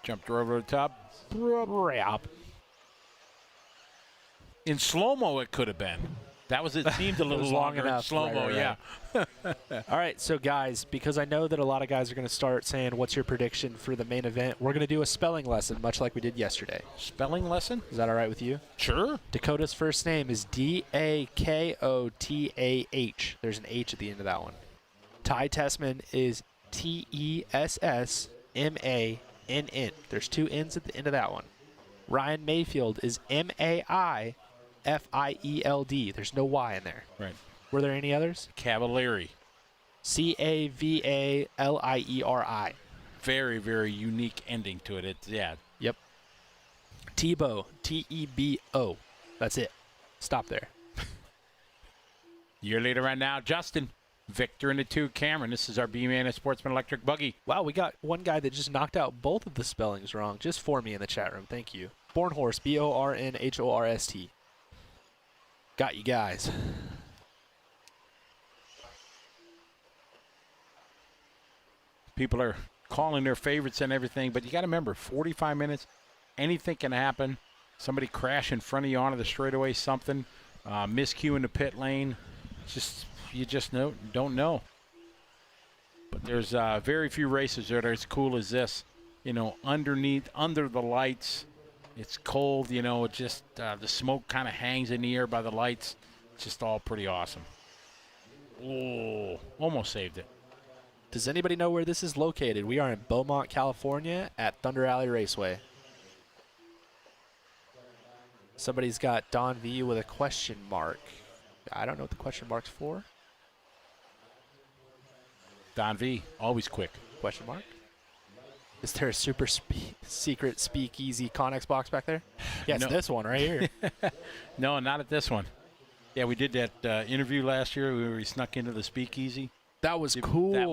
Jumped right over the top. Rap. In slow-mo, it could have been. It seemed a little longer in slow-mo, right. yeah. All right, so guys, because I know that a lot of guys are going to start saying, what's your prediction for the main event? We're going to do a spelling lesson, much like we did yesterday. Spelling lesson? Is that all right with you? Sure. Dakota's first name is D-A-K-O-T-A-H. There's an H at the end of that one. Ty Tessman is T-E-S-S-M-A-N-N. There's two N's at the end of that one. Ryan Mayfield is M-A-I-F-I-E-L-D. There's no Y in there. Right. Were there any others? Cavalieri. C-A-V-A-L-I-E-R-I. Very, very unique ending to it. Yeah. Yep. Tebow. T-E-B-O. That's it. Stop there. Year later right now, Justin. Victor in the 2, Cameron. This is our B Main Sportsman Electric Buggy. Wow, we got one guy that just knocked out both of the spellings wrong just for me in the chat room. Thank you. Bornhorst, B-O-R-N-H-O-R-S-T. Got you guys. People are calling their favorites and everything, but you got to remember, 45 minutes, anything can happen. Somebody crash in front of you onto the straightaway, something, miscue in the pit lane. You just don't know. But there's very few races that are as cool as this. Under the lights, it's cold. It just the smoke kind of hangs in the air by the lights. It's just all pretty awesome. Oh, almost saved it. Does anybody know where this is located? We are in Beaumont, California at Thunder Alley Raceway. Somebody's got Don V with a question mark. I don't know what the question mark's for. Don V, always quick. Question mark? Is there a super secret speakeasy Connex box back there? Yeah, it's this one right here. No, not at this one. Yeah, we did that interview last year where we snuck into the speakeasy. That was cool. That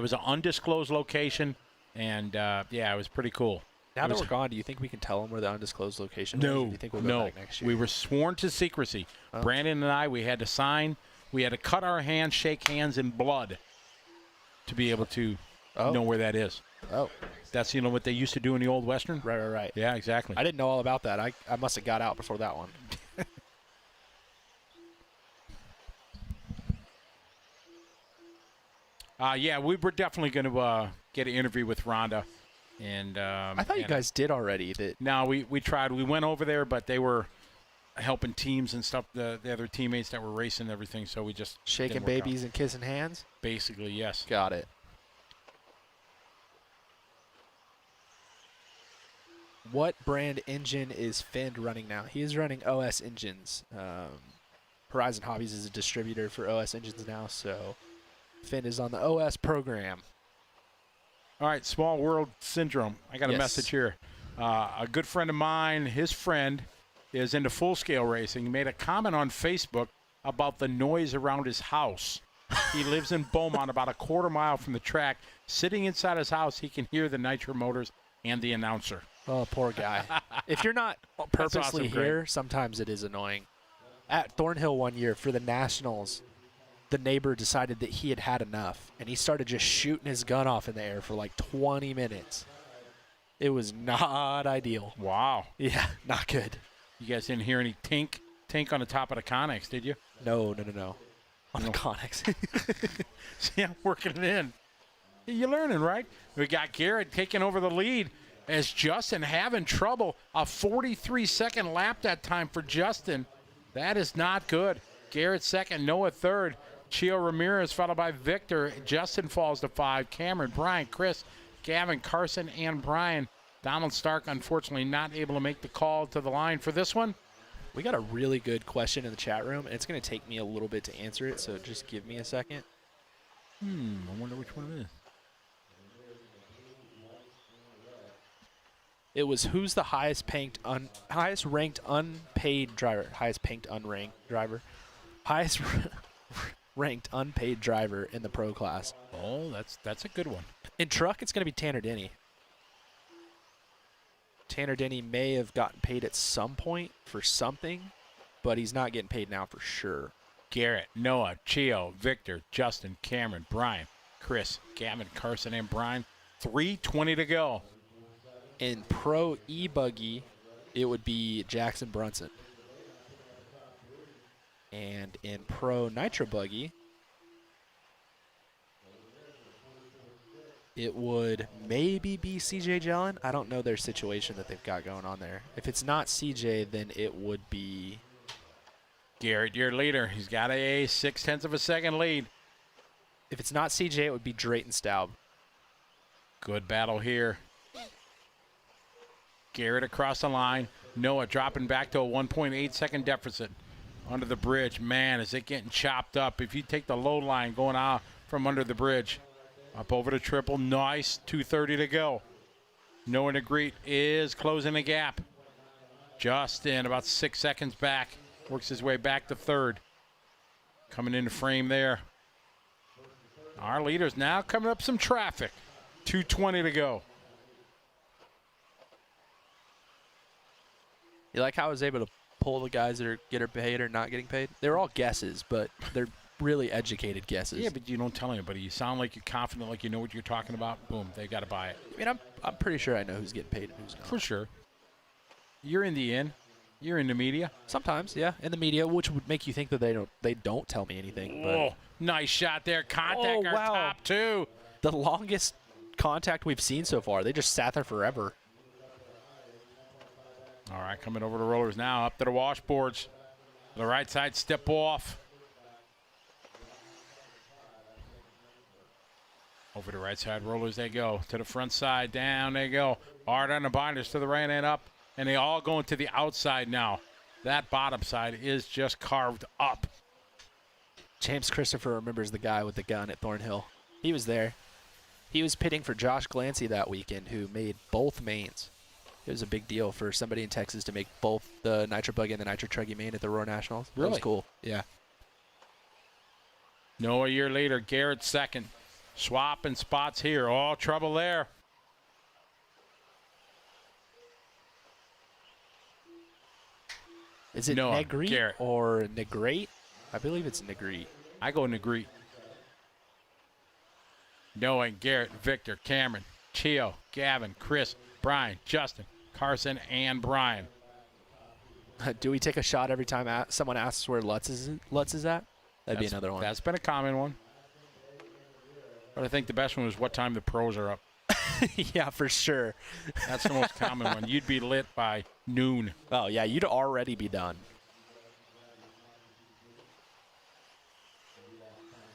was an undisclosed location, and it was pretty cool. Now that we're gone, do you think we can tell them where the undisclosed location was? No, or do you think we'll go back next year? We were sworn to secrecy. Oh. Brandon and I, we had to sign. We had to cut our hands, shake hands in blood to be able to know where that is. Oh. That's, what they used to do in the old Western? Right. Yeah, exactly. I didn't know all about that. I must have got out before that one. We were definitely going to get an interview with Rhonda. And I thought you guys did already. No, we tried. We went over there, but they were helping teams and stuff, the other teammates that were racing and everything. So we just Shaking didn't work out. babies and kissing hands? Basically, yes. Got it. What brand engine is Finn running now? He is running OS engines. Horizon Hobbies is a distributor for OS engines now, so Finn is on the OS program. All right, small world syndrome. I got a message here. A good friend of mine, his friend, is into full-scale racing. He made a comment on Facebook about the noise around his house. He lives in Beaumont, about a quarter mile from the track. Sitting inside his house, he can hear the Nitro motors and the announcer. Oh, poor guy. If you're not purposely awesome, here, sometimes it is annoying. At Thornhill one year for the Nationals, the neighbor decided that he had had enough, and he started just shooting his gun off in the air for like 20 minutes. It was not ideal. Wow. Yeah, not good. You guys didn't hear any tink on the top of the Connex, did you? No. On the Connex. See, I'm working it in. You're learning, right? We got Garrett taking over the lead as Justin having trouble. A 43-second lap that time for Justin. That is not good. Garrett second, Noah third. Chio Ramirez followed by Victor. Justin falls to 5. Cameron, Brian, Chris, Gavin, Carson, and Brian. Donald Stark, unfortunately, not able to make the call to the line for this one. We got a really good question in the chat room, and it's going to take me a little bit to answer it, so just give me a second. I wonder which one it is. It was who's the highest ranked unpaid driver? Highest ranked unpaid driver in the pro class. Oh, that's a good one. In truck, it's going to be Tanner Denny. Tanner Denny may have gotten paid at some point for something, but he's not getting paid now for sure. Garrett, Noah, Chio, Victor, Justin, Cameron, Brian, Chris, Gavin, Carson, and Brian. 3:20 to go. In Pro E-Buggy, it would be Jackson Brunson. And in Pro Nitro Buggy, it would maybe be CJ Jellin. I don't know their situation that they've got going on there. If it's not CJ, then it would be Garrett, your leader. He's got a 0.6 of a second lead. If it's not CJ, it would be Drayton Staub. Good battle here. Garrett across the line. Noah dropping back to a 1.8 second deficit. Under the bridge. Man, is it getting chopped up. If you take the low line going out from under the bridge. Up over the triple. Nice. 2:30 to go. Noah Negrete is closing the gap. Justin about 6 seconds back. Works his way back to third. Coming into frame there. Our leader's now coming up some traffic. 2:20 to go. You like how I was able to pull the guys that are getting paid or not getting paid? They're all guesses, but they're really educated guesses. Yeah, but you don't tell anybody. You sound like you're confident, like you know what you're talking about. Boom, they got to buy it. I mean, I'm pretty sure I know who's getting paid and who's not. For sure. You're in the in. You're in the media. Sometimes, yeah, in the media, which would make you think that they don't tell me anything. Oh, nice shot there. Contact our top two. The longest contact we've seen so far. They just sat there forever. All right, coming over the rollers now, up to the washboards. The right side, step off. Over the right side rollers they go. To the front side, down they go. Hard on the binders to the right and up. And they all going to the outside now. That bottom side is just carved up. James Christopher remembers the guy with the gun at Thornhill. He was there. He was pitting for Josh Glancy that weekend, who made both mains. It was a big deal for somebody in Texas to make both the Nitro Buggy and the Nitro Truggy main at the Roar Nationals. Really? That was cool. Yeah. Noah, a year later, Garrett second. Swapping spots here. All trouble there. Is it Noah, Negrete Garrett. or Negrate? I believe it's Negrete. I go Negrete. Noah and Garrett, Victor, Cameron, Chio, Gavin, Chris, Brian, Justin, Carson, and Brian. Do we take a shot every time someone asks where Lutz is at? That'd be another one. That's been a common one. But I think the best one was what time the pros are up. Yeah, for sure. That's the most common one. You'd be lit by noon. Oh, yeah, you'd already be done.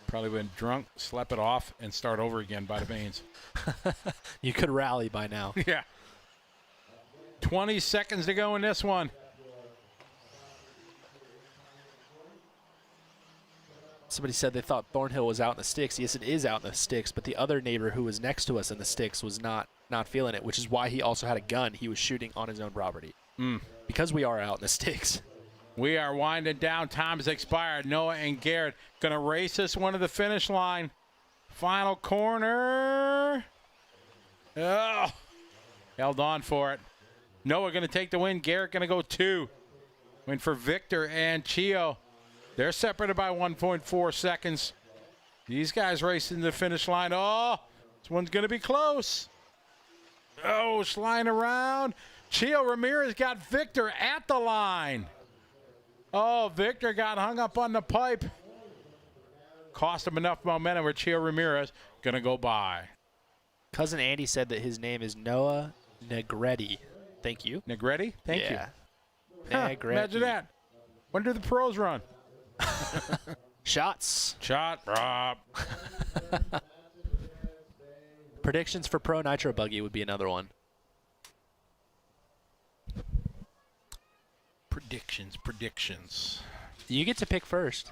Probably been drunk, slept it off, and start over again by the Mains. You could rally by now. Yeah. 20 seconds to go in this one. Somebody said they thought Thornhill was out in the sticks. Yes, it is out in the sticks, but the other neighbor who was next to us in the sticks was not feeling it, which is why he also had a gun. He was shooting on his own property. Because we are out in the sticks. We are winding down. Time's expired. Noah and Garrett going to race this one to the finish line. Final corner. Oh, held on for it. Noah going to take the win. Garrett going to go 2. Win for Victor and Chio. They're separated by 1.4 seconds. These guys racing to the finish line. Oh, this one's going to be close. Oh, sliding around. Chio Ramirez got Victor at the line. Oh, Victor got hung up on the pipe. Cost him enough momentum where Chio Ramirez going to go by. Cousin Andy said that his name is Noah Negretti. Thank you. Negretti? Thank you. Huh, Negretti. imagine that. When do the pros run? Shots. Shot, Rob. Predictions for Pro Nitro Buggy would be another one. Predictions. You get to pick first.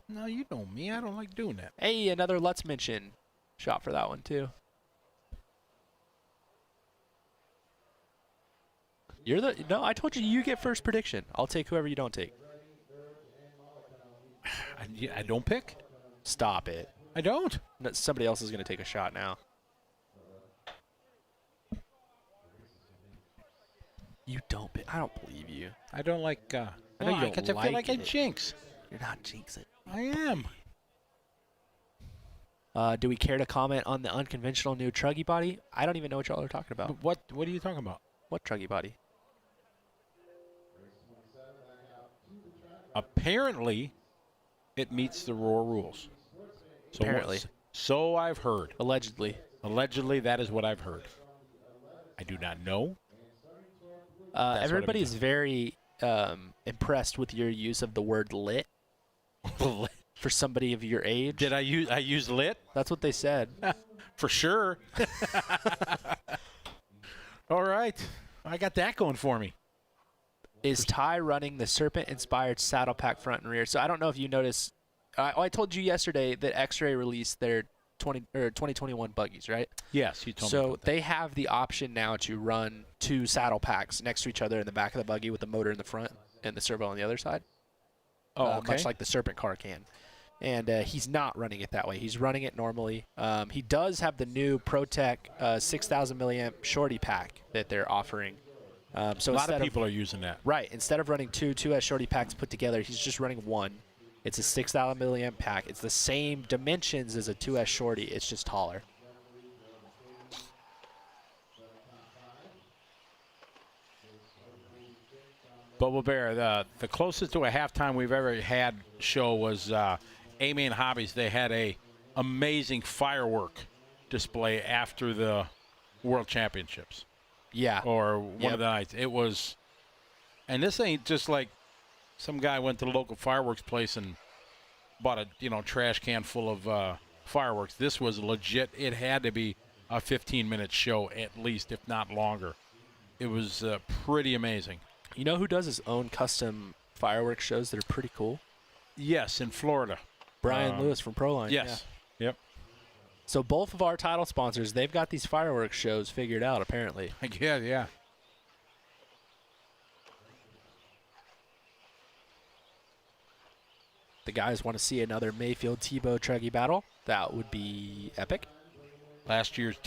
No, you know me. I don't like doing that. Hey, another Let's Mention shot for that one, too. No, I told you get first prediction. I'll take whoever you don't take. I don't pick? Stop it. I don't. No, somebody else is going to take a shot now. You don't pick. I don't believe you. I don't like. I know you don't I feel like I it. jinx. You're not jinxing. I am. Do we care to comment on the unconventional new Truggy body? I don't even know what y'all are talking about. What are you talking about? What Truggy body? Apparently, it meets the Roar rules. So Apparently. So I've heard. Allegedly. Allegedly, that is what I've heard. I do not know. Everybody is very impressed with your use of the word lit for somebody of your age. Did I use lit? That's what they said. For sure. All right. I got that going for me. Is Ty running the Serpent-inspired saddle pack front and rear? So I don't know if you noticed. I told you yesterday that X-Ray released their 2021 buggies, right? Yes, you told me So about that. they have the option now to run 2 saddle packs next to each other in the back of the buggy with the motor in the front and the servo on the other side. Oh, okay. Much like the Serpent car can. And he's not running it that way. He's running it normally. He does have the new ProTech 6,000 milliamp shorty pack that they're offering. So a lot of people are using that. Right. Instead of running 2S shorty packs put together, he's just running 1. It's a 6,000 milliamp pack. It's the same dimensions as a 2S shorty. It's just taller. Bubble Bear, the closest to a halftime we've ever had show was A Main Hobbies. They had a amazing firework display after the World Championships. Yeah. Or one of the nights. It was, and this ain't just like some guy went to the local fireworks place and bought a trash can full of fireworks. This was legit. It had to be a 15-minute show at least, if not longer. It was pretty amazing. You know who does his own custom fireworks shows that are pretty cool? Yes, in Florida. Brian Lewis from Proline. Yes. Yeah. Yep. So both of our title sponsors, they've got these fireworks shows figured out, apparently. Yeah. The guys want to see another Mayfield Tebow Truggy battle. That would be epic. Last year's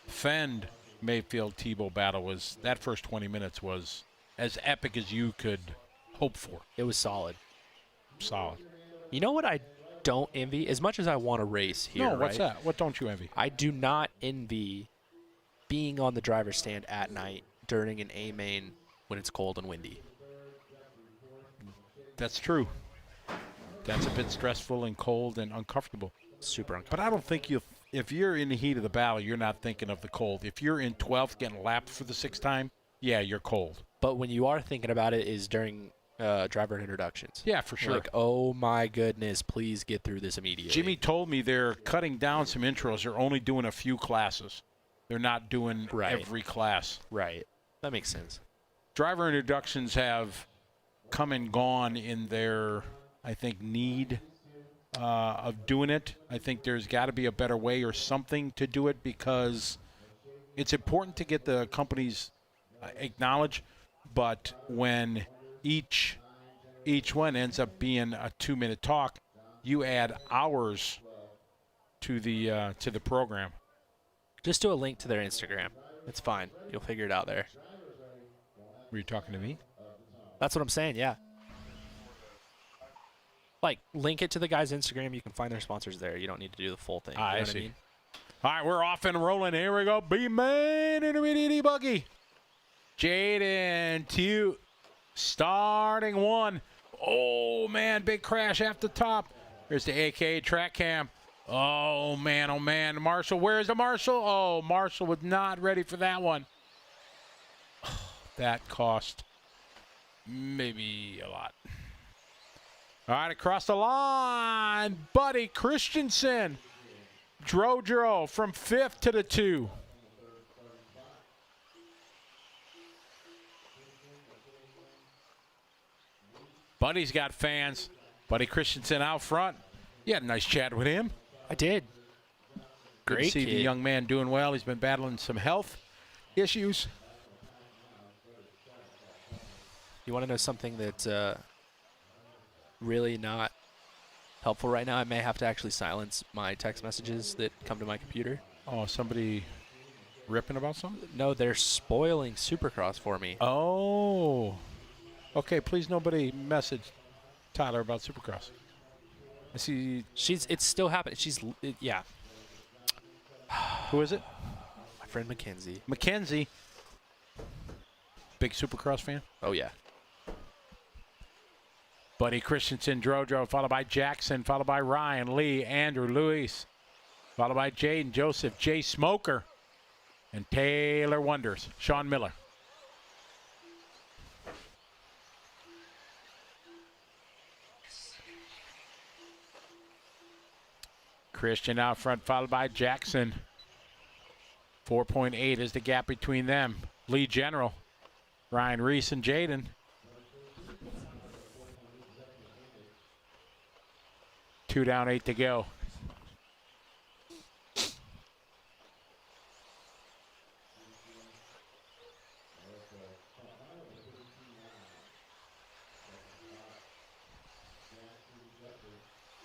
Fend Mayfield Tebow battle was, that first 20 minutes was as epic as you could hope for. It was solid. Solid. You know what I don't envy? As much as I want to race here, No, what's right? that? What don't you envy? I do not envy being on the driver's stand at night during an A Main when it's cold and windy. That's true. That's a bit stressful and cold and uncomfortable. Super uncomfortable. But I don't think if you're in the heat of the battle, you're not thinking of the cold. If you're in 12th getting lapped for the 6th time, yeah, you're cold. But when you are thinking about it is during driver introductions. Yeah, for sure. Like, oh my goodness, please get through this immediately. Jimmy told me they're cutting down some intros. They're only doing a few classes. They're not doing every class. Right. That makes sense. Driver introductions have come and gone in their, I think, need of doing it. I think there's got to be a better way or something to do it, because it's important to get the companies acknowledged, but when each one ends up being a 2-minute talk, you add hours to the program. Just do a link to their Instagram. It's fine. You'll figure it out there. Were you talking to me? That's what I'm saying, yeah. Like, link it to the guy's Instagram. You can find their sponsors there. You don't need to do the full thing. You know I what see. I mean? All right, we're off and rolling. Here we go. B Main intermediate E-Buggy. Jaden Tew starting 1. Oh, man, big crash at the top. There's the AK track cam. Oh, man. Marshall, where's the Marshall? Oh, Marshall was not ready for that one. That cost maybe a lot. All right, across the line, Buddy Christensen. Drodro from 5th to the 2. Buddy's got fans. Buddy Christensen out front. You had a nice chat with him. I did. Good to Great see kid. the young man doing well. He's been battling some health issues. You want to know something that's really not helpful right now? I may have to actually silence my text messages that come to my computer. Oh, somebody ripping about something? No, they're spoiling Supercross for me. Oh. Okay, please nobody message Tyler about Supercross. I see. It's still happening. Yeah. Who is it? My friend Mackenzie. Mackenzie. Big Supercross fan? Oh, yeah. Buddy Christensen, Drodro, followed by Jackson, followed by Ryan, Lee, Andrew, Luis, followed by Jaden, Joseph, Jay Smoker, and Taylor Wonders, Sean Miller. Christian out front, followed by Jackson. 4.8 is the gap between them. Lee General, Ryan Reese, and Jaden. 2 down, 8 to go.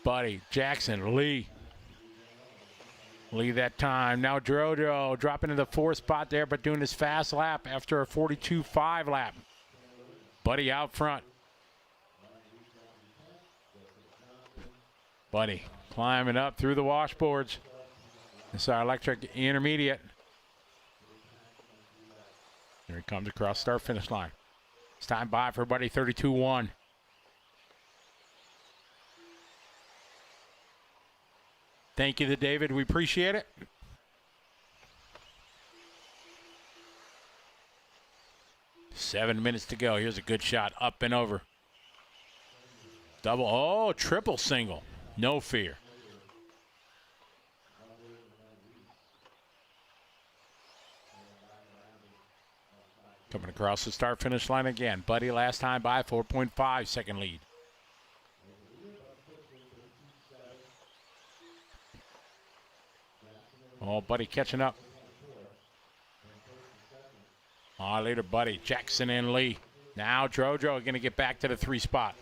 Buddy, Jackson, Lee. Lee that time. Now Drodro dropping to the 4th spot there, but doing his fast lap after a 42.5 lap. Buddy out front. Buddy climbing up through the washboards. It's our electric intermediate. Here he comes across start finish line. It's time by for Buddy, 32.1. Thank you to David. We appreciate it. Seven minutes to go. Here's a good shot. Up and over. Double. Oh, triple single. No fear. Coming across the start finish line again. Buddy last time by 4.5 second lead. Oh, Buddy catching up. Oh, later, Buddy. Jackson and Lee. Now Drodro going to get back to the 3 spot.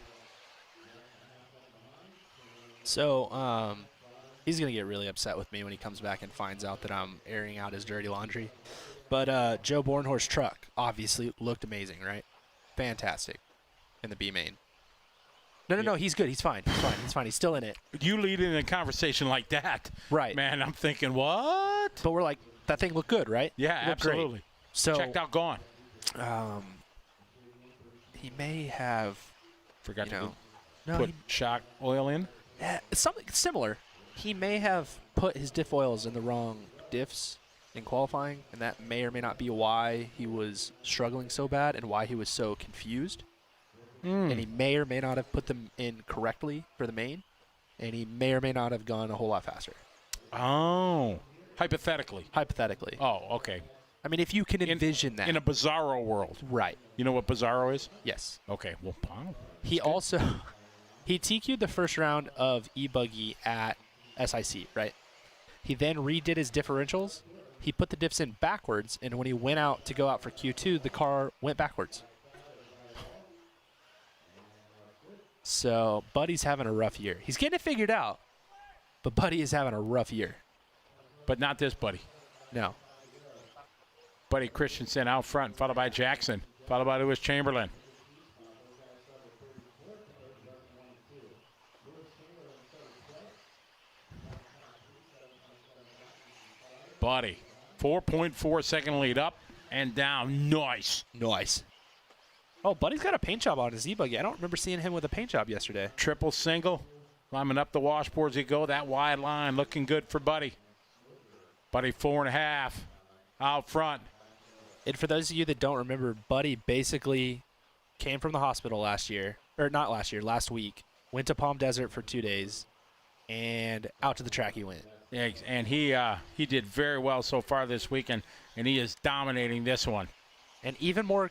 So, he's going to get really upset with me when he comes back and finds out that I'm airing out his dirty laundry. But Joe Bornhorst truck obviously looked amazing, right? Fantastic in the B Main. No, he's good. He's fine. He's still in it. You lead in a conversation like that. Right. Man, I'm thinking, what? But we're like, that thing looked good, right? Yeah, Looked absolutely. great. So, checked out, gone. He may have, Forgot to no, put shock oil in. it's something similar. He may have put his diff oils in the wrong diffs in qualifying, and that may or may not be why he was struggling so bad and why he was so confused. and he may or may not have put them in correctly for the main, and he may or may not have gone a whole lot faster. Oh, hypothetically. Hypothetically. Oh, okay. I mean, if you can envision that. In a bizarro world. Right. You know what bizarro is? Yes. Okay, well, wow. He also, he TQ'd the first round of E-Buggy at SIC, right? He then redid his differentials. He put the diffs in backwards, and when he went out to go out for Q2, the car went backwards. So Buddy's having a rough year. He's getting it figured out, but Buddy is having a rough year. But not this Buddy. No. Buddy Christensen out front, followed by Jackson, followed by Lewis Chamberlain. Buddy, 4.4 second lead up and down. Nice. Nice. Oh, Buddy's got a paint job on his E-Buggy. I don't remember seeing him with a paint job yesterday. Triple single. Climbing up the washboards he go. That wide line looking good for Buddy. Buddy 4.5 out front. And for those of you that don't remember, Buddy basically came from the hospital last year. Or not last year, last week. Went to Palm Desert for 2 days. And out to the track he went. Yeah, and he did very well so far this weekend, and he is dominating this one. And even more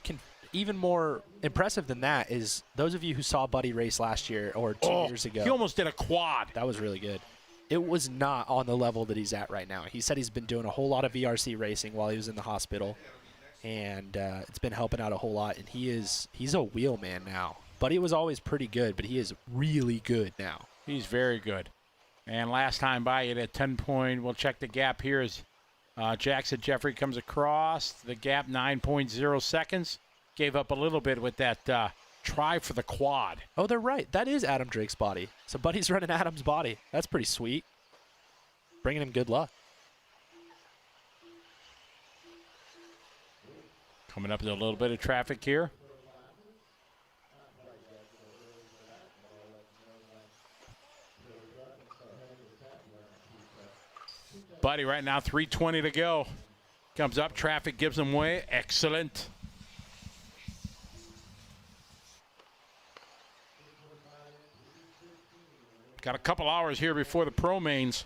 impressive than that is those of you who saw Buddy race last year or 2 years ago. He almost did a quad. That was really good. It was not on the level that he's at right now. He said he's been doing a whole lot of VRC racing while he was in the hospital, and it's been helping out a whole lot. And he's a wheel man now. Buddy was always pretty good, but he is really good now. He's very good. And last time by it at 10 point, we'll check the gap here as Jackson Jeffrey comes across. The gap 9.0 seconds. Gave up a little bit with that try for the quad. Oh, they're right. That is Adam Drake's body. So Buddy's running Adam's body. That's pretty sweet. Bringing him good luck. Coming up with a little bit of traffic here. Buddy right now, 3:20 to go. Comes up, traffic gives him way. Excellent. Got a couple hours here before the pro mains.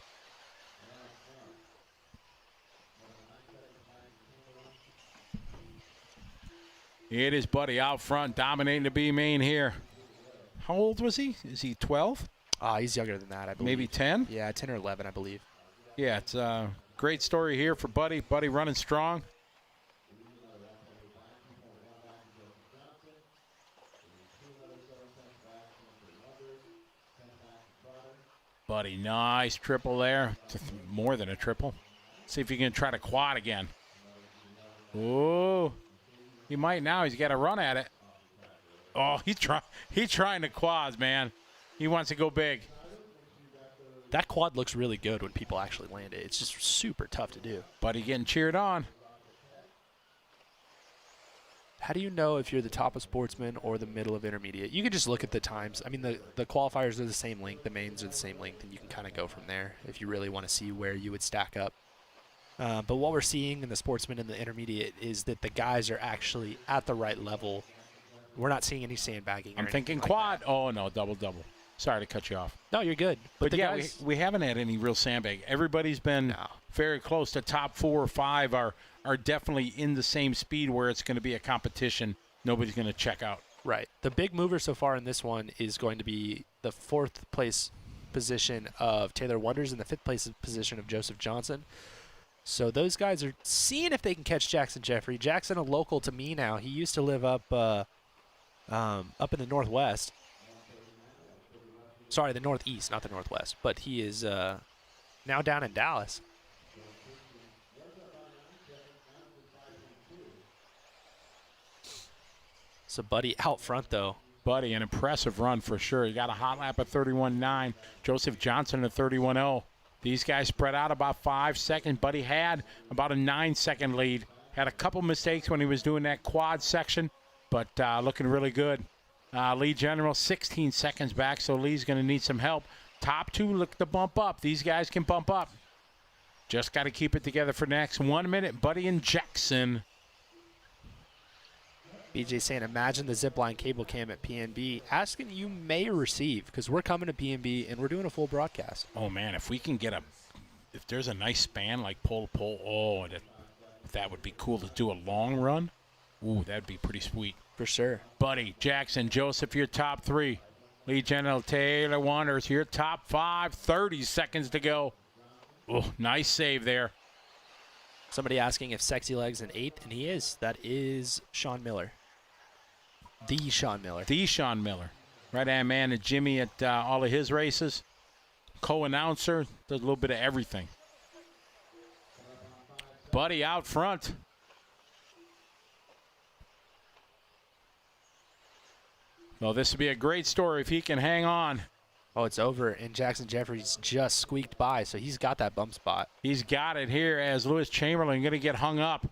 It is Buddy out front, dominating the B main here. How old was he? Is he 12? He's younger than that, I believe. Maybe 10? Yeah, 10 or 11, I believe. Yeah, it's a great story here for Buddy. Buddy running strong. Buddy, nice triple there. More than a triple. See if he can try to quad again. Oh, he might now. He's got to run at it. Oh, he's trying to quads, man. He wants to go big. That quad looks really good when people actually land it. It's just super tough to do. Buddy getting cheered on. How do you know if you're the top of Sportsman or the middle of intermediate? You can just look at the times. I mean, the qualifiers are the same length. The mains are the same length, and you can kind of go from there if you really want to see where you would stack up. But what we're seeing in the Sportsman and the intermediate is that the guys are actually at the right level. We're not seeing any sandbagging. I'm thinking like quad. That. Oh, no, double. Sorry to cut you off. No, you're good. But the yeah, guys, we haven't had any real sandbag. Everybody's been very close. The top 4 or 5 are definitely in the same speed where it's going to be a competition. Nobody's going to check out. Right. The big mover so far in this one is going to be the 4th place position of Taylor Wonders and the 5th place position of Joseph Johnson. So those guys are seeing if they can catch Jackson Jeffrey. Jackson, a local to me now. He used to live up in the Northwest. Sorry, the Northeast, not the Northwest. But he is now down in Dallas. So Buddy out front, though. Buddy, an impressive run for sure. He got a hot lap at 31.9. Joseph Johnson at 31.0. These guys spread out about 5 seconds. Buddy had about a 9-second lead. Had a couple mistakes when he was doing that quad section, but looking really good. Lee General 16 seconds back, so Lee's going to need some help. Top 2 look to bump up. These guys can bump up. Just got to keep it together for next 1 minute. Buddy and Jackson. BJ saying, imagine the zipline cable cam at PNB. Asking you may receive, because we're coming to PNB and we're doing a full broadcast. Oh, man, if we can get if there's a nice span like pole to pole, oh, that would be cool to do a long run. Ooh, that'd be pretty sweet. For sure. Buddy, Jackson, Joseph, your top 3. Lee General, Taylor Wonders, your top 5. 30 seconds to go. Oh, nice save there. Somebody asking if Sexy Legs in 8th, and he is. That is Sean Miller. The Sean Miller. The Sean Miller. Right-hand man and Jimmy at all of his races. Co-announcer, does a little bit of everything. Buddy out front. Well, this would be a great story if he can hang on. Oh, it's over, and Jackson Jeffries just squeaked by, so he's got that bump spot. He's got it here as Lewis Chamberlain going to get hung up.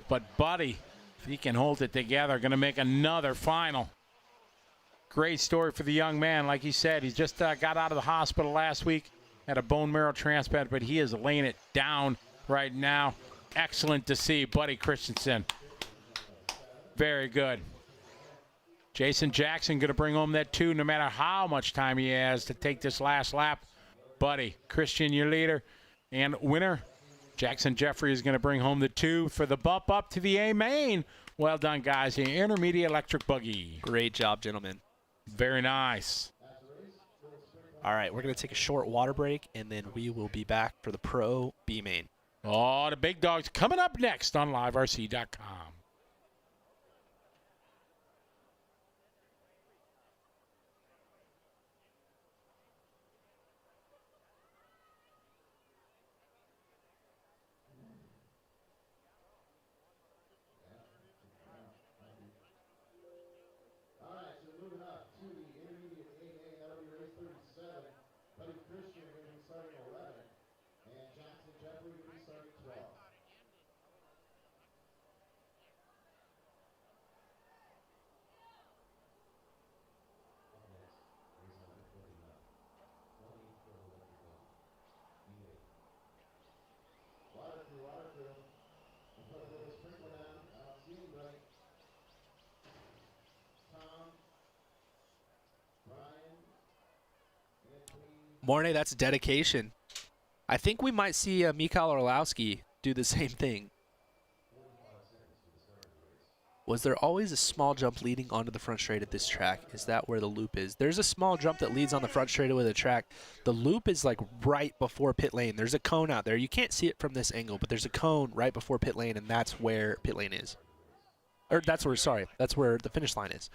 But Buddy, if he can hold it together, going to make another final. Great story for the young man. Like he said, he just got out of the hospital last week, had a bone marrow transplant, but he is laying it down right now. Excellent to see Buddy Christensen. Very good. Jason Jackson going to bring home that 2 no matter how much time he has to take this last lap. Buddy, Christian, your leader and winner. Jackson Jeffrey is going to bring home the 2 for the bump up to the A Main. Well done, guys. The intermediate electric buggy. Great job, gentlemen. Very nice. All right, we're going to take a short water break, and then we will be back for the Pro B Main. Oh, the big dogs coming up next on liverc.com. Mornay, that's dedication. I think we might see Mikhail Orlowski do the same thing. Was there always a small jump leading onto the front straight at this track? Is that where the loop is? There's a small jump that leads on the front straightaway of the track. The loop is like right before pit lane. There's a cone out there. You can't see it from this angle, but there's a cone right before pit lane, and that's where pit lane is. Or that's where, sorry, that's where the finish line is.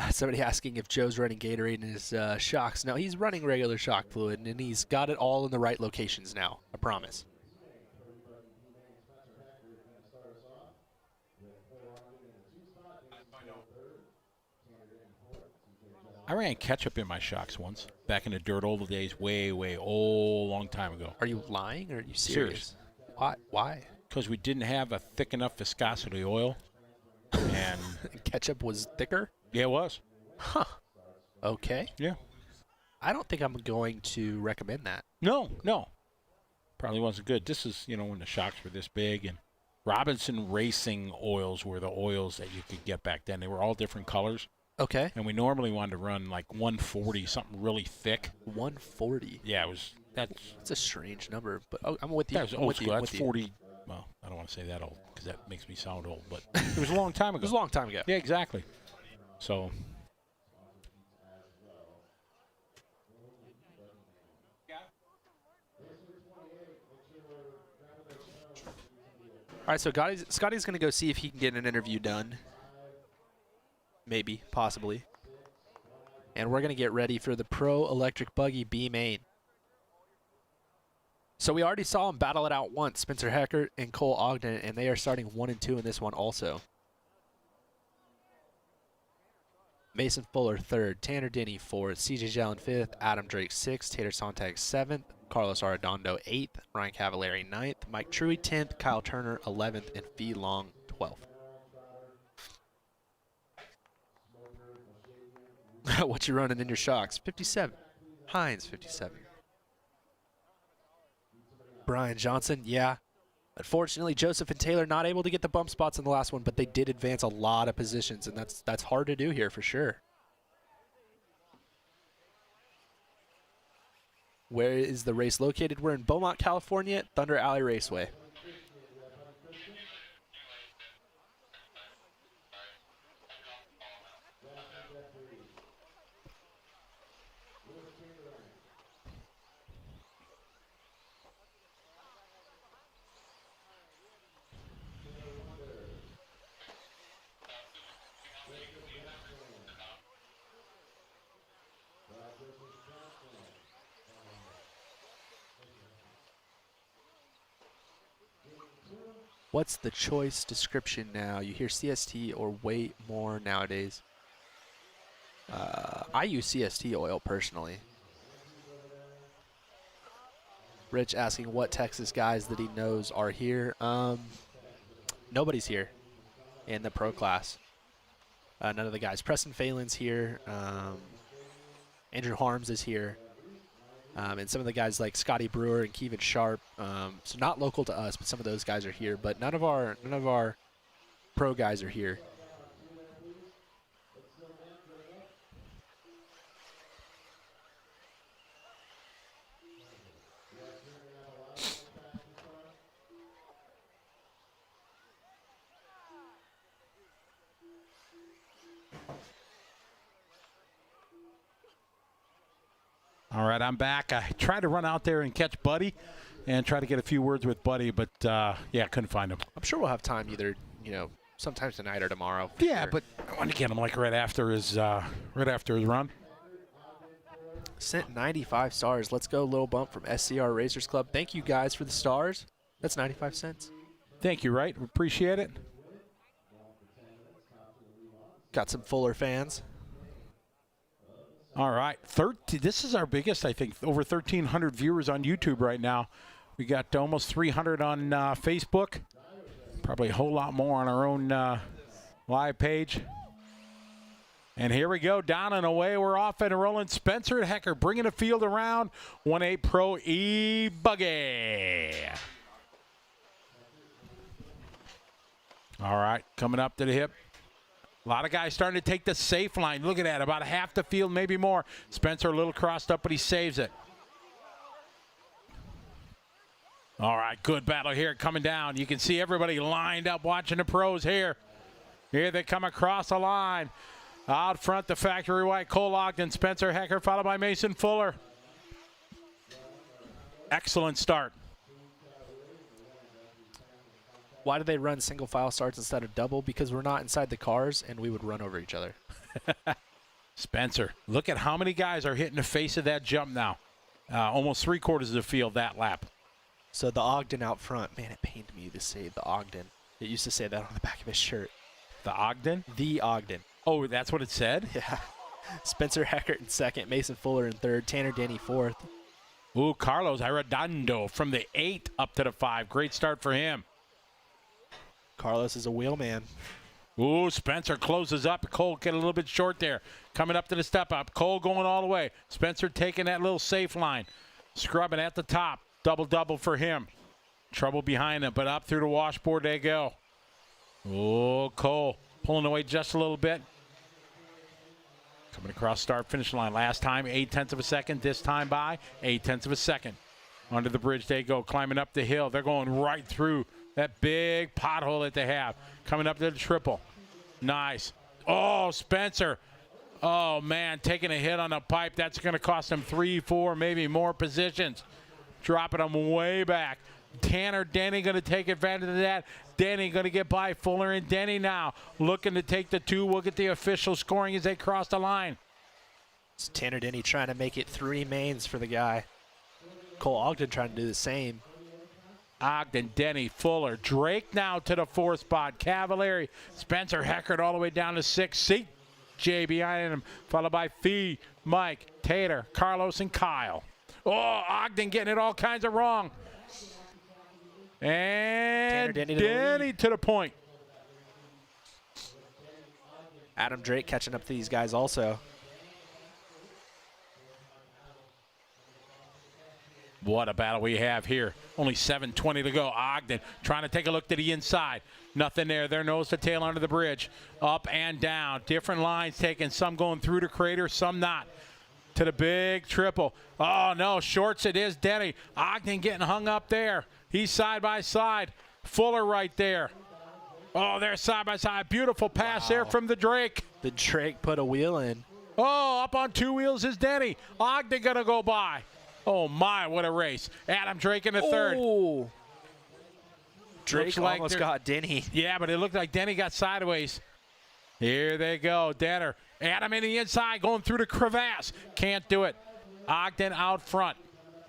Somebody asking if Joe's running Gatorade in his shocks. No, he's running regular shock fluid, and he's got it all in the right locations now. I promise. I ran ketchup in my shocks once, back in the dirt old days, way, long time ago. Are you lying or are you serious? Why? Because we didn't have a thick enough viscosity oil, and ketchup was thicker? Yeah, it was. Huh. Okay. Yeah. I don't think I'm going to recommend that. No. Probably wasn't good. This is, when the shocks were this big, and Robinson Racing oils were the oils that you could get back then. They were all different colors. Okay. And we normally wanted to run like 140, something really thick. 140? Yeah, that's a strange number, but I'm with you. That was old school. That's 40. Well, I don't want to say that old because that makes me sound old, but it was a long time ago. It was a long time ago. Yeah, exactly. So. All right, so Scotty's going to go see if he can get an interview done. Maybe, possibly. And we're going to get ready for the Pro Electric Buggy B Main. So we already saw him battle it out once, Spencer Heckert and Cole Ogden, and they are starting 1 and 2 in this one also. Mason Fuller 3rd, Tanner Denny 4th, CJ Jalen 5th, Adam Drake 6th, Tater Sontag 7th, Carlos Arredondo 8th, Ryan Cavallari 9th, Mike Truey 10th, Kyle Turner 11th, and Fee Long 12th. What you running in your shocks? 57. Hines 57. Brian Johnson, yeah. Unfortunately, Joseph and Taylor not able to get the bump spots in the last one, but they did advance a lot of positions, and that's hard to do here for sure. Where is the race located? We're in Beaumont, California, Thunder Alley Raceway. What's the choice description now? You hear CST or way more nowadays. I use CST oil personally. Rich asking what Texas guys that he knows are here. Nobody's here in the pro class. None of the guys. Preston Phelan's here. Andrew Harms is here. And some of the guys like Scotty Brewer and Kevin Sharp, so not local to us, but some of those guys are here. But none of our pro guys are here. All right, I'm back. I tried to run out there and catch Buddy and try to get a few words with Buddy, but, yeah, couldn't find him. I'm sure we'll have time either, sometime tonight or tomorrow. Yeah, sure. but I want to get him, like, right after his run. Sent 95 stars. Let's go, Little Bump from SCR Racers Club. Thank you, guys, for the stars. That's 95 cents. Thank you, right? Appreciate it. Got some Fuller fans. All right, this is our biggest, I think, over 1,300 viewers on YouTube right now. We got almost 300 on Facebook, probably a whole lot more on our own live page. And here we go, down and away. We're off and rolling. Spencer Hecker bringing the field around. 1.8 Pro E-Buggy. All right, coming up to the hip. A lot of guys starting to take the safe line. Look at that, about half the field, maybe more. Spencer a little crossed up, but he saves it. All right, good battle here coming down. You can see everybody lined up watching the pros here. Here they come across the line. Out front, the factory white, Cole Ogden, Spencer Hecker, followed by Mason Fuller. Excellent start. Why do they run single file starts instead of double? Because we're not inside the cars, and we would run over each other. Spencer, look at how many guys are hitting the face of that jump now. Almost 3/4 of the field that lap. So the Ogden out front. Man, it pained me to say the Ogden. It used to say that on the back of his shirt. The Ogden? The Ogden. Oh, that's what it said? Yeah. Spencer Heckert in second, Mason Fuller in third, Tanner Denny fourth. Ooh, Carlos Arredondo from the 8 up to the 5. Great start for him. Carlos is a wheelman. Ooh, Spencer closes up. Cole get a little bit short there. Coming up to the step up. Cole going all the way. Spencer taking that little safe line. Scrubbing at the top. Double for him. Trouble behind him, but up through the washboard they go. Oh, Cole pulling away just a little bit. Coming across start-finish line. Last time, 0.8 of a second. This time by 0.8 of a second. Under the bridge they go, climbing up the hill. They're going right through that big pothole that they have. Coming up to the triple. Nice. Oh, Spencer. Oh, man, taking a hit on the pipe. That's going to cost him 3, 4, maybe more positions. Dropping them way back. Tanner Denny going to take advantage of that. Denny going to get by Fuller and Denny now. Looking to take the 2. We'll get the official scoring as they cross the line. It's Tanner Denny trying to make it 3 mains for the guy. Cole Ogden trying to do the same. Ogden, Denny, Fuller, Drake now to the 4th spot. Cavalieri, Spencer Heckert all the way down to 6. CJ behind him, followed by Fee, Mike, Tater, Carlos, and Kyle. Oh, Ogden getting it all kinds of wrong. And Denny to the point. Adam Drake catching up to these guys also. What a battle we have here. Only 7:20 to go. Ogden trying to take a look to the inside. Nothing there. Their nose to tail under the bridge. Up and down. Different lines taken. Some going through the crater, some not. To the big triple. Oh, no. Shorts it is Denny. Ogden getting hung up there. He's side by side. Fuller right there. Oh, they're side by side. Beautiful pass there from the Drake. The Drake put a wheel in. Oh, up on 2 wheels is Denny. Ogden going to go by. Oh, my, what a race. Adam Drake in the third. Oh. Drake Looks like almost got Denny. Yeah, but it looked like Denny got sideways. Here they go. Denner. Adam in the inside going through the crevasse. Can't do it. Ogden out front.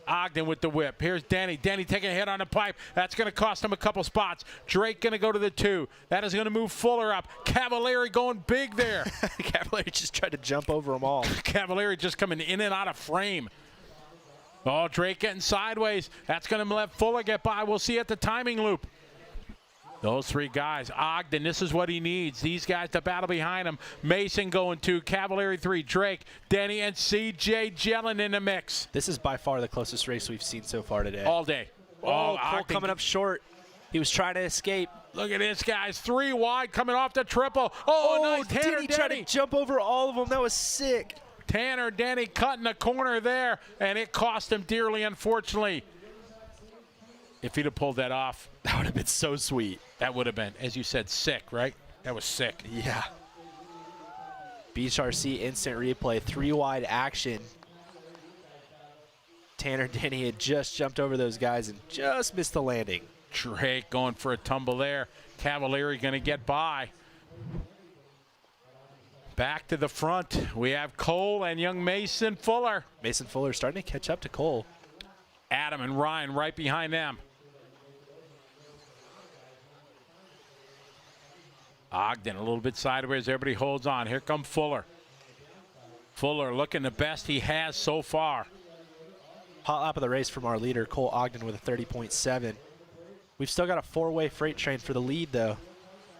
Ogden with the whip. Here's Denny. Denny taking a hit on the pipe. That's going to cost him a couple spots. Drake going to go to the 2. That is going to move Fuller up. Cavalieri going big there. Cavalieri just tried to jump over them all. Cavalieri just coming in and out of frame. Oh, Drake getting sideways. That's going to let Fuller get by. We'll see at the timing loop. Those 3 guys. Ogden, this is what he needs. These guys to battle behind him. Mason going 2. Cavalieri 3. Drake, Denny, and C.J. Jellin in the mix. This is by far the closest race we've seen so far today. All day. Oh, Cole coming up short. He was trying to escape. Look at this, guys. 3 wide coming off the triple. Oh, nice. Tanner Denny tried to jump over all of them. That was sick. Tanner Denny cutting the corner there, and it cost him dearly, unfortunately. If he'd have pulled that off, that would have been so sweet. That would have been, as you said, sick, right? That was sick. Yeah. Beach RC instant replay, 3 wide action. Tanner Denny had just jumped over those guys and just missed the landing. Drake going for a tumble there. Cavalieri going to get by. Back to the front, we have Cole and young Mason Fuller. Mason Fuller starting to catch up to Cole. Adam and Ryan right behind them. Ogden a little bit sideways. Everybody holds on. Here comes Fuller. Fuller looking the best he has so far. Hot lap of the race from our leader, Cole Ogden, with a 30.7. We've still got a 4-way freight train for the lead, though.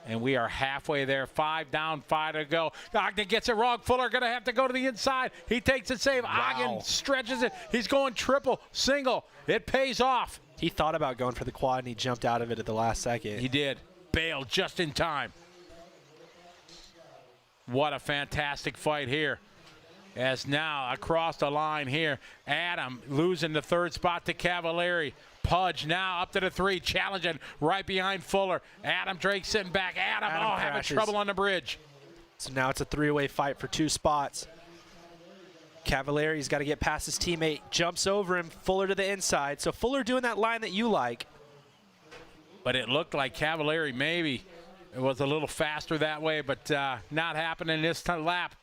And we are halfway there. 5 down, 5 to go. Ogden gets it wrong. Fuller going to have to go to the inside. He takes it safe. Wow. Ogden stretches it. He's going triple, single. It pays off. He thought about going for the quad, and he jumped out of it at the last second. He did. Bailed just in time. What a fantastic fight here. As now across the line here, Adam losing the 3rd spot to Cavalieri. Pudge now up to the 3, challenging right behind Fuller. Adam Drake sitting back. Adam having crashes. trouble on the bridge. So now it's a 3-way fight for 2 spots. Cavalieri's got to get past his teammate. Jumps over him. Fuller to the inside. So Fuller doing that line that you like. But it looked like Cavalieri maybe it was a little faster that way, but not happening this lap.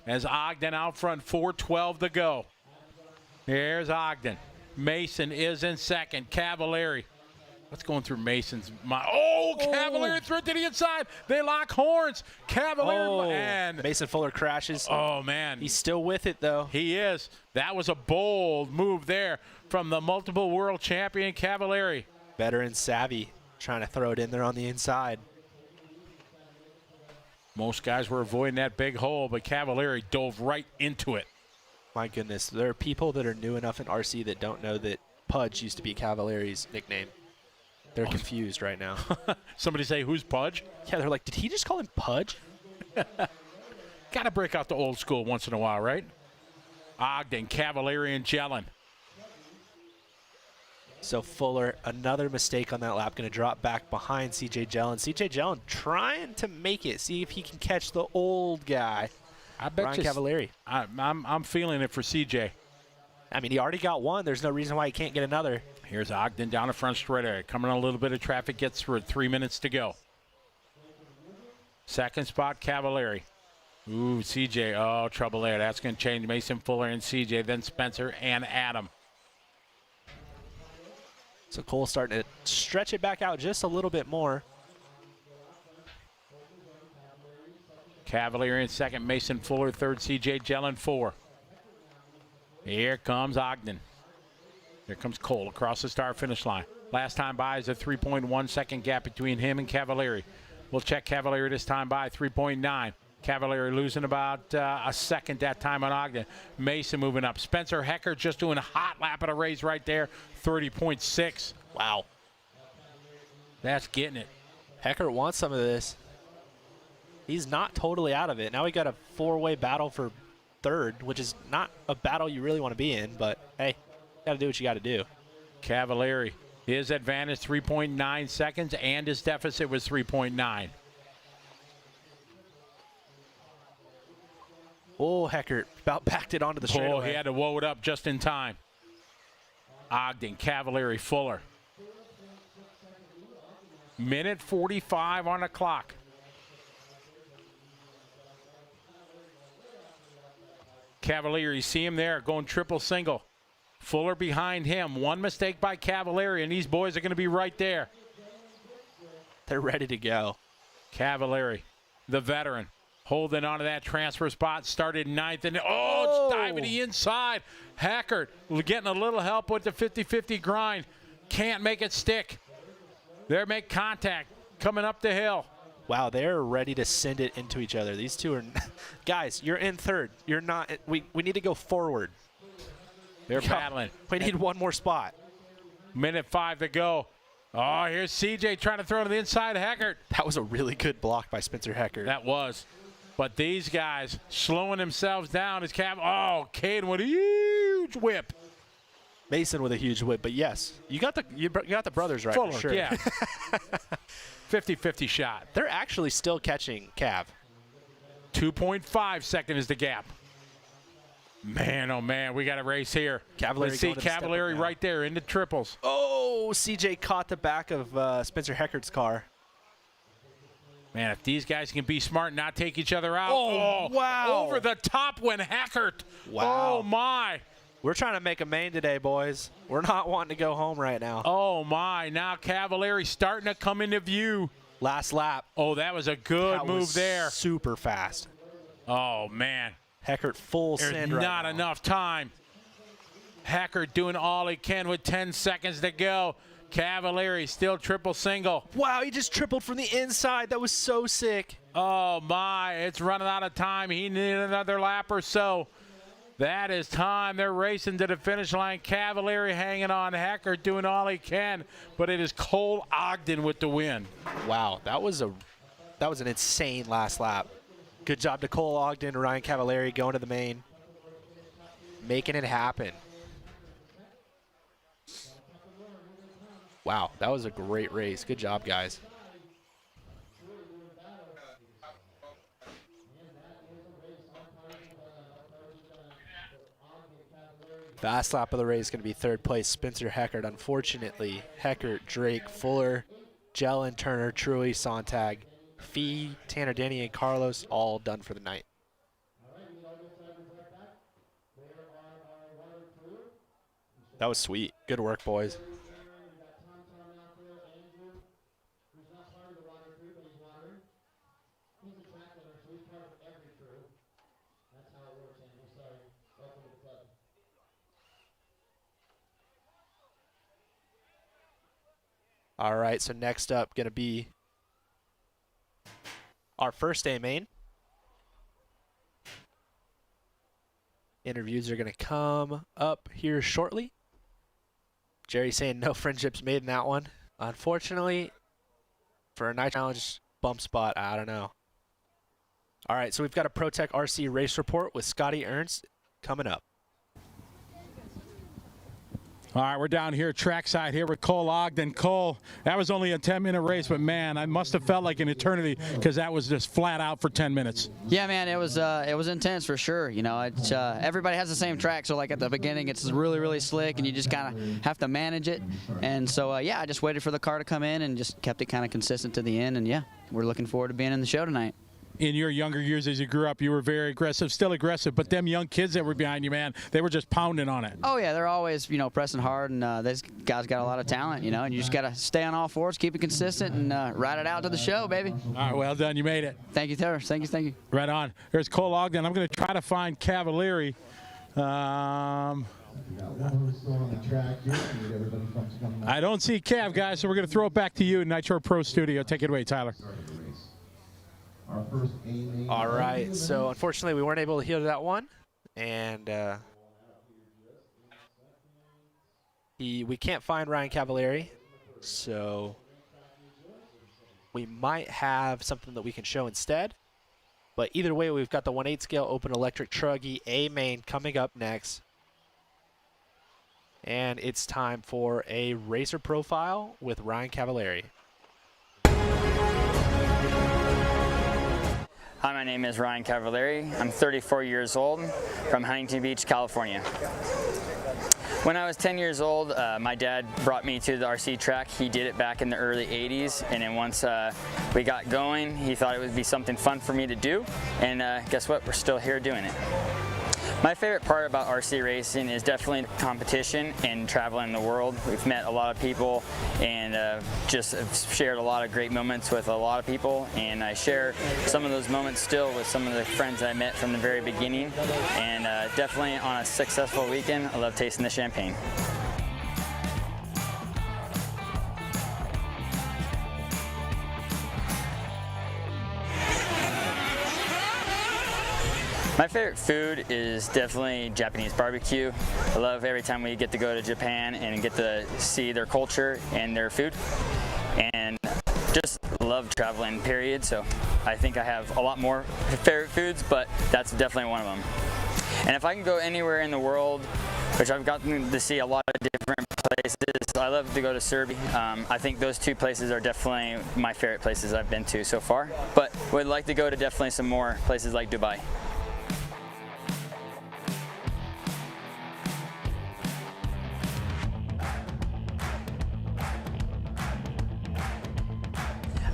As Ogden out front, 4:12 to go. Here's Ogden. Mason is in second. Cavalieri. What's going through Mason's mind? Oh, Cavalieri threw it to the inside. They lock horns. Cavalieri and Mason Fuller crashes. Oh, man. He's still with it, though. He is. That was a bold move there from the multiple world champion Cavalieri. Veteran savvy, trying to throw it in there on the inside. Most guys were avoiding that big hole, but Cavalieri dove right into it. My goodness, there are people that are new enough in RC that don't know that Pudge used to be Cavalieri's nickname. They're confused right now. Somebody say, who's Pudge? Yeah, they're like, did he just call him Pudge? Got to break out the old school once in a while, right? Ogden, Cavalieri, and Jellin. So Fuller, another mistake on that lap, going to drop back behind C.J. Jellin. C.J. Jellin trying to make it, see if he can catch the old guy, I bet Ryan Cavalieri. I'm feeling it for C.J. I mean, he already got one. There's no reason why he can't get another. Here's Ogden down the front straight area. Coming on a little bit of traffic, gets through it. 3 minutes to go. Second spot, Cavalieri. Ooh, C.J. Oh, trouble there. That's going to change Mason Fuller and C.J., then Spencer and Adam. So Cole starting to stretch it back out just a little bit more. Cavalieri in second, Mason Fuller third, C.J. Jellin 4. Here comes Ogden. Here comes Cole across the start finish line. Last time by is a 3.1 second gap between him and Cavalieri. We'll check Cavalieri this time by 3.9. Cavalieri losing about a second that time on Ogden. Mason moving up. Spencer Hecker just doing a hot lap of the race right there, 30.6. Wow. That's getting it. Hecker wants some of this. He's not totally out of it. Now we got a four-way battle for third, which is not a battle you really want to be in, but hey, got to do what you got to do. Cavalieri, his advantage 3.9 seconds, and his deficit was 3.9. Oh, Hecker about backed it onto the straightaway. Oh, he had to woe it up just in time. Ogden, Cavalieri, Fuller. Minute 45 on the clock. Cavalieri, see him there, going triple single. Fuller behind him. One mistake by Cavalieri, and these boys are going to be right there. They're ready to go. Cavalieri, the veteran, holding on to that transfer spot, started ninth, and it's diving the inside. Hackert getting a little help with the 50-50 grind. Can't make it stick. They make contact coming up the hill. Wow, they're ready to send it into each other. These two are, guys, you're in third. You're not, we need to go forward. They're battling. We need one more spot. Minute 5 to go. Oh, here's CJ trying to throw to the inside. Hackert. That was a really good block by Spencer Hecker. That was. But these guys slowing themselves down as Caden with a huge whip. Mason with a huge whip, but yes, you got the brothers right. Fuller, for sure. Yeah. 50-50 shot. They're actually still catching Cav. 2.5 second is the gap. Man, oh man, we got a race here. Cavalieri Let's see Cavalieri right there in the triples. Oh, CJ caught the back of Spencer Heckert's car. Man, if these guys can be smart and not take each other out. Oh, wow. Over the top went Hackert. Wow. Oh, my. We're trying to make a main today, boys. We're not wanting to go home right now. Oh, my. Now Cavalieri starting to come into view. Last lap. Oh, that was a good move there. Super fast. Oh, man. Heckert full There's send right now. not enough time. Hackert doing all he can with 10 seconds to go. Cavalieri still triple single. Wow, he just tripled from the inside. That was so sick. Oh, my. It's running out of time. He needed another lap or so. That is time. They're racing to the finish line. Cavalieri hanging on. Hackert doing all he can, but it is Cole Ogden with the win. Wow, that was an insane last lap. Good job to Cole Ogden, Ryan Cavalieri going to the main, making it happen. Wow, that was a great race. Good job, guys. Last lap of the race is going to be third place, Spencer Heckert. Unfortunately, Heckert, Drake, Fuller, Jellin, Turner, Truey, Sontag, Fee, Tanner, Denny, and Carlos all done for the night. That was sweet. Good work, boys. All right, so next up going to be our first A main. Interviews are going to come up here shortly. Jerry saying no friendships made in that one. Unfortunately, for a night challenge bump spot, I don't know. All right, so we've got a ProTech RC race report with Scotty Ernst coming up. All right, we're down here trackside here with Cole Ogden. Cole, that was only a 10-minute race, but man, I must have felt like an eternity because that was just flat out for 10 minutes. Yeah, man, it was intense for sure. You know, it's everybody has the same track, so like at the beginning, it's really, really slick, and you just kind of have to manage it. And so, yeah, I just waited for the car to come in and just kept it kind of consistent to the end. And yeah, we're looking forward to being in the show tonight. In your younger years as you grew up, you were very aggressive, still aggressive, but them young kids that were behind you, man, they were just pounding on it. Oh, yeah, they're always, you know, pressing hard, and these guys got a lot of talent, you know, and you just got to stay on all fours, keep it consistent, and ride it out to the show, baby. All right, well done. You made it. Thank you, Taylor. Thank you, thank you. Right on. There's Cole Ogden. I'm going to try to find Cavalieri. I don't see Cav, guys, so we're going to throw it back to you, Nitro Pro Studio. Take it away, Tyler. Our first A Main. All right, so unfortunately we weren't able to hear that one, and we can't find Ryan Cavalieri, so we might have something that we can show instead. But either way, we've got the 1/8 scale open electric Truggy A Main coming up next. And it's time for a racer profile with Ryan Cavalieri. Hi, my name is Ryan Cavalieri. I'm 34 years old from Huntington Beach, California. When I was 10 years old, my dad brought me to the RC track. He did it back in the early 80s, and then once we got going, he thought it would be something fun for me to do, and guess what? We're still here doing it. My favorite part about RC racing is definitely the competition and traveling the world. We've met a lot of people and just have shared a lot of great moments with a lot of people, and I share some of those moments still with some of the friends I met from the very beginning, and definitely on a successful weekend, I love tasting the champagne. My favorite food is definitely Japanese barbecue. I love every time we get to go to Japan and get to see their culture and their food. And just love traveling, period. So I think I have a lot more favorite foods, but that's definitely one of them. And if I can go anywhere in the world, which I've gotten to see a lot of different places, I love to go to Serbia. I think those two places are definitely my favorite places I've been to so far. But would like to go to definitely some more places like Dubai.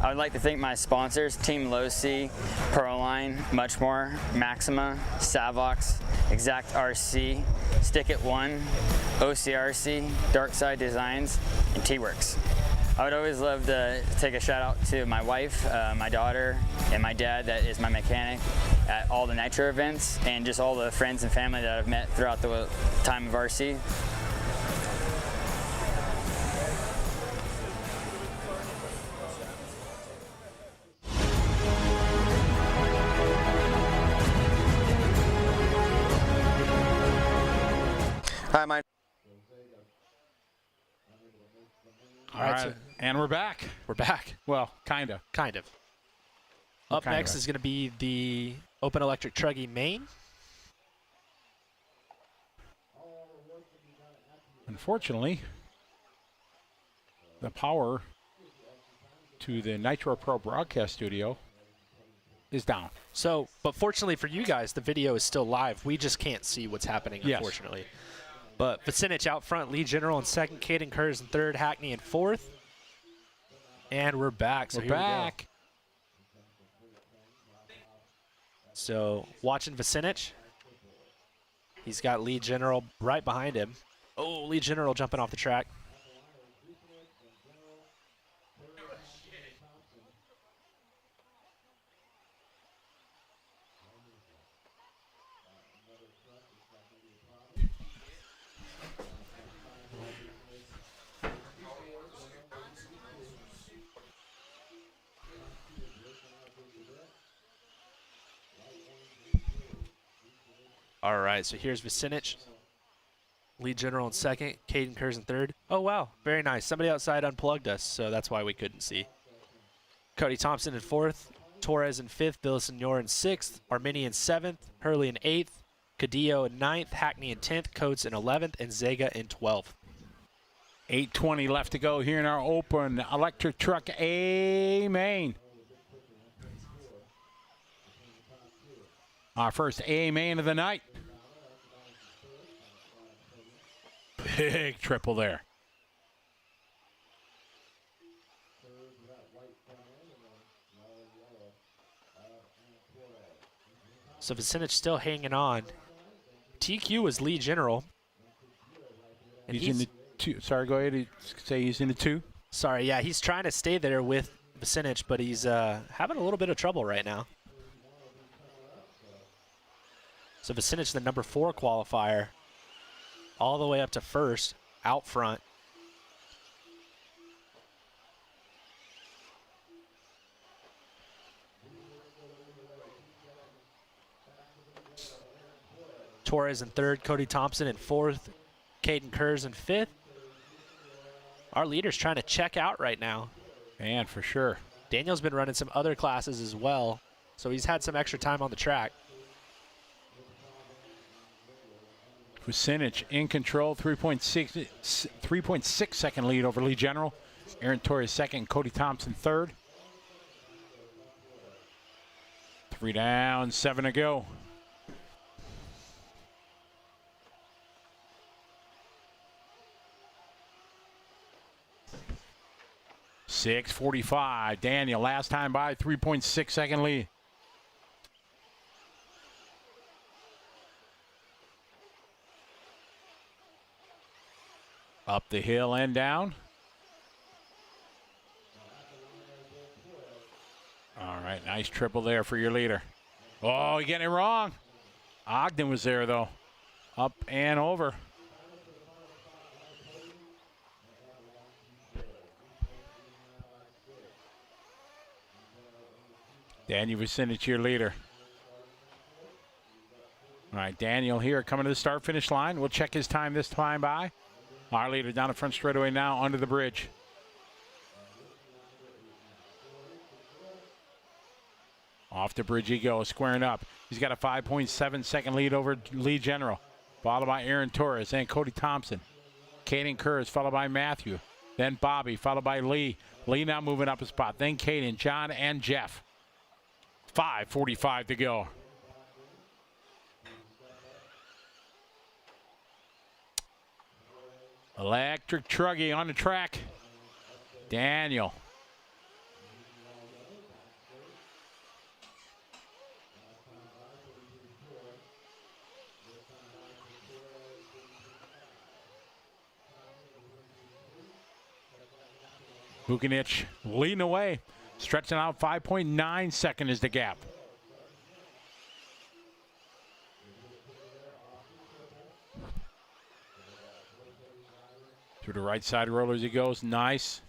I would like to thank my sponsors, Team Losi, Proline, Much More, Maxima, Savox, Exact RC, Stick It One, OCRC, Dark Side Designs, and T-Works. I would always love to take a shout out to my wife, my daughter, and my dad that is my mechanic at all the Nitro events, and just all the friends and family that I've met throughout the time of RC. Hi, my. All right, and we're back. We're back. Well, kind of. Kind of. Up next is going to be the open electric Truggy Main. Unfortunately, the power to the Nitro Pro broadcast studio is down. So, but fortunately for you guys, the video is still live. We just can't see what's happening, unfortunately. But Vicinich out front, lead general in second, Caden Kurz in third, Hackney in fourth. And we're back. So we're back. So watching Vicinich. He's got lead general right behind him. Oh, lead general jumping off the track. All right, so here's Vicinich. Lead general in second, Caden Kurz in third. Oh, wow, very nice. Somebody outside unplugged us, so that's why we couldn't see. Cody Thompson in fourth, Torres in fifth, Villasenor in sixth, Armini in seventh, Hurley in eighth, Cadillo in ninth, Hackney in 10th, Coates in 11th, and Zega in 12th. 8:20 left to go here in our open electric truck A Main. Our first A Main of the night. Big triple there. So Vicinich still hanging on. TQ was lead general. And he's in the two. Sorry, go ahead. Say he's in the two. Sorry, yeah, he's trying to stay there with Vicinich, but he's having a little bit of trouble right now. So Vicinich, the number 4 qualifier, all the way up to first, out front. Torres in third, Cody Thompson in fourth, Caden Kurz in fifth. Our leader's trying to check out right now. Man, for sure. Daniel's been running some other classes as well, so he's had some extra time on the track. Vucinic in control, 3.6 second lead over Lee General. Aaron Torres second, Cody Thompson third. 3 down, 7 to go. .645. Daniel, last time by, 3.6 second lead. Up the hill and down. All right, nice triple there for your leader. Oh, you're getting it wrong. Ogden was there, though. Up and over. Daniel Vucinic, your leader. All right, Daniel here coming to the start-finish line. We'll check his time this time by. Our leader down the front straightaway now under the bridge. Off the bridge he goes, squaring up. He's got a 5.7 second lead over Lee General, followed by Aaron Torres and Cody Thompson. Caden Kurz, followed by Matthew. Then Bobby, followed by Lee. Lee now moving up a spot. Then Caden, John, and Jeff. 5:45 to go. Electric Truggy on the track. Daniel. Vucinic leading away, stretching out 5.9 second is the gap. Through the right side roller as he goes, nice.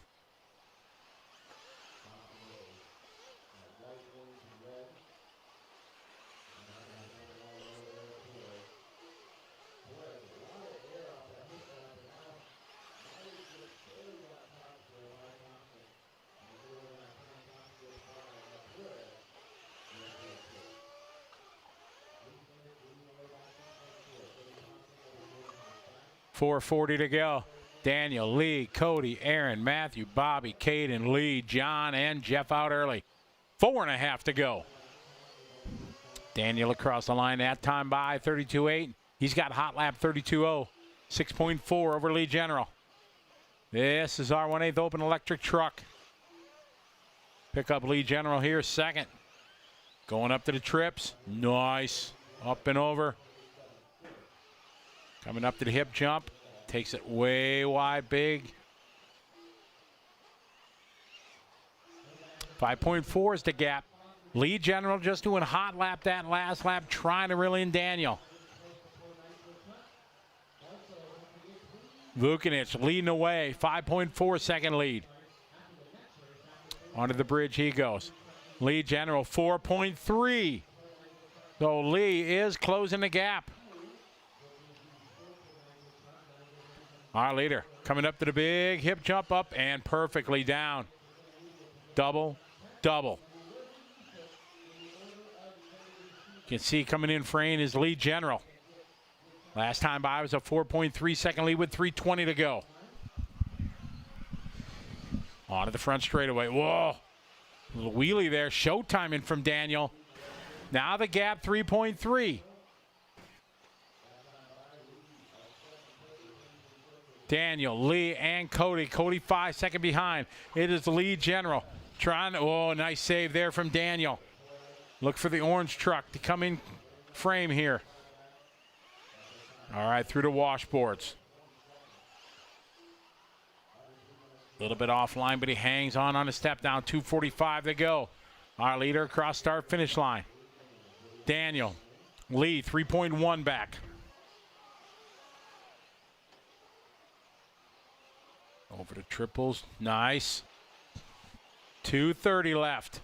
.440 to go. Daniel, Lee, Cody, Aaron, Matthew, Bobby, Caden, Lee, John, and Jeff out early. 4.5 to go. Daniel across the line that time by 32.8. He's got hot lap 32.0. 6.4 over Lee General. This is our 1/8 open electric truck. Pick up Lee General here second. Going up to the trips. Nice. Up and over. Coming up to the hip jump. Takes it way wide, big. 5.4 is the gap. Lee General just doing hot lap that last lap, trying to reel in Daniel. Vucinic leading away, 5.4 second lead. Onto the bridge he goes. Lee General, 4.3. So Lee is closing the gap. Our leader coming up to the big hip jump up and perfectly down. Double, double. You can see coming in frame is Lee General. Last time by was a 4.3 second lead with 3:20 to go. Onto the front straightaway. Whoa. A little wheelie there. Showtime in from Daniel. Now the gap 3.3. Daniel, Lee, and Cody. Cody 5 seconds behind. It is Lee General. Trying to, oh, nice save there from Daniel. Look for the orange truck to come in frame here. All right, through the washboards. A little bit offline, but he hangs on a step down. 2:45 to go. Our leader across start finish line. Daniel, Lee, 3.1 back. Over to triples, nice. 2:30 left.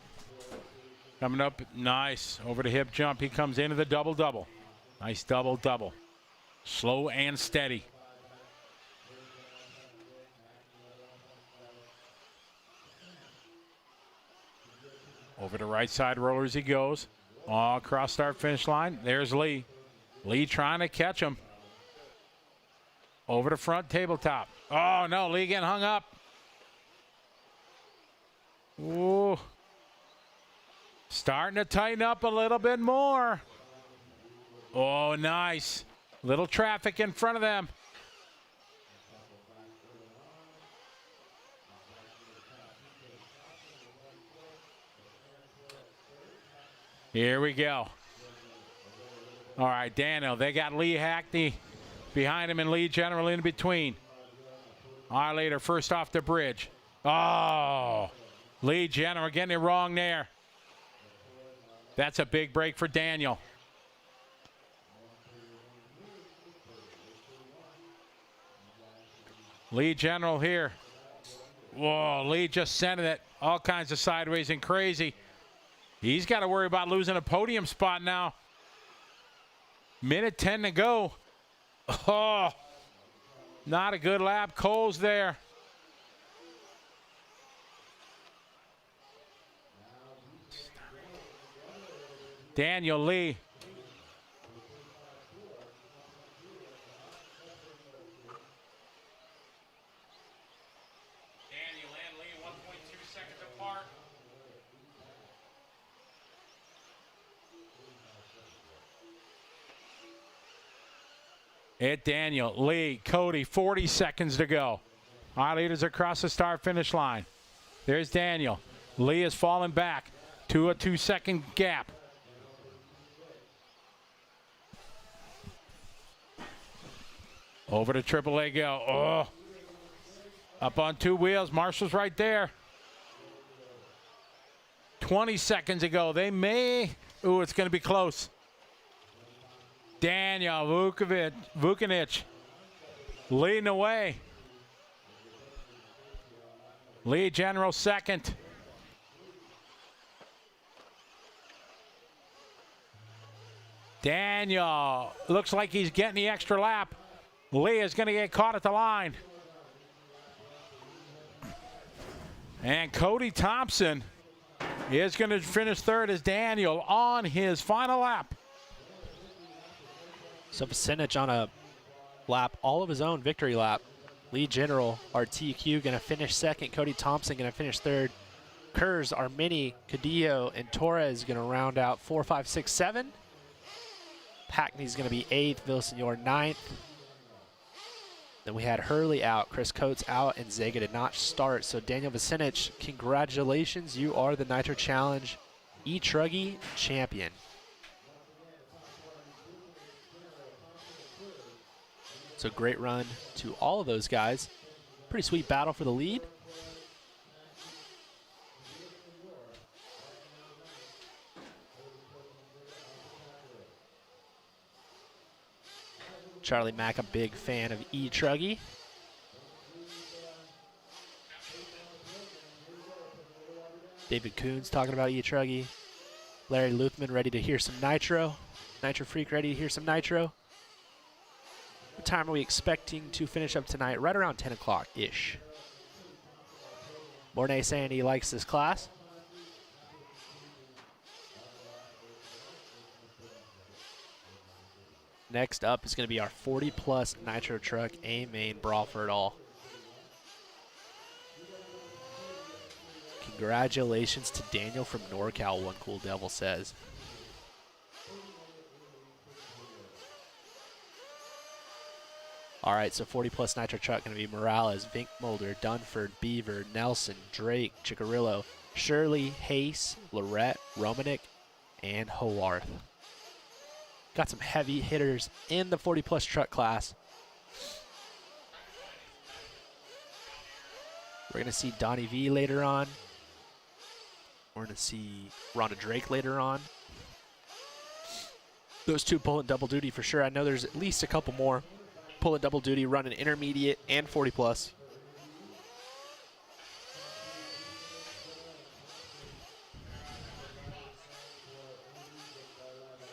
Coming up, nice. Over to hip jump, he comes into the double-double. Nice double-double. Slow and steady. Over the right side rollers he goes. All across start finish line. There's Lee. Lee trying to catch him. Over the front tabletop. Oh no, Lee getting hung up. Ooh. Starting to tighten up a little bit more. Oh, nice. Little traffic in front of them. Here we go. All right, Daniel, they got Lee Hackney behind him and Lee General in between. All right, later, first off the bridge. Oh, Lee General getting it wrong there. That's a big break for Daniel. Lee General here. Whoa, Lee just sent it all kinds of sideways and crazy. He's got to worry about losing a podium spot now. Minute 10 to go. Oh, not a good lap. Cole's there. Daniel Lee. Daniel and Lee 1.2 seconds apart. It Daniel, Lee, Cody, 40 seconds to go. Our leaders across the start finish line. There's Daniel. Lee is falling back to a 2-second gap. Over to AAA go. Oh. Up on 2 wheels. Marshall's right there. 20 seconds ago. They may. Ooh, it's going to be close. Daniel Vukovic leading the way. Lee General second. Daniel looks like he's getting the extra lap. Lee is going to get caught at the line. And Cody Thompson is going to finish third as Daniel on his final lap. So Vucinic on a lap, all of his own victory lap. Lee General, our TQ, going to finish second. Cody Thompson going to finish third. Kurz, Armini, Cadillo, and Torres going to round out 4, 5, 6, 7. Hackney's going to be 8th, Villasenor 9th. Then we had Hurley out, Chris Coates out, and Zega did not start. So Daniel Vucinic, congratulations. You are the Nitro Challenge E-Truggy champion. So great run to all of those guys. Pretty sweet battle for the lead. Charlie Mack, a big fan of E-Truggy. David Coons talking about E-Truggy. Larry Luthman ready to hear some Nitro. Nitro Freak ready to hear some Nitro. What time are we expecting to finish up tonight? Right around 10 o'clock-ish. Mornay saying he likes this class. Next up is going to be our 40-plus Nitro Truck A Main Brawl for It All. Congratulations to Daniel from NorCal, One Cool Devil says. All right, so 40-plus Nitro Truck going to be Morales, Vink Mulder, Dunford, Beaver, Nelson, Drake, Chicarillo, Shirley, Hayes, Lorette, Romanik, and Howarth. Got some heavy hitters in the 40-plus truck class. We're going to see Donnie V later on. We're going to see Rhonda Drake later on. Those two pulling double duty for sure. I know there's at least a couple more pulling double duty, running intermediate and 40-plus.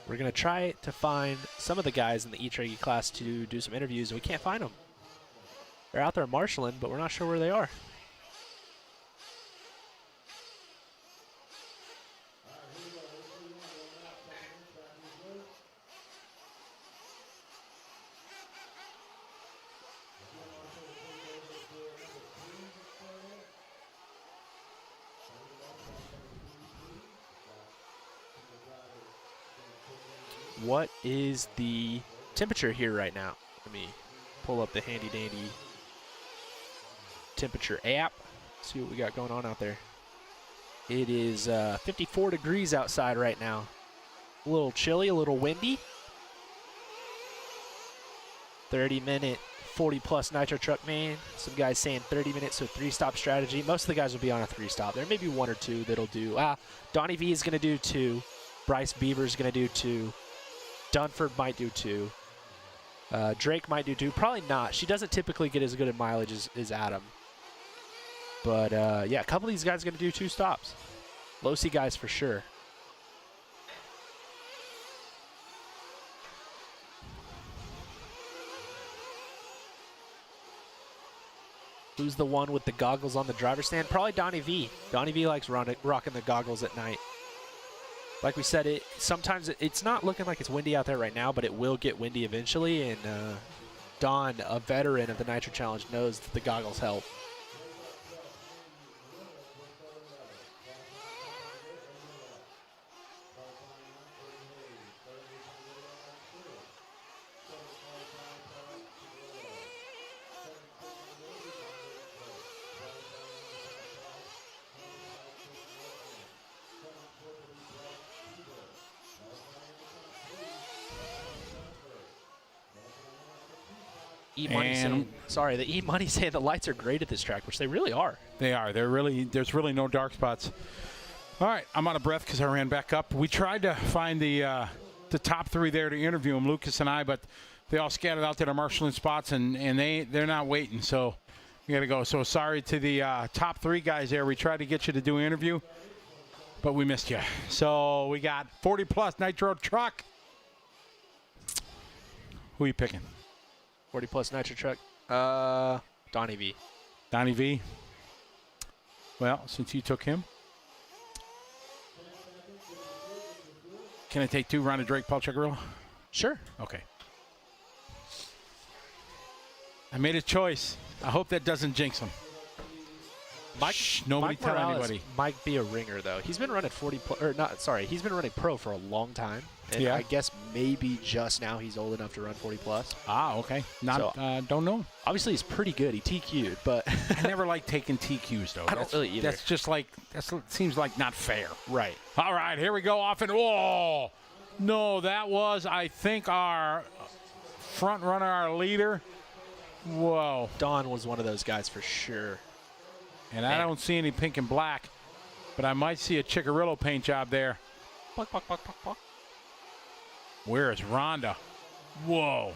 We're going to try to find some of the guys in the E-Truggy class to do some interviews, and we can't find them. They're out there marshaling, but we're not sure where they are. What is the temperature here right now? Let me pull up the handy dandy temperature app. See what we got going on out there. It is 54 degrees outside right now. A little chilly, a little windy. 30-minute 40-plus Nitro Truck Main. Some guys saying 30 minutes, so 3-stop strategy. Most of the guys will be on a 3-stop. There may be 1 or 2 that'll do. Donnie V is going to do 2. Bryce Beaver is going to do 2. Dunford might do 2. Drake might do 2. Probably not. She doesn't typically get as good a mileage as Adam. But, yeah, a couple of these guys are going to do 2 stops. Low-C guys for sure. Who's the one with the goggles on the driver's stand? Probably Donnie V. Donnie V likes rocking the goggles at night. Like we said, sometimes it's not looking like it's windy out there right now, but it will get windy eventually. And Don, a veteran of the Nitro Challenge, knows that the goggles help. E-Money saying, sorry, the E-Money saying the lights are great at this track, which they really are. They are. There's really no dark spots. All right, I'm out of breath because I ran back up. We tried to find the top 3 there to interview them, Lucas and I, but they all scattered out to their marshalling spots, and they're not waiting, so we got to go. So sorry to the top 3 guys there. We tried to get you to do an interview, but we missed you. So we got 40-plus Nitro Truck. Who are you picking? 40-plus Nitro Truck. Donnie V. Donnie V. Well, since you took him, can I take 2 round of Drake Paul Chickarilla? Sure. Okay. I made a choice. I hope that doesn't jinx him. Nobody tell anybody. Might be a ringer though. He's been running 40 or not. Sorry, he's been running pro for a long time. And yeah. I guess maybe just now he's old enough to run 40-plus. Ah, okay. Don't know. Obviously, he's pretty good. He TQ'd, but I never like taking TQs though. I don't really either. That's just like seems like not fair. Right. All right, here we go. Off and whoa! No, that was I think our front runner, our leader. Whoa. Don was one of those guys for sure. And I don't see any pink and black, but I might see a Chickarillo paint job there. Buck, buck, buck, buck, buck. Where is Rhonda? Whoa.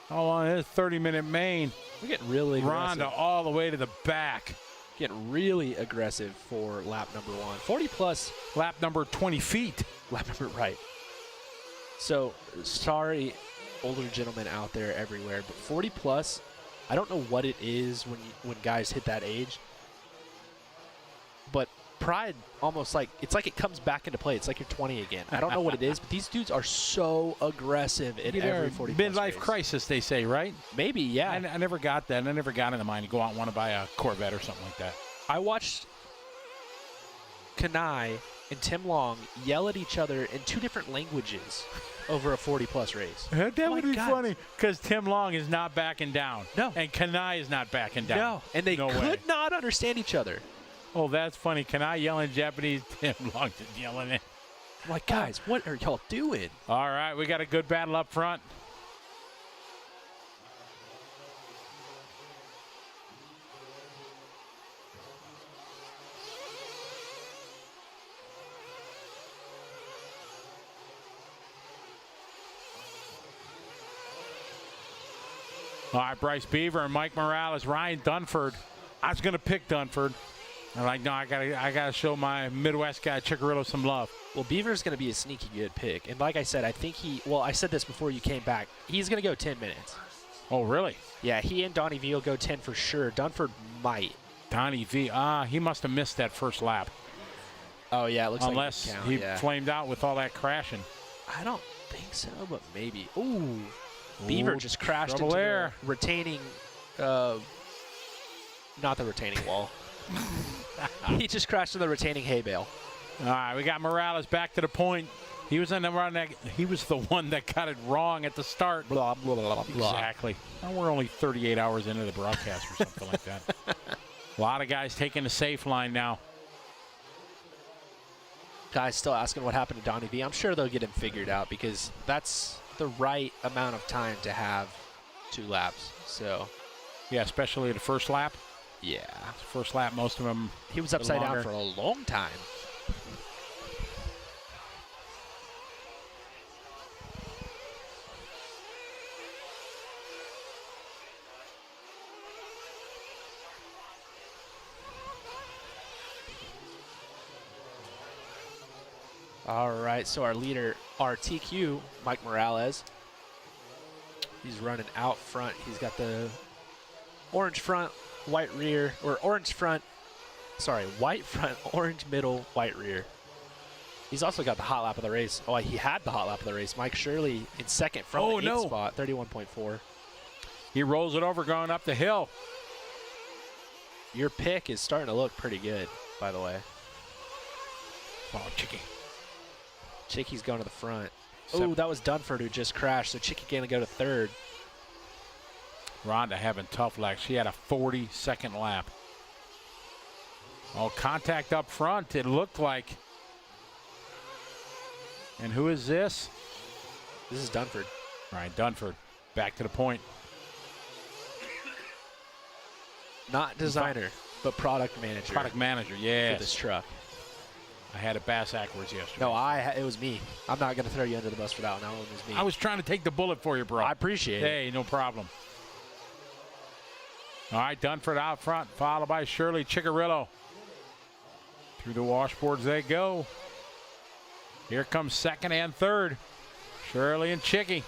How long is 30-minute main? We're getting really aggressive. Rhonda all the way to the back. Getting really aggressive for lap number 1. 40-plus. Lap number 20 feet. Lap number, right. So, sorry, older gentlemen out there everywhere, but 40-plus, I don't know what it is when guys hit that age, but pride almost like it's like it comes back into play. It's like you're 20 again. I don't know what it is, but these dudes are so aggressive at every 40 midlife race. crisis, they say, right? Maybe, yeah. I never got that. I never got in the mind to go out and want to buy a Corvette or something like that. I watched Kanai and Tim Long yell at each other in 2 different languages over a 40-plus race. That would be funny because Tim Long is not backing down. No. And Kanai is not backing down. No. And they could not understand each other. Oh, that's funny. Kanai yelling Japanese, Tim Long just yelling it. I'm like, guys, what are y'all doing? All right, we got a good battle up front. All right, Bryce Beaver and Mike Morales, Ryan Dunford. I was going to pick Dunford. I'm like, no, I gotta show my Midwest guy Chickarillo some love. Well, Beaver's going to be a sneaky good pick. And like I said, I think I said this before you came back. He's going to go 10 minutes. Oh, really? Yeah, he and Donnie V will go 10 for sure. Dunford might. Donnie V, he must have missed that first lap. Oh, yeah, it looks unless like he flamed out with all that crashing. I don't think so, but maybe. Ooh. Beaver just crashed into there. the retaining, not the retaining wall. He just crashed into the retaining hay bale. All right, we got Morales back to the point. He was in the run. He was the one that got it wrong at the start. Blah, blah, blah, blah. Exactly. Well, we're only 38 hours into the broadcast or something like that. A lot of guys taking the safe line now. Guys still asking what happened to Donnie V. I'm sure they'll get him figured out because that's the right amount of time to have 2 laps. So, yeah, especially the first lap. Yeah. First lap, most of them. He was upside down for a long time. All right, so our leader, our TQ, Mike Morales, he's running out front. He's got the orange front, white rear, or orange front, sorry, white front, orange middle, white rear. He's also got the hot lap of the race. Oh, he had the hot lap of the race. Mike Shirley in second from the 8th spot, 31.4. He rolls it over going up the hill. Your pick is starting to look pretty good, by the way. Oh, Chicky. Chicky's going to the front. Oh, that was Dunford who just crashed, so Chicky going to go to 3rd. Rhonda having tough luck. She had a 40-second lap. Oh, contact up front, it looked like. And who is this? This is Dunford. All right, Dunford, back to the point. Not designer, but product manager. Product manager, yes. For this truck. I had a bass backwards yesterday. No, it was me. I'm not going to throw you under the bus for that one. That one was me. I was trying to take the bullet for you, bro. I appreciate it. Hey, no problem. All right, Dunford out front, followed by Shirley Chickarillo. Through the washboards they go. Here comes 2nd and 3rd. Shirley and Chicky.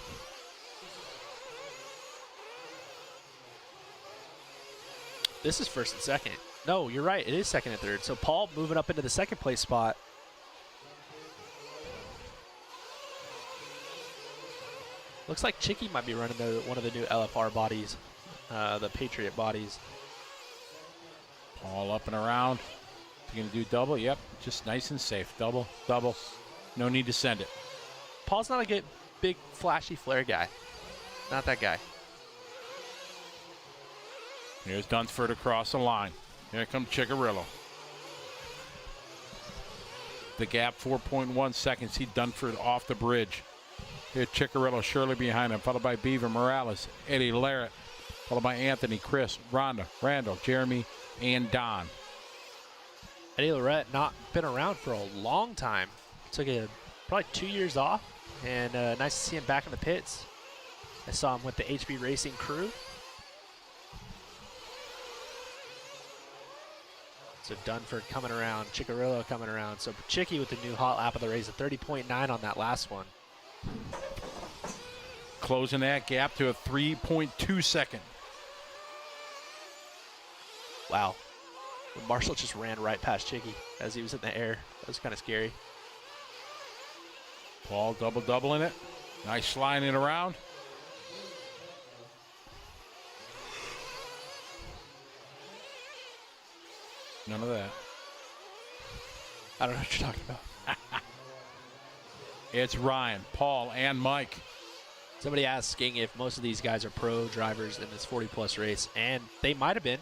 This is 1st and 2nd. No, you're right. It is 2nd and 3rd. So Paul moving up into the 2nd place spot. Looks like Chicky might be running one of the new LFR bodies, the Patriot bodies. Paul up and around. You gonna do double? Yep, just nice and safe. Double, double. No need to send it. Paul's not a good, big, flashy flare guy. Not that guy. Here's Dunsford across the line. Here comes Chickarillo. The gap, 4.1 seconds. See Dunford off the bridge. Here's Chickarillo, Shirley behind him, followed by Beaver Morales, Eddie Larrett, followed by Anthony, Chris, Rhonda, Randall, Jeremy, and Don. Eddie Larrett not been around for a long time. Took probably 2 years off, and nice to see him back in the pits. I saw him with the HB Racing crew. So Dunford coming around, Chickarillo coming around. So Chicky with the new hot lap of the race, a 30.9 on that last one. Closing that gap to a 3.2 second. Wow. Marshall just ran right past Chicky as he was in the air. That was kind of scary. Paul doubling it. Nice sliding it around. None of that. I don't know what you're talking about. It's Ryan, Paul, and Mike. Somebody asking if most of these guys are pro drivers in this 40-plus race, and they might have been,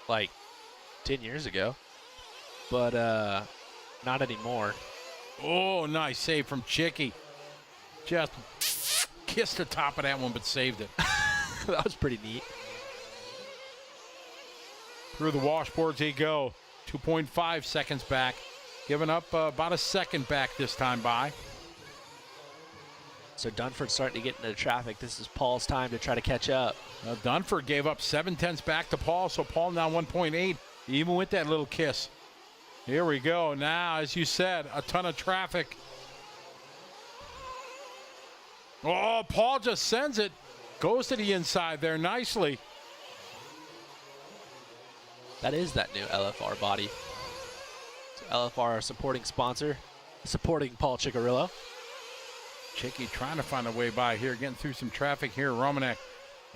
like, 10 years ago, but not anymore. Oh, nice save from Chicky. Just kissed the top of that one, but saved it. That was pretty neat. Through the washboards they go. 2.5 seconds back. Giving up about a second back this time by. So Dunford's starting to get into the traffic. This is Paul's time to try to catch up. Dunford gave up 7 tenths back to Paul, so Paul now 1.8 Even with that little kiss. Here we go. Now, as you said, a ton of traffic. Oh, Paul just sends it. Goes to the inside there nicely. That is that new LFR body. So LFR, our supporting sponsor, supporting Paul Ciccarillo. Chicky trying to find a way by here, getting through some traffic here. Romanek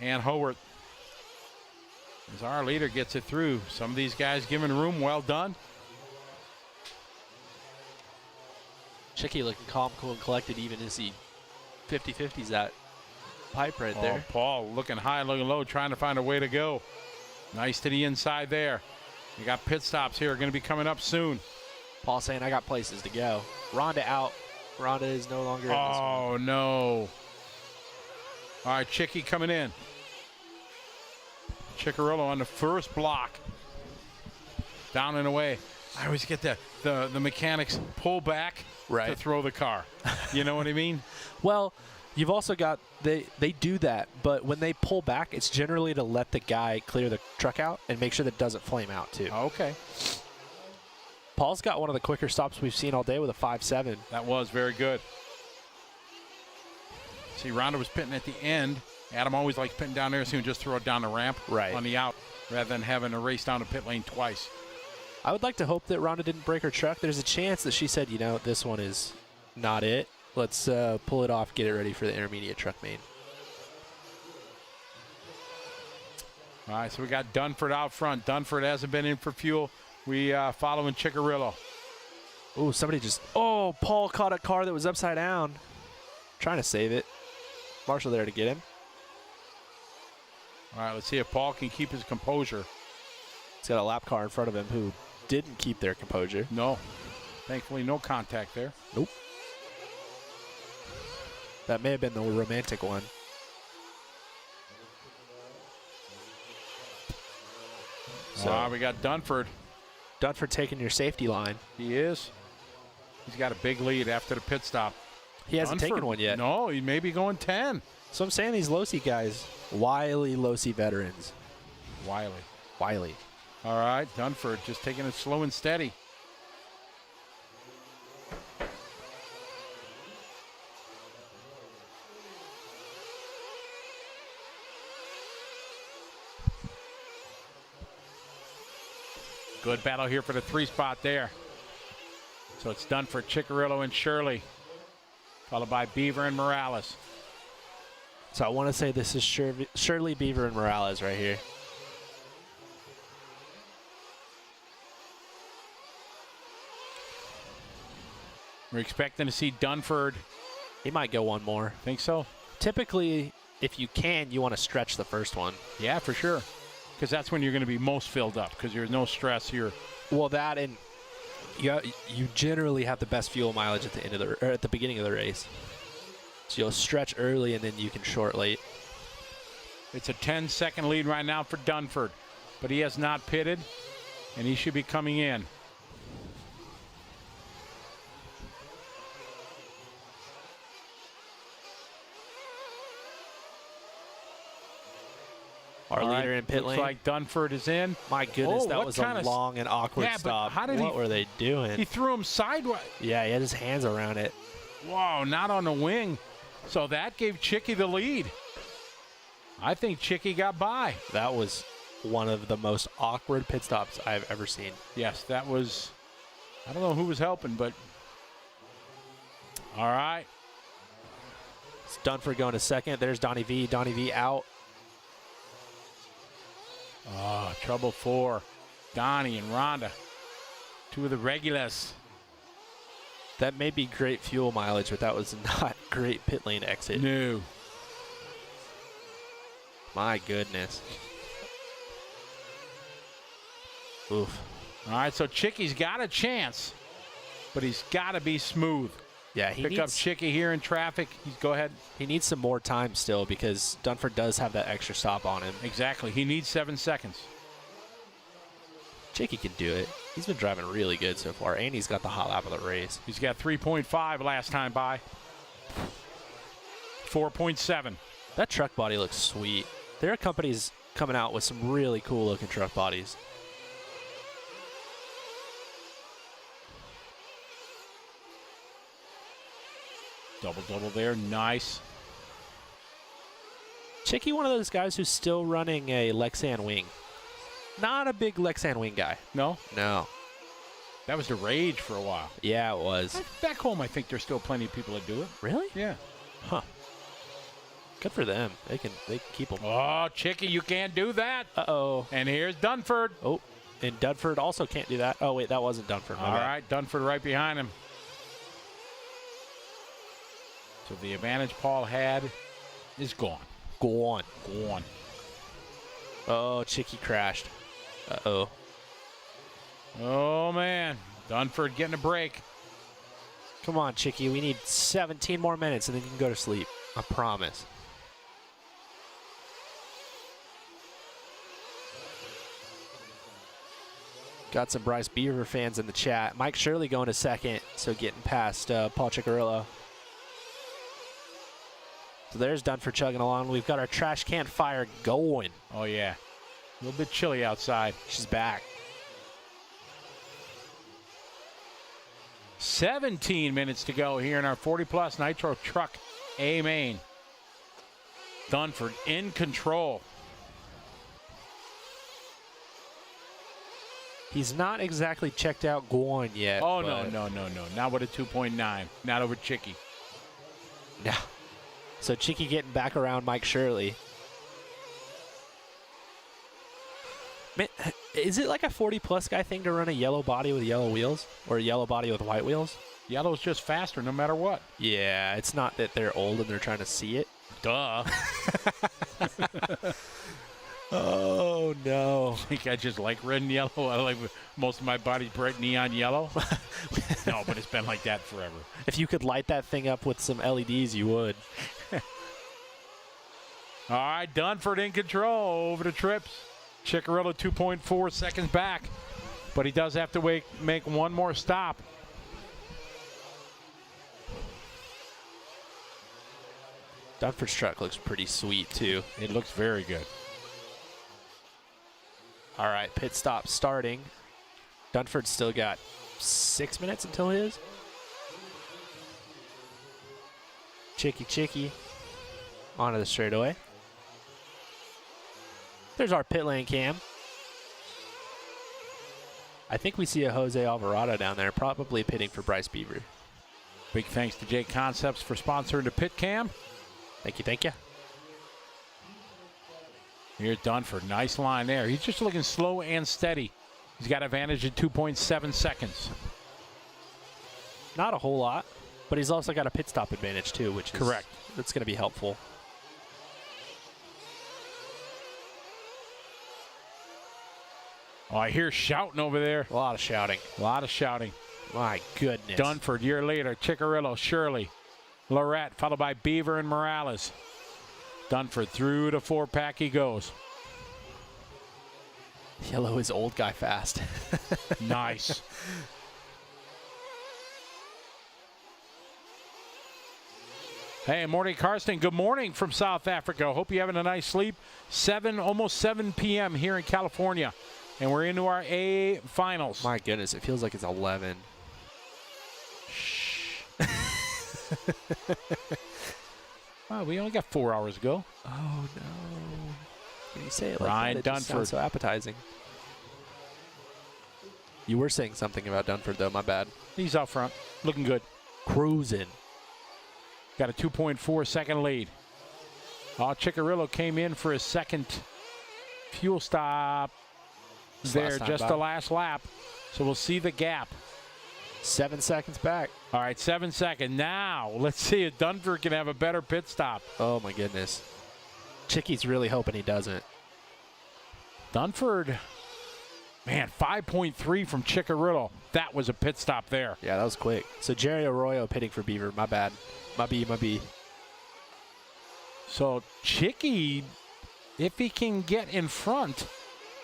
and Howard. As our leader gets it through. Some of these guys giving room. Well done. Chicky looking calm, cool, and collected even as he 50-50s that pipe right there. Paul looking high, looking low, trying to find a way to go. Nice to the inside there. We got pit stops here going to be coming up soon. Paul saying, I got places to go. Rhonda out. Rhonda is no longer in this one. Oh, no. All right, Chicky coming in. Ciccarillo on the first block. Down and away. I always get the mechanics pull back to throw the car. You know what I mean? Well, you've also got, they do that, but when they pull back, it's generally to let the guy clear the truck out and make sure that it doesn't flame out too. Okay. Paul's got one of the quicker stops we've seen all day with a 5.7. That was very good. See, Rhonda was pitting at the end. Adam always likes pitting down there so he can just throw it down the ramp on the out rather than having to race down the pit lane twice. I would like to hope that Rhonda didn't break her truck. There's a chance that she said, you know, this one is not it. Let's pull it off, get it ready for the intermediate truck main. All right, so we got Dunford out front. Dunford hasn't been in for fuel. We following Ciccarillo. Oh, somebody just, oh, Paul caught a car that was upside down. Trying to save it. Marshall there to get him. All right, let's see if Paul can keep his composure. He's got a lap car in front of him who didn't keep their composure. No. Thankfully, no contact there. Nope. That may have been the romantic one. So we got Dunford. Dunford taking your safety line. He is. He's got a big lead after the pit stop. He hasn't taken one yet. No, he may be going 10. So I'm saying these Losi guys, wily Losi veterans. Wiley. All right, Dunford just taking it slow and steady. Good battle here for the 3 spot there. So it's Dunford, Ciccarillo, and Shirley, followed by Beaver and Morales. So I want to say this is Shirley, Beaver, and Morales right here. We're expecting to see Dunford. He might go one more. Think so? Typically, if you can, you want to stretch the first one. Yeah, for sure. Because that's when you're going to be most filled up because there's no stress here. Well, that and you generally have the best fuel mileage at the end of the or at the beginning of the race. So you'll stretch early and then you can short late. It's a 10-second lead right now for Dunford, but he has not pitted, and he should be coming in. Our leader in pit lane. Looks like Dunford is in. My goodness, that was a long and awkward stop. What were they doing? He threw him sideways. Yeah, he had his hands around it. Whoa, not on the wing. So that gave Chicky the lead. I think Chicky got by. That was one of the most awkward pit stops I've ever seen. Yes, that was, I don't know who was helping, but all right. It's Dunford going to second. There's Donnie V. Donnie V out. Oh, trouble for Donnie and Rhonda. 2 of the regulars. That may be great fuel mileage, but that was not great pit lane exit. No. My goodness. Oof. All right, so Chicky's got a chance, but he's got to be smooth. Yeah, he Pick up Chicky here in traffic. Go ahead. He needs some more time still because Dunford does have that extra stop on him. Exactly. He needs 7 seconds. Chicky can do it. He's been driving really good so far, and he's got the hot lap of the race. He's got 3.5 last time by. 4.7. That truck body looks sweet. There are companies coming out with some really cool looking truck bodies. Double there. Nice. Chicky, one of those guys who's still running a Lexan wing. Not a big Lexan wing guy. No? No. That was the rage for a while. Yeah, it was. Back home, I think there's still plenty of people that do it. Really? Yeah. Huh. Good for them. They can keep them. Oh, Chicky, you can't do that. Uh-oh. And here's Dunford. Oh, and Dunford also can't do that. Oh, wait, that wasn't Dunford. All right, Dunford right behind him. So the advantage Paul had is gone. Gone. Gone. Oh, Chicky crashed. Uh-oh. Oh, man. Dunford getting a break. Come on, Chicky. We need 17 more minutes, and then you can go to sleep. I promise. Got some Bryce Beaver fans in the chat. Mike Shirley going to second, so getting past Paul Ciccarello. So there's Dunford chugging along. We've got our trash can fire going. Oh, yeah. A little bit chilly outside. She's back. 17 minutes to go here in our 40-plus Nitro Truck A Main. Dunford in control. He's not exactly checked out Guan yet. Oh, no. Not with a 2.9. Not over Chicky. No. So Chicky getting back around Mike Shirley. Man, is it like a 40-plus guy thing to run a yellow body with yellow wheels? Or a yellow body with white wheels? Yellow's just faster no matter what. Yeah, it's not that they're old and they're trying to see it. Duh. Oh, no. I think I just like red and yellow. I like most of my body's bright neon yellow. No, but it's been like that forever. If you could light that thing up with some LEDs, you would. All right, Dunford in control over the trips. Ciccarello 2.4 seconds back, but he does have to make one more stop. Dunford's truck looks pretty sweet, too. It looks very good. All right, pit stop starting. Dunford's still got 6 minutes until his. Chicky onto the straightaway. There's our pit lane cam. I think we see a Jose Alvarado down there, probably pitting for Bryce Beaver. Big thanks to J Concepts for sponsoring the pit cam. Thank you, thank you. Here's Dunford. Nice line there. He's just looking slow and steady. He's got advantage at 2.7 seconds. Not a whole lot, but he's also got a pit stop advantage too, which is correct. That's going to be helpful. Oh, I hear shouting over there. A lot of shouting. A lot of shouting. My goodness. Dunford, year later. Ciccarello, Shirley, Lorette, followed by Beaver and Morales. Dunford through the 4-pack he goes. Yellow is old guy fast. Nice. Hey, Morty Karsten, good morning from South Africa. Hope you're having a nice sleep. Almost 7 p.m. here in California. And we're into our A finals. My goodness, it feels like it's 11. Shh. Wow, we only got 4 hours to go. Oh, no. When you say it like Ryan that, it just sounds Dunford. so appetizing. You were saying something about Dunford, though. My bad. He's out front, looking good. Cruising. Got a 2.4 second lead. Ciccarello came in for his second fuel stop there, just the last lap. So we'll see the gap. 7 seconds back. All right, 7 seconds. Now, let's see if Dunford can have a better pit stop. Oh, my goodness. Chicky's really hoping he doesn't. Dunford, man, 5.3 from Ciccarello. That was a pit stop there. Yeah, that was quick. So Jerry Arroyo pitting for Beaver. My bad. My B. So Chicky, if he can get in front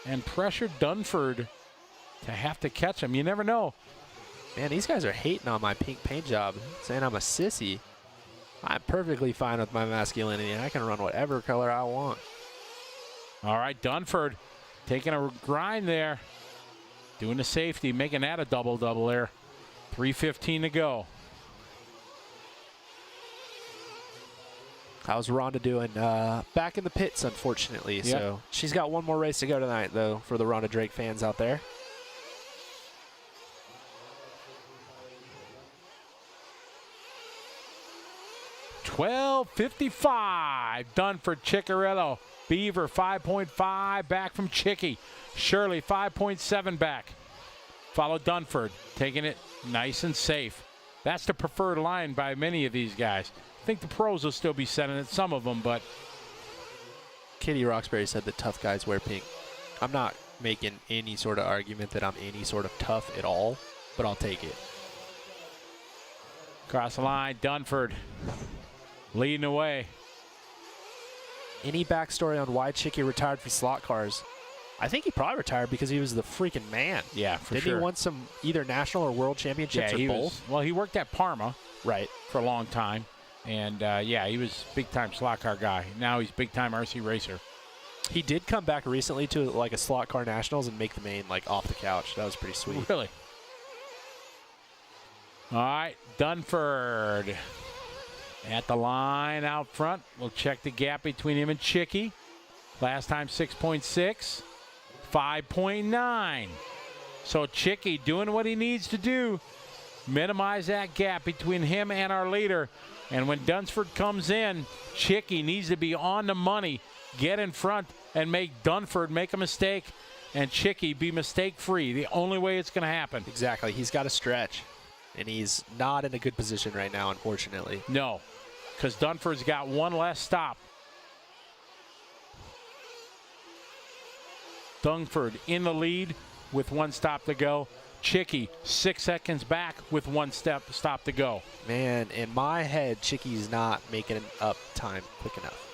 and pressure Dunford to have to catch him, you never know. Man, these guys are hating on my pink paint job, saying I'm a sissy. I'm perfectly fine with my masculinity. I can run whatever color I want. All right, Dunford taking a grind there. Doing the safety, making that a double-double there. 3:15 to go. How's Rhonda doing? Back in the pits, unfortunately. Yep. So she's got one more race to go tonight, though, for the Rhonda Drake fans out there. $12.55 done for Ciccarello. Beaver 5.5 back from Chicky. Shirley 5.7 back. Follow Dunford, taking it nice and safe. That's the preferred line by many of these guys. I think the pros will still be setting it, some of them, but Kitty Roxbury said that tough guys wear pink. I'm not making any sort of argument that I'm any sort of tough at all, but I'll take it. across the line, Dunford leading away. Any backstory on why Chicky retired for slot cars? I think he probably retired because he was the freaking man. Yeah, for Didn't sure. he win some either national or world championships Yeah, or he both? well, he worked at Parma Right. for a long time. And, yeah, he was big-time slot car guy. Now he's big-time RC racer. He did come back recently to like a slot car nationals and make the main like off the couch. That was pretty sweet. Really? All right, Dunford at the line out front. We'll check the gap between him and Chicky. Last time 6.6, 5.9. So Chicky doing what he needs to do. Minimize that gap between him and our leader. And when Dunsford comes in, Chicky needs to be on the money, get in front, and make Dunford make a mistake, and Chicky be mistake-free. The only way it's going to happen. Exactly. He's got to stretch, and he's not in a good position right now, unfortunately. No, because Dunford's got one less stop. Dunford in the lead with one stop to go. Chicky 6 seconds back with one stop to go. Man, in my head, Chicky's not making up time quick enough.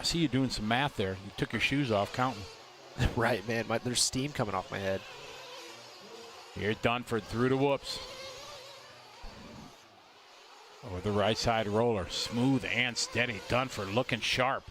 I see you doing some math there. You took your shoes off counting. Right, man. There's steam coming off my head. Here's Dunford through the whoops. Over the right side roller. Smooth and steady. Dunford looking sharp.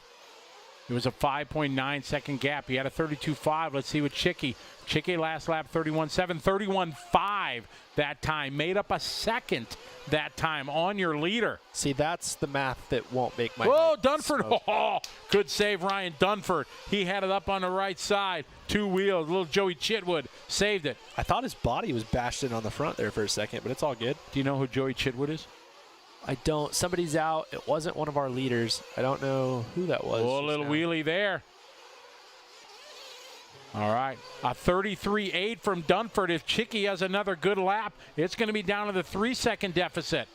It was a 5.9 second gap. He had a 32.5. Let's see what Chicky. Chicky last lap 31.7, 31.5 that time. Made up a second that time on your leader. See, that's the math that won't make my Whoa, head Dunford. smoke. Oh, good save, Ryan Dunford. He had it up on the right side. Two wheels. Little Joey Chitwood saved it. I thought his body was bashed in on the front there for a second, but it's all good. Do you know who Joey Chitwood is? I don't. Somebody's out. It wasn't one of our leaders. I don't know who that was. Oh, a little wheelie there. All right. A 33.8 from Dunford. If Chicky has another good lap, it's going to be down to the 3-second deficit.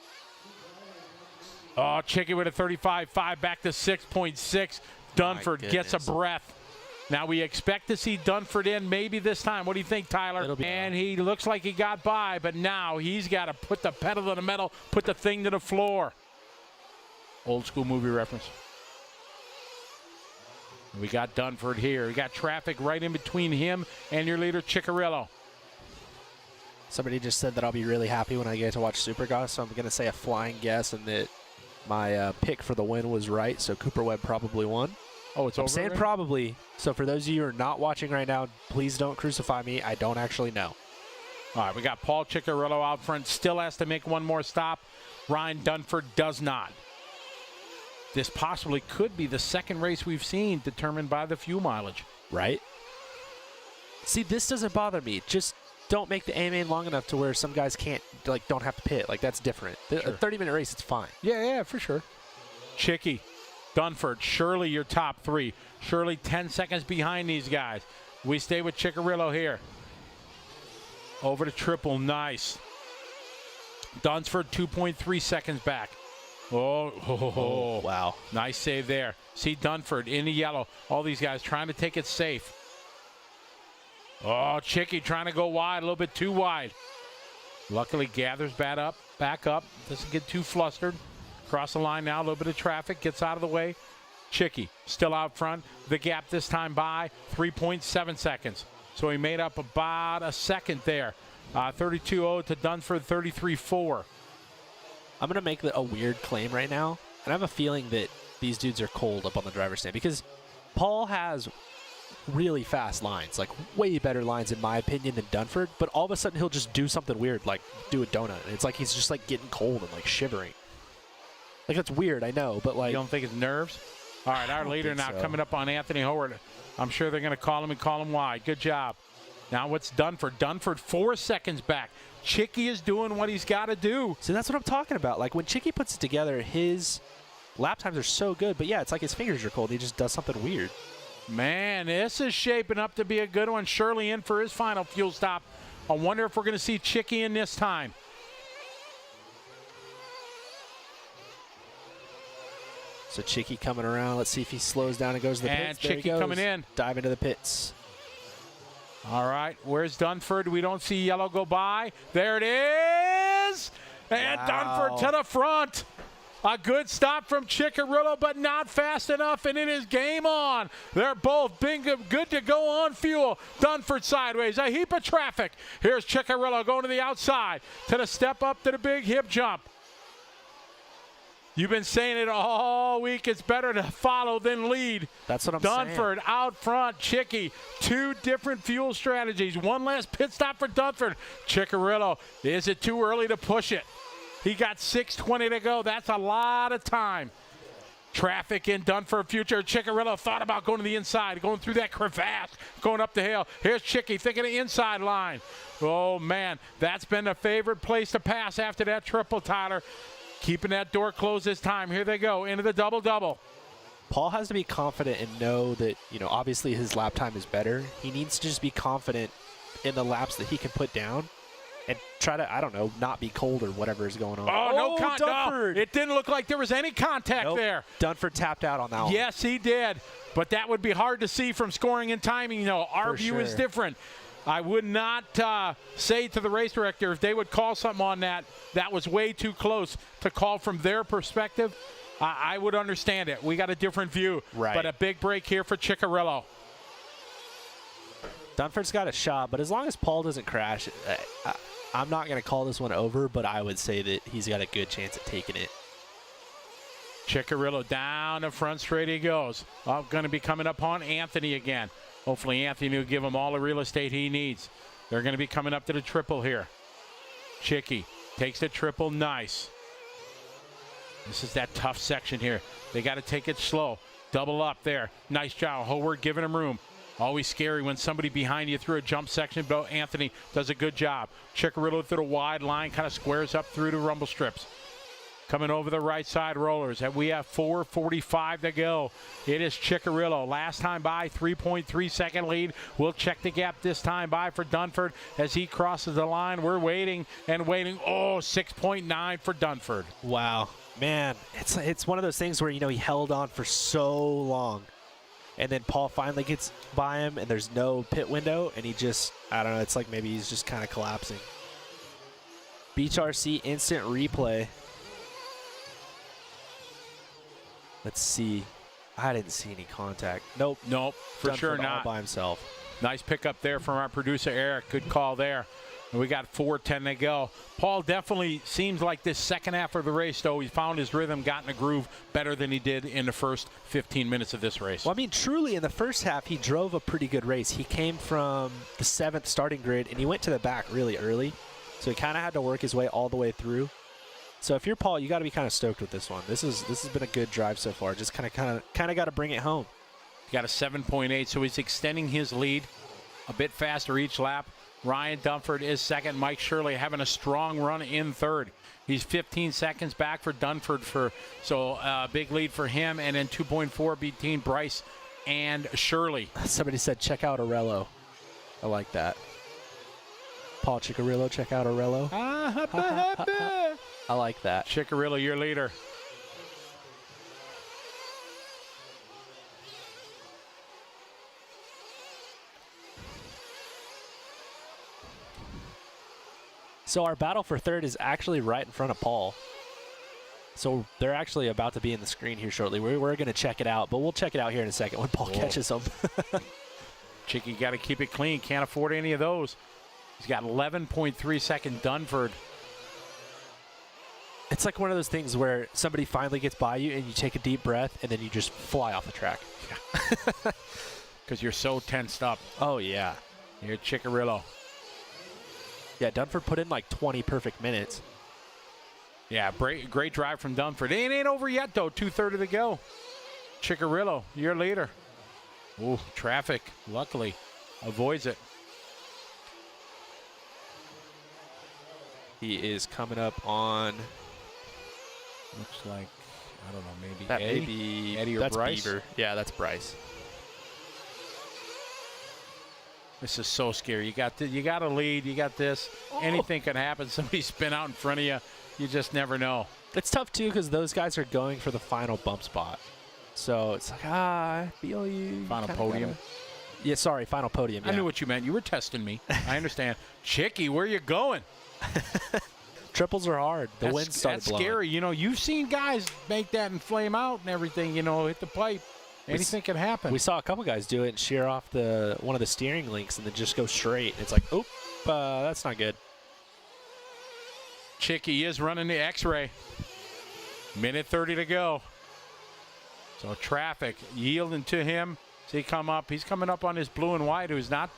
Oh, Chicky with a 35.5 back to 6.6. Dunford gets a breath. Now we expect to see Dunford in maybe this time. What do you think, Tyler? And he looks like he got by, but now he's got to put the pedal to the metal, put the thing to the floor. Old school movie reference. We got Dunford here. We got traffic right in between him and your leader, Ciccarello. Somebody just said that I'll be really happy when I get to watch Supercross, so I'm going to say a flying guess and that my pick for the win was right, so Cooper Webb probably won. Oh, it's I'm over saying already? probably. So for those of you who are not watching right now, please don't crucify me. I don't actually know. All right, we got Paul Ciccarello out front. Still has to make one more stop. Ryan Dunford does not. This possibly could be the second race we've seen determined by the fuel mileage. Right? See, this doesn't bother me. Just don't make the A main long enough to where some guys can't, like, don't have to pit. Like, that's different. Sure. A 30-minute race, it's fine. Yeah, for sure. Chicky, Dunford, Shirley, your top three. Shirley 10 seconds behind these guys. We stay with Ciccarello here. Over to triple, nice. Dunsford 2.3 seconds back. Oh, wow. Nice save there. See Dunford in the yellow. All these guys trying to take it safe. Oh, Chicky trying to go wide, a little bit too wide. Luckily gathers back up. Doesn't get too flustered. Cross the line now, a little bit of traffic, gets out of the way. Chicky still out front. The gap this time by 3.7 seconds. So he made up about a second there. 32.0 to Dunsford, 33.4. I'm going to make a weird claim right now, and I have a feeling that these dudes are cold up on the driver's stand because Paul has really fast lines, like way better lines in my opinion than Dunford, but all of a sudden he'll just do something weird, like do a donut, and it's like he's just like getting cold and like shivering. Like, that's weird, I know, but like. You don't think it's nerves? All right, our leader now coming up on Anthony Howard. I'm sure they're going to call him and call him wide. Good job. Now what's Dunford? Dunford 4 seconds back. Chicky is doing what he's got to do. So that's what I'm talking about. Like, when Chicky puts it together, his lap times are so good. But, yeah, it's like his fingers are cold. He just does something weird. Man, this is shaping up to be a good one. Shirley in for his final fuel stop. I wonder if we're going to see Chicky in this time. So Chicky coming around. Let's see if he slows down and goes to the pits. And There he Chicky goes. coming in. Dive into the pits. All right, where's Dunford? We don't see yellow go by. There it is. And Dunford to the front. A good stop from Ciccarello, but not fast enough, and it is game on. They're both being good to go on fuel. Dunford sideways, a heap of traffic. Here's Ciccarello going to the outside to the step up to the big hip jump. You've been saying it all week. It's better to follow than lead. That's what I'm saying. Dunford out front, Chicky. 2 different fuel strategies. One last pit stop for Dunford. Ciccarello, is it too early to push it? He got 6:20 to go. That's a lot of time. Traffic in Dunford future. Ciccarello thought about going to the inside, going through that crevasse, going up the hill. Here's Chicky thinking the inside line. Oh, man, that's been the favorite place to pass after that triple, Tyler. Keeping that door closed this time. Here they go into the double-double. Paul has to be confident and know that, you know, obviously his lap time is better. He needs to just be confident in the laps that he can put down and try to, I don't know, not be cold or whatever is going on. Oh, no contact. Dunford. No, it didn't look like there was any contact there. Dunford tapped out on that one. Yes, he did. But that would be hard to see from scoring and timing. You know, our view is different. I would not say to the race director if they would call something on that was way too close to call from their perspective. I would understand it. We got a different view. Right. But a big break here for Ciccarello. Dunford's got a shot, but as long as Paul doesn't crash, I'm not going to call this one over, but I would say that he's got a good chance at taking it. Ciccarello down the front straight he goes. Going to be coming up on Anthony again. Hopefully Anthony will give him all the real estate he needs. They're going to be coming up to the triple here. Chicky takes the triple, nice. This is that tough section here. They got to take it slow. Double up there. Nice job. Howard giving him room. Always scary when somebody behind you through a jump section, but Anthony does a good job. Ciccarello through the wide line, kind of squares up through the rumble strips. Coming over the right side rollers. And we have 4:45 to go. It is Ciccarello. Last time by, 3.3 second lead. We'll check the gap this time by for Dunford as he crosses the line. We're waiting and waiting. Oh, 6.9 for Dunford. Wow. Man, it's one of those things where, you know, he held on for so long. And then Paul finally gets by him, and there's no pit window, and he just, I don't know, it's like maybe he's just kind of collapsing. Beach RC instant replay. Let's see. I didn't see any contact. Nope. Nope, for Dunford sure all not. by himself. Nice pickup there from our producer, Eric. Good call there. And we got 4:10 to go. Paul definitely seems like this second half of the race, though, he found his rhythm, got in a groove better than he did in the first 15 minutes of this race. Well, I mean, truly, in the first half, he drove a pretty good race. He came from the 7th starting grid, and he went to the back really early. So he kind of had to work his way all the way through. So if you're Paul, you got to be kind of stoked with this one. This has been a good drive so far. Just kind of got to bring it home. He got a 7.8, so he's extending his lead a bit faster each lap. Ryan Dunford is second. Mike Shirley having a strong run in third. He's 15 seconds back for Dunford, so big lead for him. And then 2.4 between Bryce and Shirley. Somebody said, check out Arello. I like that. Paul Ciccarello, check out Arello. I like that. Ciccarello, your leader. So our battle for third is actually right in front of Paul. So they're actually about to be in the screen here shortly. We're going to check it out, but we'll check it out here in a second when Paul catches them. Chicky got to keep it clean. Can't afford any of those. He's got 11.3 second Dunford. It's like one of those things where somebody finally gets by you and you take a deep breath and then you just fly off the track. Because you're so tensed up. Oh, yeah. Here's Ciccarello. Yeah, Dunford put in like 20 perfect minutes. Yeah, great drive from Dunford. It ain't over yet, though. 2:30 to go. Ciccarello, your leader. Ooh, traffic, luckily, avoids it. He is coming up on. Looks like, I don't know, maybe That Eddie? may be Eddie or that's Bryce? Beaver. Yeah, that's Bryce. This is so scary. You got a lead. You got this. Anything can happen. Somebody spin out in front of you. You just never know. It's tough too because those guys are going for the final bump spot. So it's like, I feel you. Final kinda podium. gotta- Yeah, sorry, final podium. I Yeah. knew what you meant. You were testing me. I understand. Chicky, where you going? Triples are hard. The wind started That's blowing. scary. You know, you've seen guys make that and flame out and everything. You know, hit the pipe. Anything can happen. We saw a couple guys do it and shear off one of the steering links and then just go straight. It's like, oop, that's not good. Chicky is running the X-ray. Minute 30 to go. So traffic yielding to him. See come up. He's coming up on his blue and white, who's not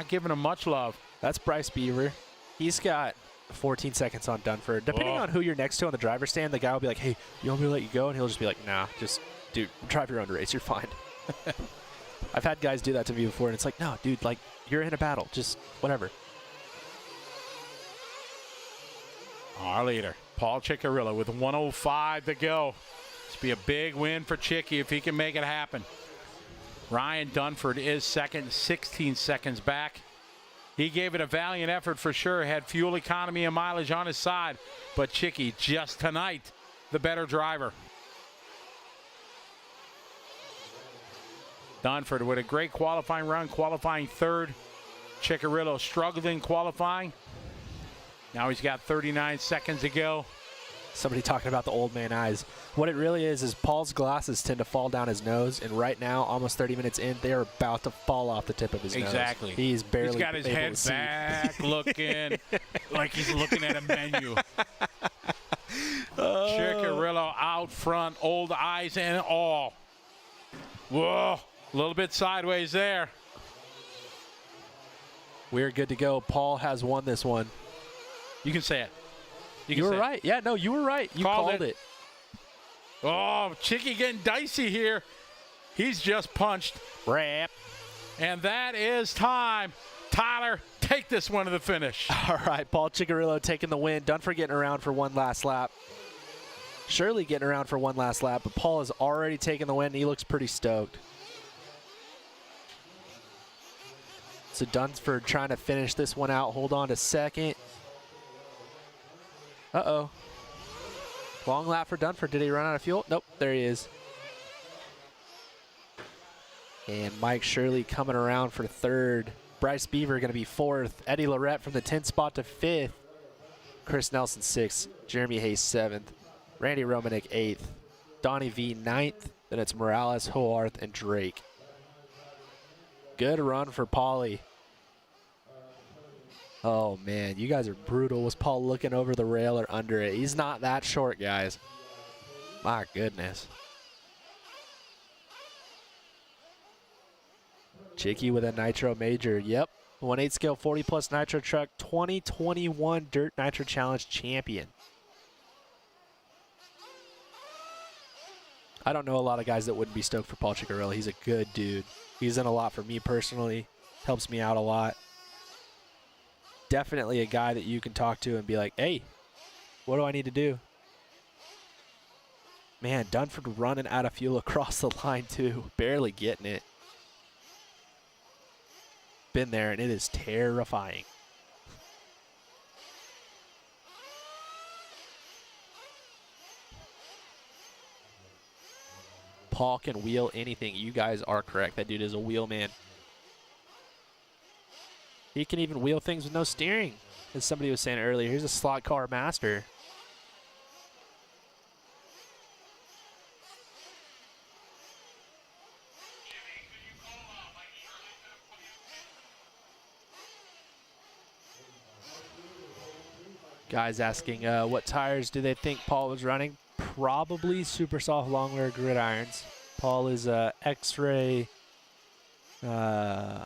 giving him much love. That's Bryce Beaver. He's got 14 seconds on Dunford. Depending on who you're next to on the driver's stand, the guy will be like, hey, you want me to let you go? And he'll just be like, nah, just, dude, drive your own race. You're fine. I've had guys do that to me before, and it's like, no, dude, like, you're in a battle. Just whatever. Our leader, Paul Ciccarello, with 1:05 to go. This will be a big win for Chicky if he can make it happen. Ryan Dunford is second, 16 seconds back. He gave it a valiant effort for sure, had fuel economy and mileage on his side, but Chicky just tonight the better driver. Dunford with a great qualifying run, qualifying third. Ciccarello struggled in qualifying. Now he's got 39 seconds to go. Somebody talking about the old man eyes. What it really is Paul's glasses tend to fall down his nose, and right now, almost 30 minutes in, they are about to fall off the tip of his nose. Exactly. He's barely He's got his able head to see. back looking like he's looking at a menu. Ciccarello out front, old eyes and all. Whoa, a little bit sideways there. We're good to go. Paul has won this one. You can say it. You were right. Yeah, no, you were right. You called it. Oh, Chicky getting dicey here. He's just punched. Rap. And that is time. Tyler, take this one to the finish. All right, Paul Ciccarello taking the win. Dunford getting around for one last lap. Shirley getting around for one last lap, but Paul has already taken the win, and he looks pretty stoked. So Dunford trying to finish this one out. Hold on to second. Uh-oh. Long lap for Dunford. Did he run out of fuel? Nope, there he is. And Mike Shirley coming around for third. Bryce Beaver going to be fourth. Eddie Lorette from the 10th spot to fifth. Chris Nelson 6th. Jeremy Hayes 7th. Randy Romanek 8th. Donnie V 9th. Then it's Morales, Hoarth, and Drake. Good run for Paulie. Oh, man, you guys are brutal. Was Paul looking over the rail or under it? He's not that short, guys. My goodness. Chicky with a Nitro Major. Yep. 1/8 scale 40 plus Nitro truck. 2021 Dirt Nitro Challenge champion. I don't know a lot of guys that wouldn't be stoked for Paul Ciccarello. He's a good dude. He's done a lot for me personally. Helps me out a lot. Definitely a guy that you can talk to and be like, hey, what do I need to do? Man, Dunford running out of fuel across the line too. Barely getting it. Been there, and it is terrifying. Paul can wheel anything. You guys are correct. That dude is a wheel man. He can even wheel things with no steering, as somebody was saying earlier. Here's a slot car master. Guys asking what tires do they think Paul was running? Probably super soft long wear gridirons. Paul is X-ray. I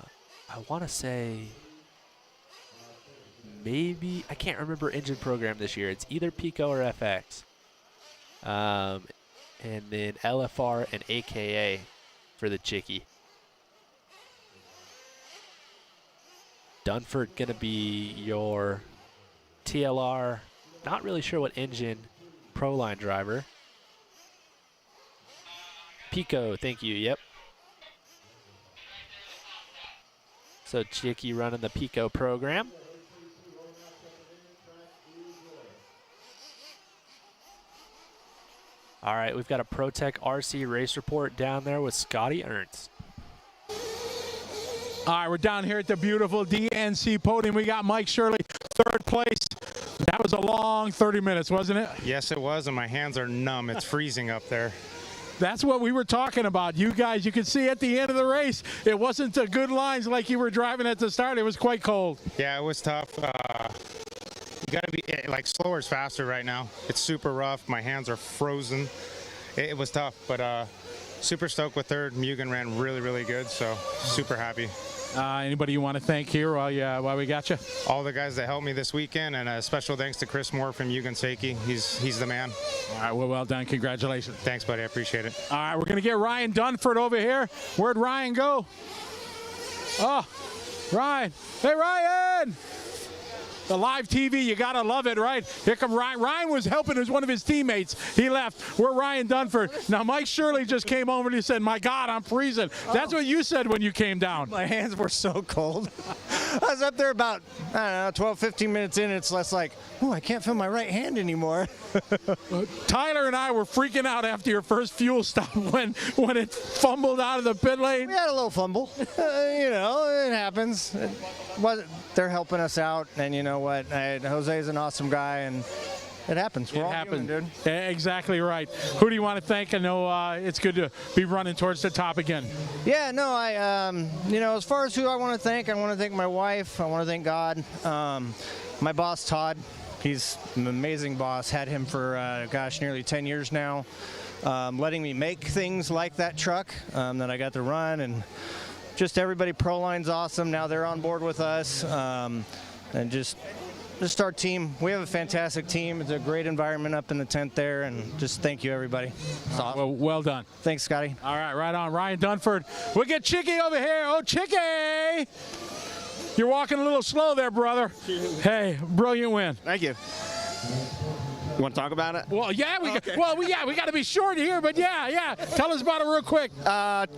want to say maybe, I can't remember engine program this year. It's either Pico or FX. And then LFR and AKA for the Chicky. Dunford gonna be your TLR. Not really sure what engine. Pro line driver. Pico, thank you. Yep. So Chicky running the Pico program. All right, we've got a ProTech RC race report down there with Scotty Ernst. All right, we're down here at the beautiful DNC podium. We got Mike Shirley, third place. That was a long 30 minutes, wasn't it? Yes, it was, and my hands are numb. It's freezing up there. That's what we were talking about. You guys, you could see at the end of the race, it wasn't the good lines like you were driving at the start. It was quite cold. Yeah, it was tough. You got to be like slower is faster right now. It's super rough. My hands are frozen. It was tough, but super stoked with third. Mugen ran really, really good, so super happy. Anybody you want to thank here while we got you? All the guys that helped me this weekend, and a special thanks to Chris Moore from Mugen Seiki. He's the man. All right, well done. Congratulations. Thanks, buddy. I appreciate it. All right, we're going to get Ryan Dunford over here. Where'd Ryan go? Oh, Ryan. Hey, Ryan. The live TV, you got to love it, right? Here come Ryan. Ryan was helping one of his teammates. He left. We're Ryan Dunford. Now, Mike Shirley just came over and he said, my God, I'm freezing. That's what you said when you came down. My hands were so cold. I was up there about, I don't know, 12, 15 minutes in. It's less like, oh, I can't feel my right hand anymore. Tyler and I were freaking out after your first fuel stop when it fumbled out of the pit lane. We had a little fumble. You know, it happens. They're helping us out, and you know what? Jose's an awesome guy, and it happens. We're all human, dude. Exactly right. Who do you want to thank? I know it's good to be running towards the top again. Yeah, no, you know, as far as who I want to thank my wife. I want to thank God. My boss, Todd. He's an amazing boss. Had him for, gosh, nearly 10 years now. Letting me make things like that truck that I got to run, and just everybody. ProLine's awesome. Now they're on board with us. And just our team. We have a fantastic team. It's a great environment up in the tent there, and just thank you, everybody. Well done. Thanks, Scotty. All right, right on. Ryan Dunford. We'll get Chicky over here. Oh, Chicky! You're walking a little slow there, brother. Hey, brilliant win. Thank you. You want to talk about it? Well, yeah, we got to be short here, but yeah. Tell us about it real quick.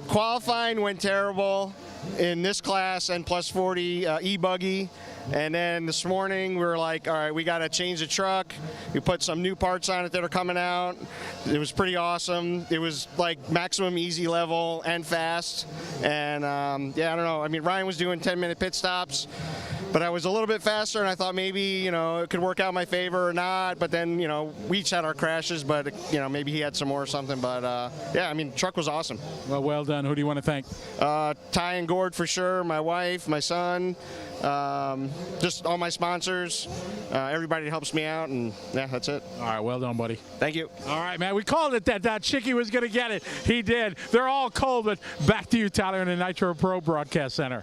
Qualifying went terrible in this class and plus 40 E-Buggy. And then this morning we were like, all right, we got to change the truck. We put some new parts on it that are coming out. It was pretty awesome. It was like maximum easy level and fast. And yeah, I don't know. I mean, Ryan was doing 10-minute pit stops, but I was a little bit faster, and I thought maybe, you know, it could work out in my favor or not. But then, you know, we each had our crashes, but, you know, maybe he had some more or something. But yeah, I mean, truck was awesome. Well done. Who do you want to thank? Ty and Gord for sure, my wife, my son, just all my sponsors, everybody that helps me out, and yeah, that's it. All right, well done, buddy. Thank you. All right, man, we called it that Chicky was going to get it. He did. They're all cold, but back to you, Tyler, in the Nitro Pro Broadcast Center.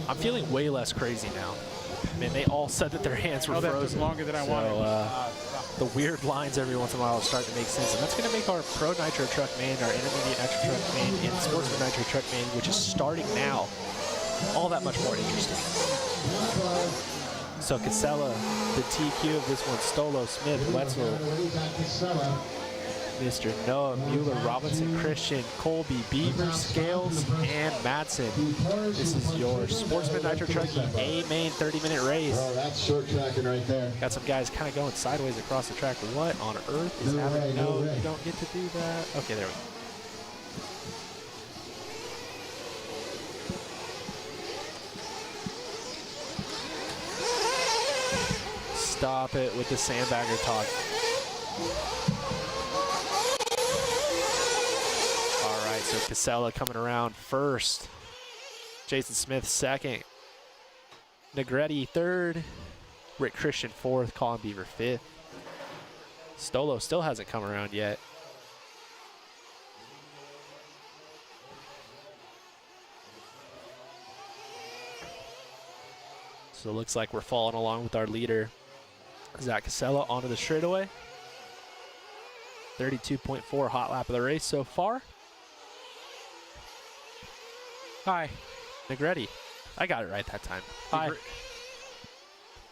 I'm feeling way less crazy now. I mean, they all said that their hands were frozen. Longer than I wanted. The weird lines every once in a while start to make sense, and that's going to make our Pro Nitro Truck Main, our Intermediate Nitro Truck Main, and Sportsman Nitro Truck Main, which is starting now, all that much more interesting. So Casella, the TQ of this one, Stolo, Smith, Wetzel, Mr. Noah, Mueller, Robinson, Christian, Colby, Beaver, Scales, and Madsen. This is your Sportsman Nitro Truggy A Main 30-minute race. Oh, that's short tracking right there. Got some guys kind of going sideways across the track. What on earth is happening? No, you don't get to do that. Okay, there we go. Stop it with the sandbagger talk. All right, so Casella coming around first. Jason Smith second. Negretti third. Rick Christian fourth. Colin Beaver fifth. Stolo still hasn't come around yet. So it looks like we're following along with our leader, Zach Casella, onto the straightaway. 32.4 hot lap of the race so far. Hi. Negretti. I got it right that time. Hi.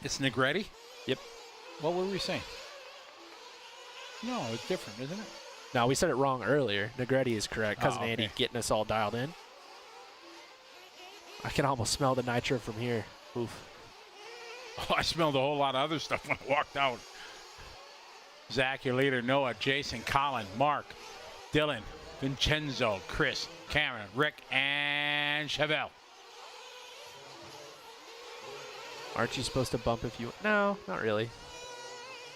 It's Negretti? Yep. What were we saying? No, it's different, isn't it? No, we said it wrong earlier. Negretti is correct. Cousin okay. Andy getting us all dialed in. I can almost smell the nitro from here. Oof. Oh, I smelled a whole lot of other stuff when I walked out. Zach, your leader, Noah, Jason, Colin, Mark, Dylan, Vincenzo, Chris, Cameron, Rick, and Chevelle. Aren't you supposed to bump if you... No, not really.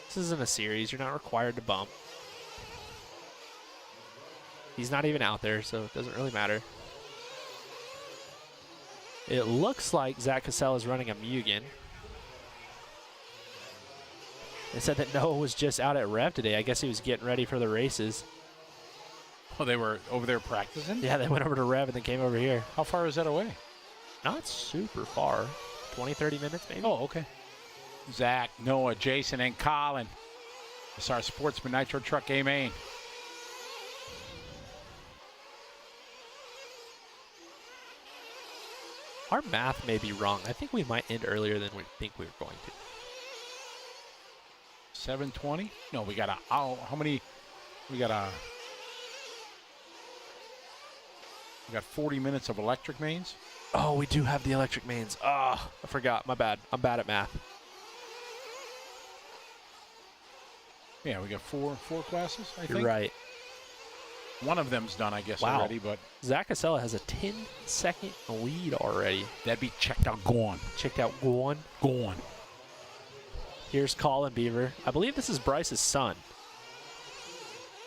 This isn't a series. You're not required to bump. He's not even out there, so it doesn't really matter. It looks like Zach Cassell is running a Mugen. They said that Noah was just out at Rev today. I guess he was getting ready for the races. Oh, they were over there practicing? Yeah, they went over to Rev and then came over here. How far is that away? Not super far. 20, 30 minutes maybe. Oh, okay. Zach, Noah, Jason, and Colin. It's our Sportsman Nitro Truck A Main. Our math may be wrong. I think we might end earlier than we think we were going to. 7:20? No, we got how many? We got 40 minutes of electric mains. Oh, we do have the electric mains. Ah, I forgot. My bad. I'm bad at math. Yeah, we got four classes, I think. You're right. One of them's done, I guess, Wow. already, but Zach Casella has a 10-second lead already. that'd be checked out gone. Checked out Guan. Gone. Here's Colin Beaver. I believe this is Bryce's son.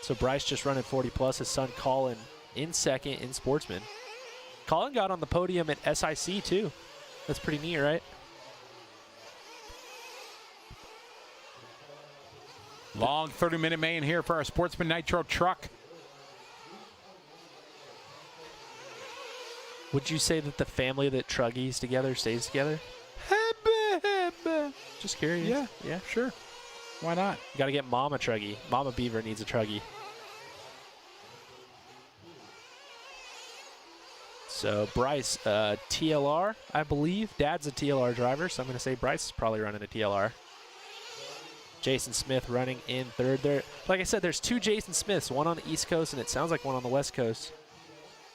So Bryce just running 40 plus. His son Colin in second in Sportsman. Colin got on the podium at SIC too. That's pretty neat, right? Long 30-minute main here for our Sportsman Nitro truck. Would you say that the family that Truggy's together stays together? Just curious. Yeah, Yeah. sure. Why not? You got to get Mama Truggy. Mama Beaver needs a Truggy. So Bryce, TLR, I believe. Dad's a TLR driver, so I'm going to say Bryce is probably running a TLR. Jason Smith running in third there. Like I said, there's two Jason Smiths, one on the East Coast, and it sounds like one on the West Coast.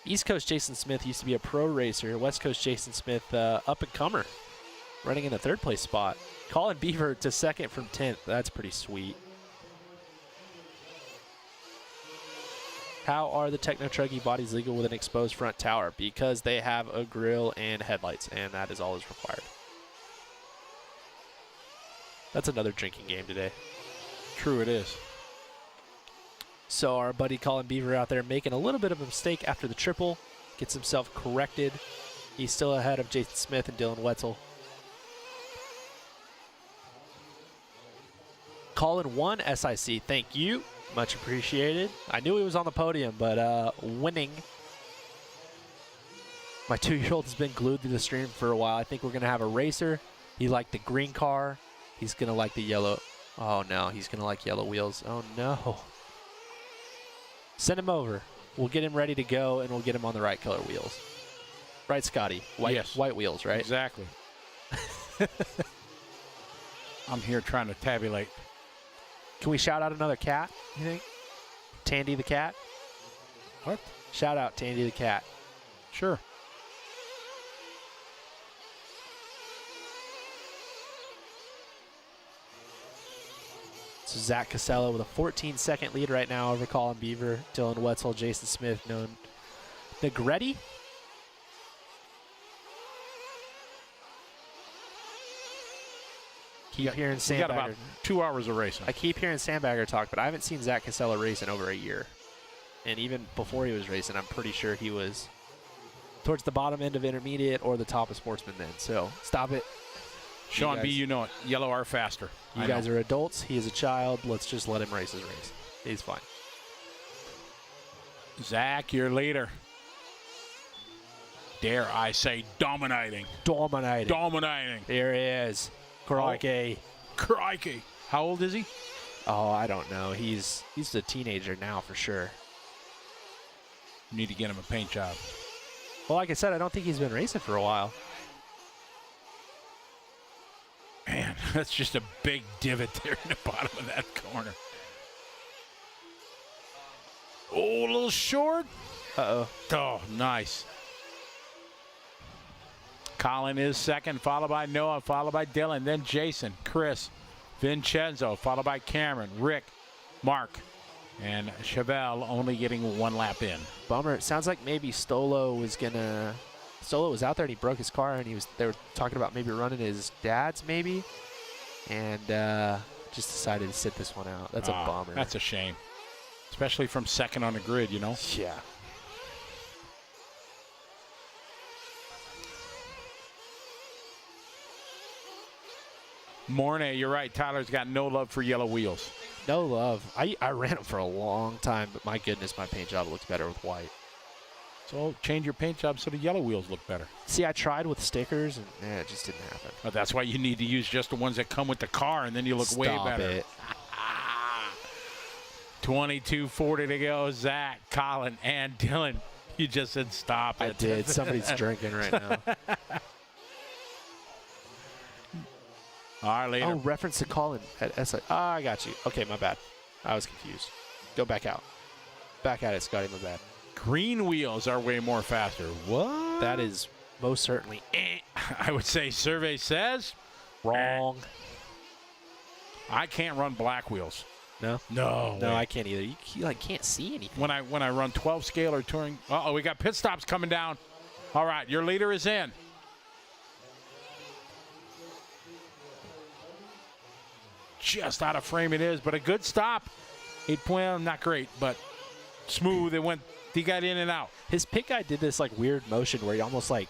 East Coast Jason Smith used to be a pro racer. West Coast Jason Smith, up-and-comer, running in the third place spot. Colin Beaver to second from 10th. That's pretty sweet. How are the Techno Truggy bodies legal with an exposed front tower? Because they have a grill and headlights, and that is all is required. That's another drinking game today. True it is. So our buddy Colin Beaver out there making a little bit of a mistake after the triple. Gets himself corrected. He's still ahead of Jason Smith and Dylan Wetzel. Colin won SIC. Thank you. Much appreciated. I knew he was on the podium, but winning. My 2-year-old has been glued to the stream for a while. I think we're going to have a racer. He liked the green car. He's going to like the yellow. Oh, no. He's going to like yellow wheels. Oh, no. Send him over. We'll get him ready to go, and we'll get him on the right color wheels. Right, Scotty? White wheels, right? Exactly. I'm here trying to tabulate. Can we shout out another cat, you think? Tandy the cat? What? Shout out Tandy the cat. Sure. So Zach Casella with a 14-second lead right now over Colin Beaver, Dylan Wetzel, Jason Smith, known Negretti. Keep hearing We got about Sandbagger. 2 hours of racing. I keep hearing Sandbagger talk, but I haven't seen Zach Casella race in over a year. And even before he was racing, I'm pretty sure he was towards the bottom end of intermediate or the top of Sportsman then. So stop it. Sean B, you know it. Yellow are faster. You guys are adults. He is a child. Let's just let him race his race. He's fine. Zach, your leader. dare I say, dominating. Dominating. Dominating. Here he is. Crikey. Crikey. How old is he? Oh, I don't know. He's a teenager now for sure. You need to get him a paint job. Well, like I said, I don't think he's been racing for a while. Man, that's just a big divot there in the bottom of that corner. Oh, a little short. Uh-oh. Oh, nice. Colin is second, followed by Noah, followed by Dylan, then Jason, Chris, Vincenzo, followed by Cameron, Rick, Mark, and Chevelle only getting 1 lap in. Bummer. It sounds like maybe Stolo was out there and he broke his car, and they were talking about maybe running his dad's maybe, and just decided to sit this one out. That's a bummer. That's a shame, especially from second on the grid, you know? Yeah. Mornay, you're right. Tyler's got no love for yellow wheels. No love. I ran them for a long time, but my goodness, my paint job looks better with white. So change your paint job so the yellow wheels look better. See, I tried with stickers, and it just didn't happen. Oh, that's why you need to use just the ones that come with the car, and then you look way better. It. 22:40 to go. Zach, Colin, and Dylan. You just said stop it. I did. Somebody's drinking right now. All right, later. Oh, reference to Colin at SI. Oh, I got you. Okay, my bad. I was confused. Go back out. Back at it, Scotty, my bad. Green wheels are way more faster. What? That is most certainly I would say survey says wrong. I can't run black wheels. No? No. No, I can't either. You like can't see anything. When I run 12 scale or touring. Uh-oh, we got pit stops coming down. All right, your leader is in. Just out of frame it is, but a good stop. 8.0, not great, but smooth. He got in and out. His pit guy did this like weird motion where he almost like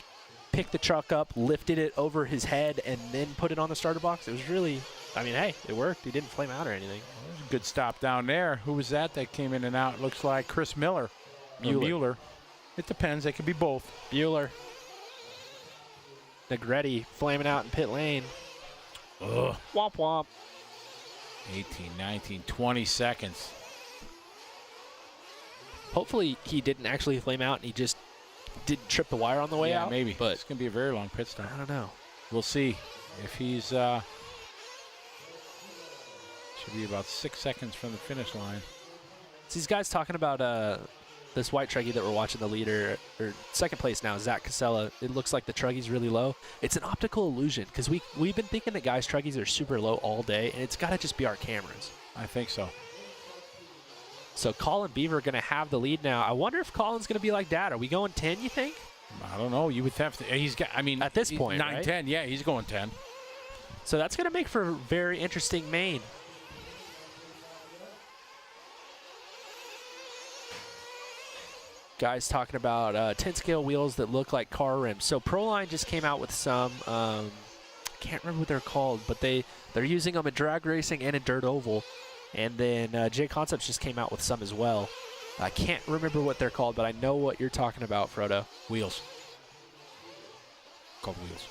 picked the truck up, lifted it over his head, and then put it on the starter box. It was really, I mean, hey, it worked. He didn't flame out or anything. Good stop down there. Who was that came in and out? It looks like Chris Miller. Mueller. It depends. They could be both. Bueller. Negretti flaming out in pit lane. Ugh. Womp womp. 18, 19, 20 seconds. Hopefully he didn't actually flame out and he just didn't trip the wire on the way out. Maybe. But it's going to be a very long pit stop. I don't know. We'll see if he's should be about 6 seconds from the finish line. So these guys talking about this white Truggy that we're watching, the leader, or second place now, Zach Casella. It looks like the Truggy's really low. It's an optical illusion because we've been thinking that guys' Truggies are super low all day, and it's got to just be our cameras. I think so. So Colin Beaver going to have the lead now. I wonder if Colin's going to be like Dad. Are we going 10, you think? I don't know. You would have to. He's got, I mean. At this point, 9, right? 10. Yeah, he's going 10. So that's going to make for a very interesting main. Guys talking about 10 scale wheels that look like car rims. So Proline just came out with some, I can't remember what they're called, but they're using them in drag racing and in dirt oval. And then J Concepts just came out with some as well. I can't remember what they're called, but I know what you're talking about, Frodo. Wheels. Called wheels.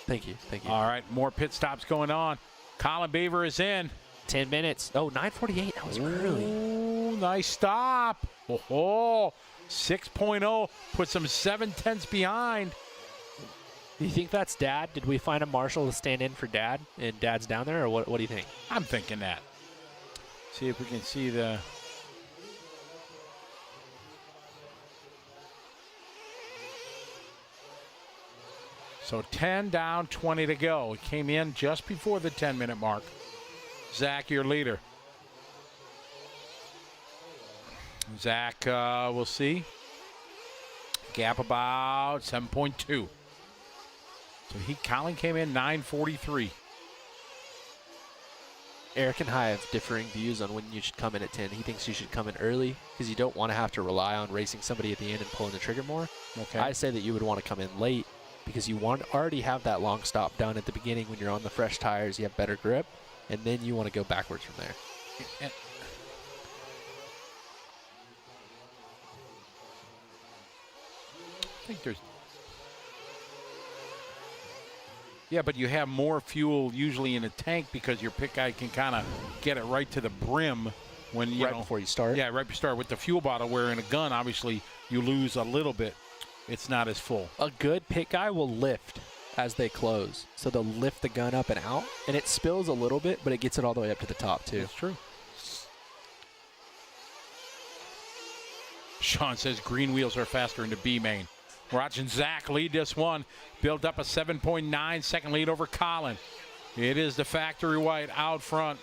Thank you. Thank you. All right, more pit stops going on. Colin Beaver is in. 10 minutes. Oh, 9:48. That was early. Ooh, nice stop. Oh, 6.0. Puts him 7/10 behind. Do you think that's Dad? Did we find a marshal to stand in for Dad, and Dad's down there, or what do you think? I'm thinking that. See if we can see the. So 10 down, 20 to go. It came in just before the 10-minute mark. Zach, your leader. Zach, we'll see. Gap about 7.2. So Colin came in 9:43. Eric and I have differing views on when you should come in at 10. He thinks you should come in early because you don't want to have to rely on racing somebody at the end and pulling the trigger more. Okay. I say that you would want to come in late because you already have that long stop done at the beginning when you're on the fresh tires. You have better grip, and then you want to go backwards from there. I think there's Yeah, but you have more fuel usually in a tank because your pit guy can kind of get it right to the brim when you right know before you start. Yeah, right before you start. With the fuel bottle, where in a gun, obviously you lose a little bit. It's not as full. A good pit guy will lift as they close, so they'll lift the gun up and out, and it spills a little bit, but it gets it all the way up to the top too. That's true. Sean says green wheels are faster into B Main. Watching Zach lead this one. Build up a 7.9 second lead over Colin. It is the factory white out front.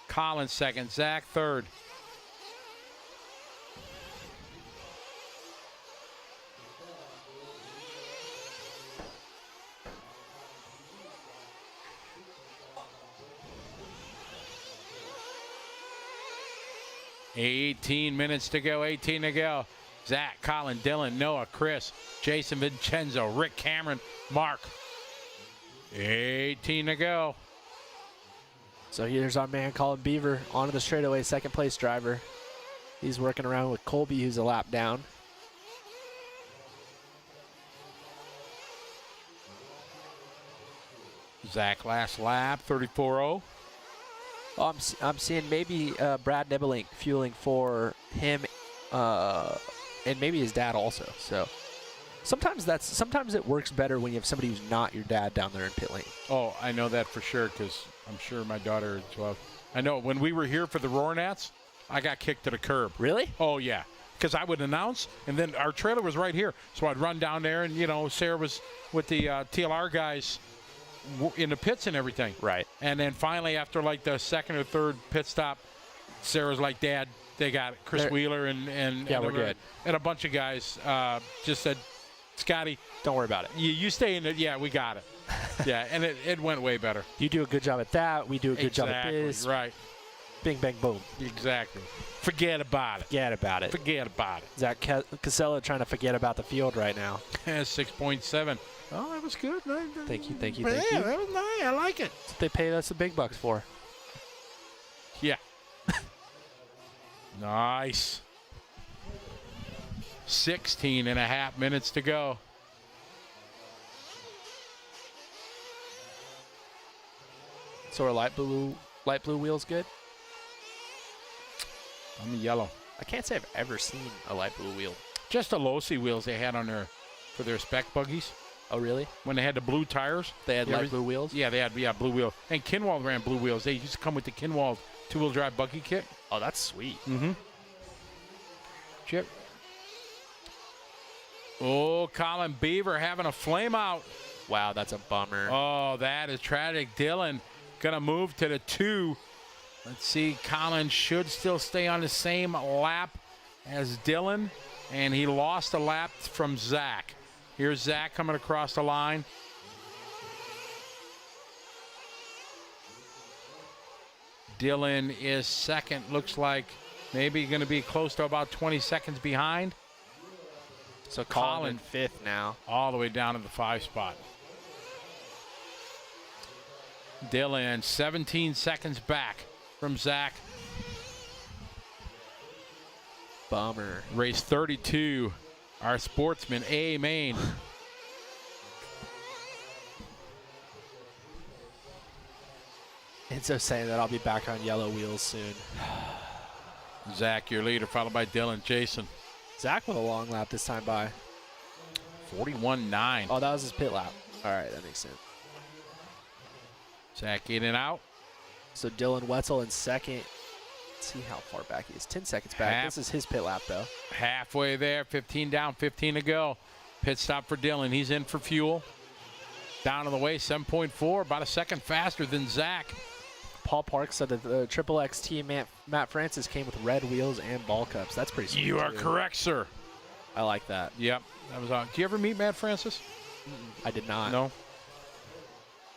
Colin second, Zach third. $18 minutes to go, 18 to go. Zach, Colin, Dylan, Noah, Chris, Jason Vincenzo, Rick Cameron, Mark. 18 to go. So here's our man Colin Beaver onto the straightaway, second place driver. He's working around with Colby, who's a lap down. Zach last lap, 34.0. Oh, I'm seeing maybe Brad Nibelink fueling for him and maybe his dad also. So sometimes it works better when you have somebody who's not your dad down there in pit lane. Oh, I know that for sure because I'm sure my daughter as well. I know when we were here for the Roar Nats, I got kicked to the curb. Really? Oh, yeah. Because I would announce, and then our trailer was right here. So I'd run down there, and, you know, Sarah was with the TLR guys in the pits and everything. Right. And then finally, after like the second or third pit stop, Sarah's like, Dad, they got it. Chris Wheeler and yeah, we're good. And a bunch of guys just said, Scotty, don't worry about it. You stay in it. Yeah, we got it. Yeah, and it went way better. You do a good job at that. We do a good job at this. Right. Bing, bang, boom. Exactly. Forget about it. Forget about it. Forget about it. Zach Casella trying to forget about the field right now. 6.7. Oh, that was good. Thank you, thank you, Yeah, thank you. that was nice. I like it. That's what they paid us the big bucks for. Yeah. Nice. 16 and a half minutes to go. So are light blue wheels good? I'm the yellow. I can't say I've ever seen a light blue wheel. Just the Losi wheels they had on for their spec buggies. Oh, really? When they had the blue tires. They had light blue wheels? Yeah, they had blue wheels. And Kinwald ran blue wheels. They used to come with the Kinwald two-wheel drive buggy kit. Oh, that's sweet. Mm-hmm. Chip. Oh, Colin Beaver having a flame out. Wow, that's a bummer. Oh, that is tragic. Dylan going to move to the 2. Let's see. Colin should still stay on the same lap as Dylan, and he lost a lap from Zach. Here's Zach coming across the line. Dylan is second. Looks like maybe going to be close to about 20 seconds behind. So Colin fifth now. All the way down to the 5 spot. Dylan 17 seconds back from Zach. Bummer. Race 32. Our Sportsman A Main. Enzo saying that I'll be back on yellow wheels soon. Zach, your leader, followed by Dylan. Jason. Zach with a long lap this time by. 41.9. Oh, that was his pit lap. All right, that makes sense. Zach in and out. So Dylan Wetzel in second. Let's see how far back he is. 10 seconds back. This is his pit lap, though. Halfway there. 15 down, 15 to go. Pit stop for Dylan. He's in for fuel. Down on the way, 7.4. About a second faster than Zach. Paul Park said that the Triple X team Matt Francis came with red wheels and ball cups. That's pretty sweet. You are correct, sir. I like that. Yep. That was on. Do you ever meet Matt Francis? I did not. No.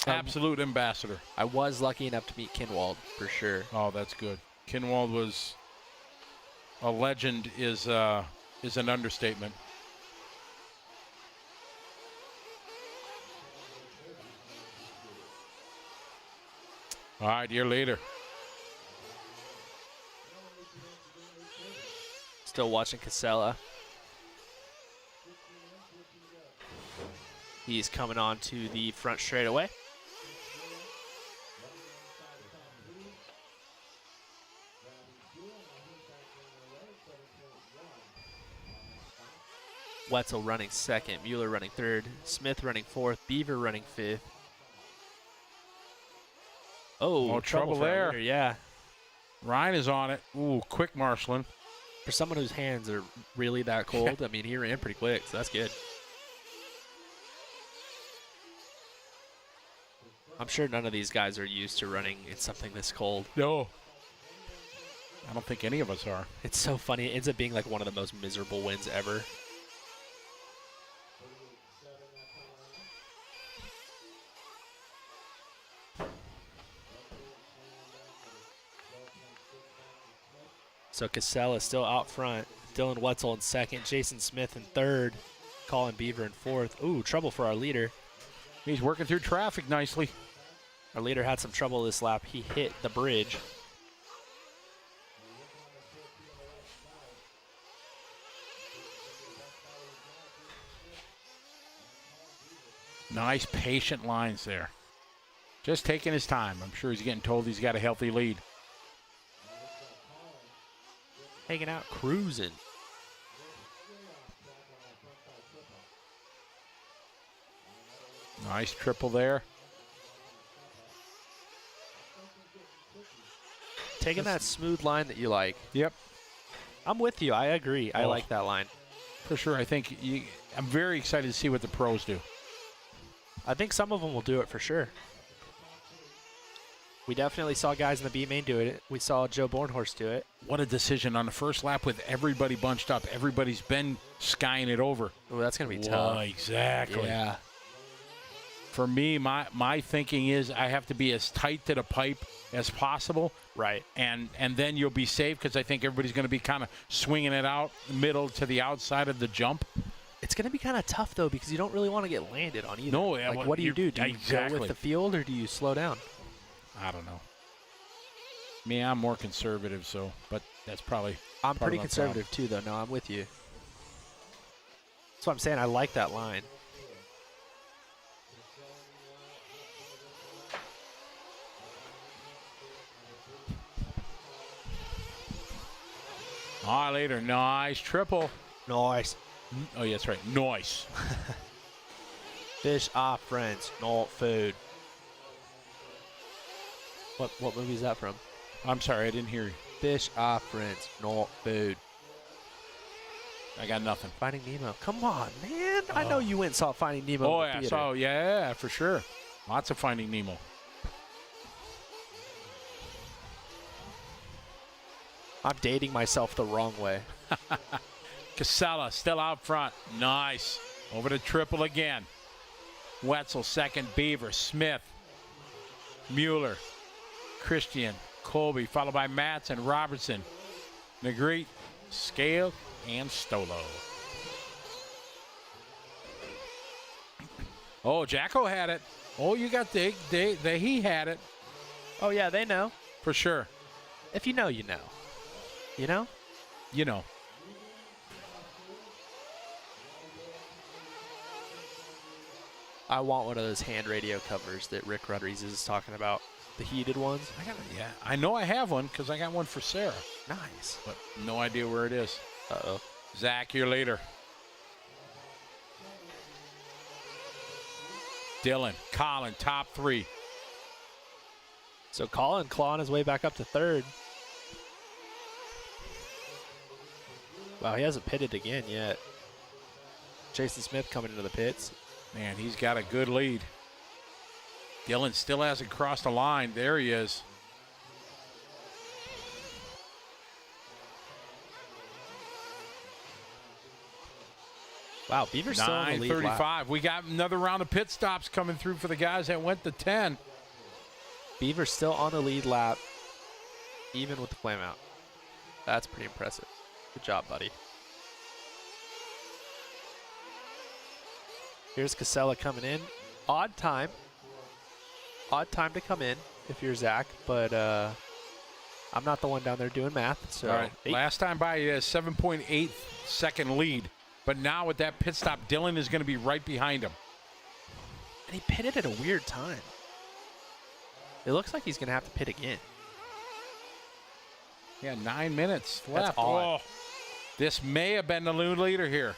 Absolute ambassador. I was lucky enough to meet Kinwald for sure. Oh, that's good. Kinwald was a legend. Is an understatement. All right, your leader. Still watching Casella. He's coming on to the front straightaway. Wetzel running second, Mueller running third, Smith running fourth, Beaver running fifth. Oh, trouble for our there. leader, yeah. Ryan is on it. Ooh, quick marshaling. For someone whose hands are really that cold, I mean, he ran pretty quick, so that's good. I'm sure none of these guys are used to running in something this cold. No. I don't think any of us are. It's so funny. It ends up being like one of the most miserable wins ever. So Cassell is still out front. Dylan Wetzel in second. Jason Smith in third. Colin Beaver in fourth. Ooh, trouble for our leader. He's working through traffic nicely. Our leader had some trouble this lap. He hit the bridge. Nice patient lines there. Just taking his time. I'm sure he's getting told he's got a healthy lead. Hanging out, cruising. Nice triple there. Taking that smooth line that you like. Yep. I'm with you. I agree. I Oh. like that line. For sure. I think I'm very excited to see what the pros do. I think some of them will do it for sure. We definitely saw guys in the B main do it. We saw Joe Bornhorst do it. What a decision on the first lap with everybody bunched up. Everybody's been skying it over. Oh, that's going to be Whoa, tough. exactly. Yeah. For me, my thinking is I have to be as tight to the pipe as possible. Right. And then you'll be safe because I think everybody's going to be kind of swinging it out middle to the outside of the jump. It's going to be kind of tough, though, because you don't really want to get landed on either. No, like, what do you do? Do you exactly. go with the field or do you slow down? I don't know. Me, I'm more conservative, but that's probably I'm part pretty of my conservative, too, though. No, I'm with you. That's what I'm saying. I like that line. All right, later. Nice triple. Nice. Oh, yeah, that's right. Nice. Fish are friends, not food. What movie is that from? I'm sorry, I didn't hear you. Fish are friends, not food. I got nothing. Finding Nemo. Come on, man. I know you went and saw Finding Nemo. Oh, in the yeah. theater. So, yeah, for sure. Lots of Finding Nemo. I'm dating myself the wrong way. Casella still out front. Nice. Over to triple again. Wetzel second. Beaver. Smith. Mueller. Christian. Colby. Followed by Matz and Robertson. Negrete. Scale. And Stolo. Oh, Jacko had it. Oh, you got he had it. Oh, yeah, they know. For sure. If you know, you know. You know? You know. I want one of those hand radio covers that Rick Rodriguez is talking about. The heated ones. Yeah, I know I have one because I got one for Sarah. Nice. But no idea where it is. Uh-oh. Zach, you're later. Dylan, Colin, top three. So Colin clawing his way back up to third. Wow, he hasn't pitted again yet. Jason Smith coming into the pits. Man, he's got a good lead. Dylan still hasn't crossed the line. There he is. Wow, Beaver's still on the lead lap. 9:35. We got another round of pit stops coming through for the guys that went to 10. Beaver's still on the lead lap, even with the flame out. That's pretty impressive. Good job, buddy. Here's Casella coming in. Odd time. Odd time to come in if you're Zach, but I'm not the one down there doing math. So All right. Last time by, he has 7.8 second lead. But now with that pit stop, Dylan is going to be right behind him. And he pitted at a weird time. It looks like he's going to have to pit again. Yeah, 9 minutes That's left. odd. Oh, this may have been the new leader here.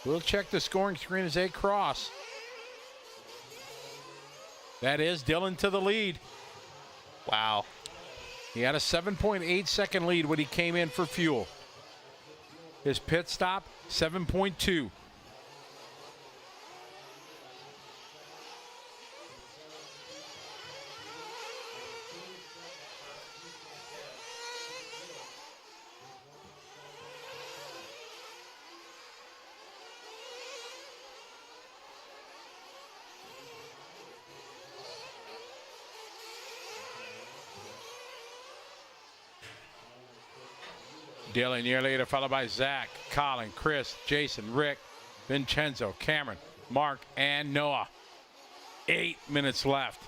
We'll check the scoring screen as they cross. That is Dylan to the lead. Wow. He had a 7.8 second lead when he came in for fuel. His pit stop, 7.2. Dylan, year later, followed by Zach, Colin, Chris, Jason, Rick, Vincenzo, Cameron, Mark, and Noah. 8 minutes left.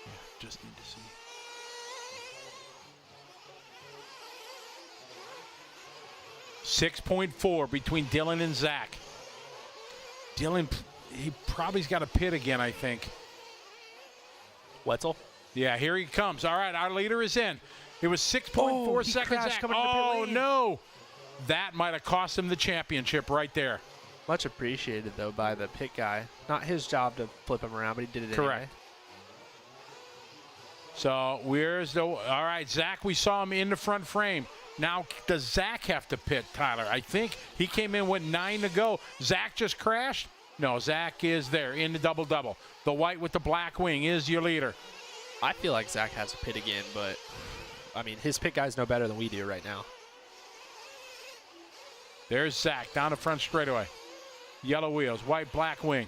Yeah, just need to see. 6.4 between Dylan and Zach. Dylan, he probably's got a pit again, I think. Wetzel? Yeah, here he comes. All right, our leader is in. It was 6.4 seconds. Oh, no. That might have cost him the championship right there. Much appreciated, though, by the pit guy. Not his job to flip him around, but he did it Correct. anyway. So where's the... All right, Zach, we saw him in the front frame. Now, does Zach have to pit, Tyler? I think he came in with 9 to go. Zach just crashed? No, Zach is there in the double-double. The white with the black wing is your leader. I feel like Zach has to pit again, but, I mean, his pit guys know better than we do right now. There's Zach down the front straightaway. Yellow wheels, white, black wing.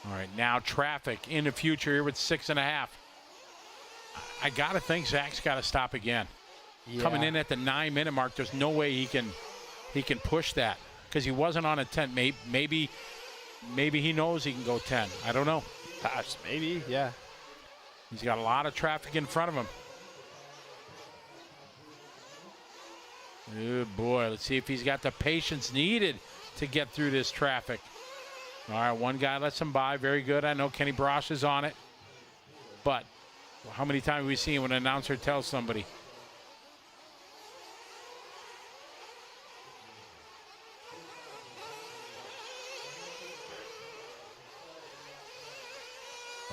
All right, now traffic in the future here with 6.5. I got to think Zach's got to stop again. Yeah. Coming in at the 9-minute mark, there's no way he can push that because he wasn't on a 10. Maybe he knows he can go 10. I don't know. Gosh, maybe, yeah. He's got a lot of traffic in front of him. Oh, boy. Let's see if he's got the patience needed to get through this traffic. All right, one guy lets him by. Very good. I know Kenny Brosh is on it. But how many times have we seen when an announcer tells somebody?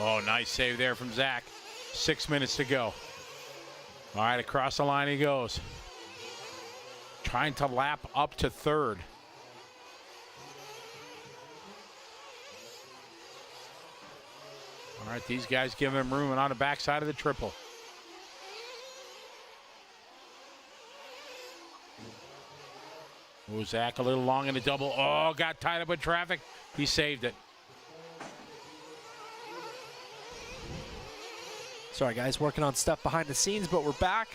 Oh, nice save there from Zach. 6 minutes to go. All right, across the line he goes. Trying to lap up to third. All right, these guys give him room and on the backside of the triple. Oh, Zach a little long in the double. Oh, got tied up with traffic. He saved it. Sorry, guys, working on stuff behind the scenes, but we're back.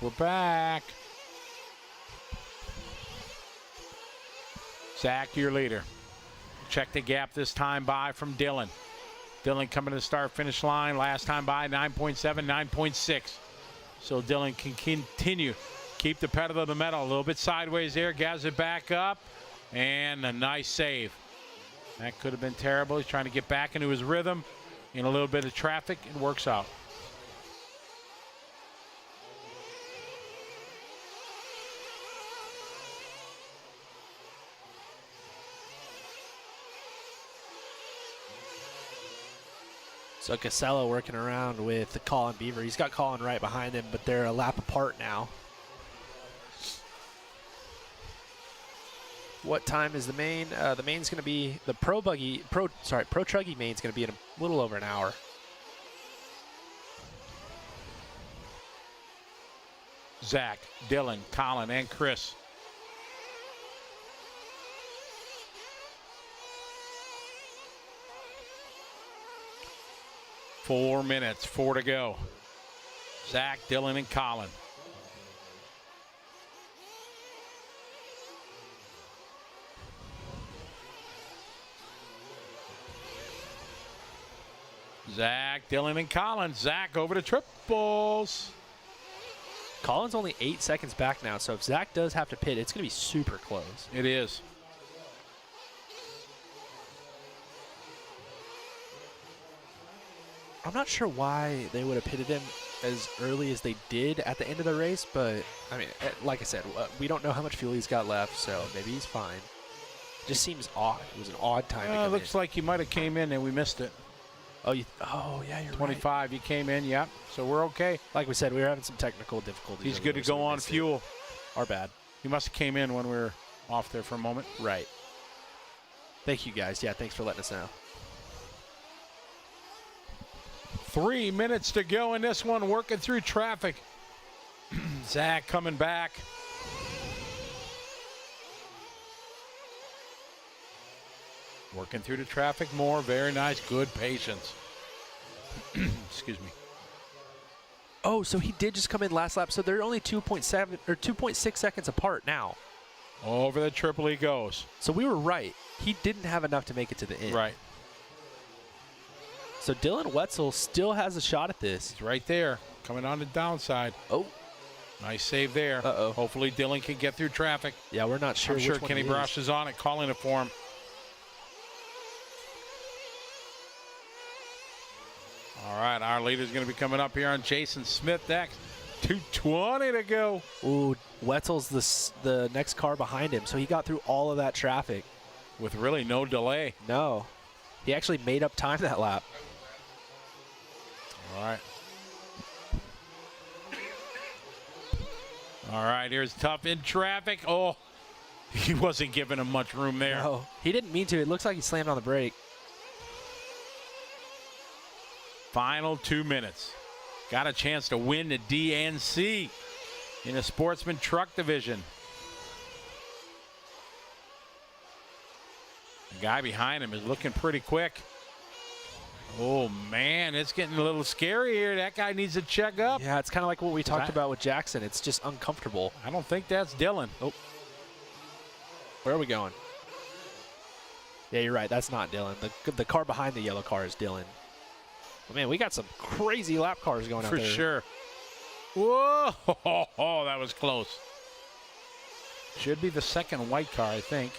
We're back. Zach, your leader. Check the gap this time by from Dylan. Dylan coming to the start-finish line. Last time by, 9.7, 9.6. So Dylan can continue. Keep the pedal to the metal. A little bit sideways there. Gathers it back up. And a nice save. That could have been terrible. He's trying to get back into his rhythm. In a little bit of traffic, it works out. So Casella working around with Colin Beaver. He's got Colin right behind him, but they're a lap apart now. What time is the main? The main's going to be the Pro Truggy main's going to be in a little over an hour. Zach, Dylan, Colin, and Chris. $4 minutes, 4 to go. Zach, Dylan, and Colin. Zach, Dylan, and Colin. Zach over to triples. Colin's only 8 seconds back now, so if Zach does have to pit, it's going to be super close. It is. I'm not sure why they would have pitted him as early as they did at the end of the race, but, I mean, like I said, we don't know how much fuel he's got left, so maybe he's fine. Just seems odd. It was an odd time to come Looks like he might have came in and we missed it. Oh, yeah, you're 25, right. he came in, yep. So we're okay. Like we said, we were having some technical difficulties. He's good to go on fuel. Our bad. He must have came in when we were off there for a moment. Right. Thank you, guys. Yeah, thanks for letting us know. 3 minutes to go in this one, working through traffic. Zach coming back. Working through the traffic more. Very nice. Good patience. Excuse me. Oh, so he did just come in last lap. So they're only 2.7 or 2.6 seconds apart now. Over the triple he goes. So we were right. He didn't have enough to make it to the end. Right. So Dylan Wetzel still has a shot at this. He's right there. Coming on the downside. Oh. Nice save there. Uh-oh. Hopefully Dylan can get through traffic. Yeah, we're not sure. I'm sure which one Kenny he Brosh is on it, calling it for him. All right, our leader's going to be coming up here on Jason Smith next. 2:20 to go. Ooh, Wetzel's the next car behind him, so he got through all of that traffic. With really no delay. No. He actually made up time that lap. All right. All right, here's Tough in traffic. Oh, he wasn't giving him much room there. No, he didn't mean to. It looks like he slammed on the brake. Final 2 minutes. Got a chance to win the DNC in the Sportsman truck division. The guy behind him is looking pretty quick. Oh, man, it's getting a little scary here. That guy needs to check up. Yeah, it's kind of like what we talked about with Jackson. It's just uncomfortable. I don't think that's Dylan. Oh. Where are we going? Yeah, you're right. That's not Dylan. The car behind the yellow car is Dylan. But man, we got some crazy lap cars going out For there. sure. Whoa, oh, that was close. Should be the second white car, I think.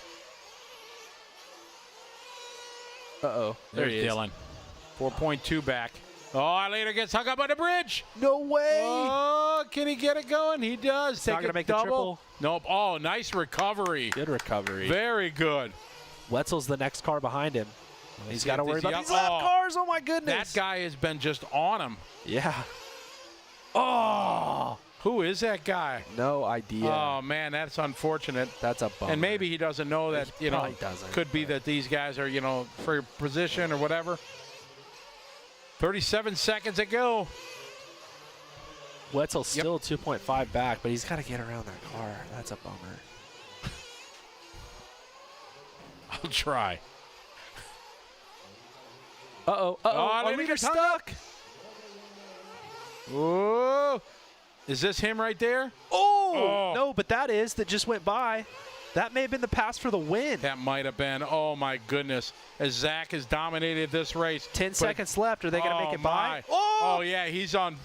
Uh-oh. There he is. Dylan. 4.2 back. Oh, our leader gets hung up on the bridge. No way. Oh, can he get it going? He does. Not going to make the triple. Nope. Oh, nice recovery. Good recovery. Very good. Wetzel's the next car behind him. He's got to worry about these Oh, lap cars. Oh, my goodness. That guy has been just on him. Yeah. Oh, who is that guy? No idea. Oh, man, that's unfortunate. That's a bummer. And maybe he doesn't know that, He probably doesn't. Could be that these guys are, for position or whatever. 37 seconds to go. Wetzel's still 2.5 back, but he's got to get around that car. That's a bummer. I'll try. Uh-oh. Our leader's stuck. Whoa. Is this him right there? Oh, no, but that just went by. That may have been the pass for the win. That might have been. Oh, my goodness. As Zach has dominated this race. 10 seconds left. Are they going to make it by? Oh, yeah, he's on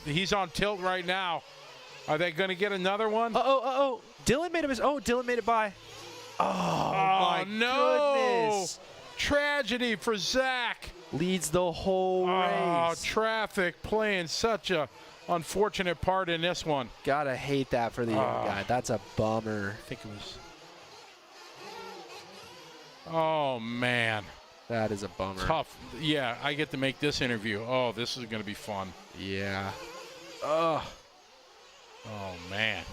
tilt right now. Are they going to get another one? Uh-oh. Dylan made Dylan made it by. Oh, my goodness. Tragedy for Zach. Leads the whole race. Oh, traffic playing such a unfortunate part in this one. Gotta hate that for the young guy. That's a bummer. I think it was. Oh, man. That is a bummer. Tough. Yeah, I get to make this interview. Oh, this is going to be fun. Yeah. Oh, man.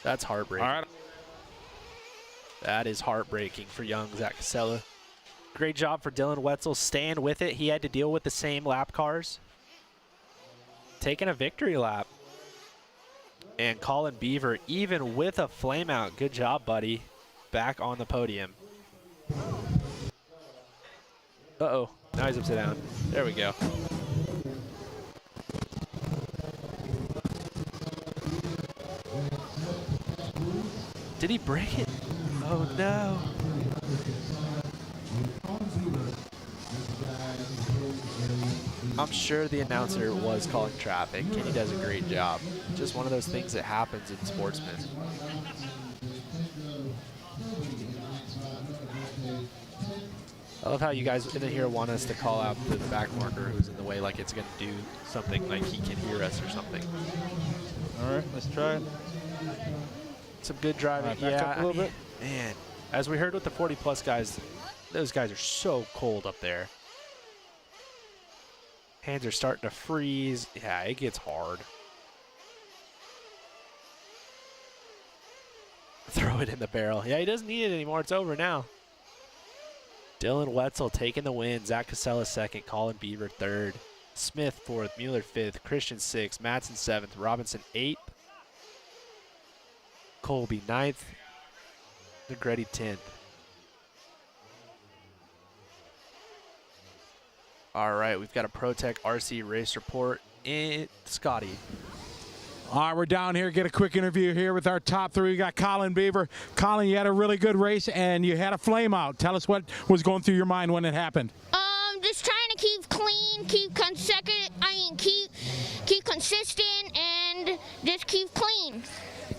That's heartbreaking. All right. That is heartbreaking for young Zach Casella. Great job for Dylan Wetzel staying with it. He had to deal with the same lap cars. Taking a victory lap. And Colin Beaver, even with a flame out, good job, buddy. Back on the podium. Uh-oh. Now he's upside down. There we go. Did he break it? Oh no. I'm sure the announcer was calling traffic, and he does a great job. Just one of those things that happens in Sportsman. I love how you guys in here want us to call out the back marker who's in the way, like it's going to do something, like he can hear us or something. All right, let's try it. Some good driving. Right, back up a little bit. Man, as we heard with the 40-plus guys, those guys are so cold up there. Hands are starting to freeze. Yeah, it gets hard. Throw it in the barrel. Yeah, he doesn't need it anymore. It's over now. Dylan Wetzel taking the win. Zach Casella second. Colin Beaver third. Smith fourth. Mueller fifth. Christian sixth. Madsen seventh. Robinson eighth. Colby ninth. Negretti 10th. All right, we've got a ProTech RC race report in Scotty. All right, we're down here. Get a quick interview here with our top three. We got Colin Beaver. Colin, you had a really good race, and you had a flame out. Tell us what was going through your mind when it happened. Just trying to keep clean, keep consistent, and just keep clean.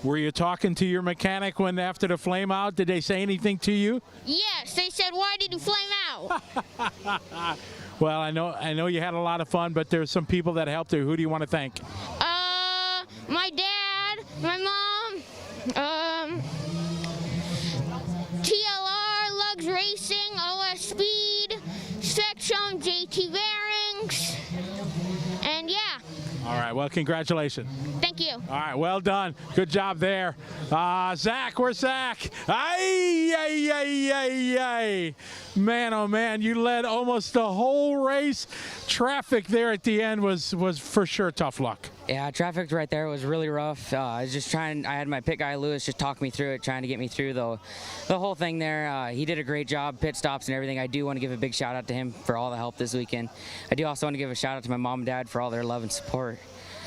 Were you talking to your mechanic when after the flame out? Did they say anything to you? Yes, they said, "Why did you flame out?" Well, I know you had a lot of fun, but there's some people that helped you. Who do you want to thank? My dad, my mom, TLR, Lugs Racing, OS Speed, Spectrum, JT Bearings, and yeah. All right, well, congratulations. Thank you. All right, well done. Good job there. Zach, where's Zach? Ay. Man, oh man, you led almost the whole race. Traffic there at the end was for sure tough luck. Yeah, traffic right there was really rough. I was just trying, I had my pit guy, Lewis, just talk me through it, trying to get me through the whole thing there. He did a great job, pit stops and everything. I do want to give a big shout out to him for all the help this weekend. I do also want to give a shout out to my mom and dad for all their love and support.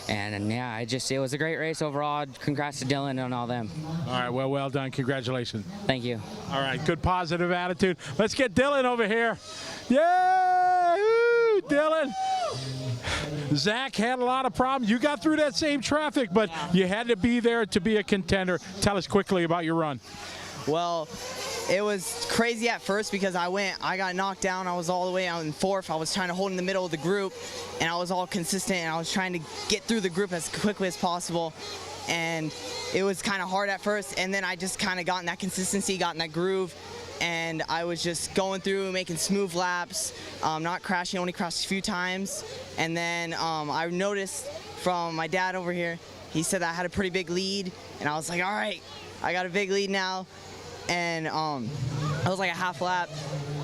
And yeah, it was a great race overall. Congrats to Dylan and all them. All right, well done. Congratulations. Thank you. All right, good positive attitude. Let's get Dylan over here. Yeah, Dylan. Zach had a lot of problems. You got through that same traffic, but you had to be there to be a contender. Tell us quickly about your run. Well, it was crazy at first because I got knocked down. I was all the way out in fourth. I was trying to hold in the middle of the group, and I was all consistent, and I was trying to get through the group as quickly as possible. And it was kind of hard at first, and then I just kind of got in that consistency, got in that groove, and I was just going through, making smooth laps, not crashing, only crashed a few times. And then I noticed from my dad over here, he said that I had a pretty big lead, and I was like, all right, I got a big lead now. And I was like a half lap,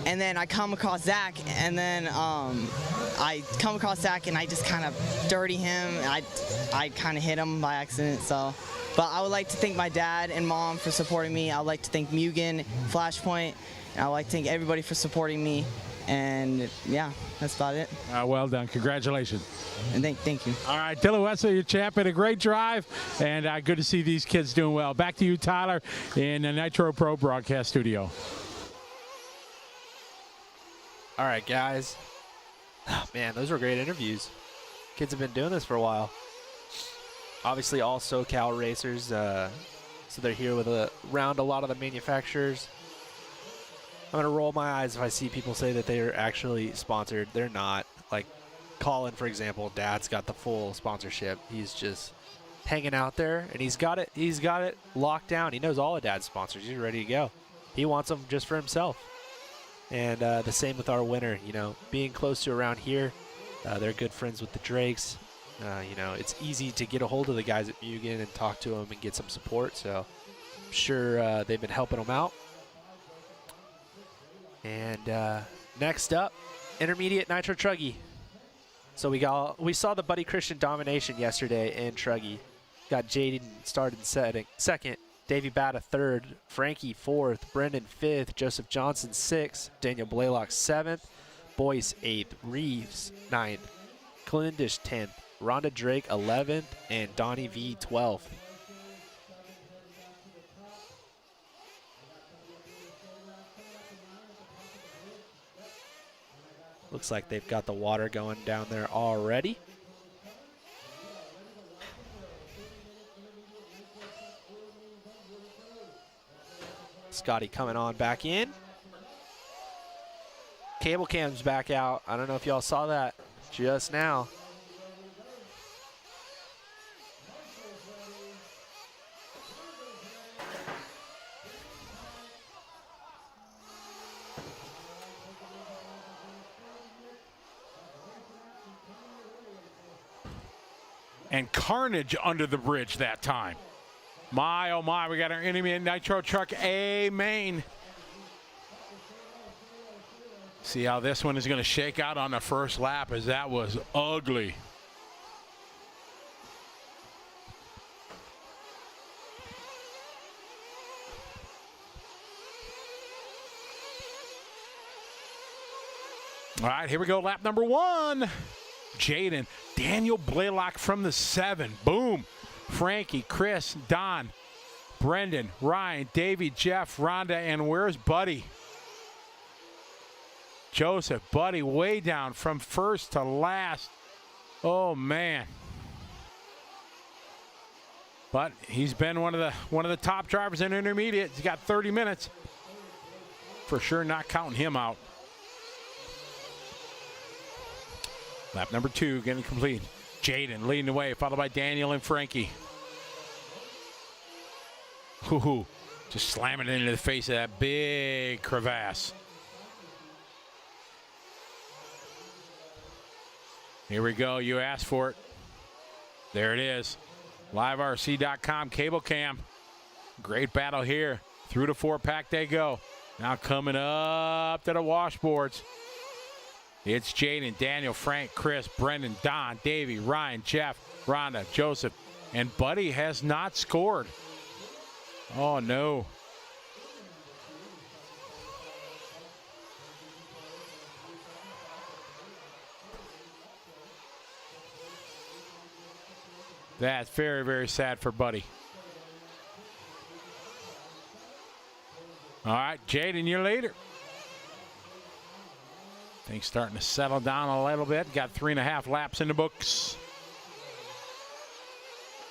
and then I come across Zach, and then I come across Zach, and I just kind of dirty him, and I kind of hit him by accident. So, but I would like to thank my dad and mom for supporting me. I would like to thank Mugen, Flashpoint, and I would like to thank everybody for supporting me. And yeah, that's about it. Well done. Congratulations. And thank you. All right, Dylan Wetzel, your champ, had a great drive, and good to see these kids doing well. Back to you, Tyler, in the Nitro Pro broadcast studio. All right, guys. Oh, man, those were great interviews. Kids have been doing this for a while. Obviously, all SoCal racers, so they're here with around a lot of the manufacturers. I'm going to roll my eyes if I see people say that they are actually sponsored. They're not. Like Colin, for example, Dad's got the full sponsorship. He's just hanging out there, and he's got it locked down. He knows all of Dad's sponsors. He's ready to go. He wants them just for himself. And the same with our winner. You know, being close to around here, they're good friends with the Drakes. You know, it's easy to get a hold of the guys at Mugen and talk to them and get some support. So I'm sure they've been helping them out. And next up, intermediate Nitro Truggy. So we saw the Buddy Christian domination yesterday in Truggy. Got Jaden started second, Davey Batta third, Frankie fourth, Brendan fifth, Joseph Johnson sixth, Daniel Blaylock seventh, Boyce 8th, Reeves 9th, Calendish 10th, Rhonda Drake 11th, and Donnie V 12th. Looks like they've got the water going down there already. Scotty coming on back in. Cable cam's back out. I don't know if y'all saw that just now. And carnage under the bridge that time. My, oh my, we got our enemy in Nitro truck A Main. See how this one is going to shake out on the first lap, as that was ugly. All right, here we go, lap number 1. Jaden, Daniel Blaylock from the 7. Boom. Frankie, Chris, Don, Brendan, Ryan, Davey, Jeff, Rhonda, and where's Buddy? Joseph, Buddy way down from first to last. Oh man. But he's been one of the top drivers in intermediate. He's got 30 minutes. For sure not counting him out. Lap number 2 getting complete. Jaden leading the way, followed by Daniel and Frankie. Hoo-hoo. Just slamming it into the face of that big crevasse. Here we go. You asked for it. There it is. LiveRC.com cable cam. Great battle here. Through the 4-pack they go. Now coming up to the washboards. It's Jaden, Daniel, Frank, Chris, Brendan, Don, Davey, Ryan, Jeff, Rhonda, Joseph, and Buddy has not scored. Oh, no. That's very, very sad for Buddy. All right, Jaden, your leader. Things starting to settle down a little bit. Got 3.5 laps in the books.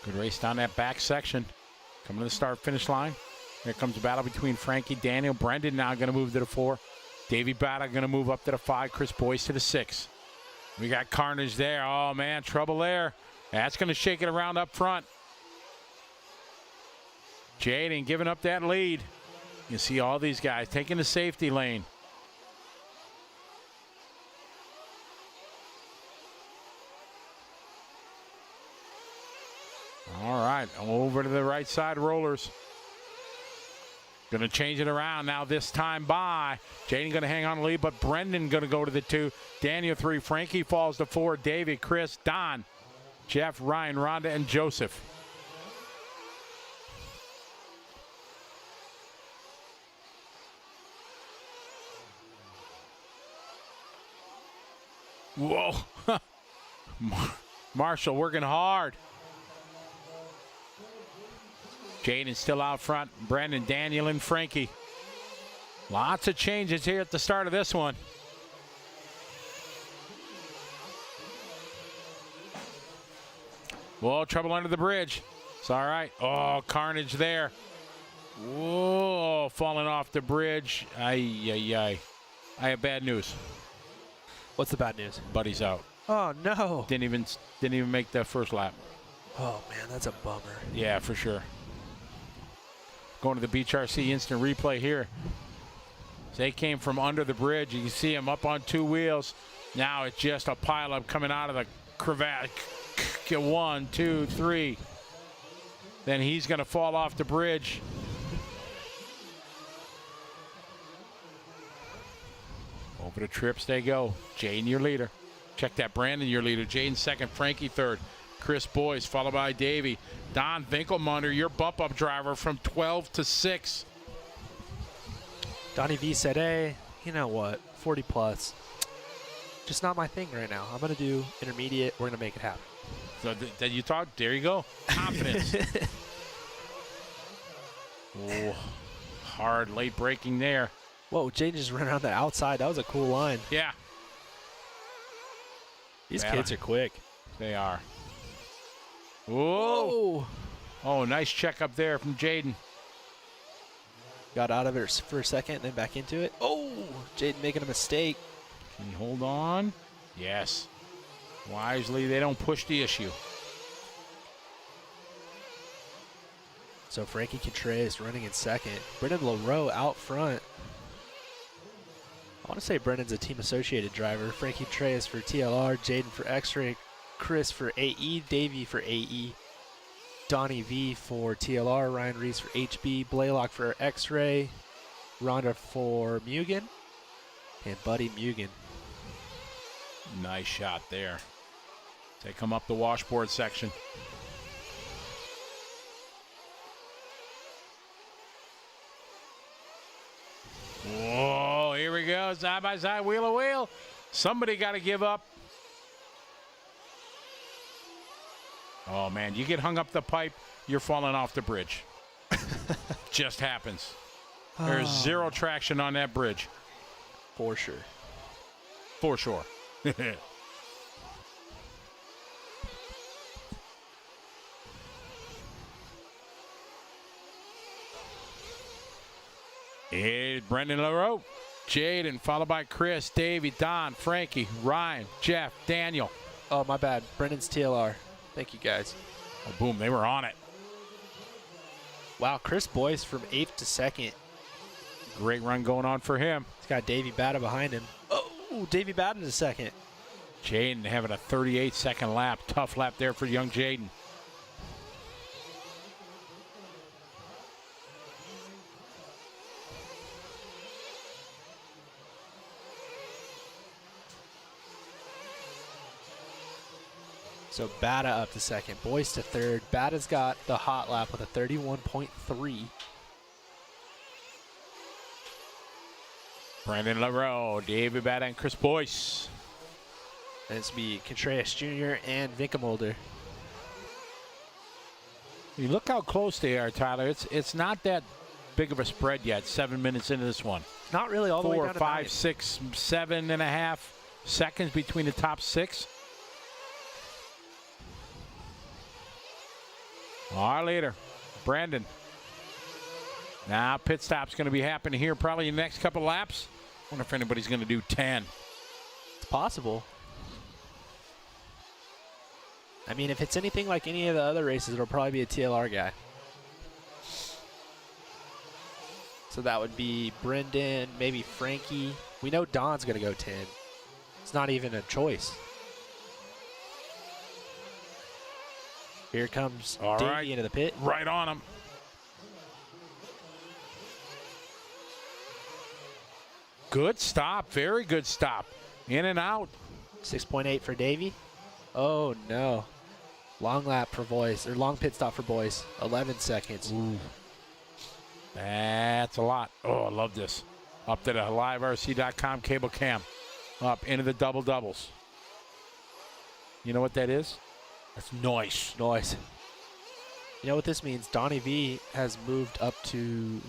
Good race down that back section. Coming to the start-finish line. Here comes the battle between Frankie, Daniel, Brendan now going to move to the 4. Davey Bata going to move up to the 5. Chris Boyce to the 6. We got carnage there. Oh, man, trouble there. That's going to shake it around up front. Jaden giving up that lead. You see all these guys taking the safety lane. All right, over to the right side rollers. Going to change it around now this time by. Jaden going to hang on the lead, but Brendan going to go to the 2. Daniel 3. Frankie falls to 4. David, Chris, Don, Jeff, Ryan, Rhonda, and Joseph. Whoa. Marshall working hard. Jaden still out front. Brandon, Daniel, and Frankie. Lots of changes here at the start of this one. Whoa, trouble under the bridge. It's all right. Oh, carnage there. Whoa, falling off the bridge. Ay, ay, ay. I have bad news. What's the bad news? Buddy's out. Oh, no. Didn't even make the first lap. Oh, man, that's a bummer. Yeah, for sure. Going to the Beach RC instant replay here. They came from under the bridge. You can see them up on 2 wheels. Now it's just a pileup coming out of the crevasse. 1, 2, 3. Then he's going to fall off the bridge. Over the trips they go. Jaden, your leader. Check that. Brandon, your leader. Jaden second. Frankie third. Chris Boyce, followed by Davey. Don Winkelmunder, your bump-up driver from 12 to 6. Donnie V said, hey, you know what? 40 plus. just not my thing right now. I'm going to do intermediate. We're going to make it happen. So that you thought, there you go. Confidence. Oh, hard late braking there. Whoa, Jaden just ran around the outside. That was a cool line. Yeah. These kids are quick. They are. Whoa. Oh, nice check up there from Jaden. Got out of it for a second, then back into it. Oh, Jaden making a mistake. Can you hold on? Yes. Wisely, they don't push the issue. So Frankie Contreras running in second. Brendan LaRoe out front. I want to say Brendan's a team associated driver. Frankie Contreras for TLR, Jaden for X-Ray, Chris for AE, Davey for AE, Donnie V for TLR, Ryan Reese for HB, Blaylock for X-Ray, Rhonda for Mugen, and Buddy Mugen. Nice shot there. They come up the washboard section. Whoa, here we go. Side by side, wheel to wheel. Somebody got to give up. Oh, man, you get hung up the pipe, you're falling off the bridge. Just happens. There's zero traction on that bridge. For sure. For sure. Here's Brendan LaRoe, Jaden, followed by Chris, Davey, Don, Frankie, Ryan, Jeff, Daniel. Oh, my bad. Brendan's TLR. Thank you, guys. Oh, boom, they were on it. Wow, Chris Boyce from 8th to 2nd. Great run going on for him. He's got Davey Batta behind him. Oh, Davey Batta to 2nd. Jaden having a 38-second lap. Tough lap there for young Jaden. So Batta up to 2nd, Boyce to 3rd. Batta's got the hot lap with a 31.3. Brendan LaRoe, David Batta, and Chris Boyce. And it's be Contreras Jr. and Vinkenmolder. You look how close they are, Tyler. It's not that big of a spread yet. 7 minutes into this one. Not really all the way down to 4, 5, 9. 6, 7.5 seconds between the top 6. Our leader, Brandon. Now pit stop's going to be happening here probably in the next couple laps. Wonder if anybody's going to do 10. It's possible. I mean, if it's anything like any of the other races, it'll probably be a TLR guy. So that would be Brendan, maybe Frankie. We know Don's going to go 10. It's not even a choice. Here comes Davey into the pit. Right on him. Good stop. Very good stop. In and out. 6.8 for Davey. Oh, no. Long lap for Boyce, or long pit stop for Boyce. 11 seconds. Ooh. That's a lot. Oh, I love this. Up to the liverc.com cable cam. Up into the double doubles. You know what that is? That's nice. Nice. You know what this means? Donnie V has moved up to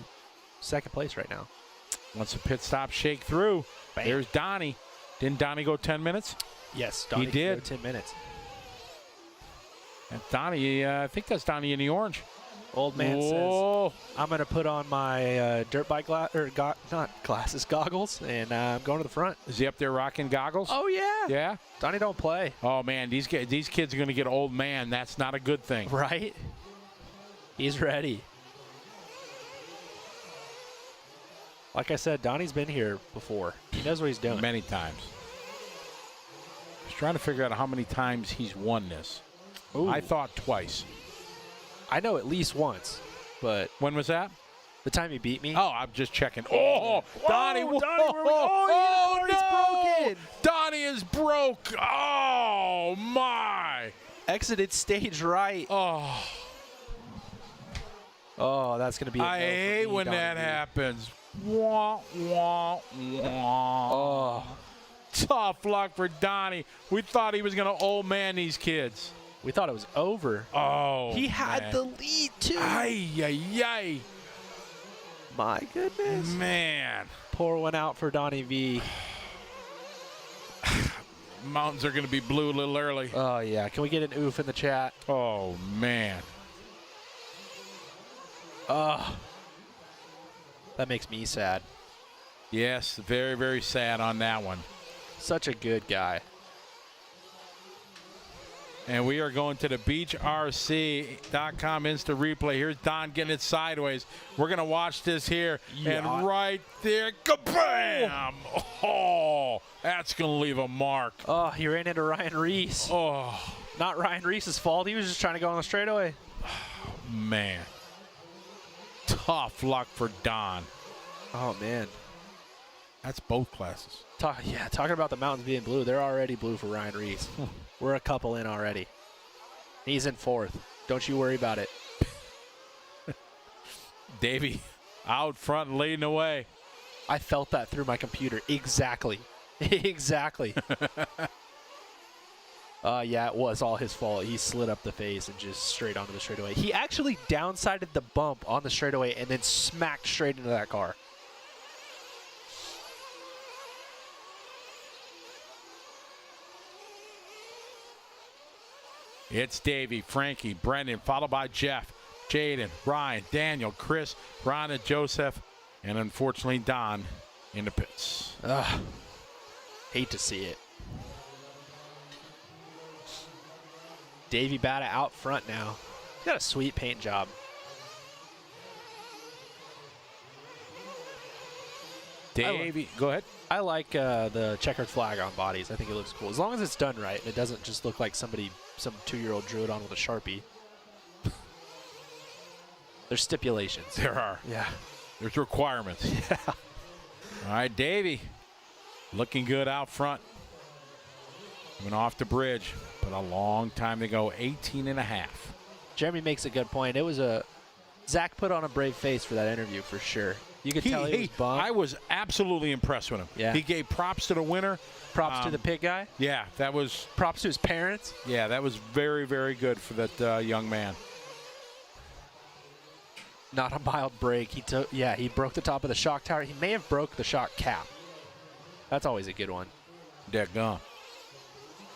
2nd place right now. Once the pit stop shake through, Bam. There's Donnie. Didn't Donnie go 10 minutes? Yes, Donnie he did. Go 10 minutes. And Donnie, I think that's Donnie in the orange. Old man Whoa. says, I'm going to put on my dirt bike goggles, and I'm going to the front. Is he up there rocking goggles? Oh, yeah. Yeah? Donnie don't play. Oh, man, these kids are going to get old man. That's not a good thing. Right? He's ready. Like I said, Donnie's been here before. He knows what he's doing. Many times. I was trying to figure out how many times he's won this. Ooh. I thought twice. I know at least once, but when was that? The time he beat me. Oh, I'm just checking. Oh, Donnie! Whoa, Donnie, oh, no! Broken. Donnie is broke. Oh my! Exited stage right. Oh, that's gonna be. I hate when that happens. Wah, wah, wah. Oh, Tough luck for Donnie. We thought he was going to old man these kids. We thought it was over. Oh, he had the lead, too. Ay, ay, ay. My goodness. Man. Pour one out for Donnie V. Mountains are going to be blue a little early. Oh, yeah. Can we get an oof in the chat? Oh, man. That makes me sad. Yes, very, very sad on that one. Such a good guy. And we are going to the beachrc.com Insta replay. Here's Don getting it sideways. We're going to watch this here. Yeah. And right there, kabam! Oh, that's going to leave a mark. Oh, he ran into Ryan Reese. Oh. Not Ryan Reese's fault. He was just trying to go on the straightaway. Man. Tough luck for Don. Oh, man. That's both classes. Talking about the mountains being blue, they're already blue for Ryan Reese. We're a couple in already. He's in 4th. Don't you worry about it. Davey out front leading the way. I felt that through my computer. Exactly. Exactly. Yeah, it was all his fault. He slid up the face and just straight onto the straightaway. He actually downsided the bump on the straightaway and then smacked straight into that car. It's Davey, Frankie, Brendan, followed by Jeff, Jaden, Ryan, Daniel, Chris, Rhonda, Joseph, and unfortunately Don in the pits. Hate to see it. Davey Bata out front now. He's got a sweet paint job. Davey, go ahead. I like the checkered flag on bodies. I think it looks cool. As long as it's done right and it doesn't just look like some 2-year-old drew it on with a Sharpie. There's stipulations. There are. Yeah. There's requirements. Yeah. All right, Davey, looking good out front. Coming off the bridge, but a long time to go, 18 and a half. Jeremy makes a good point. It was Zach put on a brave face for that interview for sure. You could tell he was bummed. I was absolutely impressed with him. Yeah. He gave props to the winner. Props to the pit guy. Yeah, that was. Props to his parents. Yeah, that was very, very good for that young man. Not a mild break. He broke the top of the shock tower. He may have broke the shock cap. That's always a good one. Dead gone.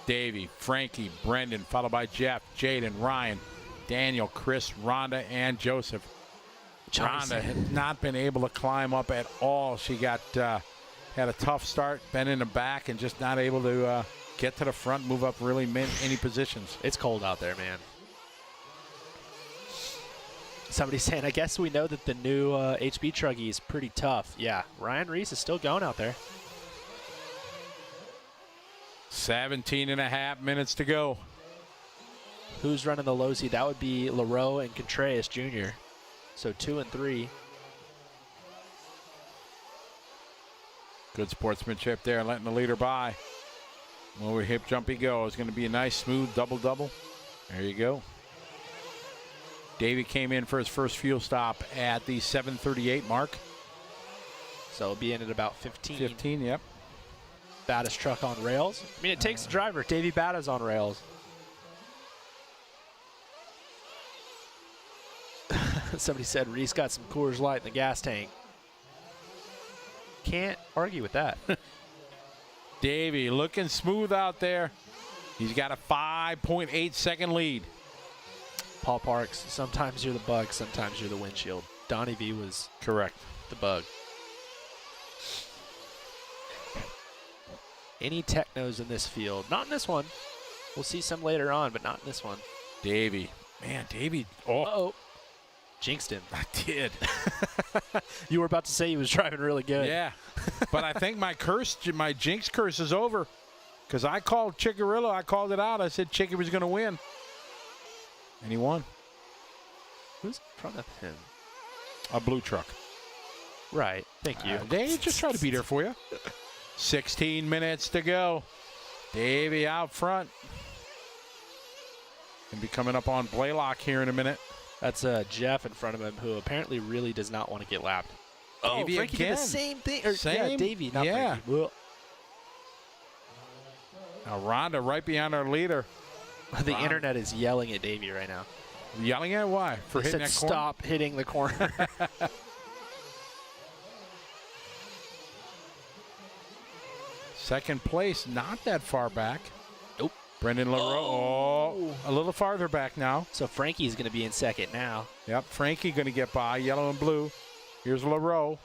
Davey, Frankie, Brendan, followed by Jeff, Jaden, Ryan, Daniel, Chris, Rhonda, and Joseph. Rhonda had not been able to climb up at all. She got had a tough start, been in the back, and just not able to get to the front, move up really any positions. It's cold out there, man. Somebody's saying, I guess we know that the new HB Truggy is pretty tough. Yeah, Ryan Reese is still going out there. 17 and a half minutes to go. Who's running the low seed? That would be LaRoe and Contreras Jr. So 2 and 3. Good sportsmanship there, letting the leader by. Over hip jump he goes. Going to be a nice, smooth double-double. There you go. Davey came in for his first fuel stop at the 7:38 mark. So it'll be in at about 15. 15, yep. Bata's truck on rails. I mean, it takes the driver. Davey Bata's on rails. Somebody said Reese got some Coors Light in the gas tank. Can't argue with that. Davey looking smooth out there. He's got a 5.8 second lead. Paul Parks, sometimes you're the bug, sometimes you're the windshield. Donnie V was correct. The bug. Any technos in this field? Not in this one. We'll see some later on, but not in this one. Davey. Man, Davey. Oh. Uh-oh. Jinxed him. I did. You were about to say he was driving really good. Yeah. But I think my jinx curse is over. Because I called Chickarillo. I called it out. I said Chicky was going to win. And he won. Who's in front of him? A blue truck. Right. Thank you. They just try to be there for you. 16 minutes to go. Davey out front. Going to be coming up on Blaylock here in a minute. That's Jeff in front of him, who apparently really does not want to get lapped. Davey Frankie again. did the same thing. Or, Same? Yeah, Davey, not yeah. Frankie. Well, Now Rhonda right behind our leader. The internet is yelling at Davey right now. Yelling at why? For They hitting said that corner? stop hitting the corner. Second place, not that far back. Nope. Brendan LaRoe, a little farther back now. So Frankie's going to be in second now. Yep, Frankie going to get by, yellow and blue. Here's LaRoe.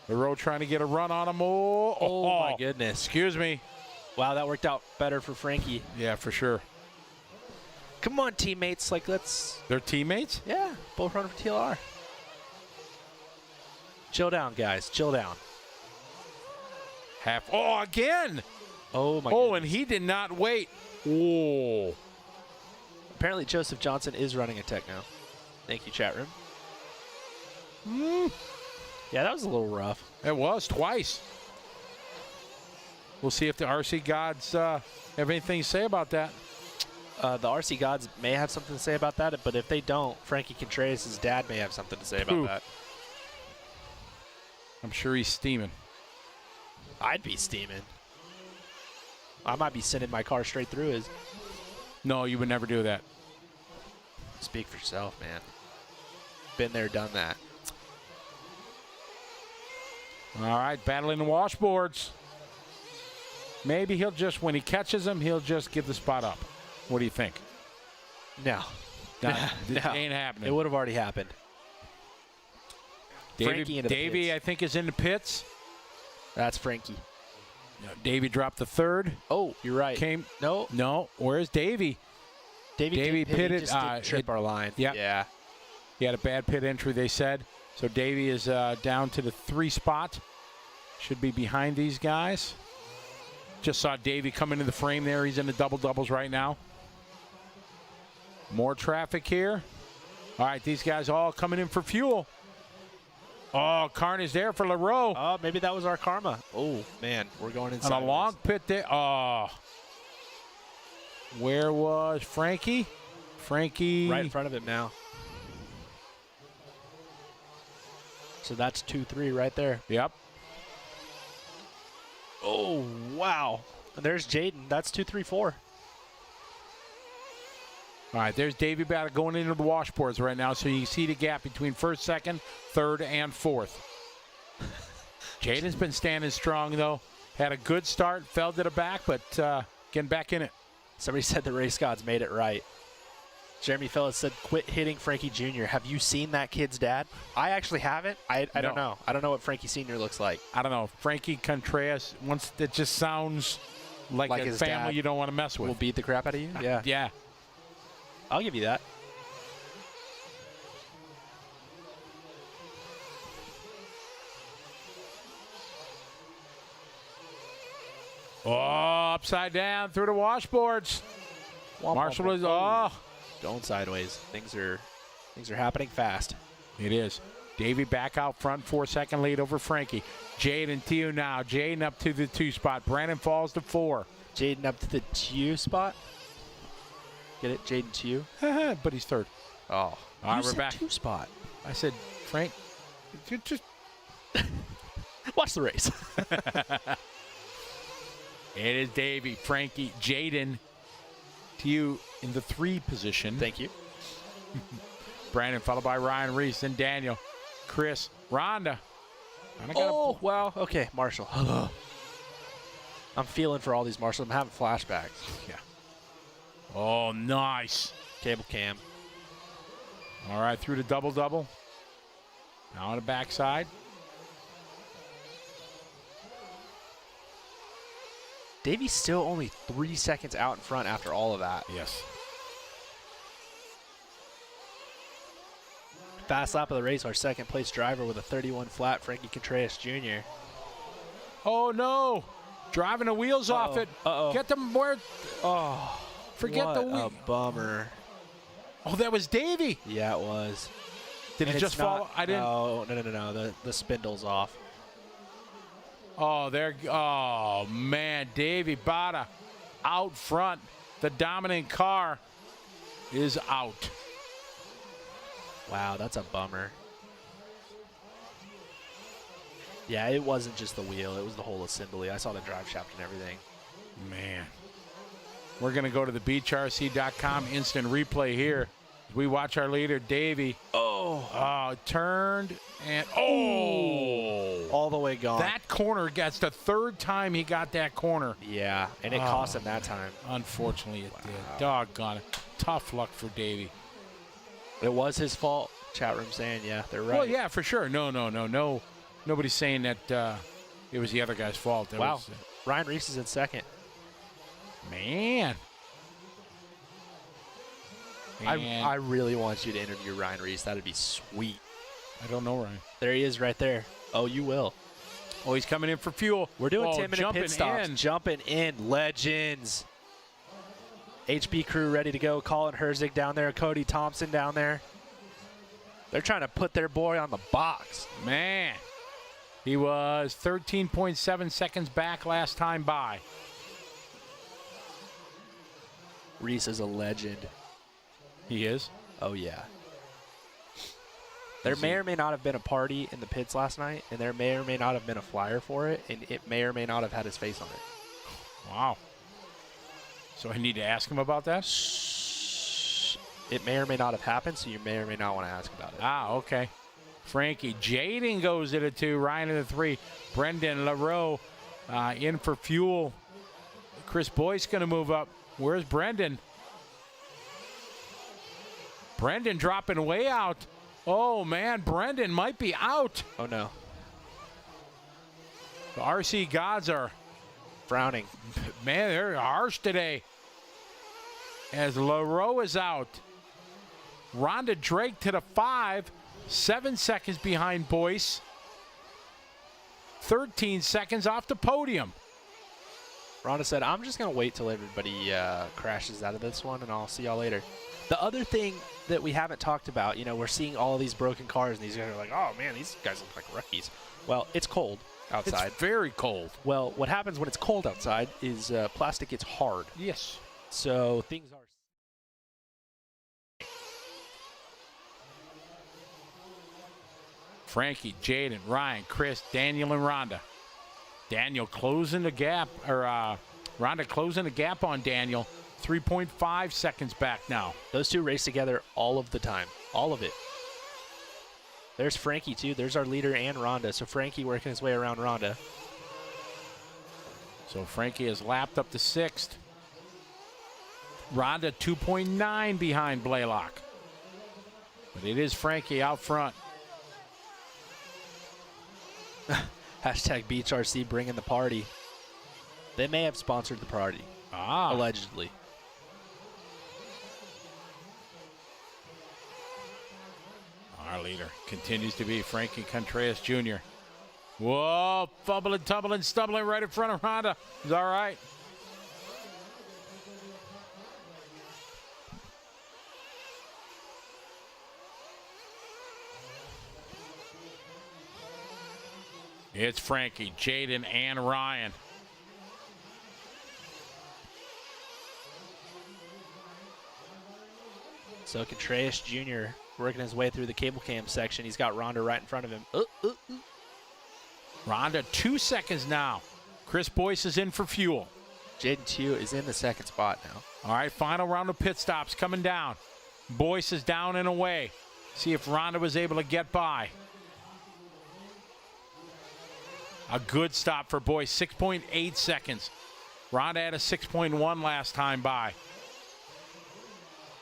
LaRoe trying to get a run on him. Oh, my goodness. Excuse me. Wow, that worked out better for Frankie. Yeah, for sure. Come on, teammates. Like, let's... They're teammates? Yeah, both running for TLR. Chill down, guys. Chill down. Again. Oh, my Oh, goodness. and he did not wait. Oh. Apparently, Joseph Johnson is running a tech now. Thank you, chat room. Yeah, that was a little rough. It was twice. We'll see if the RC gods have anything to say about that. The RC gods may have something to say about that, but if they don't, Frankie Contreras' dad may have something to say about that. I'm sure he's steaming. I'd be steaming. I might be sending my car straight through his. No, you would never do that. Speak for yourself, man. Been there, done that. All right, battling the washboards. Maybe he'll just, when he catches them, he'll just give the spot up. What do you think? No. It ain't happening. It would have already happened. Davey, I think, is in the pits. That's Frankie. No, Davey dropped the third. Oh, you're right. No. Where's Davey? Davey pitted. Just didn't trip our line. Yep. Yeah. He had a bad pit entry, they said. So Davey is down to the 3 spot. Should be behind these guys. Just saw Davey come into the frame there. He's in the double-doubles right now. More traffic here. All right, these guys all coming in for fuel. Oh, carnage there for LaRoe. Oh, maybe that was our karma. Oh, man, we're going inside. On a long pit there. Oh. Where was Frankie? Frankie. Right in front of him now. So that's 2-3 right there. Yep. Oh, wow. And there's Jaden. That's 2-3-4. All right, there's Davey Batter going into the washboards right now, so you can see the gap between first, second, third, and fourth. Jaden's been standing strong, though. Had a good start, fell to the back, but getting back in it. Somebody said the race gods made it right. Jeremy Phillips said, quit hitting Frankie Jr. Have you seen that kid's dad? I actually haven't. I don't know. I don't know what Frankie Sr. looks like. I don't know. Frankie Contreras, once it just sounds like a his family dad you don't want to mess with. will beat the crap out of you? Yeah. Yeah. I'll give you that. Oh, upside down through the washboards. Marshall is going sideways. Things are happening fast. It is. Davey back out front, 4-second lead over Frankie. Jaden to you now. Jaden up to the 2 spot. Brandon falls to 4. Jaden up to the 2 spot. Get it? Jaden to you. But he's third. Oh. All right, we're said back. 2 spot. I said, Frank, just watch the race. It is Davey, Frankie, Jaden to you in the 3 position. Thank you. Brandon followed by Ryan Reese, then Daniel, Chris, Rhonda. Oh, wow. Okay, Marshall. I'm feeling for all these Marshalls. I'm having flashbacks. Yeah. Oh, nice. Cable cam. All right, through the double-double. Now on the backside. Davey's still only 3 seconds out in front after all of that. Yes. Fast lap of the race, our second place driver with a 31 flat, Frankie Contreras Jr. Oh, no. Driving the wheels off it. Get them where. Oh. Forget the wheel. What a bummer. Oh, that was Davey. Yeah, it was. Did And it just fall? I didn't. No. The spindle's off. Oh, there. Oh, man. Davey Bada out front. The dominant car is out. Wow, that's a bummer. Yeah, it wasn't just the wheel. It was the whole assembly. I saw the drive shaft and everything. Man. We're going to go to the beachrc.com instant replay here. We watch our leader, Davey. Turned and all the way gone. That corner gets the third time he got that corner. Yeah, and it cost him that time. Unfortunately, it did. Doggone it. Tough luck for Davey. It was his fault. Chat room saying, yeah, they're right. Well, yeah, for sure. No. Nobody's saying that it was the other guy's fault. That was, Ryan Reese is in second. Man. I really want you to interview Ryan Reese. That'd be sweet. I don't know Ryan. There he is right there. Oh, you will. Oh, he's coming in for fuel. We're doing 10-minute jumping pit stops. in. Jumping in. Legends. HB crew ready to go. Colin Herzig down there. Cody Thompson down there. They're trying to put their boy on the box. Man. He was 13.7 seconds back last time by. Reese is a legend. He is? Oh, yeah. There may or may not have been a party in the pits last night, and there may or may not have been a flyer for it, and it may or may not have had his face on it. Wow. So I need to ask him about that? It may or may not have happened, so you may or may not want to ask about it. Okay. Frankie. Jaden goes at a 2. Ryan at a 3. Brendan LaRoe in for fuel. Chris Boyce going to move up. Where's Brendan? Brendan dropping way out. Oh, man, Brendan might be out. Oh, no. The RC gods are frowning. Man, they're harsh today. As LaRoe is out. Rhonda Drake to the 5. 7 seconds behind Boyce. 13 seconds off the podium. Rhonda said, I'm just going to wait till everybody crashes out of this one, and I'll see y'all later. The other thing that we haven't talked about, we're seeing all these broken cars, and these guys are like, oh, man, these guys look like rookies. Well, it's cold outside. It's very cold. Well, what happens when it's cold outside is plastic gets hard. Yes. So things are... Frankie, Jaden, Ryan, Chris, Daniel, and Rhonda. Daniel closing the gap, or Rhonda closing the gap on Daniel. 3.5 seconds back now. Those two race together all of the time. All of it. There's Frankie, too. There's our leader and Rhonda. So Frankie working his way around Rhonda. So Frankie has lapped up to 6th. Rhonda 2.9 behind Blaylock. But it is Frankie out front. Hashtag Beach RC bringing the party. They may have sponsored the party. Allegedly. Our leader continues to be Frankie Contreras Jr. Whoa, fumbling, tumbling, stumbling right in front of Rhonda. He's all right. It's Frankie, Jaden, and Ryan. So Contreras Jr. working his way through the cable cam section. He's got Rhonda right in front of him. Rhonda 2 seconds now. Chris Boyce is in for fuel. Jaden Tew is in the second spot now. All right, final round of pit stops coming down. Boyce is down and away. See if Rhonda was able to get by. A good stop for Boyce, 6.8 seconds. Rhonda had a 6.1 last time by.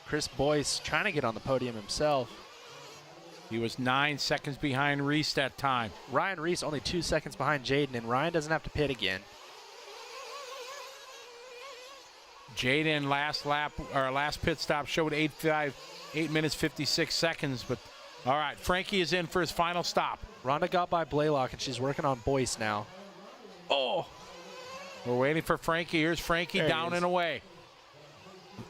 Chris Boyce trying to get on the podium himself. He was 9 seconds behind Reese that time. Ryan Reese only 2 seconds behind Jaden, and Ryan doesn't have to pit again. Jaden last pit stop showed 8 minutes 56 seconds, but all right, Frankie is in for his final stop. Rhonda got by Blaylock, and she's working on Boyce now. Oh! We're waiting for Frankie. Here's Frankie down and away.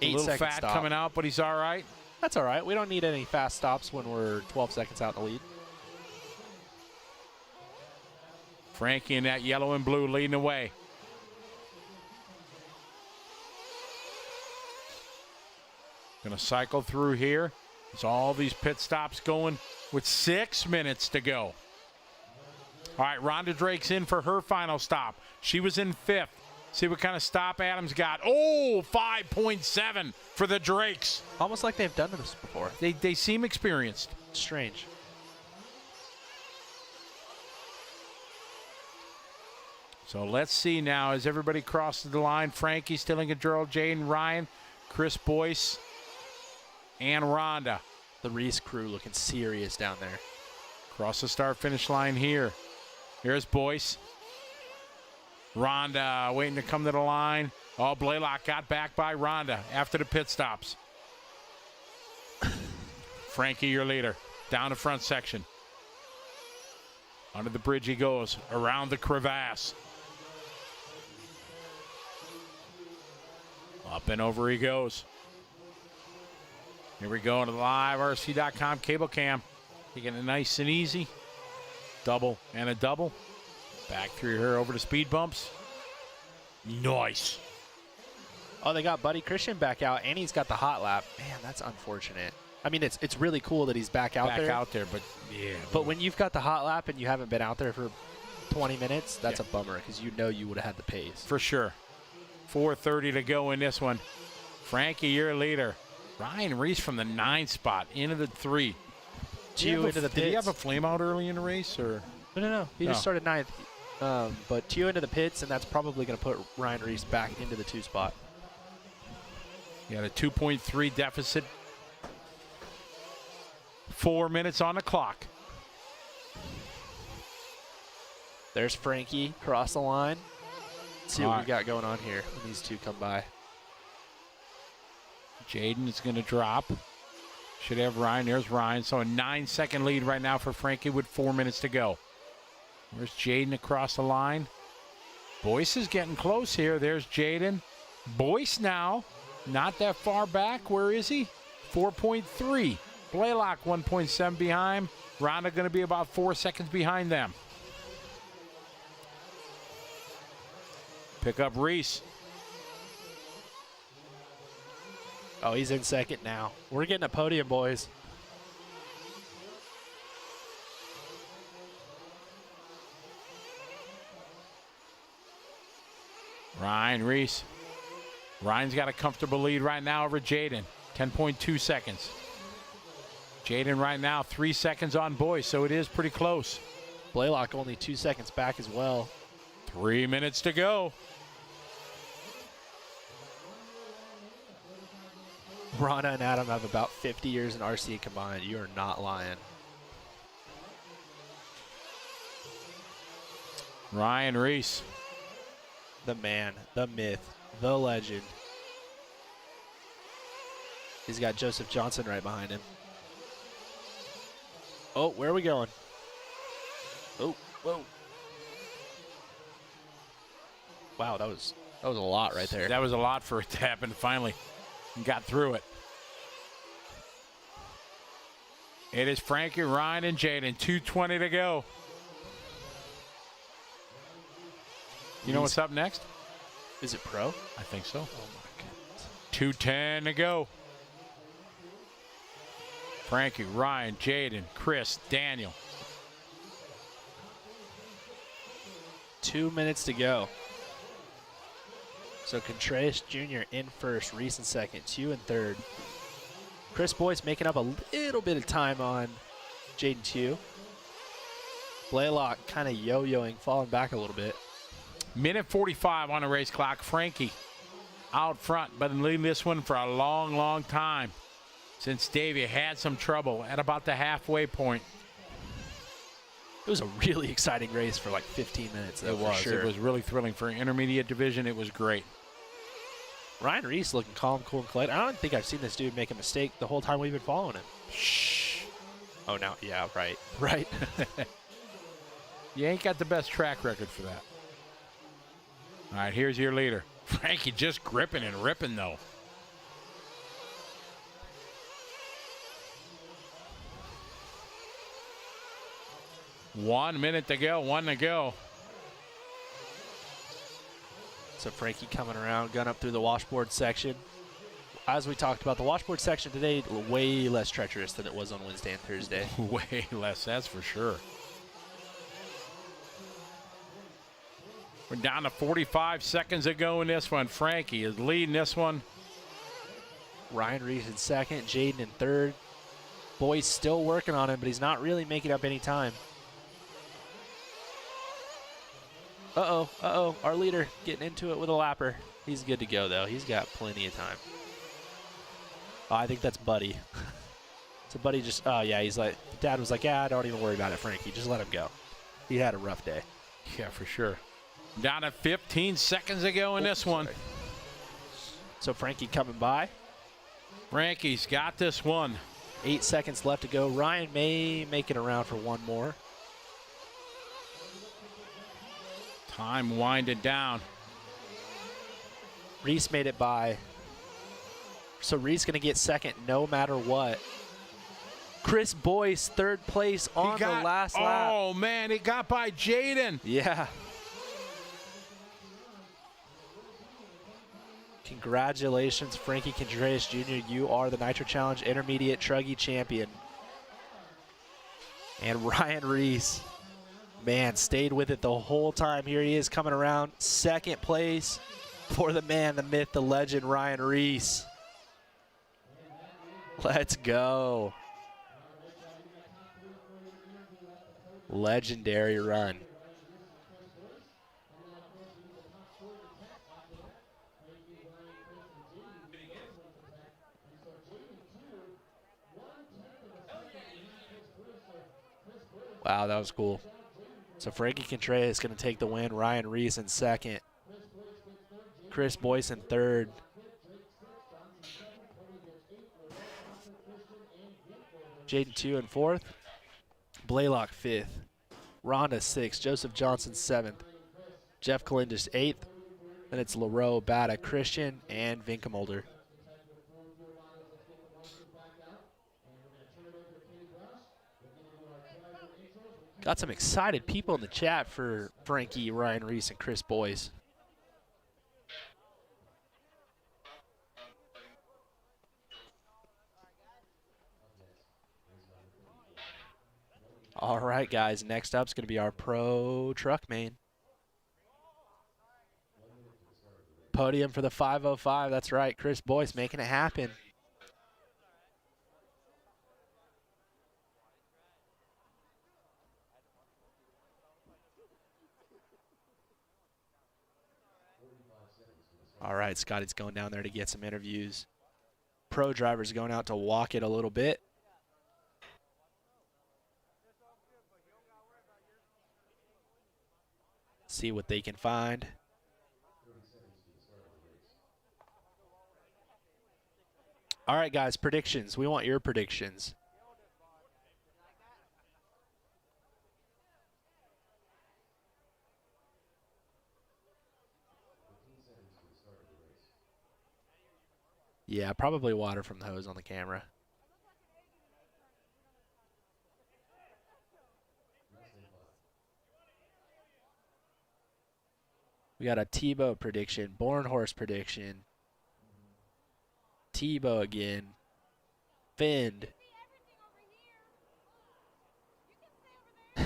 8 a little second fat stop. coming out, but he's all right. That's all right. We don't need any fast stops when we're 12 seconds out in the lead. Frankie in that yellow and blue leading away. Gonna cycle through here. It's all these pit stops going with 6 minutes to go. All right, Rhonda Drake's in for her final stop. She was in 5th. See what kind of stop Adams got. Oh, 5.7 for the Drakes. Almost like they've done this before. They seem experienced. Strange. So let's see now as everybody crosses the line. Frankie still in control. Jaden, Ryan, Chris Boyce, and Rhonda. The Reese crew looking serious down there. Cross the start-finish line here. Here's Boyce. Rhonda waiting to come to the line. Oh, Blaylock got back by Rhonda after the pit stops. Frankie, your leader. Down the front section. Under the bridge he goes. Around the crevasse. Up and over he goes. Here we go into the live.rc.com cable cam. Taking it nice and easy. Double and a double. Back through here over the speed bumps. Nice. Oh, they got Buddy Christian back out, and he's got the hot lap. Man, that's unfortunate. I mean, it's really cool that he's back out there. Back out there, but yeah. But when you've got the hot lap and you haven't been out there for 20 minutes, that's a bummer because you know you would have had the pace. For sure. 4:30 to go in this one. Frankie, your leader. Ryan Reese from the 9 spot into the 3. Tio into the pits. Did he have a flame out early in the race? Or? No. He just started 9th. But Tio into the pits, and that's probably going to put Ryan Reese back into the 2 spot. He had a 2.3 deficit. 4 minutes on the clock. There's Frankie across the line. Let's see what All we got going on here when these two come by. Jaden is going to drop. Should have Ryan. There's Ryan. So a 9-second lead right now for Frankie with 4 minutes to go. Where's Jaden across the line? Boyce is getting close here. There's Jaden. Boyce now, not that far back. Where is he? 4.3. Blaylock 1.7 behind. Rhonda going to be about 4 seconds behind them. Pick up Reese. Oh, he's in second now. We're getting a podium, boys. Ryan Reese. Ryan's got a comfortable lead right now over Jaden. 10.2 seconds. Jaden right now 3 seconds on Boyce, so it is pretty close. Blaylock only 2 seconds back as well. 3 minutes to go. Rana and Adam have about 50 years in RC combined. You are not lying. Ryan Reese. The man, the myth, the legend. He's got Joseph Johnson right behind him. Oh, where are we going? Oh, whoa. Wow, that was a lot right there. That was a lot for it to happen finally. Got through it. It is Frankie, Ryan, and Jaden. 2:20 to go. You know what's up next? Is it pro? I think so. Oh my goodness. 2:10 to go. Frankie, Ryan, Jaden, Chris, Daniel. 2 minutes to go. So Contreras Jr. in first, Reese in second, Tio in third. Chris Boyce making up a little bit of time on Jaden Tio. Blaylock kind of yo-yoing, falling back a little bit. Minute 45 on the race clock. Frankie out front, but leading this one for a long, long time. Since Davey had some trouble at about the halfway point. It was a really exciting race for like 15 minutes, though, It was. for sure. It was really thrilling. For an intermediate division, it was great. Ryan Reese looking calm, cool, and collected. I don't think I've seen this dude make a mistake the whole time we've been following him. Shh. Oh, now, yeah, right. Right. You ain't got the best track record for that. All right, here's your leader. Frankie just gripping and ripping, though. One minute to go, one to go. So Frankie coming around, gun up through the washboard section. As we talked about, the washboard section today, way less treacherous than it was on Wednesday and Thursday. Way less, that's for sure. We're down to 45 seconds to go in this one. Frankie is leading this one. Ryan Reese in second, Jaden in third. Boy's still working on him, but he's not really making up any time. Uh-oh, our leader getting into it with a lapper. He's good to go, though. He's got plenty of time. Oh, I think that's Buddy. So Buddy just, oh, yeah, he's like, Dad was like, yeah, don't even worry about it, Frankie. Just let him go. He had a rough day. Yeah, for sure. Down to 15 seconds to go in this one. So Frankie coming by. Frankie's got this one. 8 seconds left to go. Ryan may make it around for one more. Time winding down. Reese made it by. So Reese going to get second no matter what. Chris Boyce, third place on the last lap. Oh, man, he got by Jaden. Yeah. Congratulations, Frankie Contreras Jr. You are the Nitro Challenge Intermediate Truggy Champion. And Ryan Reese, man, stayed with it the whole time. Here he is coming around. Second place for the man, the myth, the legend, Ryan Reese. Let's go. Legendary run. Wow, that was cool. So Frankie Contreras is going to take the win. Ryan Reese in second. Chris Boyce in third. Jaden 2 in fourth. Blaylock 5th. Rhonda 6th. Joseph Johnson 7th. Jeff Calendish 8th. Then it's Leroux, Bata, Christian, and Vinkamolder. Got some excited people in the chat for Frankie, Ryan Reese, and Chris Boyce. All right, guys, next up is going to be our Pro Truck Main. Podium for the 505, that's right, Chris Boyce making it happen. All right, Scotty's going down there to get some interviews. Pro drivers going out to walk it a little bit. See what they can find. All right, guys, predictions. We want your predictions. Yeah, probably water from the hose on the camera. We got a Tebow prediction, Born Horse prediction, Tebow again, Fend.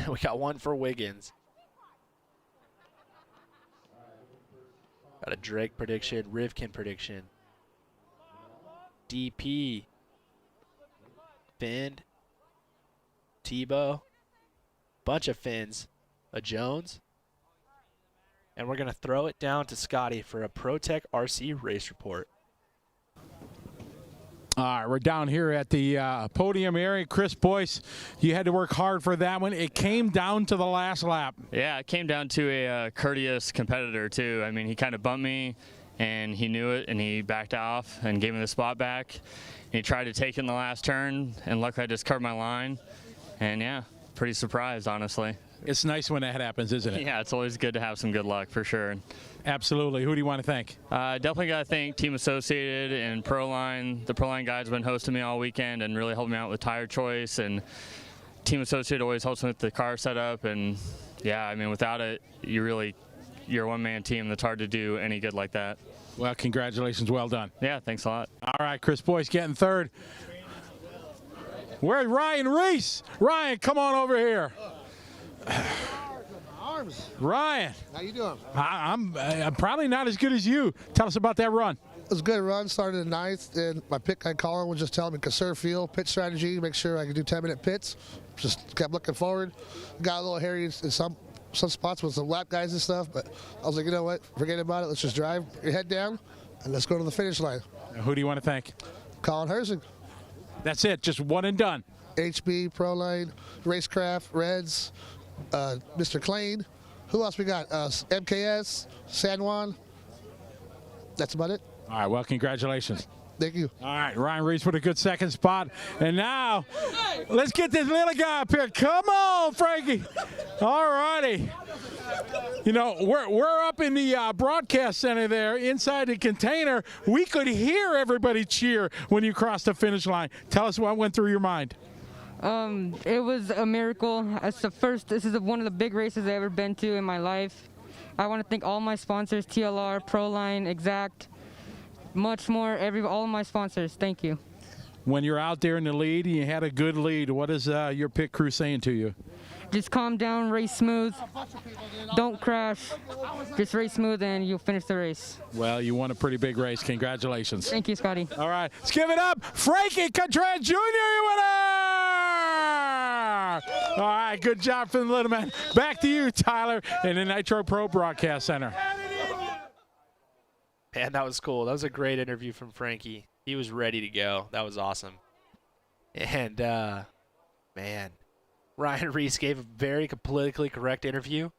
We got one for Wiggins. Got a Drake prediction, Rivkin prediction. DP, Fend, Tebow, bunch of Fins, a Jones, and we're going to throw it down to Scotty for a ProTech RC race report. All right, we're down here at the podium area. Chris Boyce, you had to work hard for that one. It came down to the last lap. Yeah, it came down to a courteous competitor, too. I mean, he kind of bumped me, and he knew it, and he backed off and gave me the spot back. And he tried to take it in the last turn, and luckily I just covered my line. And, yeah, pretty surprised, honestly. It's nice when that happens, isn't it? Yeah, it's always good to have some good luck, for sure. Absolutely. Who do you want to thank? Definitely got to thank Team Associated and Proline. The Proline guys have been hosting me all weekend and really helping me out with tire choice. And Team Associated always helps me with the car setup. And, yeah, I mean, without it, you're a one-man team that's hard to do any good like that. Well, congratulations. Well done. Yeah, thanks a lot. All right, Chris Boyce getting third. Where's Ryan Reese? Ryan, come on over here. Arms. Ryan. How you doing? I'm probably not as good as you. Tell us about that run. It was a good run. Started in 9th, and my pit guy Colin was just telling me conserve fuel, pit strategy, make sure I could do 10-minute pits. Just kept looking forward. Got a little hairy in some spots with some lap guys and stuff, but I was like, you know what? Forget about it. Let's just drive your head down, and let's go to the finish line. Who do you want to thank? Colin Herzig. That's it. Just one and done. HB, Proline, Racecraft, Reds, Mr. Klein. Who else we got? MKS, San Juan. That's about it. All right, well, congratulations. Thank you. All right, Ryan Reese with a good second spot. And now, let's get this little guy up here. Come on, Frankie. All righty. You know, we're up in the broadcast center there, inside the container. We could hear everybody cheer when you crossed the finish line. Tell us what went through your mind. It was a miracle. This is one of the big races I've ever been to in my life. I want to thank all my sponsors, TLR, Proline, Exact, much more, all of my sponsors. Thank you. When you're out there in the lead and you had a good lead, what is your pit crew saying to you? Just calm down, race smooth, don't crash, just race smooth and you'll finish the race. Well, you won a pretty big race. Congratulations. Thank you, Scotty. All right, let's give it up. Frankie Contreras Jr., you winner! All right, good job from the little man. Back to you, Tyler, in the Nitro Pro Broadcast Center. Man, that was cool. That was a great interview from Frankie. He was ready to go. That was awesome. And, man, Ryan Reese gave a very politically correct interview.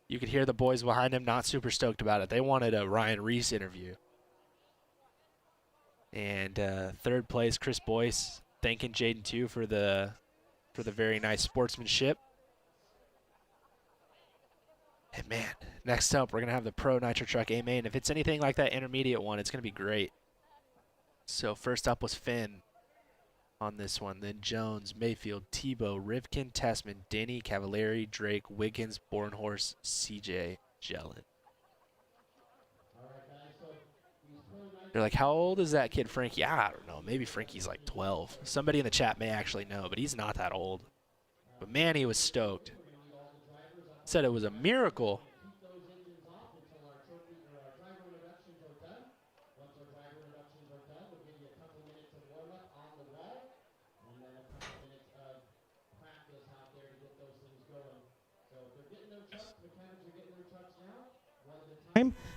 You could hear the boys behind him not super stoked about it. They wanted a Ryan Reese interview. And third place, Chris Boyce, thanking Jaden too for the very nice sportsmanship. And man, next up we're gonna have the Pro Nitro Truck A Main. If it's anything like that intermediate one, it's gonna be great. So first up was Finn on this one, then Jones, Mayfield, Tebow, Rivkin, Tessman, Denny, Cavallari, Drake, Wiggins, Bornhorst, CJ, Jellin. They're like, how old is that kid, Frankie? I don't know. Maybe Frankie's like 12. Somebody in the chat may actually know, but he's not that old. But man, he was stoked. Said it was a miracle.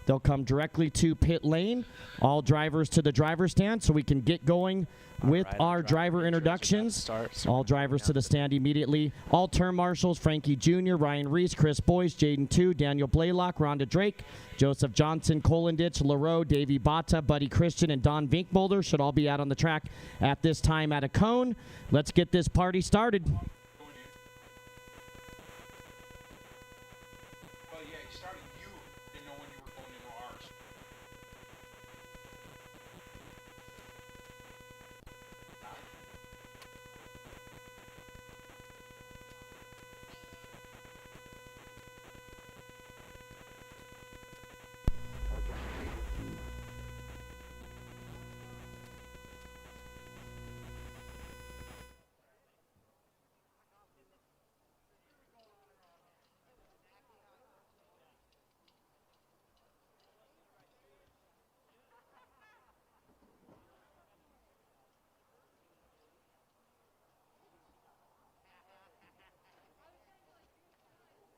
They'll come directly to pit lane. All drivers to the driver's stand so we can get going with our driver introductions. All drivers to the stand immediately. All term marshals, Frankie Jr., Ryan Reese, Chris Boyce, Jaden 2, Daniel Blaylock, Rhonda Drake, Joseph Johnson, Colenditch, LaRoe, Davey Bata, Buddy Christian, and Don Vinkbolder should all be out on the track at this time at a cone. Let's get this party started.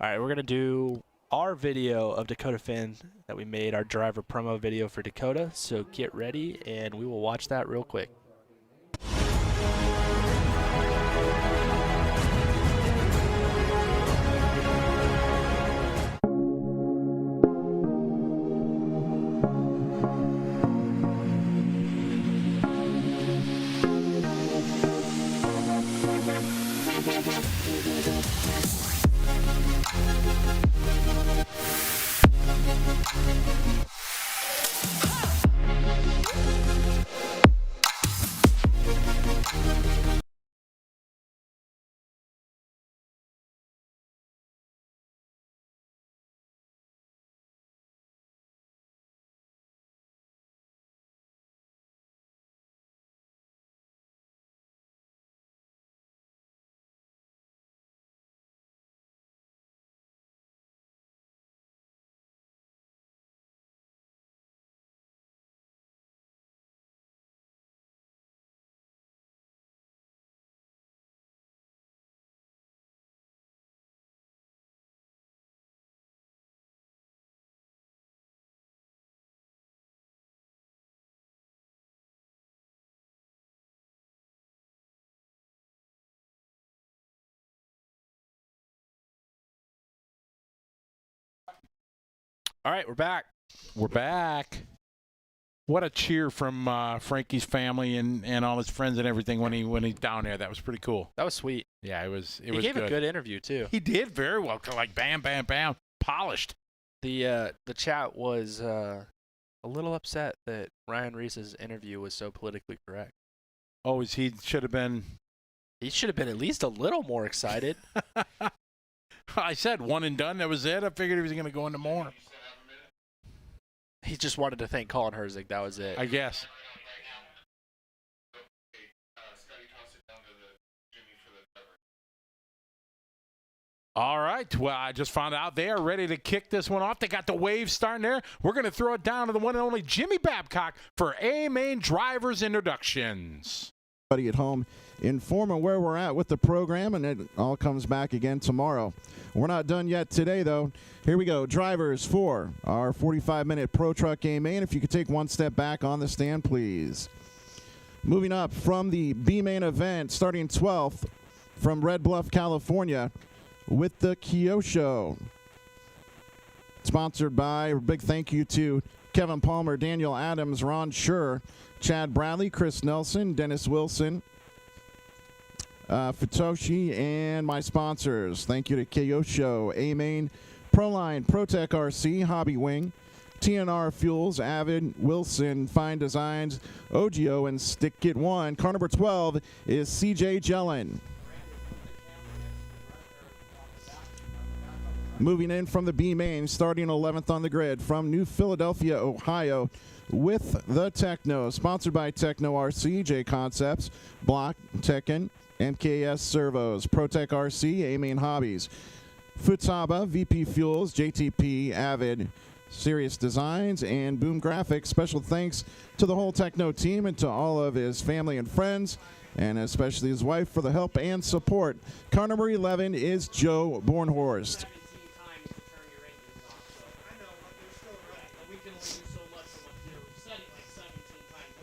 All right, we're going to do our video of Dakota Finn that we made, our driver promo video for Dakota. So get ready, and we will watch that real quick. All right, we're back. We're back. What a cheer from Frankie's family and all his friends and everything when he's down there. That was pretty cool. That was sweet. Yeah, it was. He gave a good interview too. He did very well. Like bam, bam, bam, polished. The chat was a little upset that Ryan Reese's interview was so politically correct. Oh, he should have been. He should have been at least a little more excited. I said one and done. That was it. I figured he was going to go into more. He just wanted to thank Colin Herzig. That was it. I guess. All right. Well, I just found out they are ready to kick this one off. They got the wave starting there. We're going to throw it down to the one and only Jimmy Babcock for A Main Drivers Introductions. At home, inform on where we're at with the program, and it all comes back again tomorrow. We're not done yet today, though. Here we go. Drivers for our 45-minute Pro Truck A Main. If you could take one step back on the stand, please. Moving up from the B Main event, starting 12th from Red Bluff, California, with the Kyosho. Sponsored by, a big thank you to Kevin Palmer, Daniel Adams, Ron Schur, Chad Bradley, Chris Nelson, Dennis Wilson, Futoshi, and my sponsors. Thank you to Kyosho, A Main, Proline, ProTech RC, Hobby Wing, TNR Fuels, Avid, Wilson, Fine Designs, OGO, and Stick It One. Car number 12 is CJ Jellin. Moving in from the B Main, starting 11th on the grid from New Philadelphia, Ohio, with the Techno, sponsored by Techno RC, J Concepts, Block, Tekken, MKS Servos, ProTech RC, A Main Hobbies, Futaba, VP Fuels, JTP, Avid, Serious Designs, and Boom Graphics. Special thanks to the whole Techno team and to all of his family and friends, and especially his wife for the help and support. Car number 11 is Joe Bornhorst.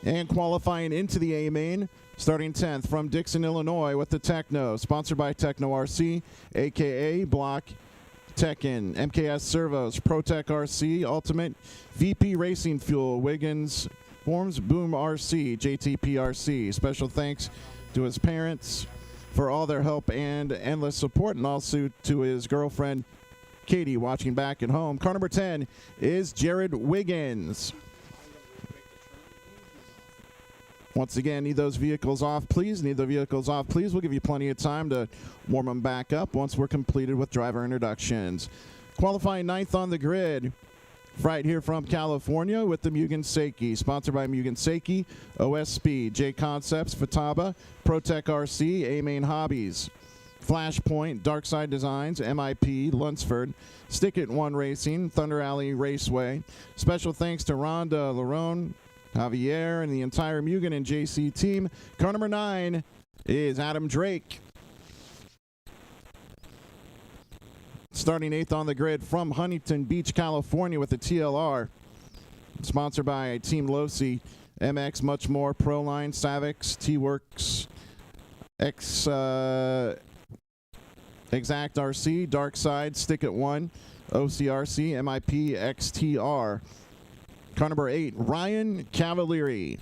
And qualifying into the A Main, starting 10th from Dixon, Illinois, with the Techno, sponsored by Techno RC, a.k.a. Block, Tekken, MKS Servos, ProTech RC, Ultimate, VP Racing Fuel, Wiggins Forms, Boom RC, JTP RC. Special thanks to his parents for all their help and endless support, and also to his girlfriend, Katie, watching back at home. Car number 10 is Jared Wiggins. Once again, need those vehicles off, please. Need the vehicles off, please. We'll give you plenty of time to warm them back up once we're completed with driver introductions. Qualifying 9th on the grid, right here from California with the Mugen Seiki, sponsored by Mugen Seiki, OS Speed, J Concepts, Futaba, ProTech RC, A Main Hobbies, Flashpoint, Darkside Designs, MIP, Lunsford, Stick It One Racing, Thunder Alley Raceway. Special thanks to Rhonda Larone, Javier, and the entire Mugen and JC team. Car number 9 is Adam Drake. Starting 8th on the grid from Huntington Beach, California with the TLR. Sponsored by Team Losi, MX, much more, Proline, Savix, T-Works, Exact RC, Darkside, Stick It One, OCRC, MIP, XTR. Car number 8, Ryan Cavalieri.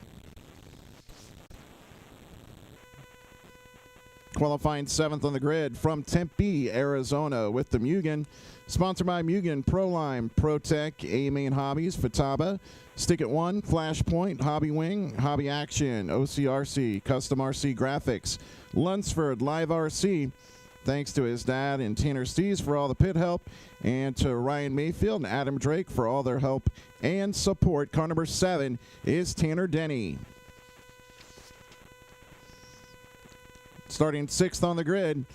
Qualifying 7th on the grid from Tempe, Arizona with the Mugen. Sponsored by Mugen, Proline, ProTech, A Main Hobbies, Futaba, Stick It One, Flashpoint, Hobby Wing, Hobby Action, OCRC, Custom RC Graphics, Lunsford, Live RC. Thanks to his dad and Tanner Stees for all the pit help, and to Ryan Mayfield and Adam Drake for all their help and support. Car number 7 is Tanner Denny. Starting 6th on the grid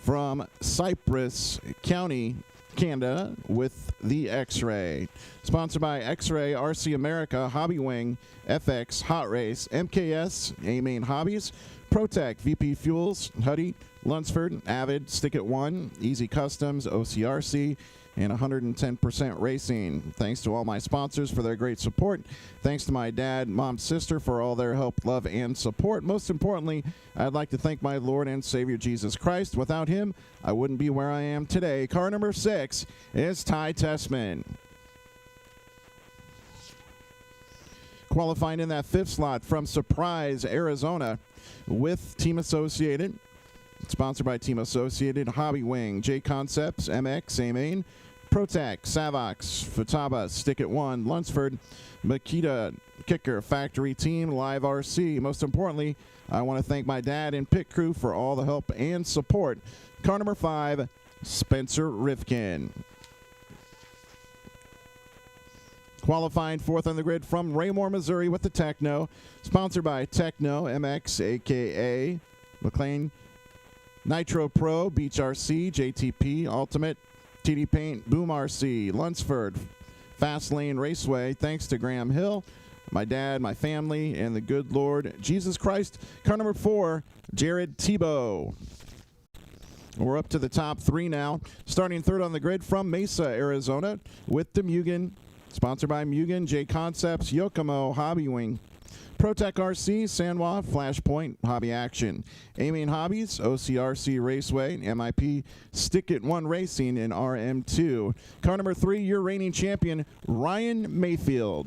from Cypress County, Canada, with the X-Ray. Sponsored by X-Ray, RC America, Hobby Wing, FX, Hot Race, MKS, A Main Hobbies, ProTech, VP Fuels, Huddy, Lunsford, Avid, Stick It One, Easy Customs, OCRC, and 110% Racing. Thanks to all my sponsors for their great support. Thanks to my dad, mom, sister for all their help, love, and support. Most importantly, I'd like to thank my Lord and Savior Jesus Christ. Without him, I wouldn't be where I am today. Car number 6 is Ty Tessman. Qualifying in that 5th slot from Surprise, Arizona, with Team Associated. Sponsored by Team Associated, Hobby Wing, J Concepts, MX, A Main, Protec, Savox, Futaba, Stick It One, Lunsford, Makita, Kicker, Factory Team, Live RC. Most importantly, I want to thank my dad and pit crew for all the help and support. Car number 5, Spencer Rifkin. Qualifying 4th on the grid from Raymore, Missouri with the Techno. Sponsored by Techno, MX, a.k.a. McLean, Nitro Pro, Beach RC, JTP, Ultimate, TD Paint, Boom RC, Lunsford, Fast Lane Raceway. Thanks to Graham Hill, my dad, my family, and the good Lord Jesus Christ. Car number 4, Jared Tebow. We're up to the top 3 now. Starting 3rd on the grid from Mesa, Arizona with the Mugen. Sponsored by Mugen, J Concepts, Yokomo, Hobby Wing, Protec RC, Sanwa, Flashpoint, Hobby Action, A Main Hobbies, OCRC Raceway, MIP, Stick It One Racing, and RM2. Car number 3, your reigning champion, Ryan Mayfield.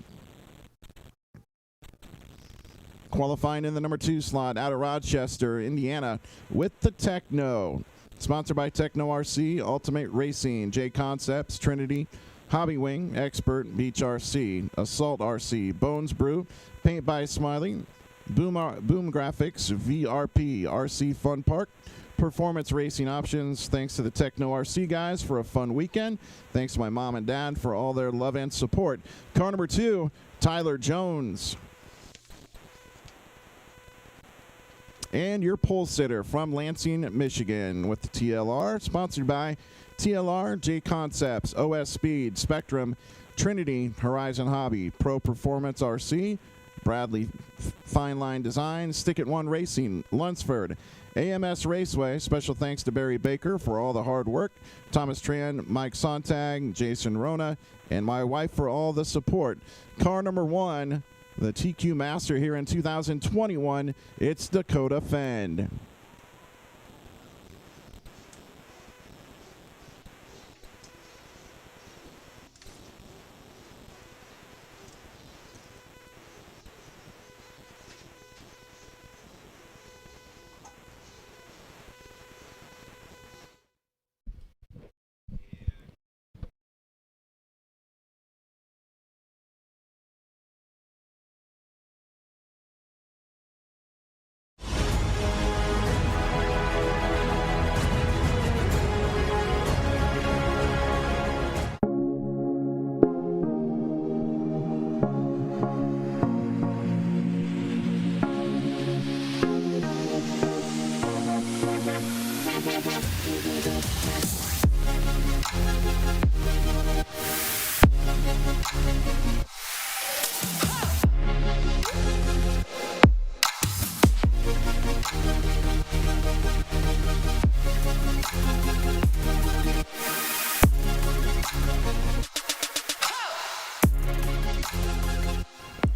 Qualifying in the number 2 slot out of Rochester, Indiana, with the Techno. Sponsored by Techno RC, Ultimate Racing, J Concepts, Trinity, Hobby Wing, Expert, Beach RC, Assault RC, Bones Brew, Paint by Smiley, Boom Graphics, VRP, RC Fun Park, Performance Racing Options. Thanks to the Techno RC guys for a fun weekend. Thanks to my mom and dad for all their love and support. Car number 2, Tyler Jones. And your pole sitter from Lansing, Michigan with the TLR, sponsored by TLR, J Concepts, OS Speed, Spectrum, Trinity, Horizon Hobby, Pro Performance RC, Bradley Fine Line Design, Stick It One Racing, Lunsford, AMS Raceway. Special thanks to Barry Baker for all the hard work, Thomas Tran, Mike Sontag, Jason Rona, and my wife for all the support. Car number 1, the TQ Master here in 2021, it's Dakota Fend.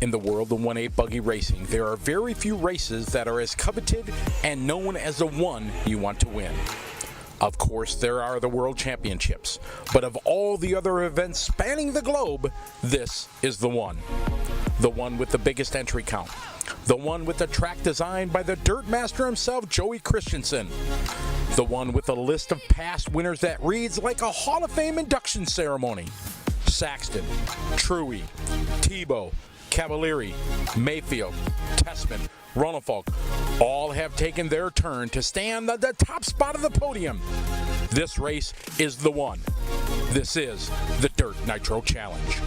In the world of 1/8 buggy racing, there are very few races that are as coveted and known as the one you want to win. Of course, there are the World Championships, but of all the other events spanning the globe, this is the one. The one with the biggest entry count. The one with the track designed by the dirt master himself, Joey Christensen. The one with a list of past winners that reads like a Hall of Fame induction ceremony. Saxton, Truggy, Tebow, Cavalieri, Mayfield, Tessman, Ronefalk, all have taken their turn to stand at the top spot of the podium. This race is the one. This is the Dirt Nitro Challenge.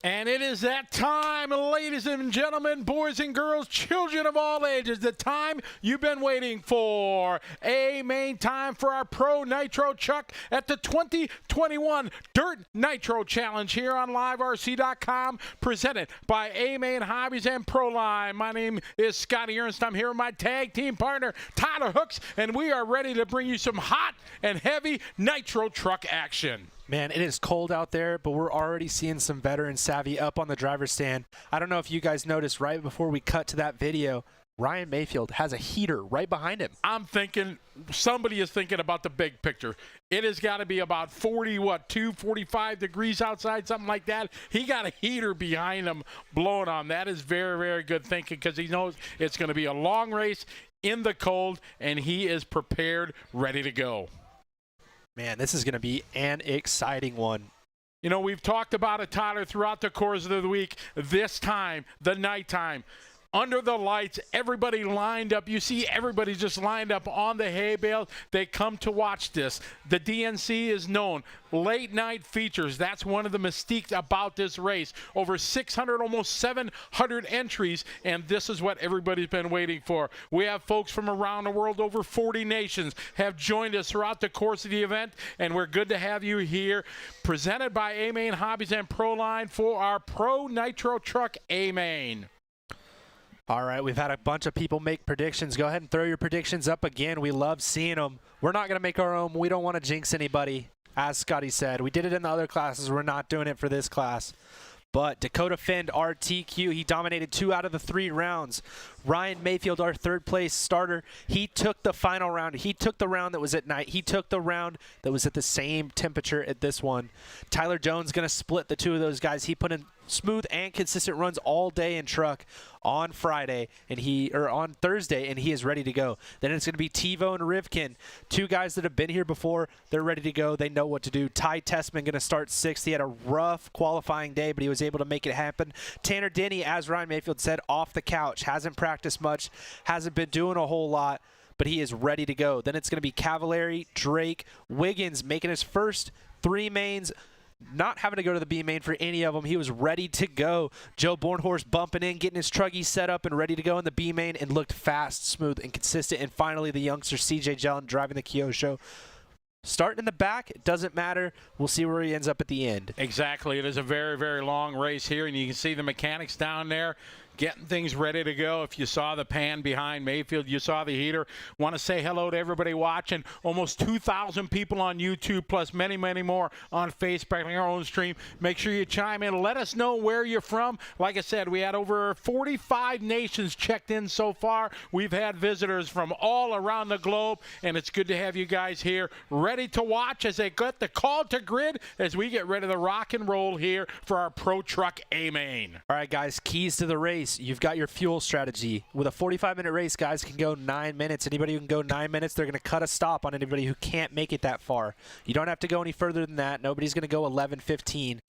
And it is that time, ladies and gentlemen, boys and girls, children of all ages, the time you've been waiting for. A Main time for our Pro Nitro Chuck at the 2021 Dirt Nitro Challenge here on LiveRC.com, presented by A Main Hobbies and Proline. My name is Scotty Ernst. I'm here with my tag team partner, Tyler Hooks, and we are ready to bring you some hot and heavy Nitro Truck action. Man, it is cold out there, but we're already seeing some veteran savvy up on the driver's stand. I don't know if you guys noticed right before we cut to that video, Ryan Mayfield has a heater right behind him. I'm thinking somebody is thinking about the big picture. It has got to be about 45 degrees outside, something like that. He got a heater behind him blowing on. That is very, very good thinking because he knows it's going to be a long race in the cold, and he is prepared, ready to go. Man, this is going to be an exciting one. You know, we've talked about it, Tyler, throughout the course of the week. This time, the nighttime, under the lights, everybody lined up. You see everybody just lined up on the hay bale. They come to watch this. The DNC is known. Late night features. That's one of the mystiques about this race. Over 600, almost 700 entries, and this is what everybody's been waiting for. We have folks from around the world, over 40 nations, have joined us throughout the course of the event, and we're good to have you here. Presented by A Main Hobbies and Proline for our Pro Nitro Truck A Main. All right, we've had a bunch of people make predictions. Go ahead and throw your predictions up again. We love seeing them. We're not going to make our own. We don't want to jinx anybody, as Scotty said. We did it in the other classes. We're not doing it for this class. But Dakota Fend, RTQ, he dominated 2 out of the 3 rounds. Ryan Mayfield, our third-place starter, he took the final round. He took the round that was at night. He took the round that was at the same temperature at this one. Tyler Jones going to split the 2 of those guys. He put in smooth and consistent runs all day in truck on Friday on Thursday, and he is ready to go. Then it's going to be TiVo and Rivkin, 2 guys that have been here before. They're ready to go. They know what to do. Ty Tessman going to start 6th. He had a rough qualifying day, but he was able to make it happen. Tanner Denny, as Ryan Mayfield said, off the couch, hasn't practiced much, hasn't been doing a whole lot, but he is ready to go. Then it's going to be Cavallari, Drake, Wiggins making his first 3 mains, not having to go to the B main for any of them. He was ready to go. Joe Bornhorst bumping in, getting his Truggy set up and ready to go in the B main, and looked fast, smooth, and consistent. And finally, the youngster CJ Jellin driving the Kyosho. Starting in the back, it doesn't matter. We'll see where he ends up at the end. Exactly. It is a very, very long race here, and you can see the mechanics down there getting things ready to go. If you saw the pan behind Mayfield, you saw the heater. Want to say hello to everybody watching. Almost 2,000 people on YouTube, plus many, many more on Facebook and our own stream. Make sure you chime in. Let us know where you're from. Like I said, we had over 45 nations checked in so far. We've had visitors from all around the globe, and it's good to have you guys here ready to watch as they get the call to grid as we get ready to rock and roll here for our Pro Truck A Main. All right, guys, keys to the race. You've got your fuel strategy. With a 45-minute race, guys can go 9 minutes. Anybody who can go 9 minutes, they're going to cut a stop on anybody who can't make it that far. You don't have to go any further than that. Nobody's going to go 11:15.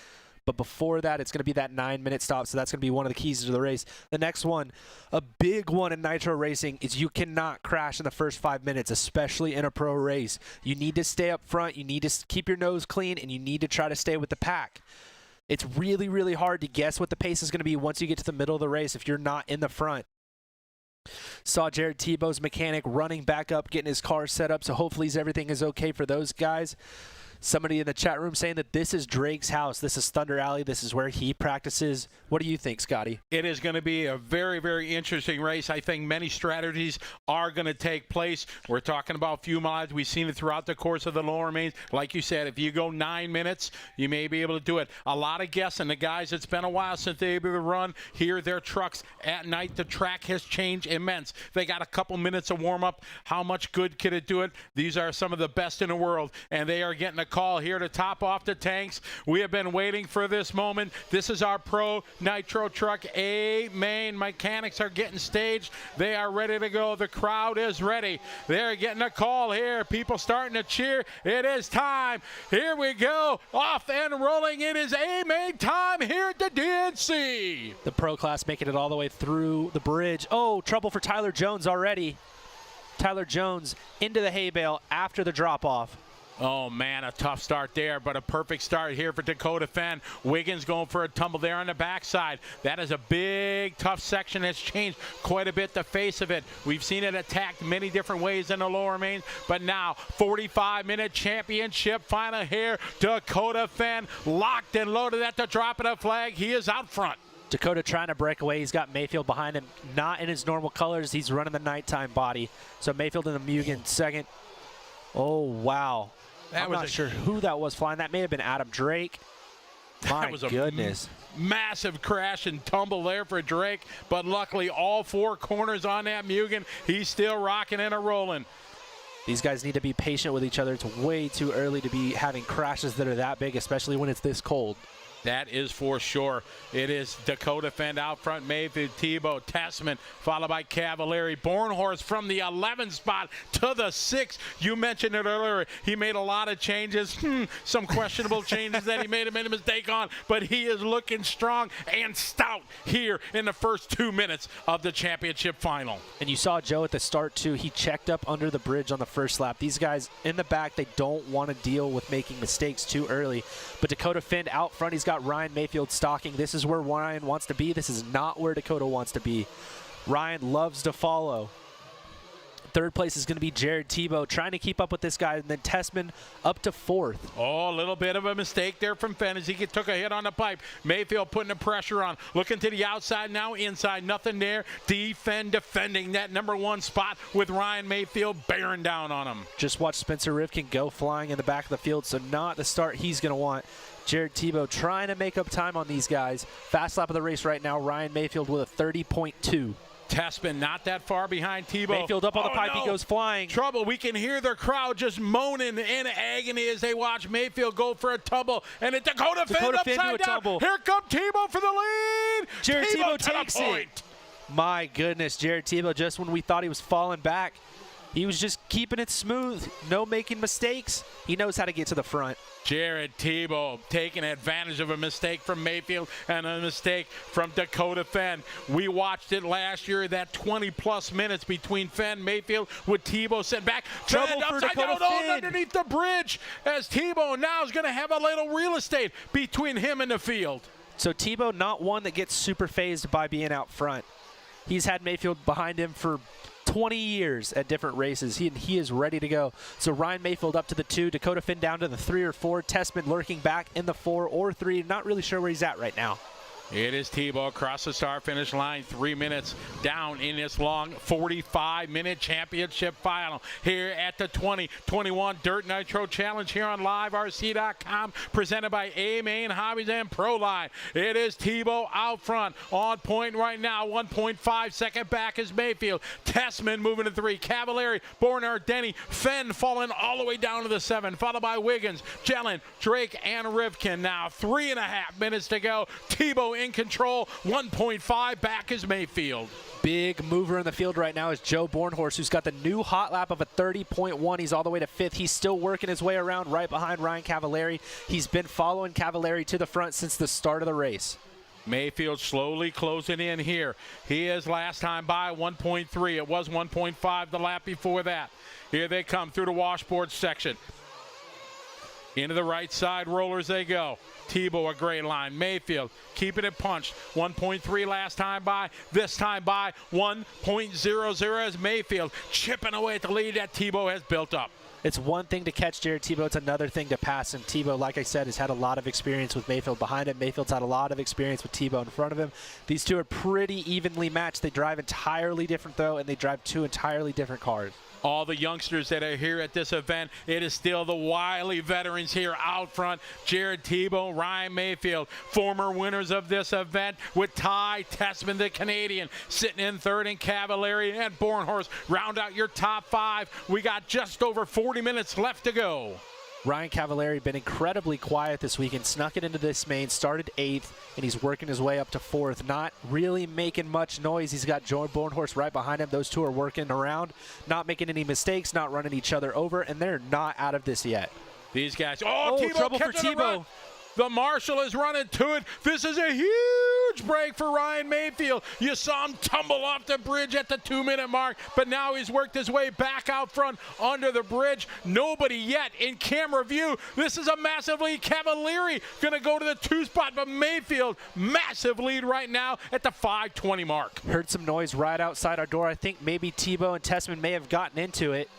But before that, it's going to be that 9-minute stop, so that's going to be one of the keys to the race. The next one, a big one in Nitro racing, is you cannot crash in the first 5 minutes, especially in a pro race. You need to stay up front. You need to keep your nose clean, and you need to try to stay with the pack. It's really, really hard to guess what the pace is going to be once you get to the middle of the race if you're not in the front. Saw Jared Tebow's mechanic running back up, getting his car set up, so hopefully everything is okay for those guys. Somebody in the chat room saying that this is Drake's house. This is Thunder Alley. This is where he practices. What do you think, Scotty? It is going to be a very, very interesting race. I think many strategies are going to take place. We're talking about fuel mileage. We've seen it throughout the course of the lower mains. Like you said, if you go 9 minutes, you may be able to do it. A lot of guessing. The guys, it's been a while since they've been able to run here their trucks at night. The track has changed immense. They got a couple minutes of warm-up. How much good could it do it? These are some of the best in the world, and they are getting a call here to top off the tanks. We have been waiting for this moment. This is our Pro Nitro Truck A Main. Mechanics are getting staged. They are ready to go. The crowd is ready. They're getting a call here. People starting to cheer. It is time. Here we go. Off and rolling. It is A Main time here at the DNC. The pro class making it all the way through the bridge. Oh, trouble for Tyler Jones already. Tyler Jones into the hay bale after the drop-off. Oh, man, a tough start there, but a perfect start here for Dakota Fenn. Wiggins going for a tumble there on the backside. That is a big, tough section that's changed quite a bit the face of it. We've seen it attacked many different ways in the lower mains, but now 45-minute championship final here. Dakota Fenn locked and loaded at the drop of the flag. He is out front. Dakota trying to break away. He's got Mayfield behind him, not in his normal colors. He's running the nighttime body. So Mayfield in the Mugen second. Oh, wow. I'm not sure who that was flying. That may have been Adam Drake. My goodness. Massive crash and tumble there for Drake, but luckily all four corners on that Mugen. He's still rocking and a-rolling. These guys need to be patient with each other. It's way too early to be having crashes that are that big, especially when it's this cold. That is for sure. It is Dakota Fenn out front, Mayfield, Tebow, Tessman, followed by Cavalieri. Bornhorst from the 11th spot to the 6th. You mentioned it earlier. He made a lot of changes, some questionable changes that he made a mistake on, but he is looking strong and stout here in the first 2 minutes of the championship final. And you saw Joe at the start, too. He checked up under the bridge on the first lap. These guys in the back, they don't want to deal with making mistakes too early. But Dakota Fenn out front, he's got Ryan Mayfield stalking. This is where Ryan wants to be. This is not where Dakota wants to be. Ryan loves to follow. Third place is going to be Jared Tebow trying to keep up with this guy, and then Tessman up to 4th. Oh, a little bit of a mistake there from Fenn as he took a hit on the pipe. Mayfield putting the pressure on. Looking to the outside now, inside. Nothing there. Defending that #1 spot with Ryan Mayfield bearing down on him. Just watch Spencer Rivkin go flying in the back of the field, so not the start he's going to want. Jared Tebow trying to make up time on these guys. Fast lap of the race right now, Ryan Mayfield with a 30.2. Tessman not that far behind Tebow. Mayfield up on the pipe, he goes flying. Trouble, we can hear the crowd just moaning in agony as they watch Mayfield go for a tumble. And it Dakota Fenn upside down. Tumble. Here comes Tebow for the lead. Jared Tebow takes it. it. My goodness, Jared Tebow, just when we thought he was falling back, he was just keeping it smooth. No making mistakes. He knows how to get to the front. Jared Tebow taking advantage of a mistake from Mayfield and a mistake from Dakota Fenn. We watched it last year, that 20-plus minutes between Fenn, Mayfield, with Tebow sent back. Trouble for Dakota Fenn. Underneath the bridge as Tebow now is going to have a little real estate between him and the field. So Tebow not one that gets super phased by being out front. He's had Mayfield behind him for 20 years at different races. He is ready to go. So Ryan Mayfield up to the 2, Dakota Fenn down to the 3 or 4, Tessman lurking back in the 4 or 3. Not really sure where he's at right now. It is Tebow across the start-finish line, 3 minutes down in this long 45-minute championship final here at the 2021 Dirt Nitro Challenge here on LiveRC.com, presented by A Main Hobbies and ProLine. It is Tebow out front, on point right now, 1.5 second back is Mayfield. Tessman moving to 3, Cavalieri, Bornhorst, Denny, Fenn falling all the way down to the 7, followed by Wiggins, Jellin, Drake, and Rivkin. Now 3.5 minutes to go. Tebow in control, 1.5 back is Mayfield. Big mover in the field right now is Joe Bornhorst, who's got the new hot lap of a 30.1. He's all the way to 5th. He's still working his way around right behind Ryan Cavalieri. He's been following Cavalieri to the front since the start of the race. Mayfield slowly closing in here. He is last time by 1.3. It was 1.5 the lap before that. Here they come through the washboard section. Into the right side rollers they go. Tebow, a great line. Mayfield keeping it punched. 1.3 last time by. This time by 1.00 as Mayfield chipping away at the lead that Tebow has built up. It's one thing to catch Jared Tebow. It's another thing to pass him. Tebow, like I said, has had a lot of experience with Mayfield behind him. Mayfield's had a lot of experience with Tebow in front of him. These two are pretty evenly matched. They drive entirely different, though, and they drive 2 entirely different cars. All the youngsters that are here at this event, it is still the wily veterans here out front. Jared Tebow, Ryan Mayfield, former winners of this event, with Ty Tessman, the Canadian, sitting in 3rd, and Cavalieri and Bornhorst round out your top 5. We got just over 40 minutes left to go. Ryan Cavalieri been incredibly quiet this weekend, snuck it into this main, started 8th, and he's working his way up to 4th. Not really making much noise. He's got Joe Bornhorst right behind him. Those two are working around, not making any mistakes, not running each other over, and they're not out of this yet. These guys, Tebow trouble for Tebow. The Marshal is running to it. This is a huge break for Ryan Mayfield. You saw him tumble off the bridge at the 2-minute mark, but now he's worked his way back out front under the bridge. Nobody yet in camera view. This is a massive lead. Cavalieri going to go to the 2 spot, but Mayfield, massive lead right now at the 5:20 mark. Heard some noise right outside our door. I think maybe Tebow and Tessman may have gotten into it.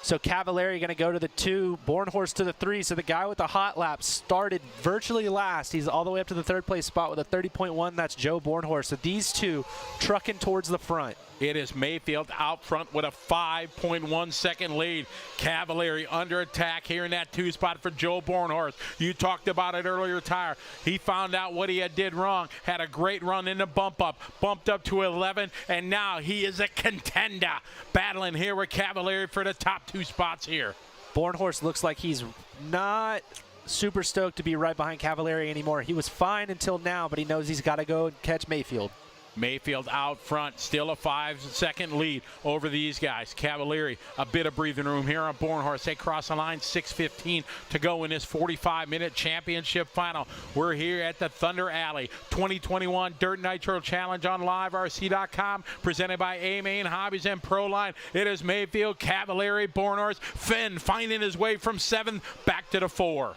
So Cavalieri going to go to the 2, Bornhorst to the 3. So the guy with the hot lap started virtually last. He's all the way up to the 3rd place spot with a 30.1. That's Joe Bornhorst. So these two trucking towards the front. It is Mayfield out front with a 5.1 second lead. Cavalieri under attack here in that 2 spot for Joe Bornhorst. You talked about it earlier, Tyre. He found out what he had did wrong, had a great run in the bump up, bumped up to 11, and now he is a contender. Battling here with Cavalieri for the top 2 spots here. Bornhorst looks like he's not super stoked to be right behind Cavalieri anymore. He was fine until now, but he knows he's got to go and catch Mayfield. Mayfield out front, still a 5-second lead over these guys. Cavalieri, a bit of breathing room here on Bornhorst. They cross the line, 6:15 to go in this 45-minute championship final. We're here at the Thunder Alley 2021 Dirt Nitro Challenge on LiveRC.com, presented by A Main Hobbies and Proline. It is Mayfield, Cavalieri, Bornhorst, Fenn finding his way from 7th back to the 4.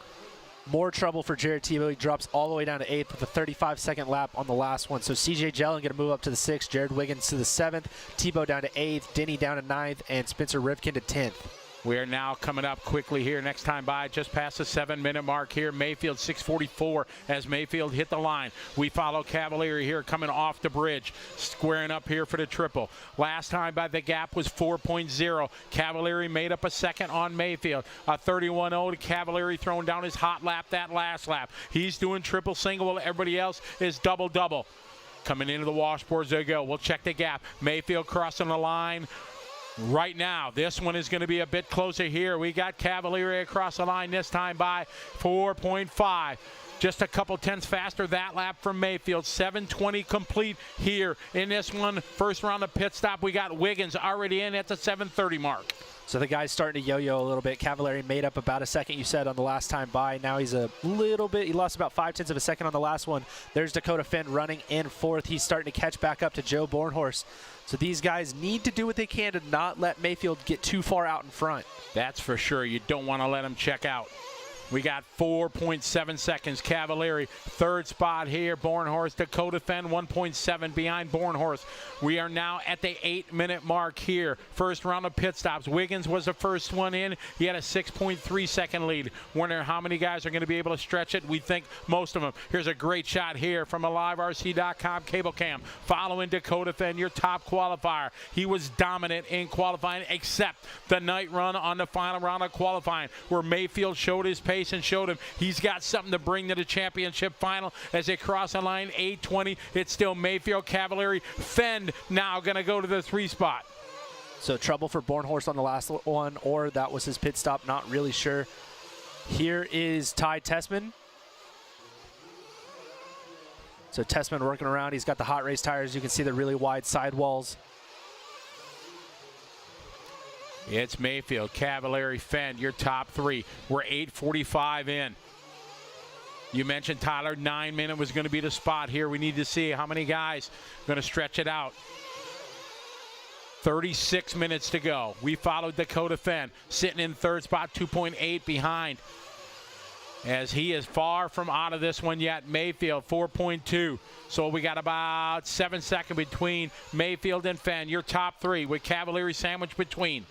More trouble for Jared Tebow. He drops all the way down to 8th with a 35-second lap on the last one. So CJ Jellin going to move up to the 6th, Jared Wiggins to the 7th, Tebow down to 8th, Denny down to 9th, and Spencer Rivkin to 10th. We are now coming up quickly here. Next time by, just past the 7-minute mark here. Mayfield 6:44 as Mayfield hit the line. We follow Cavalieri here coming off the bridge, squaring up here for the triple. Last time by, the gap was 4.0. Cavalieri made up a second on Mayfield. A 31-0 to Cavalieri, throwing down his hot lap that last lap. He's doing triple single while everybody else is double-double. Coming into the washboards they go. We'll check the gap. Mayfield crossing the line right now. This one is going to be a bit closer here. We got Cavalieri across the line this time by 4.5. Just a couple tenths faster that lap from Mayfield. 7:20 complete here in this one. First round of pit stop. We got Wiggins already in at the 7:30 mark. So the guy's starting to yo-yo a little bit. Cavalieri made up about a second, you said, on the last time by. Now he's a little bit, he lost about 0.5 of a second on the last one. There's Dakota Fenn running in 4th. He's starting to catch back up to Joe Bornhorst. So these guys need to do what they can to not let Mayfield get too far out in front. That's for sure. You don't want to let him check out. We got 4.7 seconds. Cavalieri, 3rd spot here. Bornhorst, Dakota Fenn, 1.7 behind Bornhorst. We are now at the 8-minute mark here. First round of pit stops. Wiggins was the first one in. He had a 6.3 second lead. Wonder how many guys are going to be able to stretch it. We think most of them. Here's a great shot here from a LiveRC.com cable cam. Following Dakota Fenn, your top qualifier. He was dominant in qualifying, except the night run on the final round of qualifying, where Mayfield showed his pace and showed him he's got something to bring to the championship final. As they cross the line, 8:20. It's still Mayfield, Cavalieri, Fenn now going to go to the 3 spot. So trouble for Bornhorst on the last one, or that was his pit stop, not really sure. Here is Ty Tessman. So Tessman working around. He's got the hot race tires. You can see the really wide sidewalls. It's Mayfield, Cavalieri, Fenn, your top 3. We're 8:45 in. You mentioned, Tyler, 9-minute was going to be the spot here. We need to see how many guys are going to stretch it out. 36 minutes to go. We followed Dakota Fenn, sitting in 3rd spot, 2.8 behind. As he is far from out of this one yet. Mayfield, 4.2. So we got about 7 seconds between Mayfield and Fenn. Your top 3 with Cavalieri sandwiched between.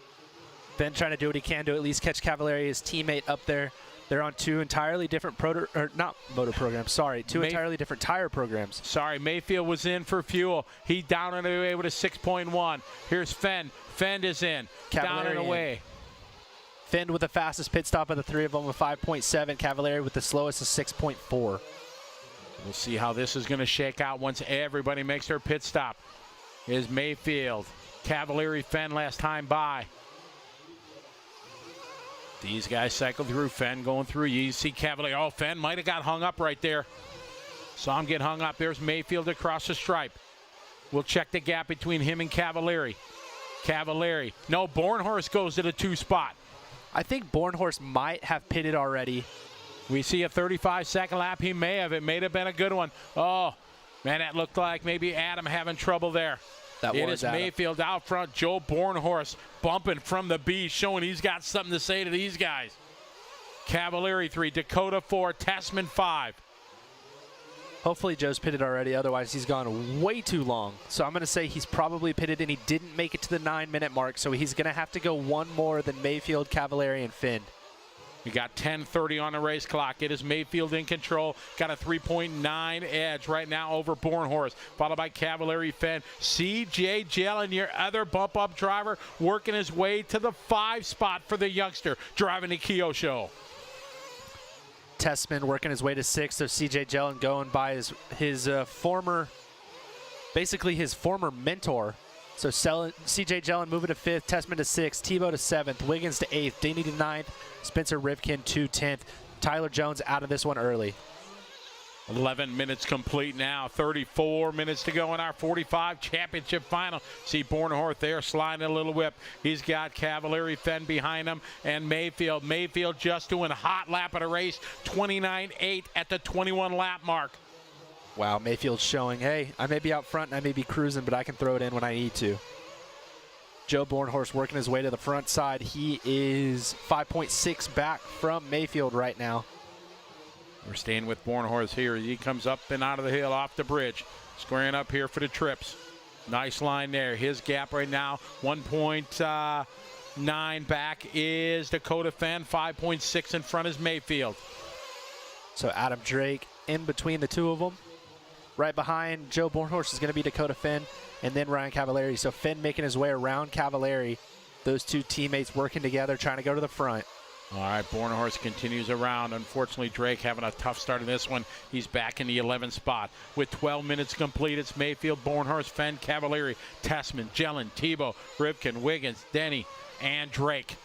Fenn trying to do what he can to at least catch Cavalieri, his teammate, up there. They're on 2 entirely different entirely different tire programs. Sorry, Mayfield was in for fuel. He down and away with a 6.1. Here's Fenn. Fenn is in. Cavalieri down and away. Fenn with the fastest pit stop of the 3 of them, a 5.7. Cavalieri with the slowest, a 6.4. We'll see how this is going to shake out once everybody makes their pit stop. Is Mayfield, Cavalieri, Fenn last time by. These guys cycle through. Fenn going through. You see Cavalieri. Oh, Fenn might have got hung up right there. Saw him get hung up. There's Mayfield across the stripe. We'll check the gap between him and Cavalieri. Cavalieri. No, Bornhorst goes to the 2 spot. I think Bornhorst might have pitted already. We see a 35-second lap. He may have. It may have been a good one. Oh, man, that looked like maybe Adam having trouble there. It is Mayfield out front. Joe Bornhorst bumping from the B, showing he's got something to say to these guys. Cavalieri 3, Dakota 4, Tessman 5. Hopefully Joe's pitted already, otherwise he's gone way too long. So I'm going to say he's probably pitted and he didn't make it to the 9-minute mark, so he's going to have to go one more than Mayfield, Cavalieri, and Finn. We got 10:30 on the race clock. It is Mayfield in control. Got a 3.9 edge right now over Bornhorst, followed by Cavalieri, Fenn. C.J. Jellin, your other bump-up driver, working his way to the 5 spot for the youngster, driving the Kyosho. Tessman working his way to 6, so C.J. Jellin going by his former mentor. So C.J. Jellin moving to 5th, Tessman to 6th, Tebow to 7th, Wiggins to 8th, Daney to 9th, Spencer Rivkin to 10th. Tyler Jones out of this one early. 11 minutes complete now. 34 minutes to go in our 45 championship final. See Bornhorst there sliding a little whip. He's got Cavalieri, Fenn behind him, and Mayfield. Mayfield just doing a hot lap of the race, 29.8 at the 21 lap mark. Wow, Mayfield's showing, hey, I may be out front and I may be cruising, but I can throw it in when I need to. Joe Bornhorst working his way to the front side. He is 5.6 back from Mayfield right now. We're staying with Bornhorst here. He comes up and out of the hill off the bridge. Squaring up here for the trips. Nice line there. His gap right now, 1.9 back is Dakota Fenn. 5.6 in front is Mayfield. So Adam Drake in between the two of them. Right behind Joe Bornhorst is going to be Dakota Fenn and then Ryan Cavalieri. So Fenn making his way around Cavalieri. Those two teammates working together, trying to go to the front. All right, Bornhorst continues around. Unfortunately, Drake having a tough start in this one. He's back in the 11th spot. With 12 minutes complete, it's Mayfield, Bornhorst, Fenn, Cavalieri, Tessman, Jellin, Tebow, Rivkin, Wiggins, Denny, and Drake.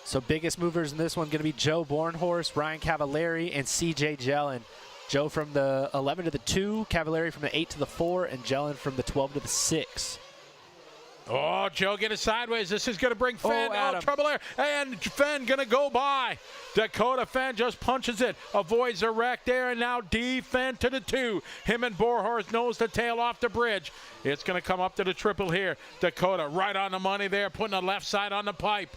So biggest movers in this one going to be Joe Bornhorst, Ryan Cavalieri, and C.J. Jellin. Joe from the 11 to the 2, Cavalieri from the 8 to the 4, and Jellin from the 12 to the 6. Oh, Joe getting sideways. This is going to bring Fenn out of trouble there. And Fenn going to go by. Dakota Fenn just punches it. Avoids a wreck there. And now D Fenn to the 2. Him and Bornhorst nose to tail off the bridge. It's going to come up to the triple here. Dakota right on the money there, putting the left side on the pipe.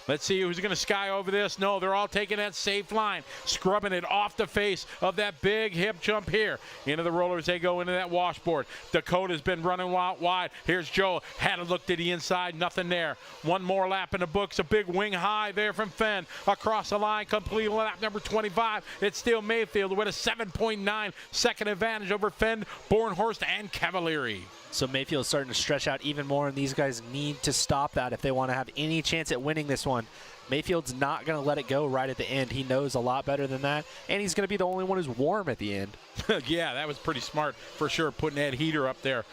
Let's see who's going to sky over this. No, they're all taking that safe line, scrubbing it off the face of that big hip jump here. Into the rollers they go, into that washboard. Dakota's been running wide. Here's Joe. Had a look to the inside, nothing there. One more lap in the books. A big wing high there from Fenn. Across the line, complete lap number 25. It's still Mayfield with a 7.9 second advantage over Fenn, Bornhorst, and Cavalieri. So Mayfield's starting to stretch out even more, and these guys need to stop that if they want to have any chance at winning this one. Mayfield's not going to let it go right at the end. He knows a lot better than that, and he's going to be the only one who's warm at the end. Yeah, that was pretty smart for sure, putting that heater up there.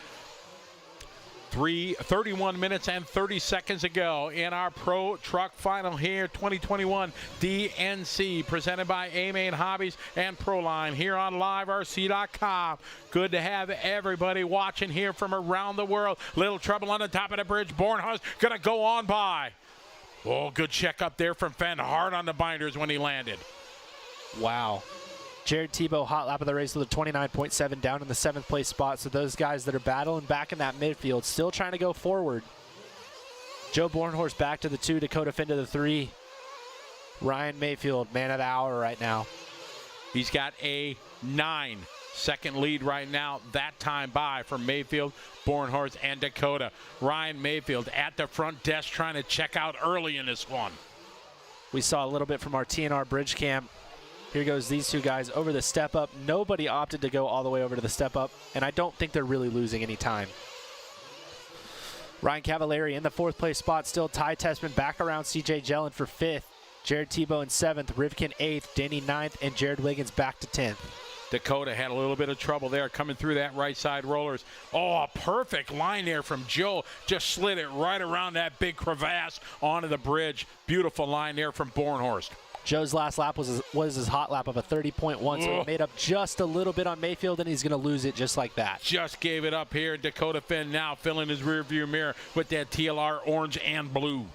31 minutes and 30 seconds ago in our Pro Truck Final here, 2021 DNC, presented by A Main Hobbies and Proline here on LiveRC.com. Good to have everybody watching here from around the world. Little trouble on the top of the bridge. Bornhorst going to go on by. Oh, good check up there from Fenn. Hard on the binders when he landed. Wow. Jared Tebow, hot lap of the race with a 29.7 down in the 7th place spot. So those guys that are battling back in that midfield, still trying to go forward. Joe Bornhorst back to the 2, Dakota Fenn to the 3. Ryan Mayfield, man of the hour right now. He's got a 9-second lead right now, that time by for Mayfield, Bornhorst, and Dakota. Ryan Mayfield at the front desk trying to check out early in this one. We saw a little bit from our TNR bridge cam. Here goes these two guys over the step up. Nobody opted to go all the way over to the step up, and I don't think they're really losing any time. Ryan Cavalieri in the 4th place spot, still Ty Tessman back around C.J. Jellin for 5th. Jared Tebow in 7th, Rivkin 8th, Denny 9th, and Jared Wiggins back to 10th. Dakota had a little bit of trouble there coming through that right side rollers. Oh, a perfect line there from Joe. Just slid it right around that big crevasse onto the bridge. Beautiful line there from Bornhorst. Joe's last lap was his hot lap of a 30.1, so it made up just a little bit on Mayfield, and he's going to lose it just like that. Just gave it up here. Dakota Fenn now filling his rearview mirror with that TLR orange and blue.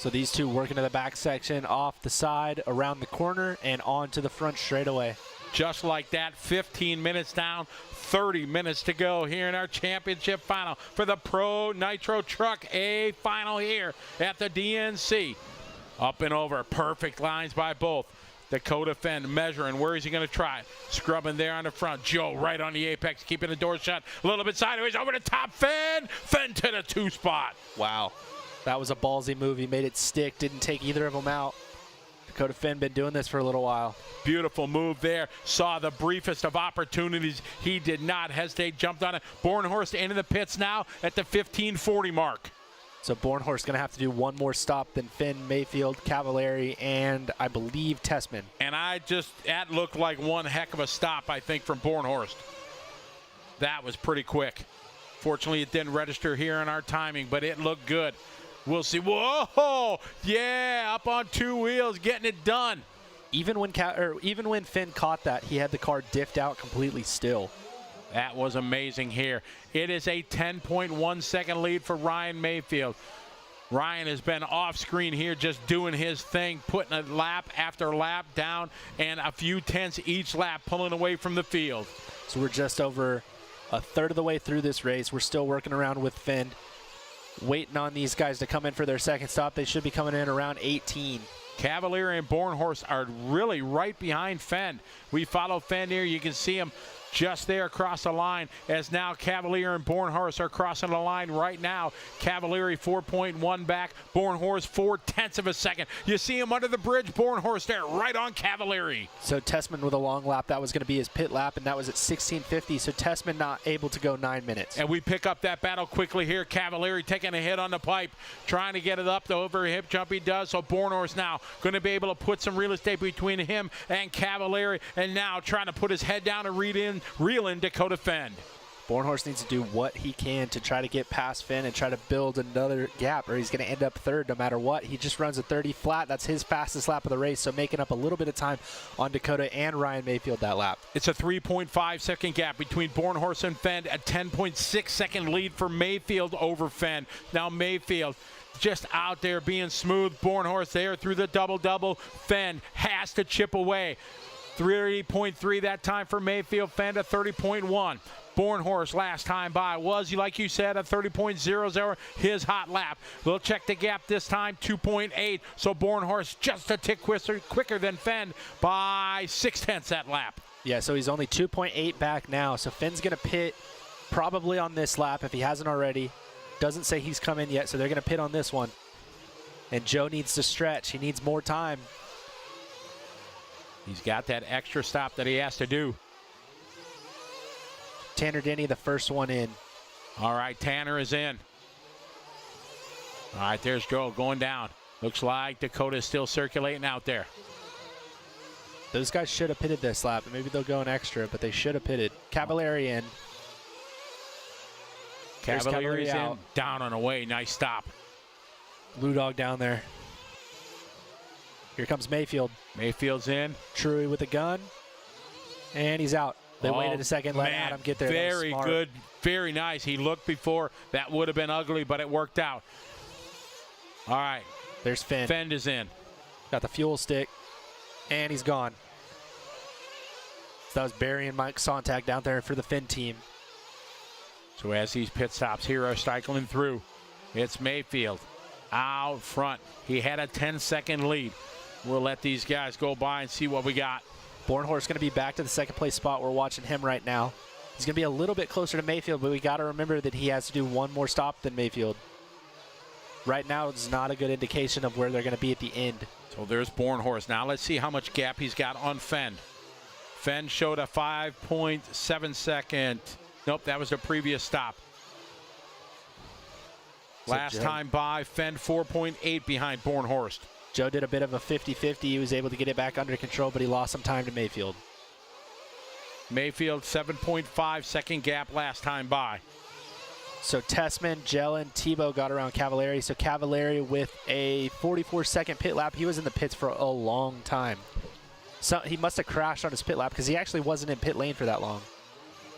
So these two working to the back section, off the side, around the corner, and onto the front straightaway. Just like that, 15 minutes down, 30 minutes to go here in our championship final for the Pro Nitro Truck A final here at the DNC. Up and over, perfect lines by both. Dakota Fenn measuring, where is he going to try it? Scrubbing there on the front. Joe right on the apex, keeping the door shut. A little bit sideways, over the top, Fenn to the 2 spot. Wow. That was a ballsy move. He made it stick, didn't take either of them out. Dakota Fenn been doing this for a little while. Beautiful move there. Saw the briefest of opportunities. He did not hesitate, jumped on it. Bornhorst into the pits now at the 15:40 mark. So Bornhorst going to have to do one more stop than Finn, Mayfield, Cavallari, and I believe Tessman. And that looked like one heck of a stop, I think, from Bornhorst. That was pretty quick. Fortunately, it didn't register here in our timing, but it looked good. We'll see. Whoa! Yeah, up on 2 wheels, getting it done. Even when Finn caught that, he had the car diffed out completely still. That was amazing here. It is a 10.1 second lead for Ryan Mayfield. Ryan has been off screen here just doing his thing, putting a lap after lap down and a few tenths each lap, pulling away from the field. So we're just over a third of the way through this race. We're still working around with Finn, waiting on these guys to come in for their second stop. They should be coming in around 18. Cavalieri and Bornhorst are really right behind Fenn. We follow Fenn here. You can see him just there across the line as now Cavalieri and Bornhorst are crossing the line right now. Cavalieri 4.1 back, Bornhorst 0.4 of a second. You see him under the bridge, Bornhorst there right on Cavalieri. So Tessman with a long lap, that was going to be his pit lap, and that was at 16:50. So Tessman not able to go 9 minutes. And we pick up that battle quickly here. Cavalieri taking a hit on the pipe, trying to get it up. The over hip jump he does. So Bornhorst now going to be able to put some real estate between him and Cavalieri, and now trying to put his head down and reel in Dakota Fenn. Bornhorst needs to do what he can to try to get past Finn and try to build another gap, or he's going to end up third no matter what. He just runs a 30 flat. That's his fastest lap of the race, so making up a little bit of time on Dakota and Ryan Mayfield that lap. It's a 3.5 second gap between Bornhorst and Fenn, a 10.6 second lead for Mayfield over Fenn. Now Mayfield just out there being smooth. Bornhorst there through the double-double. Fenn has to chip away. 30.3 that time for Mayfield. Fenn to 30.1. Bornhorst last time by was, like you said, a 30.00, his hot lap. We'll check the gap this time, 2.8. So Bornhorst just a tick quicker than Fenn by 0.6 that lap. Yeah, so he's only 2.8 back now. So Finn's going to pit probably on this lap if he hasn't already. Doesn't say he's come in yet, so they're going to pit on this one. And Joe needs to stretch. He needs more time. He's got that extra stop that he has to do. Tanner Denny, the first one in. All right, Tanner is in. All right, there's Joe going down. Looks like Dakota's still circulating out there. Those guys should have pitted this lap. Maybe they'll go an extra, but they should have pitted. Cavallari in. Cavallari's in, down and away. Nice stop. Blue Dog down there. Here comes Mayfield. Mayfield's in. Truggy with a gun. And he's out. They waited a second, let Adam get there. Very good, very nice. He looked before. That would have been ugly, but it worked out. All right. There's Finn. Fenn is in. Got the fuel stick. And he's gone. So that was Barry and Mike Sontag down there for the Finn team. So as these pit stops here are cycling through, it's Mayfield out front. He had a 10-second lead. We'll let these guys go by and see what we got. Bornhorst going to be back to the second place spot. We're watching him right now. He's going to be a little bit closer to Mayfield, but we got to remember that he has to do one more stop than Mayfield. Right now, it's not a good indication of where they're going to be at the end. So there's Bornhorst. Now let's see how much gap he's got on Fenn. Fenn showed a 5.7 second. Nope, that was the previous stop. Last time by, Fenn 4.8 behind Bornhorst. Joe did a bit of a 50-50. He was able to get it back under control, but he lost some time to Mayfield. Mayfield, 7.5 second gap last time by. So Tessman, Jellin, Tebow got around Cavallari. So Cavallari with a 44-second pit lap. He was in the pits for a long time. So he must have crashed on his pit lap because he actually wasn't in pit lane for that long.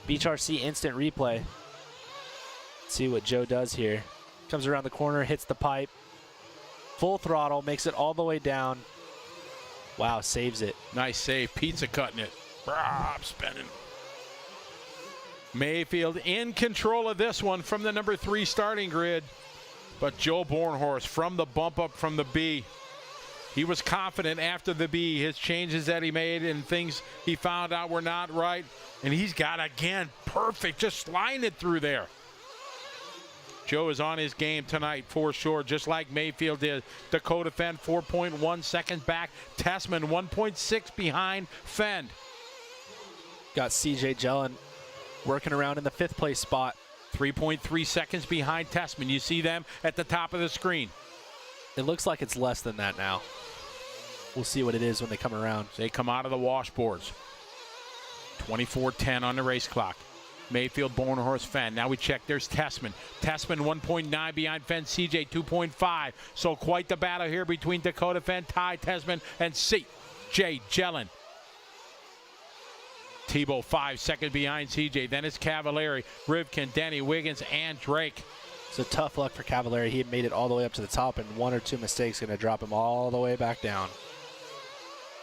Beach RC instant replay. Let's see what Joe does here. Comes around the corner, hits the pipe. Full throttle, makes it all the way down. Wow, saves it. Nice save. Pizza cutting it. I'm spinning. Mayfield in control of this one from the number 3 starting grid. But Joe Bornhorst from the bump up from the B. He was confident after the B, his changes that he made and things he found out were not right. And he's got, again, perfect, just sliding it through there. Joe is on his game tonight for sure, just like Mayfield did. Dakota Fenn 4.1 seconds back. Tessman 1.6 behind Fenn. Got CJ Jellin working around in the 5th place spot. 3.3 seconds behind Tessman. You see them at the top of the screen. It looks like it's less than that now. We'll see what it is when they come around. They come out of the washboards. 24:10 on the race clock. Mayfield, Bornhorst, Fenn. Now we check. There's Tessman. Tessman 1.9 behind Fenn. CJ 2.5. So quite the battle here between Dakota Fenn, Ty Tessman, and CJ Jellin. Tebow 5 seconds behind CJ. Then it's Cavallari, Rivkin, Denny, Wiggins, and Drake. So tough luck for Cavallari. He had made it all the way up to the top, and 1 or 2 mistakes going to drop him all the way back down.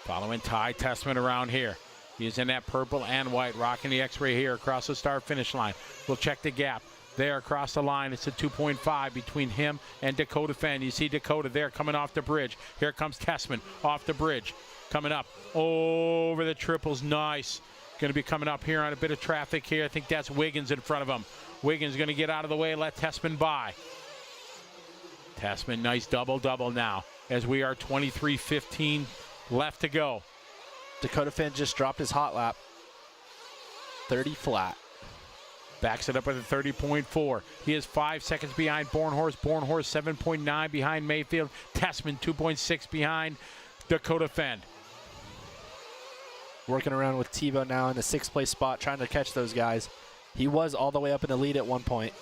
Following Ty Tessman around here. He's in that purple and white, rocking the X-ray here across the start finish line. We'll check the gap. There across the line, it's a 2.5 between him and Dakota Fenn. You see Dakota there coming off the bridge. Here comes Tessman off the bridge. Coming up over the triples. Nice. Going to be coming up here on a bit of traffic here. I think that's Wiggins in front of him. Wiggins going to get out of the way and let Tessman by. Tessman, nice double-double now as we are 23:15 left to go. Dakota Fenn just dropped his hot lap. 30 flat. Backs it up with a 30.4. He is 5 seconds behind Bornhorst. Bornhorst 7.9 behind Mayfield. Tessman 2.6 behind Dakota Fenn. Working around with Tebow now in the 6th place spot, trying to catch those guys. He was all the way up in the lead at one point.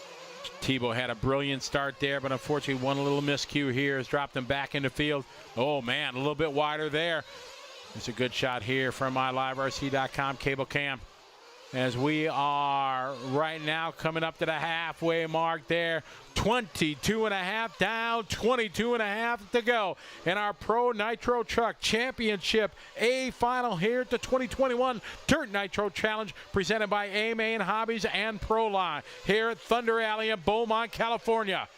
Tebow had a brilliant start there, but unfortunately one little miscue here has dropped him back in the field. Oh, man, a little bit wider there. It's a good shot here from MyLiveRC.com cable cam. As we are right now coming up to the halfway mark there. 22.5 down, 22.5 to go in our Pro Nitro Truck Championship A final here at the 2021 Dirt Nitro Challenge presented by A Main Hobbies and Proline here at Thunder Alley in Beaumont, California.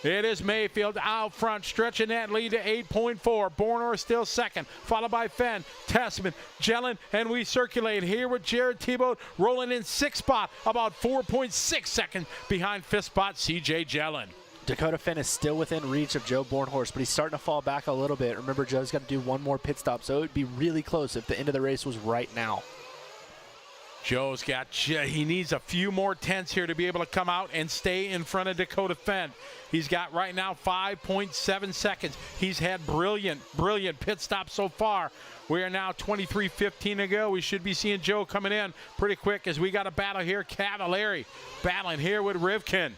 It is Mayfield out front, stretching that lead to 8.4. Bornhorst still second, followed by Fenn, Tessman, Jellin, and we circulate here with Jared Tebow rolling in 6th spot, about 4.6 seconds behind 5th spot, CJ Jellin. Dakota Fenn is still within reach of Joe Bornhorst, but he's starting to fall back a little bit. Remember, Joe's got to do one more pit stop, so it would be really close if the end of the race was right now. Joe's got, he needs a few more tenths here to be able to come out and stay in front of Dakota Fenn. He's got right now 5.7 seconds. He's had brilliant pit stops so far. We are now 23:15 to go. We should be seeing Joe coming in pretty quick as we got a battle here. Cavallari battling here with Rivkin.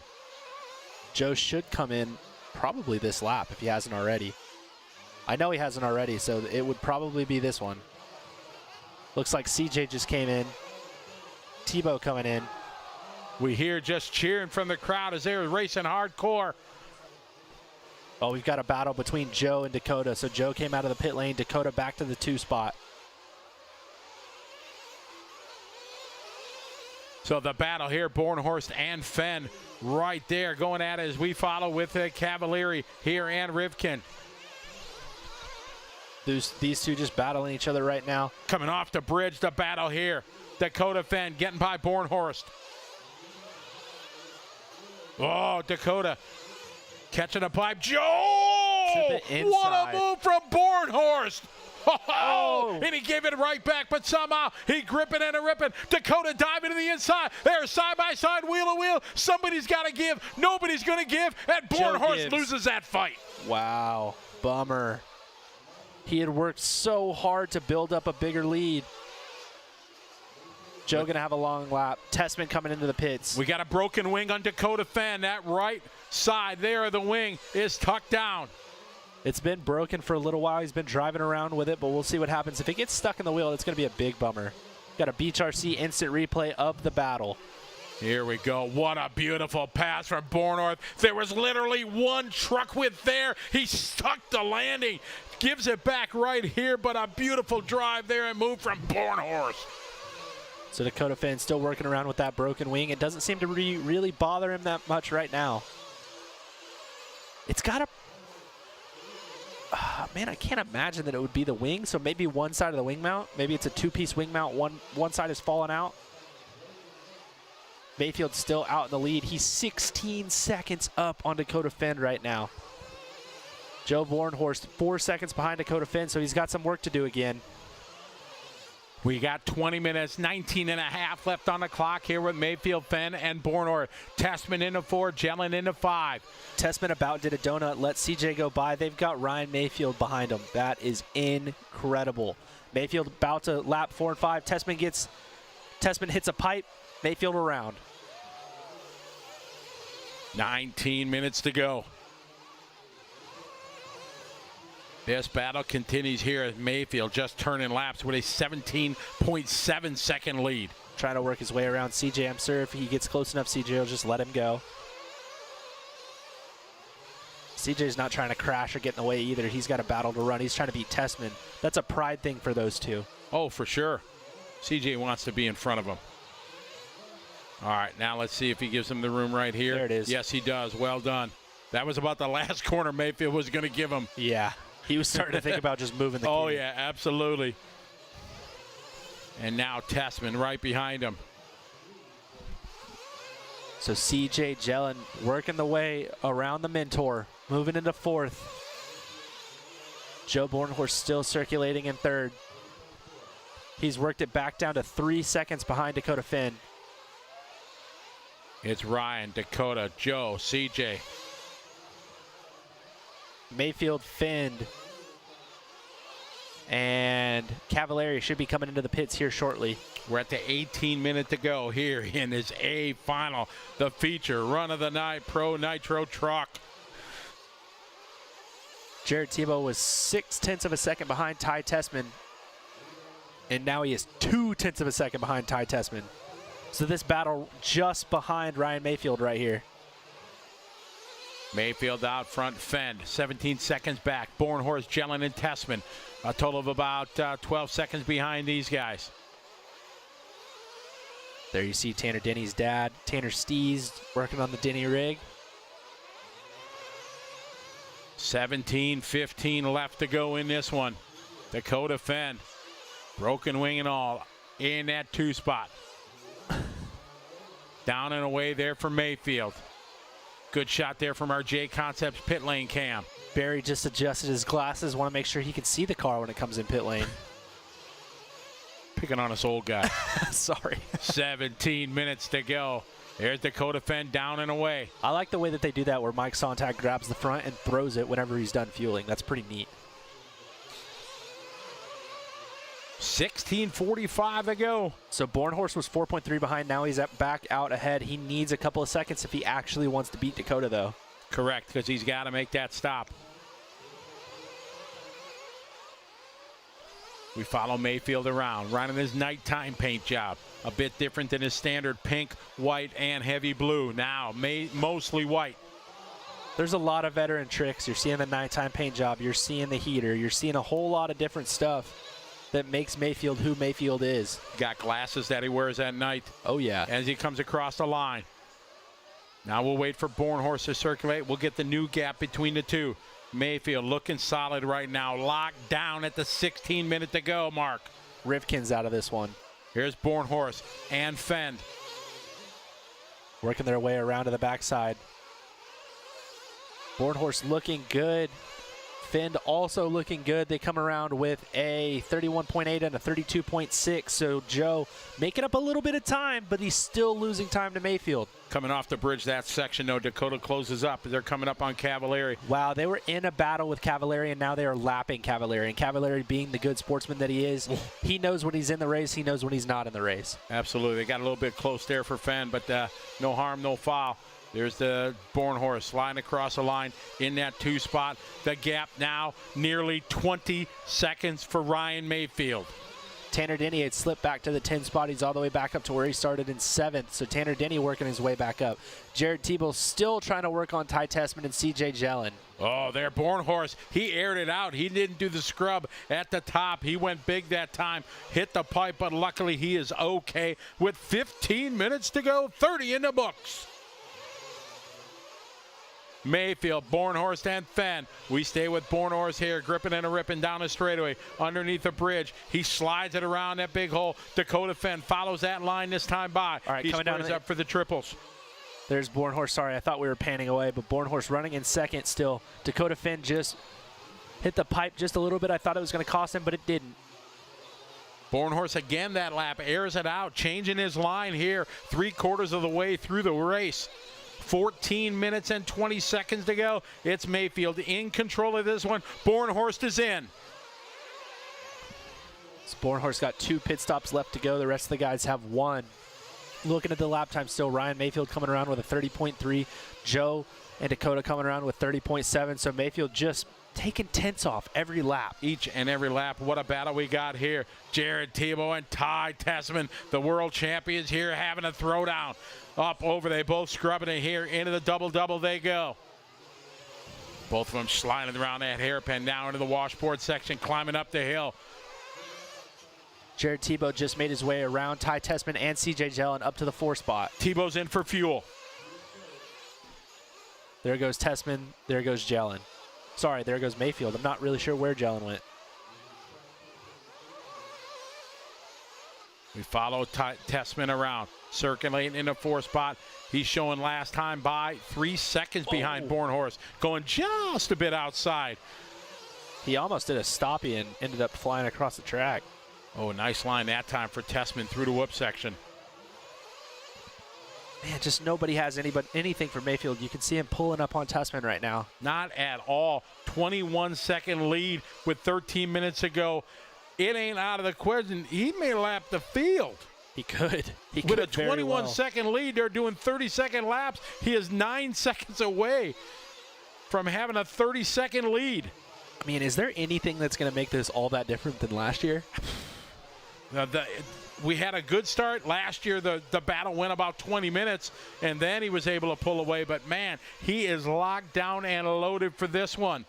Joe should come in probably this lap if he hasn't already. I know he hasn't already, so it would probably be this one. Looks like CJ just came in. Tebow coming in. We hear just cheering from the crowd as they're racing hardcore. Oh, we've got a battle between Joe and Dakota. So Joe came out of the pit lane, Dakota back to the 2 spot. So the battle here, Bornhorst and Fenn right there going at it as we follow with Cavallari here and Rivkin. These two just battling each other right now. Coming off the bridge, the battle here. Dakota Fenn getting by Bornhorst. Oh, Dakota catching a pipe. Joe! What a move from Bornhorst! Oh, and he gave it right back, but somehow he gripping and a ripping. Dakota diving to the inside. They're side by side, wheel to wheel. Somebody's got to give. Nobody's going to give, and Bornhorst loses that fight. Wow, bummer. He had worked so hard to build up a bigger lead. Joe going to have a long lap. Tessman coming into the pits. We got a broken wing on Dakota Fenn. That right side there of the wing is tucked down. It's been broken for a little while. He's been driving around with it, but we'll see what happens. If it gets stuck in the wheel, it's going to be a big bummer. Got a Beach RC instant replay of the battle. Here we go. What a beautiful pass from Bornhorst. There was literally one truck width there. He stuck the landing. Gives it back right here, but a beautiful drive there and move from Bornhorst. So Dakota Finn still working around with that broken wing. It doesn't seem to really bother him that much right now. It's got a... man, I can't imagine that it would be the wing, so maybe one side of the wing mount. Maybe it's a two-piece wing mount. One side has fallen out. Mayfield's still out in the lead. He's 16 seconds up on Dakota Finn right now. Joe Bornhorst 4 seconds behind Dakota Finn, so he's got some work to do again. We got 20 minutes, 19 and a half left on the clock here with Mayfield, Finn, and Bornhorst. Tessman into 4, Jellin into 5. Tessman about did a donut, let CJ go by. They've got Ryan Mayfield behind him. That is incredible. Mayfield about to lap 4 and 5. Tessman hits a pipe. Mayfield around. 19 minutes to go. This battle continues here as Mayfield just turning laps with a 17.7 second lead. Trying to work his way around CJ. I'm sure if he gets close enough, CJ will just let him go. CJ's not trying to crash or get in the way either. He's got a battle to run. He's trying to beat Tessman. That's a pride thing for those two. Oh, for sure. CJ wants to be in front of him. All right, now let's see if he gives him the room right here. There it is. Yes, he does. Well done. That was about the last corner Mayfield was going to give him. Yeah. He was starting to think about just moving the Oh, yeah, absolutely. And now Tessman right behind him. So CJ Jellin working the way around the mentor, moving into 4th. Joe Bornhorst still circulating in 3rd. He's worked it back down to 3 seconds behind Dakota Finn. It's Ryan, Dakota, Joe, CJ. Mayfield, Finn, and Cavallari should be coming into the pits here shortly. We're at the 18-minute to go here in this A final, the feature run of the night Pro Nitro truck. Jared Tebow was 0.6 of a second behind Ty Tessman, and now he is 0.2 of a second behind Ty Tessman. So this battle just behind Ryan Mayfield right here. Mayfield out front, Fend, 17 seconds back. Bornhorst, Jellin, and Tessman. A total of about 12 seconds behind these guys. There you see Tanner Denny's dad, Tanner Stees, working on the Denny rig. 17-15 left to go in this one. Dakota Fend, broken wing and all, in that 2 spot. Down and away there for Mayfield. Good shot there from our J Concepts pit lane cam. Barry just adjusted his glasses. Want to make sure he can see the car when it comes in pit lane. Picking on us old guy. Sorry. 17 minutes to go. There's Dakota Fend down and away. I like the way that they do that where Mike Sontag grabs the front and throws it whenever he's done fueling. That's pretty neat. 16:45 to go. So Bornhorst was 4.3 behind. Now he's back out ahead. He needs a couple of seconds if he actually wants to beat Dakota, though. Correct, because he's got to make that stop. We follow Mayfield around, running his nighttime paint job. A bit different than his standard pink, white, and heavy blue. Now, mostly white. There's a lot of veteran tricks. You're seeing the nighttime paint job. You're seeing the heater. You're seeing a whole lot of different stuff that makes Mayfield who Mayfield is. Got glasses that he wears at night. Oh, yeah. As he comes across the line. Now we'll wait for Bornhorst to circulate. We'll get the new gap between the two. Mayfield looking solid right now. Locked down at the 16-minute to go mark. Rivkin's out of this one. Here's Bornhorst and Fend. Working their way around to the backside. Bornhorst looking good. Fend also looking good. They come around with a 31.8 and a 32.6. So Joe making up a little bit of time, but he's still losing time to Mayfield. Coming off the bridge, that section, though, Dakota closes up. They're coming up on Cavallari. Wow, they were in a battle with Cavallari, and now they are lapping Cavallari. And Cavallari, being the good sportsman that he is, he knows when he's in the race. He knows when he's not in the race. Absolutely. They got a little bit close there for Fend, but no harm, no foul. There's the Bornhorst sliding across the line in that 2 spot. The gap now nearly 20 seconds for Ryan Mayfield. Tanner Denny had slipped back to the 10 spot. He's all the way back up to where he started in 7th. So Tanner Denny working his way back up. Jared Tebow still trying to work on Ty Tessman and CJ Jellin. Oh, there, Bornhorst. He aired it out. He didn't do the scrub at the top. He went big that time, hit the pipe, but luckily he is okay. With 15 minutes to go, 30 in the books. Mayfield, Bornhorst, and Fenn. We stay with Bornhorst here, gripping and ripping down the straightaway underneath the bridge. He slides it around that big hole. Dakota Fenn follows that line this time by. All right, he coming down up for the triples. There's Bornhorst. Sorry, I thought we were panning away, but Bornhorst running in second still. Dakota Fenn just hit the pipe just a little bit. I thought it was going to cost him, but it didn't. Bornhorst again that lap, airs it out, changing his line here, 3/4 of the way through the race. 14 minutes and 20 seconds to go. It's Mayfield in control of this one. Bornhorst is in. So Bornhorst got 2 pit stops left to go. The rest of the guys have 1. Looking at the lap time still, Ryan Mayfield coming around with a 30.3. Joe and Dakota coming around with 30.7. So Mayfield just taking tenths off every lap. Each and every lap. What a battle we got here. Jared Tebow and Ty Tessman, the world champions here, having a throwdown. Up over, they both scrubbing it here. Into the double-double they go. Both of them sliding around that hairpin down into the washboard section, climbing up the hill. Jared Tebow just made his way around Ty Tessman and CJ Jellin up to the 4 spot. Tebow's in for fuel. There goes Tessman. There goes Jellin. Sorry, there goes Mayfield. I'm not really sure where Jellin went. We follow Tessman around, circulating in the 4 spot. He's showing last time by 3 seconds behind Bornhorst, going just a bit outside. He almost did a stoppie and ended up flying across the track. Oh, nice line that time for Tessman through the whoop section. Man, just nobody has anything for Mayfield. You can see him pulling up on Tessman right now. Not at all. 21-second lead with 13 minutes to go. It ain't out of the question. He may lap the field. He could. He with could a 21-second lead, they're doing 30-second laps. He is 9 seconds away from having a 30-second lead. I mean, is there anything that's going to make this all that different than last year? We had a good start. Last year, the battle went about 20 minutes, and then he was able to pull away. But, man, he is locked down and loaded for this one.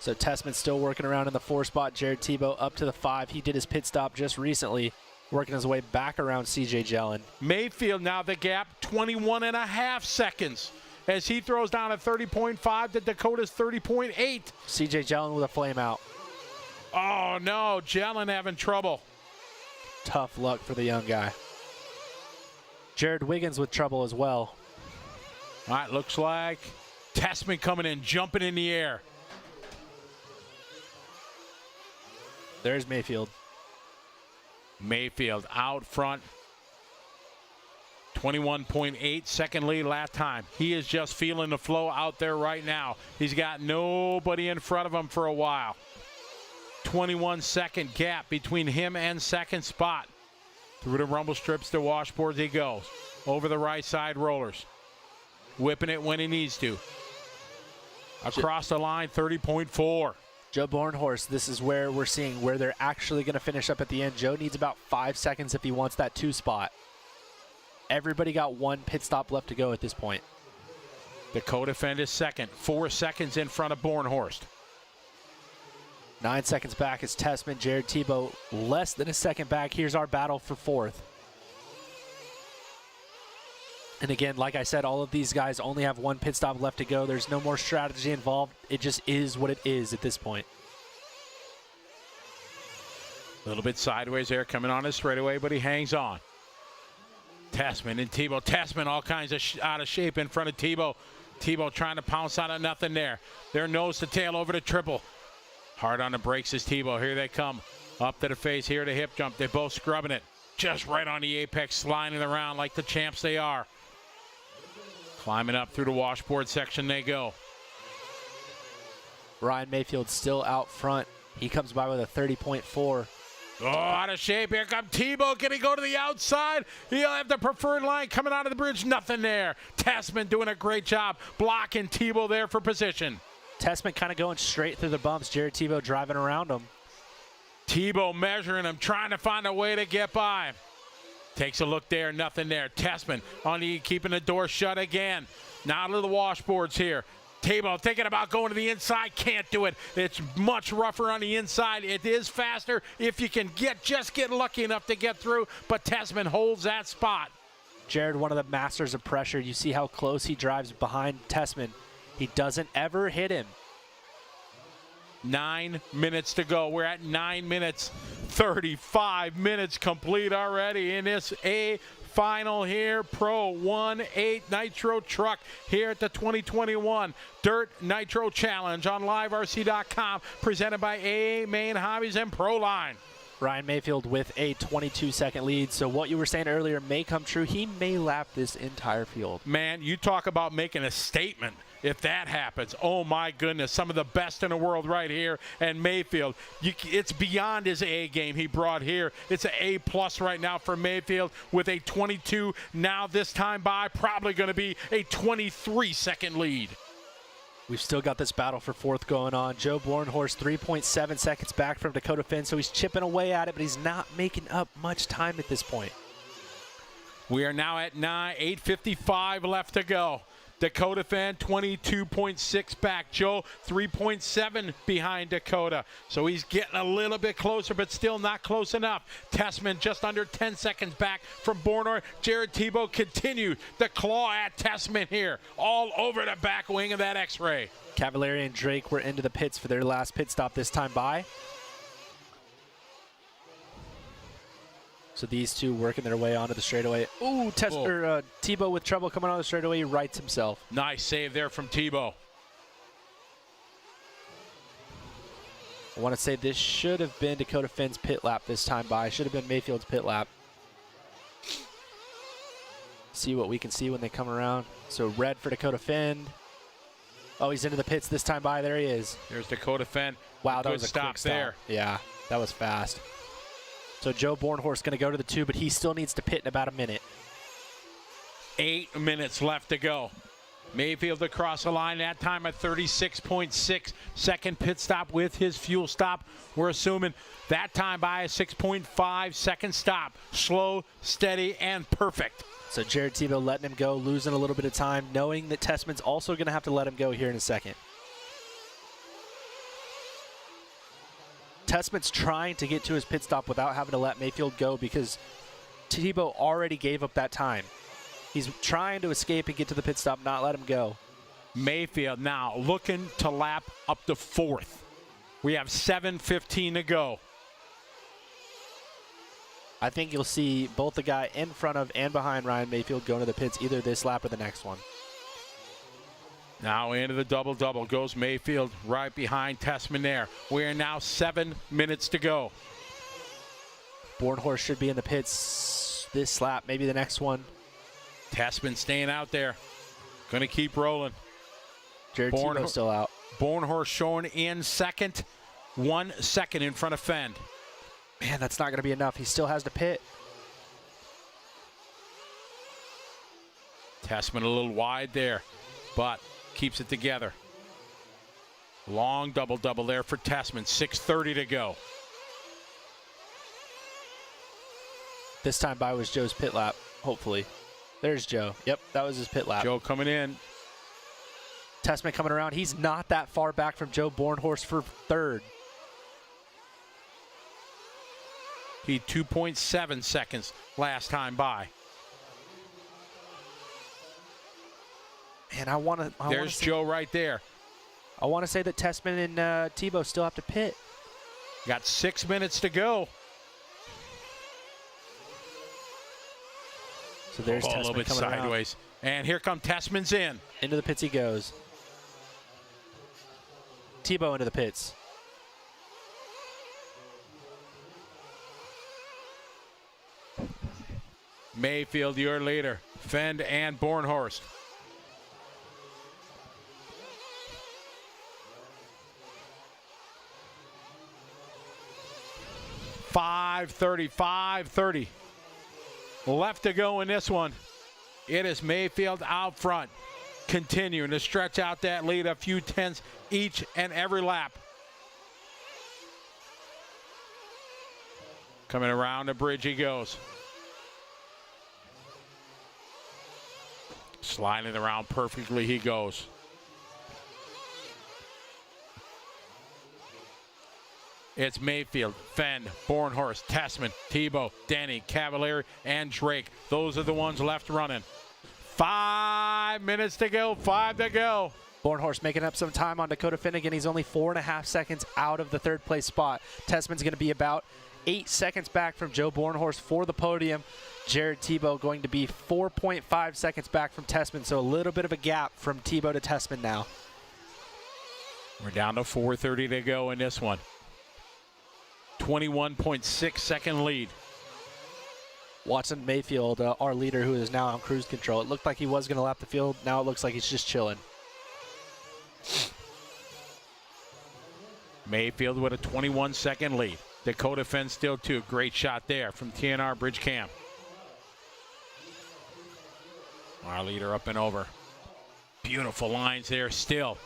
So Tessman's still working around in the 4 spot. Jared Tebow up to the 5. He did his pit stop just recently, working his way back around CJ Jellin. Mayfield now the gap, 21.5 seconds. As he throws down a 30.5 to Dakota's 30.8. CJ Jellin with a flame out. Oh, no, Jellin having trouble. Tough luck for the young guy. Jared Wiggins with trouble as well. All right, looks like Tessman coming in, jumping in the air. There's Mayfield. Mayfield out front. 21.8 second lead last time. He is just feeling the flow out there right now. He's got nobody in front of him for a while. 21-second gap between him and second spot. Through the rumble strips to washboards he goes. Over the right side rollers. Whipping it when he needs to. Across the line, 30.4. Joe Bornhorst, this is where we're seeing where they're actually going to finish up at the end. Joe needs about 5 seconds if he wants that 2 spot. Everybody got 1 pit stop left to go at this point. Dakota Fenn is second. 4 seconds in front of Bornhorst. 9 seconds back is Tessman. Jared Tebow less than a second back. Here's our battle for 4th. And again, like I said, all of these guys only have 1 pit stop left to go. There's no more strategy involved. It just is what it is at this point. A little bit sideways there coming on his straightaway, but he hangs on. Tessman and Tebow. Tessman all kinds of out of shape in front of Tebow. Tebow trying to pounce out of nothing there. Their nose to tail over to triple. Hard on the brakes is Tebow. Here they come. Up to the face, here to hip jump. They're both scrubbing it. Just right on the apex, sliding around like the champs they are. Climbing up through the washboard section they go. Ryan Mayfield still out front. He comes by with a 30.4. Oh, out of shape. Here comes Tebow. Can he go to the outside? He'll have the preferred line coming out of the bridge. Nothing there. Tessman doing a great job blocking Tebow there for position. Tessman kind of going straight through the bumps. Jared Tebow driving around him. Tebow measuring him, trying to find a way to get by. Takes a look there, nothing there. Tessman keeping the door shut again. Now to the washboards here. Tebow thinking about going to the inside, can't do it. It's much rougher on the inside. It is faster if you can just get lucky enough to get through, but Tessman holds that spot. Jared, one of the masters of pressure. You see how close he drives behind Tessman. He doesn't ever hit him. 9 minutes to go. We're at 9 minutes, 35 minutes complete already in this A final here. Pro 1-8 Nitro truck here at the 2021 Dirt Nitro Challenge on liverc.com, presented by A Main Hobbies and Proline. Ryan Mayfield with a 22-second lead. So what you were saying earlier may come true. He may lap this entire field. Man, you talk about making a statement. If that happens, oh my goodness, some of the best in the world right here. And Mayfield, it's beyond his A game he brought here. It's an A+ right now for Mayfield with a 22. Now this time by, probably going to be a 23-second lead. We've still got this battle for fourth going on. Joe Bornhorst 3.7 seconds back from Dakota Finn, so he's chipping away at it, but he's not making up much time at this point. We are now at 8:55 left to go. Dakota Finn 22.6 back. Joe 3.7 behind Dakota. So he's getting a little bit closer, but still not close enough. Tessman just under 10 seconds back from Bornhorst. Jared Tebow continued the claw at Tessman here, all over the back wing of that X-Ray. Cavalieri and Drake were into the pits for their last pit stop this time by. So these two working their way onto the straightaway. Ooh, Tebow with trouble coming on the straightaway. He rights himself. Nice save there from Tebow. I want to say this should have been Dakota Finn's pit lap this time by. Should have been Mayfield's pit lap. See what we can see when they come around. So red for Dakota Finn. Oh, he's into the pits this time by. There he is. There's Dakota Finn. Wow, that was a stop quick stop there. Yeah, that was fast. So Joe Bornhorst going to go to the 2, but he still needs to pit in about a minute. 8 minutes left to go. Mayfield across the line, that time at 36.6 second pit stop with his fuel stop. We're assuming that time by a 6.5 second stop. Slow, steady, and perfect. So Jared Tebow letting him go, losing a little bit of time, knowing that Tessman's also going to have to let him go here in a second. Tessman's trying to get to his pit stop without having to let Mayfield go because Tebow already gave up that time. He's trying to escape and get to the pit stop, not let him go. Mayfield now looking to lap up to 4th. We have 7:15 to go. I think you'll see both the guy in front of and behind Ryan Mayfield going to the pits either this lap or the next one. Now into the double-double goes Mayfield right behind Tessman there. We are now 7 minutes to go. Bornhorst should be in the pits this lap, maybe the next one. Tessman staying out there. Going to keep rolling. Jared Tebow still out. Bornhorst showing in second. 1 second in front of Fend. Man, that's not going to be enough. He still has to pit. Tessman a little wide there, but keeps it together. Long double-double there for Tessman. 6:30 to go. This time by was Joe's pit lap, hopefully. There's Joe. Yep, that was his pit lap. Joe coming in. Tessman coming around. He's not that far back from Joe Bornhorst for 3rd. He 2.7 seconds last time by. And I want to. There's Joe right there. I want to say that Tessman and Tebow still have to pit. Got 6 minutes to go. So there's Tessman a little bit coming sideways. around. And here come Tessman's in. Into the pits he goes. Tebow into the pits. Mayfield, your leader. Fend and Bornhorst. $5:30 left to go in this one. It is Mayfield out front, continuing to stretch out that lead a few tenths each and every lap. Coming around the bridge he goes. Sliding around perfectly he goes. It's Mayfield, Fenn, Bornhorst, Tessman, Tebow, Denny, Cavalieri, and Drake. Those are the ones left running. 5 minutes to go, 5 to go. Bornhorst making up some time on Dakota Finnegan. He's only 4.5 seconds out of the third place spot. Tessman's going to be about 8 seconds back from Joe Bornhorst for the podium. Jared Tebow going to be 4.5 seconds back from Tessman, so a little bit of a gap from Tebow to Tessman now. We're down to 4:30 to go in this one. 21.6 second lead. Watson Mayfield, our leader, who is now on cruise control. It looked like he was going to lap the field. Now it looks like he's just chilling. Mayfield with a 21-second lead. Dakota Fenn still 2. Great shot there from TNR Bridge Cam. Our leader up and over. Beautiful lines there still.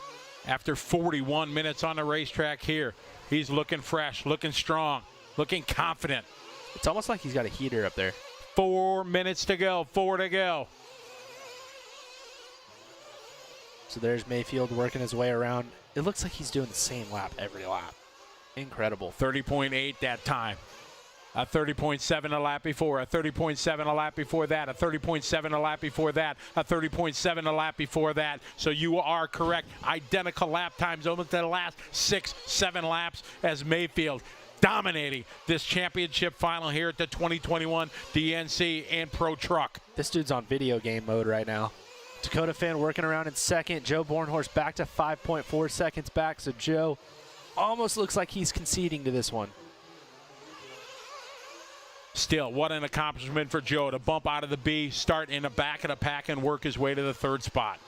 After 41 minutes on the racetrack here, he's looking fresh, looking strong, looking confident. It's almost like he's got a heater up there. 4 minutes to go, 4 to go. So there's Mayfield working his way around. It looks like he's doing the same lap every lap. Incredible. 30.8 that time. A 30.7 a lap before, a 30.7 a lap before that, a 30.7 a lap before that, a 30.7 a lap before that. So you are correct. Identical lap times almost the last 6-7 laps as Mayfield dominating this championship final here at the 2021 DNC and Pro Truck. This dude's on video game mode right now. Dakota Fenn working around in second. Joe Bornhorst back to 5.4 seconds back. So Joe almost looks like he's conceding to this one. Still, what an accomplishment for Joe to bump out of the B, start in the back of the pack, and work his way to the third spot.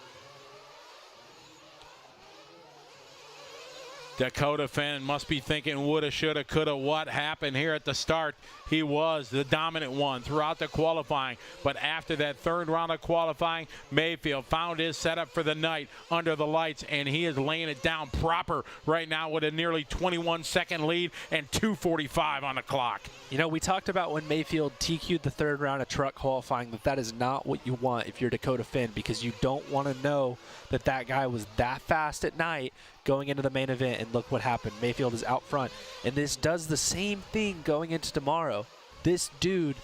Dakota Fenn must be thinking woulda, shoulda, coulda, what happened here at the start. He was the dominant one throughout the qualifying. But after that third round of qualifying, Mayfield found his setup for the night under the lights, and he is laying it down proper right now with a nearly 21-second lead and 2:45 on the clock. You know, we talked about when Mayfield TQ'd the third round of truck qualifying that is not what you want if you're Dakota Fenn, because you don't want to know that that guy was that fast at night going into the main event, and look what happened. Mayfield is out front, and this does the same thing going into tomorrow. This dude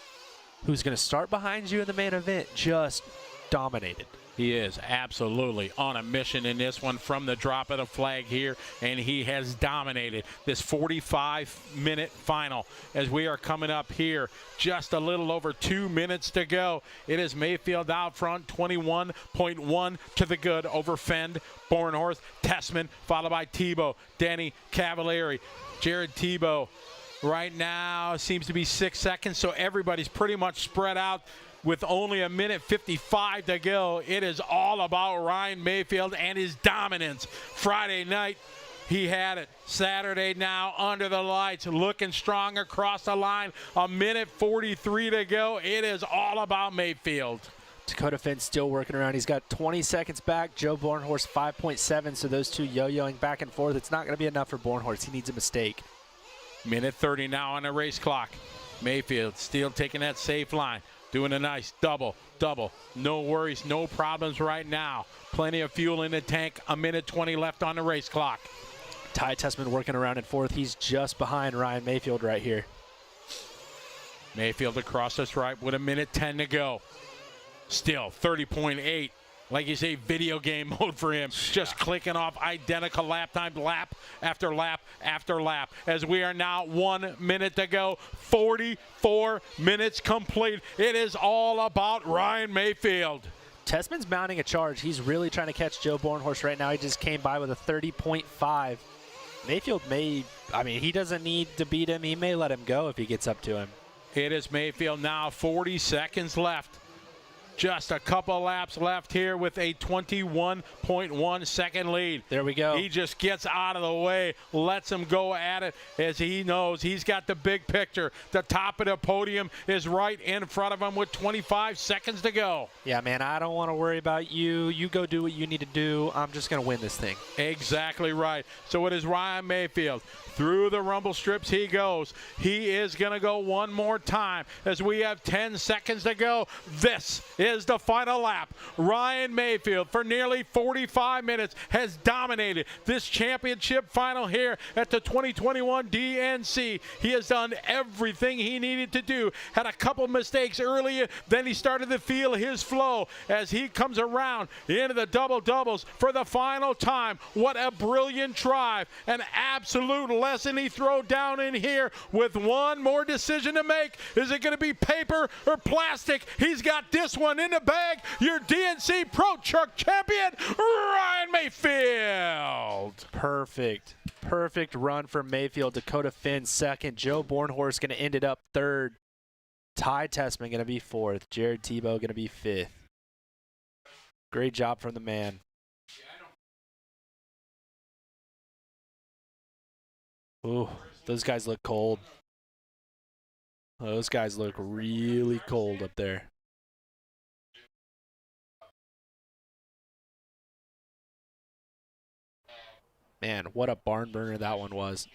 who's going to start behind you in the main event just dominated. He is absolutely on a mission in this one from the drop of the flag here, and he has dominated this 45-minute final as we are coming up here. Just a little over 2 minutes to go. It is Mayfield out front, 21.1 to the good over Fenn, Bornhorst, Tessman, followed by Tebow, Denny, Cavalieri, Jared Tebow. Right now seems to be 6 seconds, so everybody's pretty much spread out. With only a minute 55 to go, it is all about Ryan Mayfield and his dominance. Friday night, he had it. Saturday now, under the lights, looking strong across the line. A minute 43 to go. It is all about Mayfield. Dakota Fenn still working around. He's got 20 seconds back. Joe Bornhorst 5.7, so those two yo-yoing back and forth. It's not going to be enough for Bornhorst. He needs a mistake. Minute 30 now on the race clock. Mayfield still taking that safe line. Doing a nice double. No worries, no problems right now. Plenty of fuel in the tank. A minute 20 left on the race clock. Ty Tessman working around in fourth. He's just behind Ryan Mayfield right here. Mayfield across the stripe with a minute 10 to go. Still 30.8. Like you say, video game mode for him. Just clicking off identical lap time, lap after lap after lap. As we are now 1 minute to go, 44 minutes complete. It is all about Ryan Mayfield. Tessman's mounting a charge. He's really trying to catch Joe Bornhorst right now. He just came by with a 30.5. Mayfield he doesn't need to beat him. He may let him go if he gets up to him. It is Mayfield now, 40 seconds left. just a couple laps left here with a 21.1 second lead. There we go. He just gets out of the way, lets him go at it as he knows he's got the big picture. The top of the podium is right in front of him with 25 seconds to go. Yeah, man, I don't want to worry about you. You go do what you need to do. I'm just going to win this thing. Exactly right. So it is Ryan Mayfield. Through the rumble strips he goes. He is going to go one more time as we have 10 seconds to go. This is the final lap. Ryan Mayfield, for nearly 45 minutes, has dominated this championship final here at the 2021 DNC. He has done everything he needed to do. Had a couple mistakes earlier, then he started to feel his flow as he comes around into the double-doubles for the final time. What a brilliant drive. An absolute lesson he throw down in here with one more decision to make. Is it going to be paper or plastic? He's got this one in the bag. Your DNC Pro Truck Champion, Ryan Mayfield. Perfect run for Mayfield. Dakota Finn second. Joe Bornhorst going to end it up third. Ty Tessman going to be fourth. Jared Tebow going to be fifth. Great job from the man. Ooh, those guys look cold. Those guys look really cold up there. Man, what a barn burner that one was.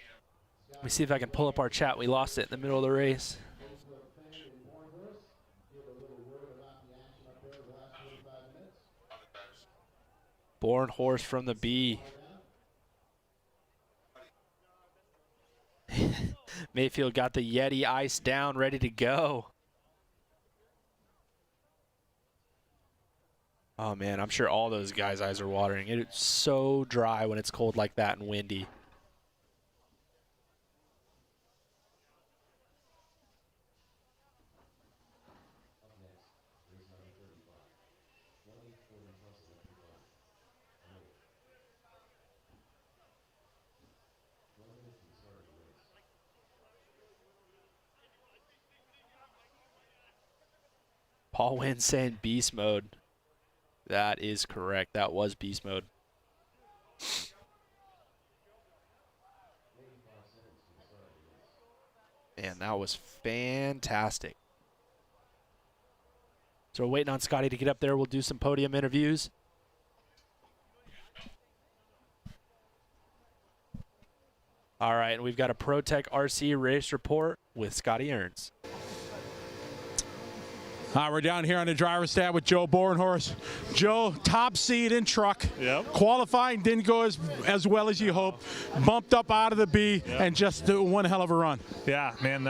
Let me see if I can pull up our chat. We lost it in the middle of the race. Bornhorst from the B. Mayfield got the Yeti ice down, ready to go. Oh, man, I'm sure all those guys' eyes are watering. It's so dry when it's cold like that and windy. Paul Wynn saying beast mode. That is correct. That was beast mode. Man, that was fantastic. So we're waiting on Scotty to get up there. We'll do some podium interviews. All right, and we've got a ProTech RC race report with Scotty Ernst. We're down here on the driver's stand with Joe Bornhorst. Joe, top seed in truck. Yep. Qualifying didn't go as well as you hoped. Bumped up out of the B and just one hell of a run. Yeah, man,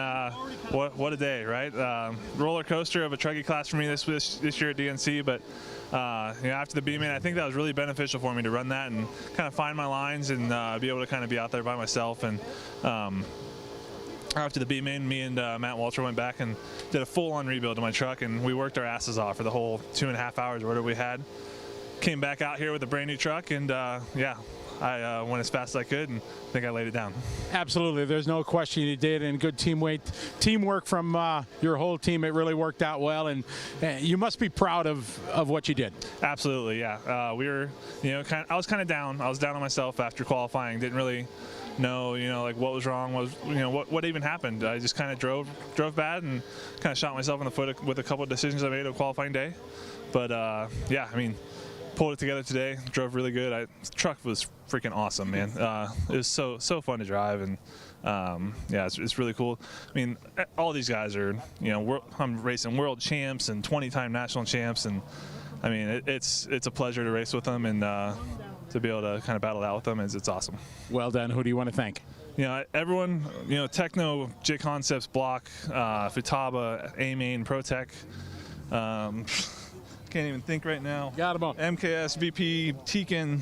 what a day, right? Roller coaster of a Truggy class for me this year at DNC, but you know, after the B Main, I think that was really beneficial for me to run that and kind of find my lines and be able to kind of be out there by myself. And after the B Main, me and Matt Walter went back and did a full-on rebuild to my truck, and we worked our asses off for the whole 2.5 hours or whatever we had. Came back out here with a brand new truck, and yeah, I went as fast as I could, and I think I laid it down. Absolutely, there's no question you did, and good teamwork from your whole team. It really worked out well, and you must be proud of what you did. Absolutely, yeah. We were, you know, I was kind of down. I was down on myself after qualifying. Didn't really know, you know, like what was wrong, what even happened. I just kind of drove bad and kind of shot myself in the foot with a couple of decisions I made on qualifying day. But yeah, I mean, pulled it together today. Drove really good. The truck was freaking awesome, man. It was so fun to drive, and yeah, it's really cool. I mean, all these guys are, you know, I'm racing world champs and 20-time national champs, and I mean, it's a pleasure to race with them, and to be able to kind of battle out with them it's awesome. Well done. Who do you want to thank? You know, everyone, you know, Techno, J Concepts, Block, Futaba, A Main, ProTech. Can't even think right now. Got them all. MKS, VP, Tekin,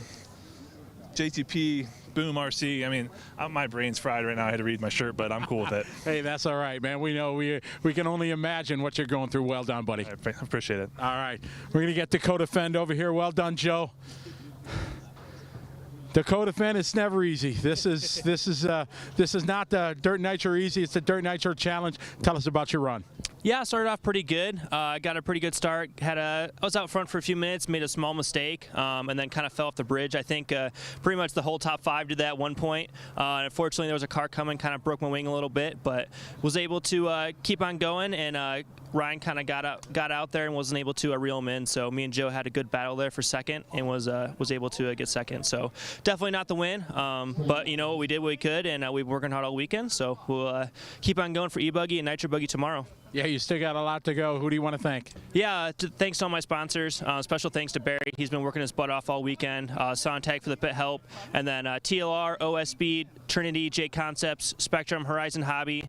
JTP, Boom RC. I mean, my brain's fried right now. I had to read my shirt, but I'm cool with it. Hey, that's all right, man. We know we can only imagine what you're going through. Well done, buddy. I appreciate it. All right, we're gonna get Dakota Fend over here. Well done, Joe. Dakota Fend, it's never easy. This is not the Dirt Nitro Easy. It's the Dirt Nitro Challenge. Tell us about your run. Yeah, I started off pretty good. I got a pretty good start. I was out front for a few minutes, made a small mistake, and then kind of fell off the bridge. I think pretty much the whole top 5 did that at one point. Unfortunately, there was a car coming, kind of broke my wing a little bit, but was able to keep on going, and Ryan kind of got out there and wasn't able to reel him in. So me and Joe had a good battle there for second, and was able to get second. So definitely not the win, but you know, we did what we could, and we've been working hard all weekend. So we'll keep on going for E-Buggy and Nitro Buggy tomorrow. Yeah, you still got a lot to go. Who do you want to thank? Yeah, thanks to all my sponsors. Special thanks to Barry. He's been working his butt off all weekend. Sontag for the pit help. And then TLR, OS Speed, Trinity, J Concepts, Spectrum, Horizon Hobby,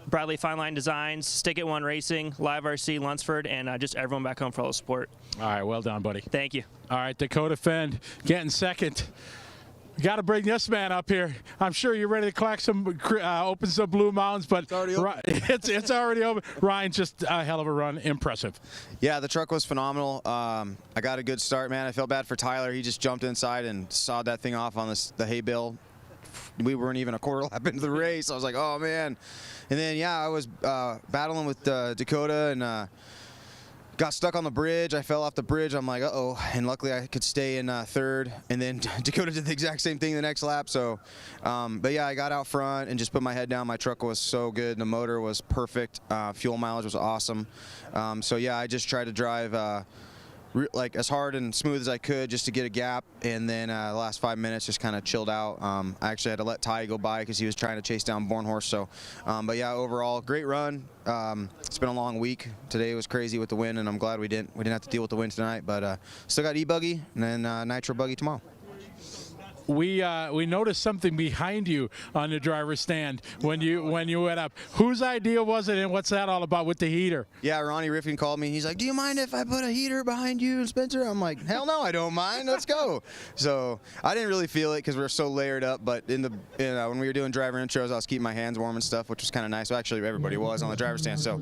Bradley Fine Line Designs, Stick It One Racing, Live RC, Lunsford, and just everyone back home for all the support. All right, well done, buddy. Thank you. All right, Dakota Fend getting second. Got to bring this man up here. I'm sure you're ready to collect some, open some Blue Mountains, but it's already open. Ryan, just a hell of a run. Impressive. Yeah, the truck was phenomenal. I got a good start, man. I felt bad for Tyler. He just jumped inside and sawed that thing off on the hay bale. We weren't even a quarter lap into the race. I was like, oh, man. And then, yeah, I was battling with Dakota and got stuck on the bridge. I fell off the bridge. I'm like, uh-oh. And luckily I could stay in third. And then Dakota did the exact same thing the next lap. So, but yeah, I got out front and just put my head down. My truck was so good. The motor was perfect. Fuel mileage was awesome. So yeah, I just tried to drive like as hard and smooth as I could just to get a gap, and then the last 5 minutes just kind of chilled out. I actually had to let Ty go by because he was trying to chase down Bornhorst. So, but yeah, overall great run. It's been a long week. Today was crazy with the wind, and I'm glad we didn't have to deal with the wind tonight. But still got E-Buggy and then Nitro Buggy tomorrow. We noticed something behind you on the driver's stand when you went up. Whose idea was it, and what's that all about with the heater? Yeah, Ronnie Riffin called me. He's like, "Do you mind if I put a heater behind you, Spencer?" I'm like, "Hell no, I don't mind. Let's go." So I didn't really feel it because we were so layered up. But when we were doing driver intros, I was keeping my hands warm and stuff, which was kind of nice. Well, actually, everybody was on the driver's stand. So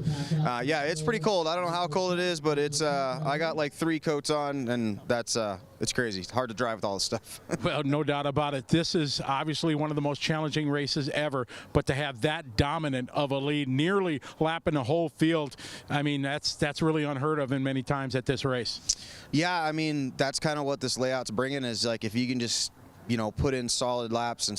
yeah, it's pretty cold. I don't know how cold it is, but it's I got like 3 coats on, and that's it's crazy. It's hard to drive with all this stuff. Well, no doubt about it. This is obviously one of the most challenging races ever, but to have that dominant of a lead, nearly lapping the whole field, I mean, that's really unheard of in many times at this race. Yeah, I mean, that's kind of what this layout's bringing is, like, if you can just, you know, put in solid laps, and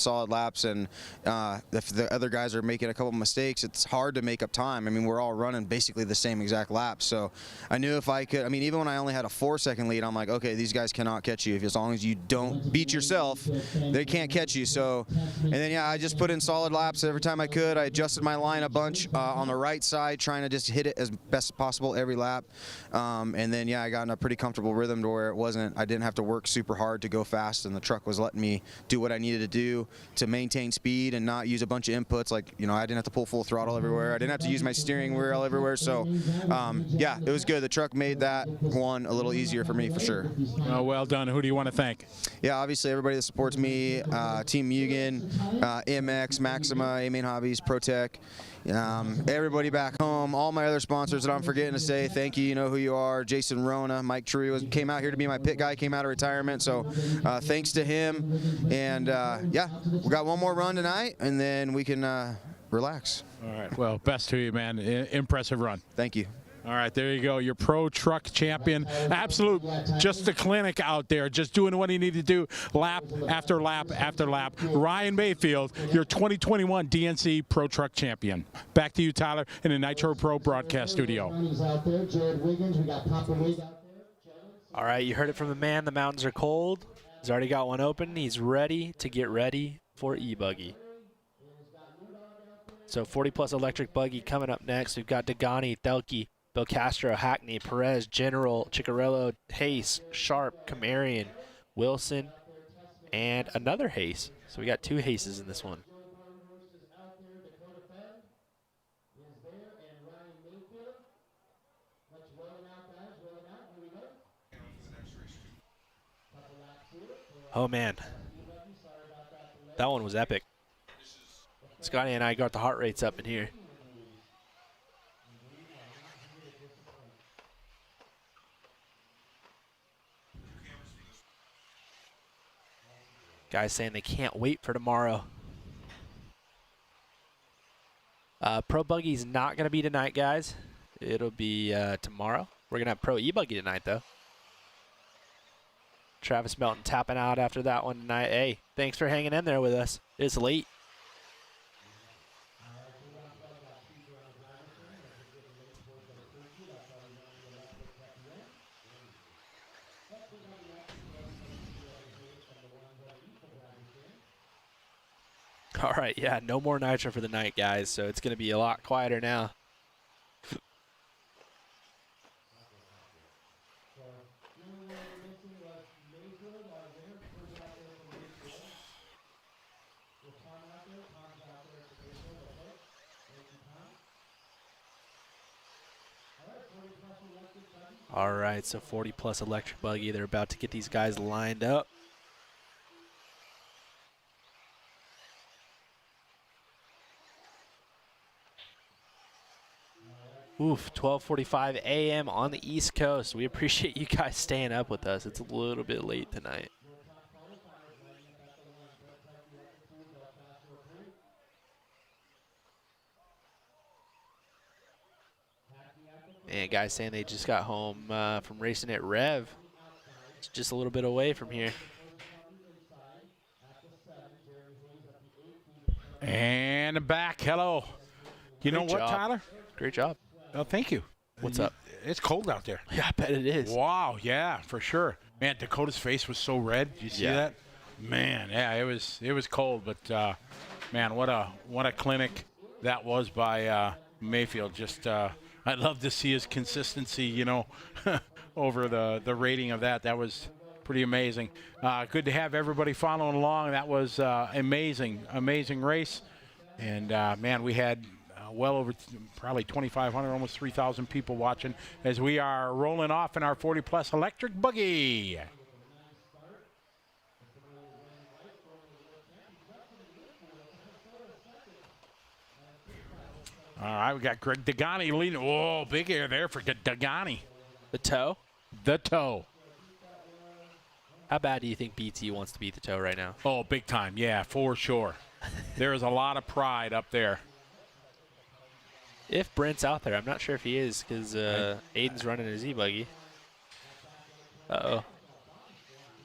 if the other guys are making a couple mistakes, it's hard to make up time. I mean, we're all running basically the same exact laps. So I knew if I could, I mean, even when I only had a 4-second lead, I'm like, okay, these guys cannot catch you. As long as you don't beat yourself, they can't catch you. So, and then, yeah, I just put in solid laps every time I could. I adjusted my line a bunch on the right side, trying to just hit it as best as possible every lap. And then, yeah, I got in a pretty comfortable rhythm to where I didn't have to work super hard to go fast, and the truck was letting me do what I needed to do to maintain speed and not use a bunch of inputs. Like, you know, I didn't have to pull full throttle everywhere. I didn't have to use my steering wheel everywhere. So, yeah, it was good. The truck made that one a little easier for me for sure. Well done. Who do you want to thank? Yeah, obviously everybody that supports me, Team Mugen, MX, Maxima, A Main Hobbies, ProTech. Everybody back home, all my other sponsors that I'm forgetting to say, thank you. You know who you are. Jason Rona, Mike True came out here to be my pit guy, came out of retirement, so thanks to him. And yeah, we got one more run tonight, and then we can relax. All right. Well, best to you, man. Impressive run. Thank you. All right, there you go. Your pro truck champion. Absolute, just a clinic out there, just doing what he needed to do, lap after lap after lap. Ryan Mayfield, your 2021 DNC Pro Truck Champion. Back to you, Tyler, in the Nitro Pro broadcast studio. All right, you heard it from the man. The mountains are cold. He's already got one open. He's ready to get ready for E-Buggy. So 40-plus electric buggy coming up next. We've got Dagani, Thelke, Belcastro, Hackney, Perez, General, Ciccarello, Hayes, Sharp, Camarian, Wilson, and another Hayes. So we got 2 Hayeses in this one. Oh, man. That one was epic. Scotty and I got the heart rates up in here. Guys saying they can't wait for tomorrow. Pro Buggy's not going to be tonight, guys. It'll be tomorrow. We're going to have Pro E-Buggy tonight, though. Travis Melton tapping out after that one tonight. Hey, thanks for hanging in there with us. It's late. All right, yeah, no more Nitro for the night, guys, so it's going to be a lot quieter now. All right, so 40-plus electric buggy. They're about to get these guys lined up. Oof, 12:45 a.m. on the East Coast. We appreciate you guys staying up with us. It's a little bit late tonight. And guys saying they just got home from racing at Rev. It's just a little bit away from here. And back. Hello. You know what, Tyler? Great job. Oh, thank you. What's up? It's cold out there. Yeah, I bet it is. Wow, yeah, for sure. Man, Dakota's face was so red. Did you see that? Man, yeah, it was cold, but man, what a clinic that was by Mayfield. Just I'd love to see his consistency, you know, over the rating of that. That was pretty amazing. Good to have everybody following along. That was amazing race. And man, we had well over probably 2,500, almost 3,000 people watching as we are rolling off in our 40-plus electric buggy. All right, we got Greg Dagani leading. Whoa, big air there for Dagani. The toe? The toe. How bad do you think BT wants to beat the toe right now? Oh, big time. Yeah, for sure. There is a lot of pride up there. If Brent's out there, I'm not sure if he is because Aiden's running his E-Buggy. Uh-oh.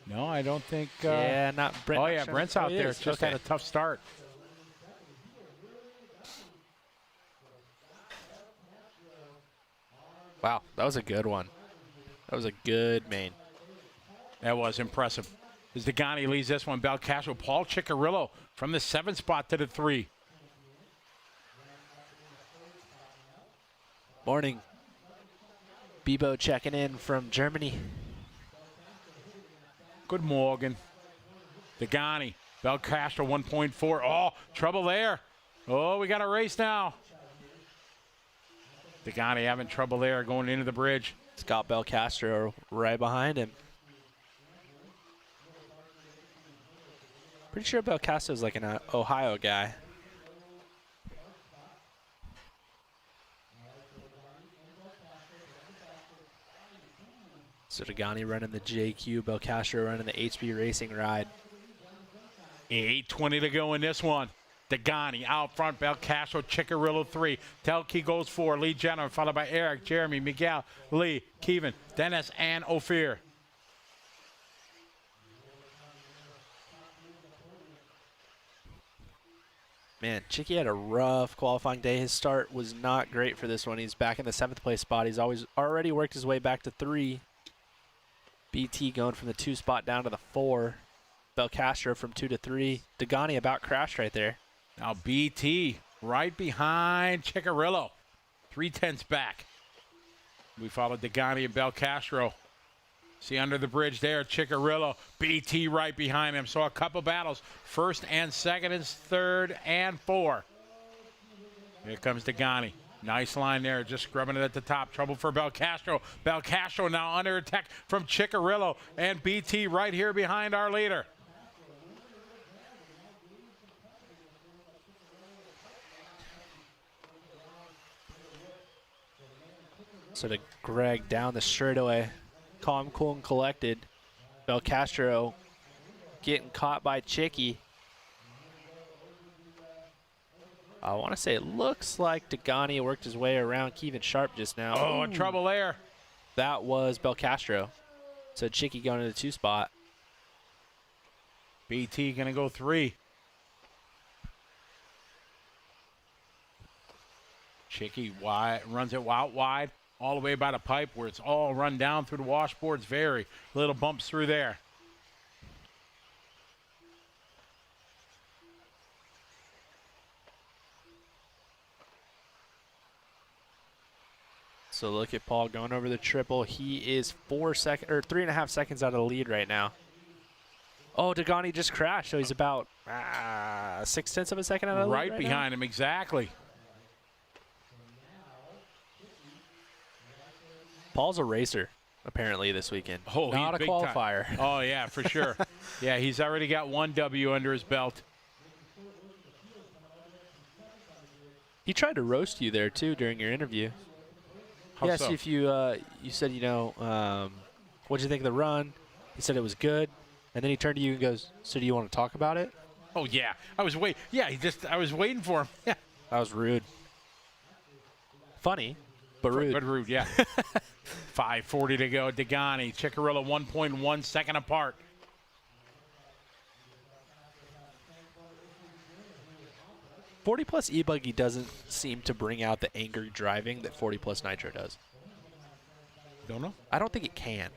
No, I don't think. Yeah, not Brent. Oh, yeah, Brent's out there. Just had a tough start. Wow, that was a good one. That was a good main. That was impressive. As Dagani leads this one, Belcastro, Paul Ciccarillo from the 7th spot to the 3. Morning. Bebo checking in from Germany. Good morning. Dagani, Belcastro 1.4. Oh, trouble there. Oh, we got a race now. Dagani having trouble there going into the bridge. Scott Belcastro right behind him. Pretty sure Belcastro's like an Ohio guy. So Dagani running the JQ, Belcastro running the HB Racing ride. 8:20 to go in this one. Dagani out front, Belcastro, Ciccarillo 3. Telke goes 4, Lee Jenner, followed by Eric, Jeremy, Miguel, Lee, Kevin, Dennis, and Ophir. Man, Chicky had a rough qualifying day. His start was not great for this one. He's back in the 7th place spot. He's already worked his way back to 3. BT going from the 2 spot down to the 4. Belcastro from 2 to 3. Dagani about crashed right there. Now BT right behind Ciccarillo. 3/10 back. We followed Dagani and Belcastro. See under the bridge there, Ciccarillo. BT right behind him. So a couple battles. 1st and 2nd and 3rd and 4. Here comes Dagani. Nice line there, just scrubbing it at the top. Trouble for Belcastro. Belcastro now under attack from Ciccarillo and BT right here behind our leader. So to Greg down the straightaway. Calm, cool, and collected. Belcastro getting caught by Chicky. I want to say it looks like Degani worked his way around Kevin Sharp just now. Oh, trouble there. That was Belcastro. So Chicky going to the 2 spot. BT going to go 3. Chicky wide, runs it out wide, all the way by the pipe where it's all run down through the washboards. Very little bumps through there. So look at Paul going over the triple. He is 3.5 seconds out of the lead right now. Oh, Degani just crashed, so he's about 0.6 of a second out of the lead Right behind him, exactly. Paul's a racer, apparently, this weekend. Oh, not a big qualifier. Time. Oh, yeah, for sure. Yeah, he's already got 1 W under his belt. He tried to roast you there, too, during your interview. How so? If you said, what'd you think of the run? He said it was good. And then he turned to you and goes, so do you want to talk about it? Oh, yeah. I was waiting. Yeah, I was waiting for him. Yeah. That was rude. Funny, but rude. But rude, yeah. 5:40 to go. Degani, Ciccarello 1.1 second apart. '40+ E-Buggy doesn't seem to bring out the angry driving that '40+ Nitro does. Don't know? I don't think it can.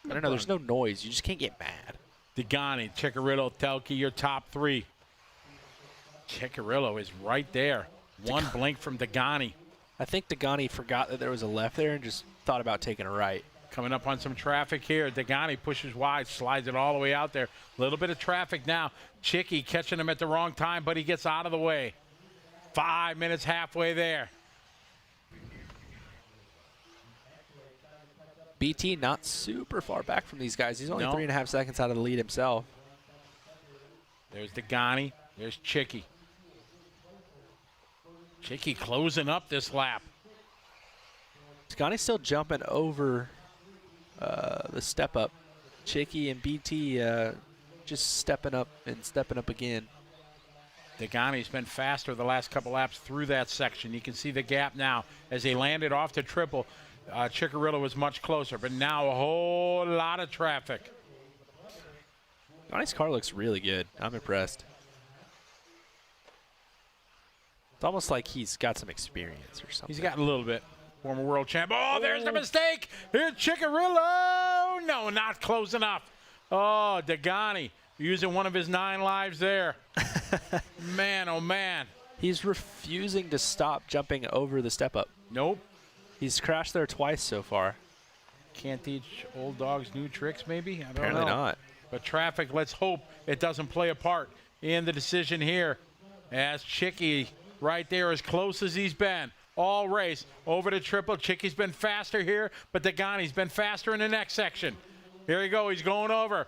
I don't know. There's no noise. You just can't get mad. Degani, Ciccarello, Telke, your top 3. Ciccarello is right there. One blink from Degani. I think Degani forgot that there was a left there and just thought about taking a right. Coming up on some traffic here. Degani pushes wide, slides it all the way out there. A little bit of traffic now. Chicky catching him at the wrong time, but he gets out of the way. 5 minutes halfway there. BT not super far back from these guys. He's only 3.5 seconds out of the lead himself. There's Degani. There's Chicky. Chicky closing up this lap. Degani's still jumping over the step up. Chicky and BT just stepping up again. Degani's been faster the last couple laps through that section. You can see the gap now as they landed off the triple. Ciccarello was much closer, but now a whole lot of traffic. Degani's car looks really good. I'm impressed. It's almost like he's got some experience or something. He's got a little bit. Former world champ. Oh, there's the mistake. Here's Ciccarello. No, not close enough. Oh, Degani using one of his 9 lives there. Man, oh, man. He's refusing to stop jumping over the step up. Nope. He's crashed there twice so far. Can't teach old dogs new tricks, maybe? I don't Apparently know. not. But traffic, let's hope it doesn't play a part in the decision here. As Chicky right there as close as he's been all race over to triple. Chicky's been faster here, but Degani's been faster in the next section. Here we go. He's going over.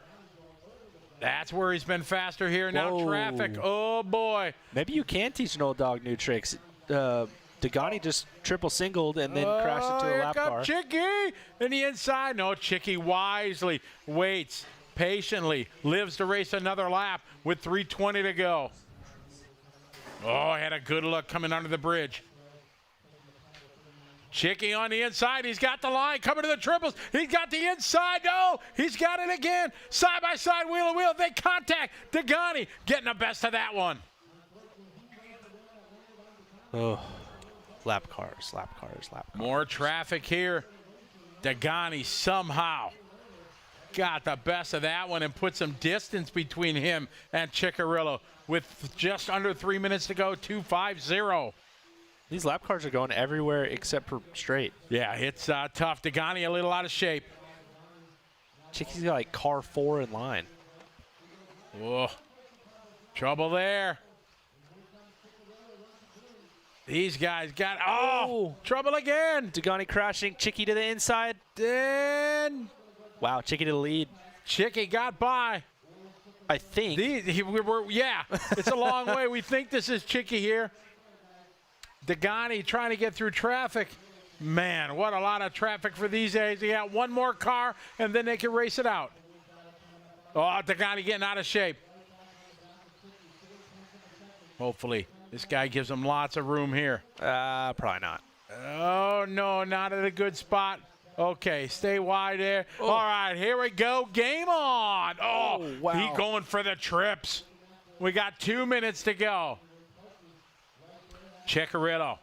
That's where he's been faster here. Now traffic. Oh, boy. Maybe you can teach an old dog new tricks. Degani just triple singled and then crashed into a lap car. Chicky in the inside. No, Chicky wisely waits patiently, lives to race another lap with 3:20 to go. Oh, had a good look coming under the bridge. Chicky on the inside. He's got the line coming to the triples. He's got the inside. No, he's got it again. Side by side, wheel to wheel. They contact. Degani getting the best of that one. Oh, lap cars, lap cars, lap cars. More traffic here. Degani somehow got the best of that one and put some distance between him and Ciccarello with just under 3 minutes to go. 2:50. These lap cars are going everywhere except for straight. Yeah, it's tough. Degani a little out of shape. Chicky's got like car 4 in line. Whoa. Trouble there. These guys got, trouble again. Degani crashing. Chicky to the inside. Then. Wow, Chicky to the lead. Chicky got by. I think. Yeah, it's a long way. We think this is Chicky here. Degani trying to get through traffic. Man, what a lot of traffic for these days. They got one more car, and then they can race it out. Oh, Degani getting out of shape. Hopefully This guy gives him lots of room here. Probably not. Oh, no, not at a good spot. Okay, stay wide there. Oh. All right, here we go. Game on. Oh, wow. He going for the trips. We got 2 minutes to go. Ciccarello.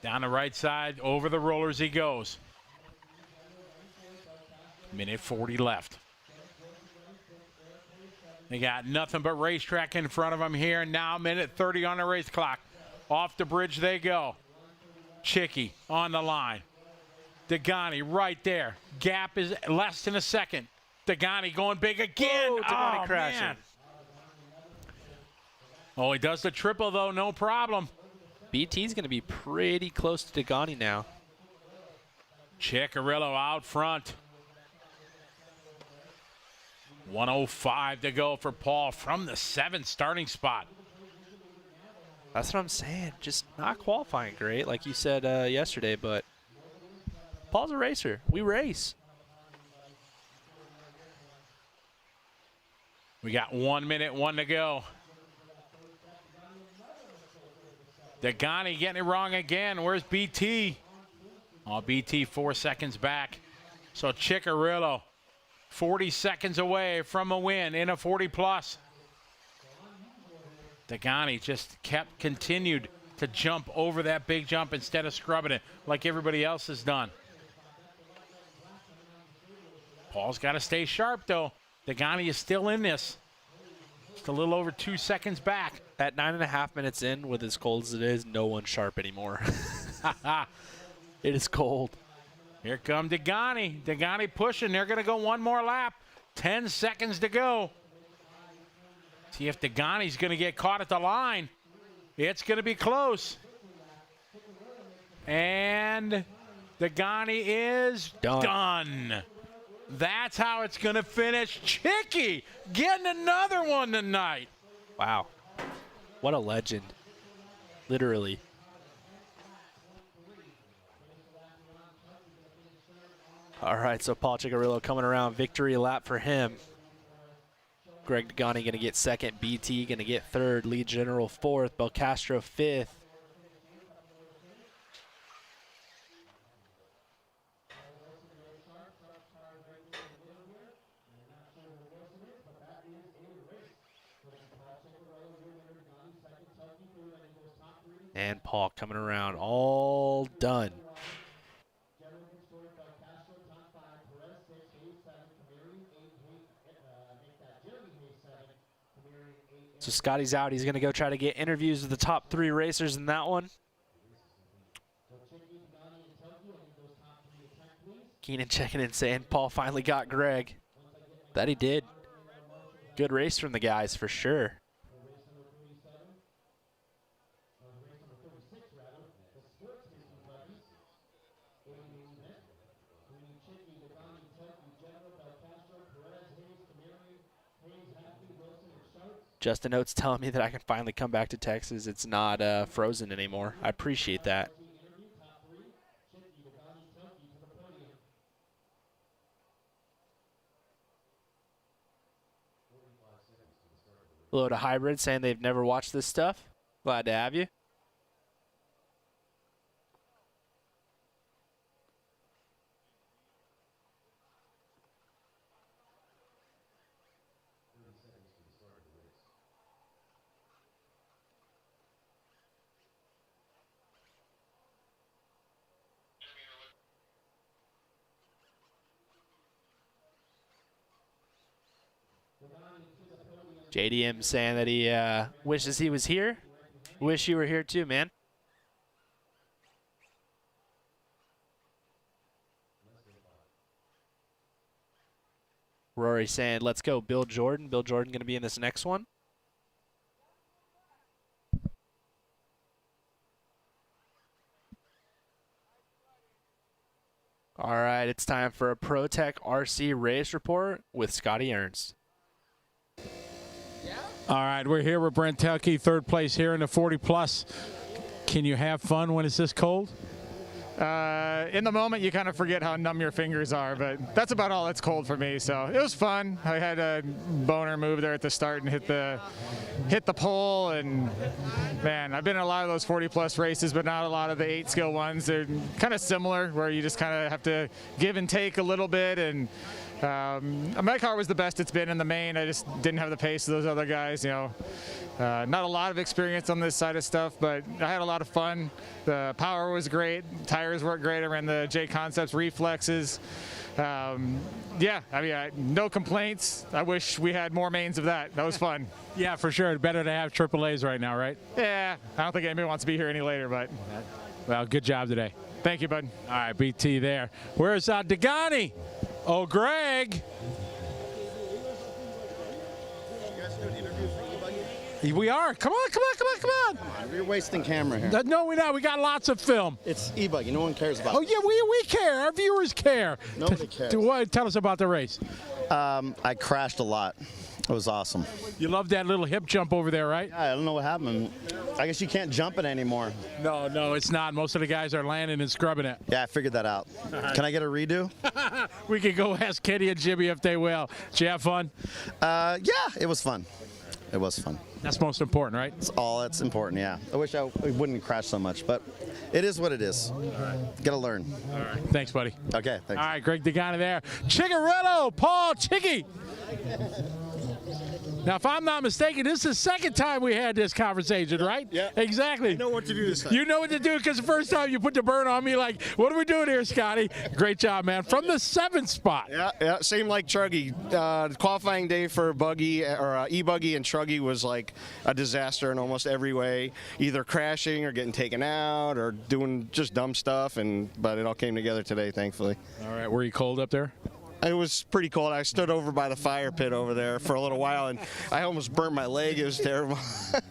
Down the right side, over the rollers he goes. Minute 40 left. They got nothing but racetrack in front of them here. Now minute 30 on the race clock. Off the bridge they go. Chicky on the line. Degani right there. Gap is less than a second. Degani going big again. Whoa, Degani crashing. Man. Oh, he does the triple, though, no problem. BT's going to be pretty close to Degani now. Ciccarello out front. 1:05 to go for Paul from the 7th starting spot. That's what I'm saying. Just not qualifying great, like you said yesterday, but Paul's a racer. We race. We got 1 minute, 1 to go. Degani getting it wrong again. Where's BT? Oh, BT 4 seconds back. So Ciccarello 40 seconds away from a win in a 40-plus. Degani just continued to jump over that big jump instead of scrubbing it like everybody else has done. Paul's got to stay sharp, though. Degani is still in this. Just a little over 2 seconds back. At 9.5 minutes in, with as cold as it is, no one's sharp anymore. It is cold. Here come Degani. Degani pushing. They're going to go one more lap. 10 seconds to go. See if Degani's going to get caught at the line. It's going to be close. And Degani is done. That's how it's going to finish. Chicky getting another one tonight. Wow. What a legend. Literally. All right, so Paul Ciccarello coming around. Victory lap for him. Greg Degani going to get second. BT going to get third. Lee General fourth. Belcastro fifth. And Paul coming around, all done. So Scotty's out. He's going to go try to get interviews with the top 3 racers in that one. Keenan checking in saying Paul finally got Greg. That he did. Good race from the guys for sure. Justin Oates telling me that I can finally come back to Texas. It's not frozen anymore. I appreciate that. Hello to Hybrid saying they've never watched this stuff. Glad to have you. JDM saying that he wishes he was here. Wish you were here too, man. Rory saying, let's go, Bill Jordan. Bill Jordan going to be in this next one. All right, it's time for a ProTech RC race report with Scotty Ernst. All right, we're here with Brent Telke, 3rd place here in the 40-plus. Can you have fun when it's this cold? In the moment, you kind of forget how numb your fingers are, but that's about all that's cold for me. So it was fun. I had a boner move there at the start and hit the pole, and man, I've been in a lot of those 40-plus races, but not a lot of the 8-skill ones. They're kind of similar, where you just kind of have to give and take a little bit, and my car was the best it's been in the main. I just didn't have the pace of those other guys, you know. Not a lot of experience on this side of stuff, but I had a lot of fun. The power was great. Tires worked great. I ran the J Concepts reflexes. Yeah, I mean, no complaints. I wish we had more mains of that. That was fun. Yeah, for sure. Better to have AAAs right now, right? Yeah, I don't think anybody wants to be here any later, but. Well, good job today. Thank you, bud. All right, BT there. Where's Degani? Oh, Greg. We are. Come on, come on, come on, come on. You're wasting camera here. No, we're not. We got lots of film. It's E-Buggy. No one cares about it. Oh, yeah, we care. Our viewers care. Nobody cares. Tell us about the race. I crashed a lot. It was awesome. You love that little hip jump over there, right? Yeah, I don't know what happened. I guess you can't jump it anime. No, it's not. Most of the guys are landing and scrubbing it. Yeah, I figured that out. Can I get a redo? We can go ask Kenny and Jimmy if they will. Did you have fun? Yeah, it was fun. It was fun. That's most important, right? It's all that's important, yeah. I wish I wouldn't crash so much, but it is what it is. All right. Gotta learn. All right. Thanks, buddy. Okay, thanks. All right, Greg Degani there. Chigarello, Paul Chiggy. Now, if I'm not mistaken, this is the second time we had this conversation, right? Yeah. Exactly. I know what to do this time. You know what to do because the first time you put the burn on me, like, what are we doing here, Scotty? Great job, man. From the 7th spot. Yeah, same like Truggy. Qualifying day for Buggy or E-Buggy and Truggy was like a disaster in almost every way, either crashing or getting taken out or doing just dumb stuff. But it all came together today, thankfully. All right, were you cold up there? It was pretty cold. I stood over by the fire pit over there for a little while, and I almost burnt my leg. It was terrible.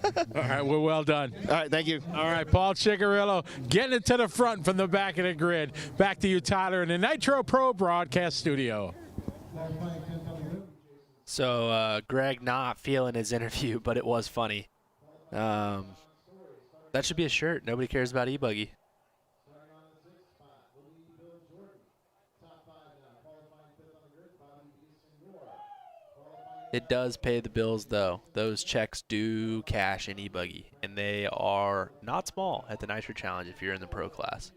All right, well done. All right, thank you. All right, Paul Chigarillo getting it to the front from the back of the grid. Back to you, Tyler, in the Nitro Pro broadcast studio. So Greg not feeling his interview, but it was funny. That should be a shirt. Nobody cares about E-Buggy. It does pay the bills, though. Those checks do cash in E-Buggy, and they are not small at the Nitro Challenge if you're in the pro class.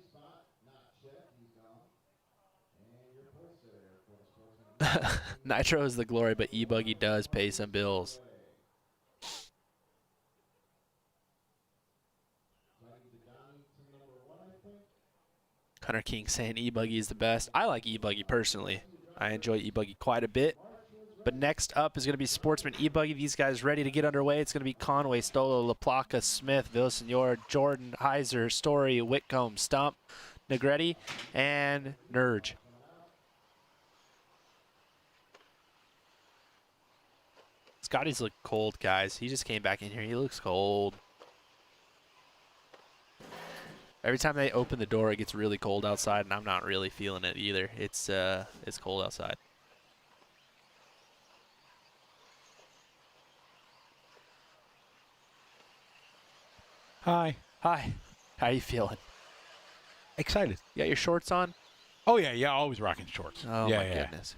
Nitro is the glory, but E-Buggy does pay some bills. Hunter King saying E-Buggy is the best. I like E-Buggy personally. I enjoy E-Buggy quite a bit. But next up is going to be Sportsman E-Buggy. These guys ready to get underway. It's going to be Conway, Stolo, LaPlaca, Smith, Villasenor, Jordan, Heiser, Story, Whitcomb, Stump, Negretti, and Nurge. Scotty's look cold, guys. He just came back in here. He looks cold. Every time they open the door, it gets really cold outside, and I'm not really feeling it either. It's cold outside. Hi. Hi. How you feeling? Excited. You got your shorts on? Oh, yeah, always rocking shorts. Oh, yeah, my yeah. goodness.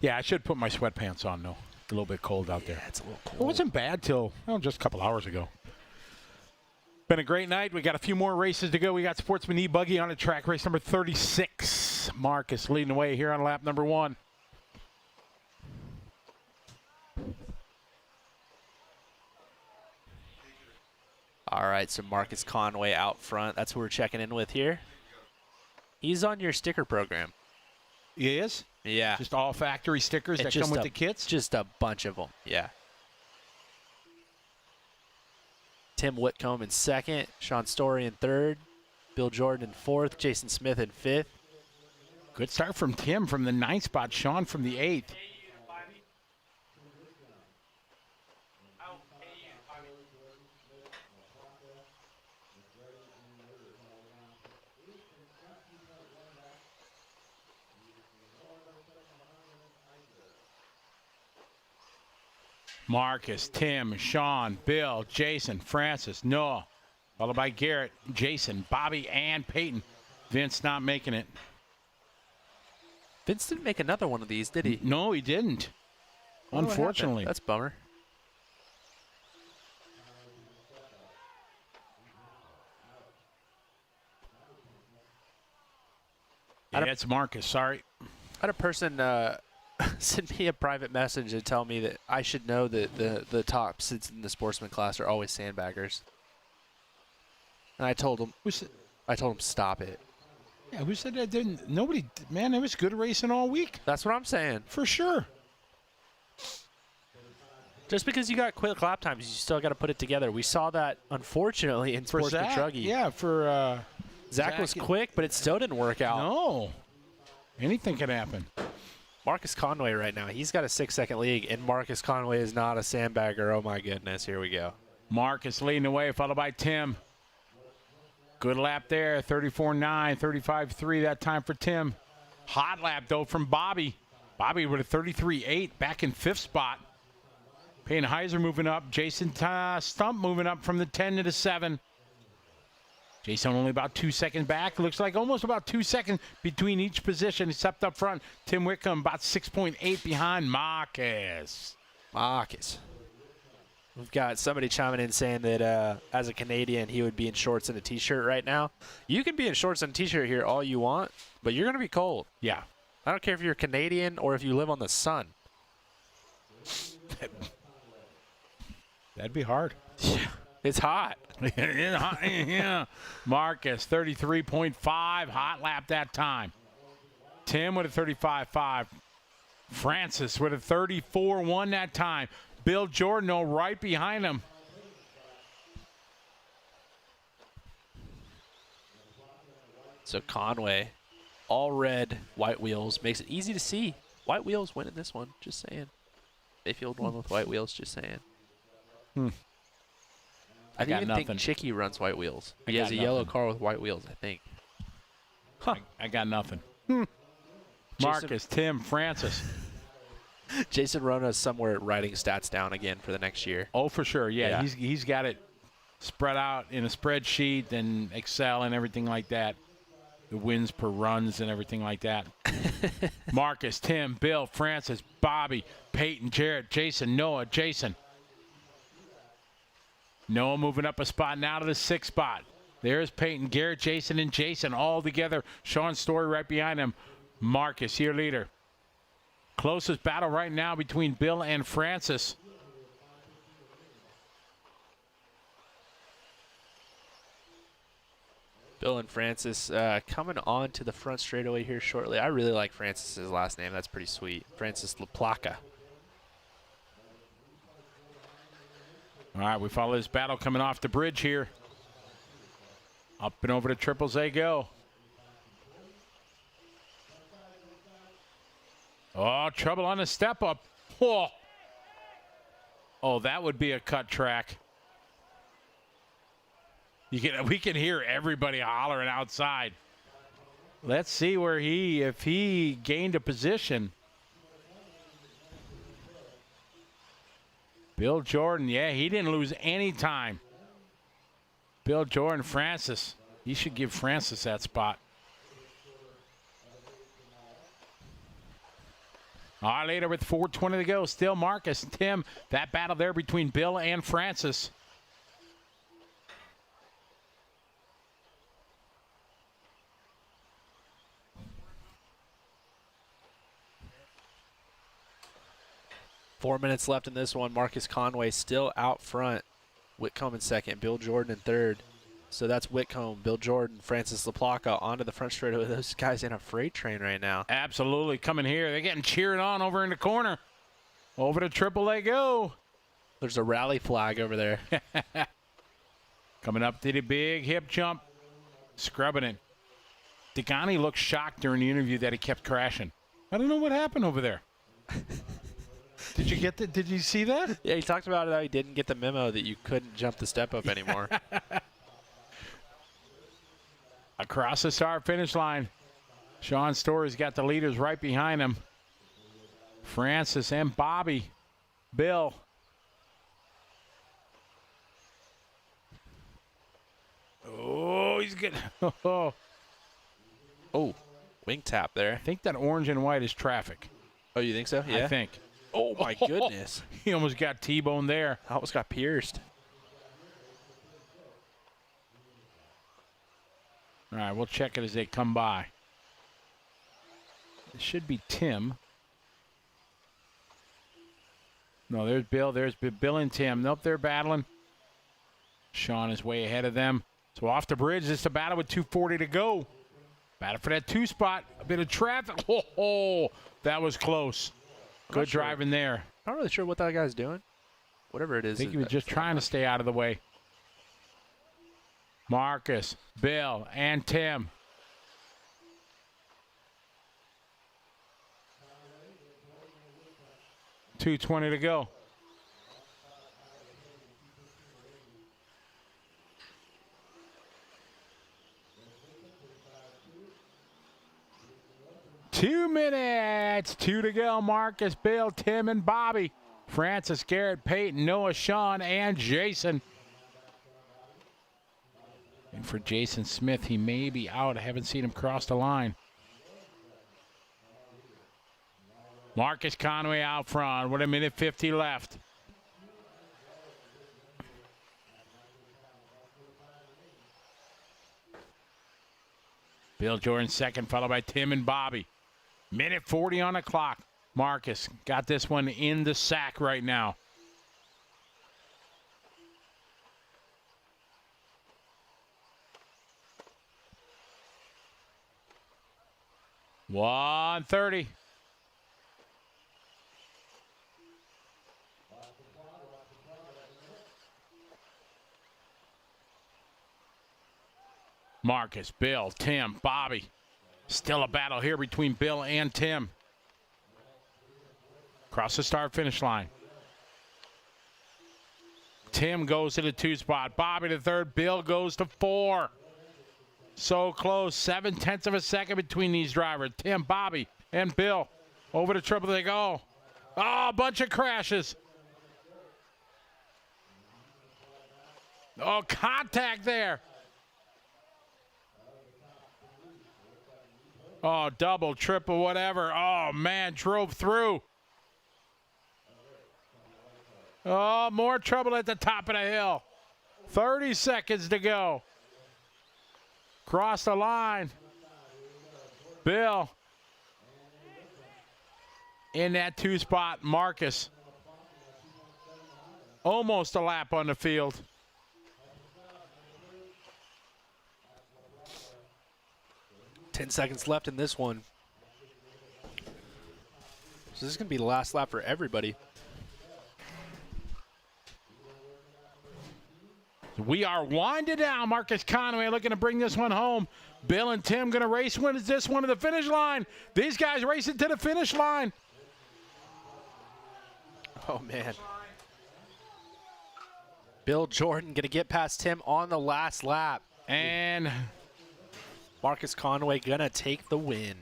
Yeah, I should put my sweatpants on, though. A little bit cold out there. It's a little cold. It wasn't bad till just a couple hours ago. Been a great night. We got a few more races to go. We got Sportsman E-Buggy on the track, race number 36. Marcus leading the way here on lap number 1. All right, so Marcus Conway out front. That's who we're checking in with here. He's on your sticker program. He is? Yeah. Just all factory stickers that come with the kits? Just a bunch of them, yeah. Tim Whitcomb in second, Sean Story in third, Bill Jordan in fourth, Jason Smith in fifth. Good start from Tim from the 9th spot, Sean from the 8th. Marcus, Tim, Sean, Bill, Jason, Francis, Noah, followed by Garrett, Jason, Bobby, and Peyton. Vince not making it. Vince didn't make another one of these, did he? No, he didn't. Wonder what happened. Unfortunately. That's a bummer. Yeah, it's Marcus. Sorry. I had a person send me a private message and tell me that I should know that the top seats in the Sportsman class are always sandbaggers. And I told him, stop it. Yeah, who said that? Didn't nobody? Man, it was good racing all week. That's what I'm saying. For sure. Just because you got quick lap times, you still got to put it together. We saw that, unfortunately, in Sportsman Truggy. Yeah, for Zach was quick, but it still didn't work out. No. Anything can happen. Marcus Conway right now, he's got a 6-second lead, and Marcus Conway is not a sandbagger. Oh, my goodness. Here we go. Marcus leading the way, followed by Tim. Good lap there, 34.9, 35.3 that time for Tim. Hot lap, though, from Bobby. Bobby with a 33.8, back in 5th spot. Payne Heiser moving up. Jason Stump moving up from the 10 to the 7. Jason only about 2 seconds back. Looks like almost about 2 seconds between each position, except up front. Tim Whitcomb about 6.8 behind Marcus. We've got somebody chiming in saying that as a Canadian, he would be in shorts and a T-shirt right now. You can be in shorts and a T-shirt here all you want, but you're going to be cold. Yeah. I don't care if you're Canadian or if you live on the sun. That'd be hard. Yeah. It's hot. Yeah. Marcus, 33.5. Hot lap that time. Tim with a 35.5. Francis with a 34.1 that time. Bill Jordan, right behind him. So Conway, all red, white wheels, makes it easy to see. White wheels winning this one, just saying. Mayfield won with white wheels, just saying. I got even nothing. think Chicky runs white wheels. He got has a yellow nothing. car with white wheels, I think. Huh. I got nothing. Marcus, Tim, Francis. Jason Rona's somewhere writing stats down again for the next year. Oh, for sure. Yeah, he's got it spread out in a spreadsheet and Excel and everything like that. The wins per runs and everything like that. Marcus, Tim, Bill, Francis, Bobby, Peyton, Jarrett, Jason, Noah, Jason. Noah moving up a spot now to the 6th spot. There's Peyton, Garrett, Jason, and Jason all together. Sean Story right behind him. Marcus, your leader. Closest battle right now between Bill and Francis. Bill and Francis coming on to the front straightaway here shortly. I really like Francis's last name. That's pretty sweet. Francis LaPlaca. All right, we follow this battle coming off the bridge here. Up and over to Triples they go. Oh, trouble on the step up. Oh, that would be a cut track. We can hear everybody hollering outside. Let's see where if he gained a position. Bill Jordan, yeah, he didn't lose any time. Bill Jordan, Francis. You should give Francis that spot. All right, later with 4:20 to go. Still Marcus and Tim. That battle there between Bill and Francis. Four minutes left in this one. Marcus Conway still out front. Whitcomb in second. Bill Jordan in third. So that's Whitcomb, Bill Jordan, Francis LaPlaca onto the front straightaway. Those guys in a freight train right now. Absolutely coming here. They're getting cheered on over in the corner. Over to Triple A go. There's a rally flag over there. Coming up to the big hip jump. Scrubbing it. Degani looked shocked during the interview that he kept crashing. I don't know what happened over there. Did you get that? Did you see that? Yeah, he talked about how he didn't get the memo that you couldn't jump the step up anymore. Across the start finish line. Sean Story's got the leaders right behind him. Francis and Bobby. Bill. Oh, he's getting. Oh. Oh, wing tap there. I think that orange and white is traffic. Oh, you think so? Yeah. I think. Oh, my goodness. He almost got T-boned there. Almost got pierced. All right, we'll check it as they come by. It should be Tim. No, there's Bill. There's Bill and Tim. Nope, they're battling. Sean is way ahead of them. So off the bridge, it's a battle with 2:40 to go. Battle for that 2 spot. A bit of traffic. Oh, that was close. Good driving there. Not really sure what that guy's doing. Whatever it is. I think he was just trying to stay out of the way. Marcus, Bill, and Tim. $2:20 to go. Two minutes, 2 to go. Marcus, Bill, Tim, and Bobby. Francis, Garrett, Peyton, Noah, Sean, and Jason. And for Jason Smith, he may be out. I haven't seen him cross the line. Marcus Conway out front with 1:50 left. Bill Jordan second, followed by Tim and Bobby. 1:40 on the clock. Marcus got this one in the sack right now. $1:30. Marcus, Bill, Tim, Bobby. Still a battle here between Bill and Tim. Across the start-finish line. Tim goes to the 2 spot. Bobby to 3rd. Bill goes to 4. So close. 0.7 of a second between these drivers. Tim, Bobby, and Bill. Over to triple they go. Oh, a bunch of crashes. Oh, contact there. Oh, double, triple, whatever. Oh, man, drove through. Oh, more trouble at the top of the hill. 30 seconds to go. Cross the line. Bill. In that 2 spot, Marcus. Almost a lap on the field. $10 seconds left in this one. So this is going to be the last lap for everybody. We are winding down. Marcus Conway looking to bring this one home. Bill and Tim going to race. When is this one to the finish line? These guys racing to the finish line. Oh, man. Bill Jordan going to get past Tim on the last lap. And Marcus Conway going to take the win.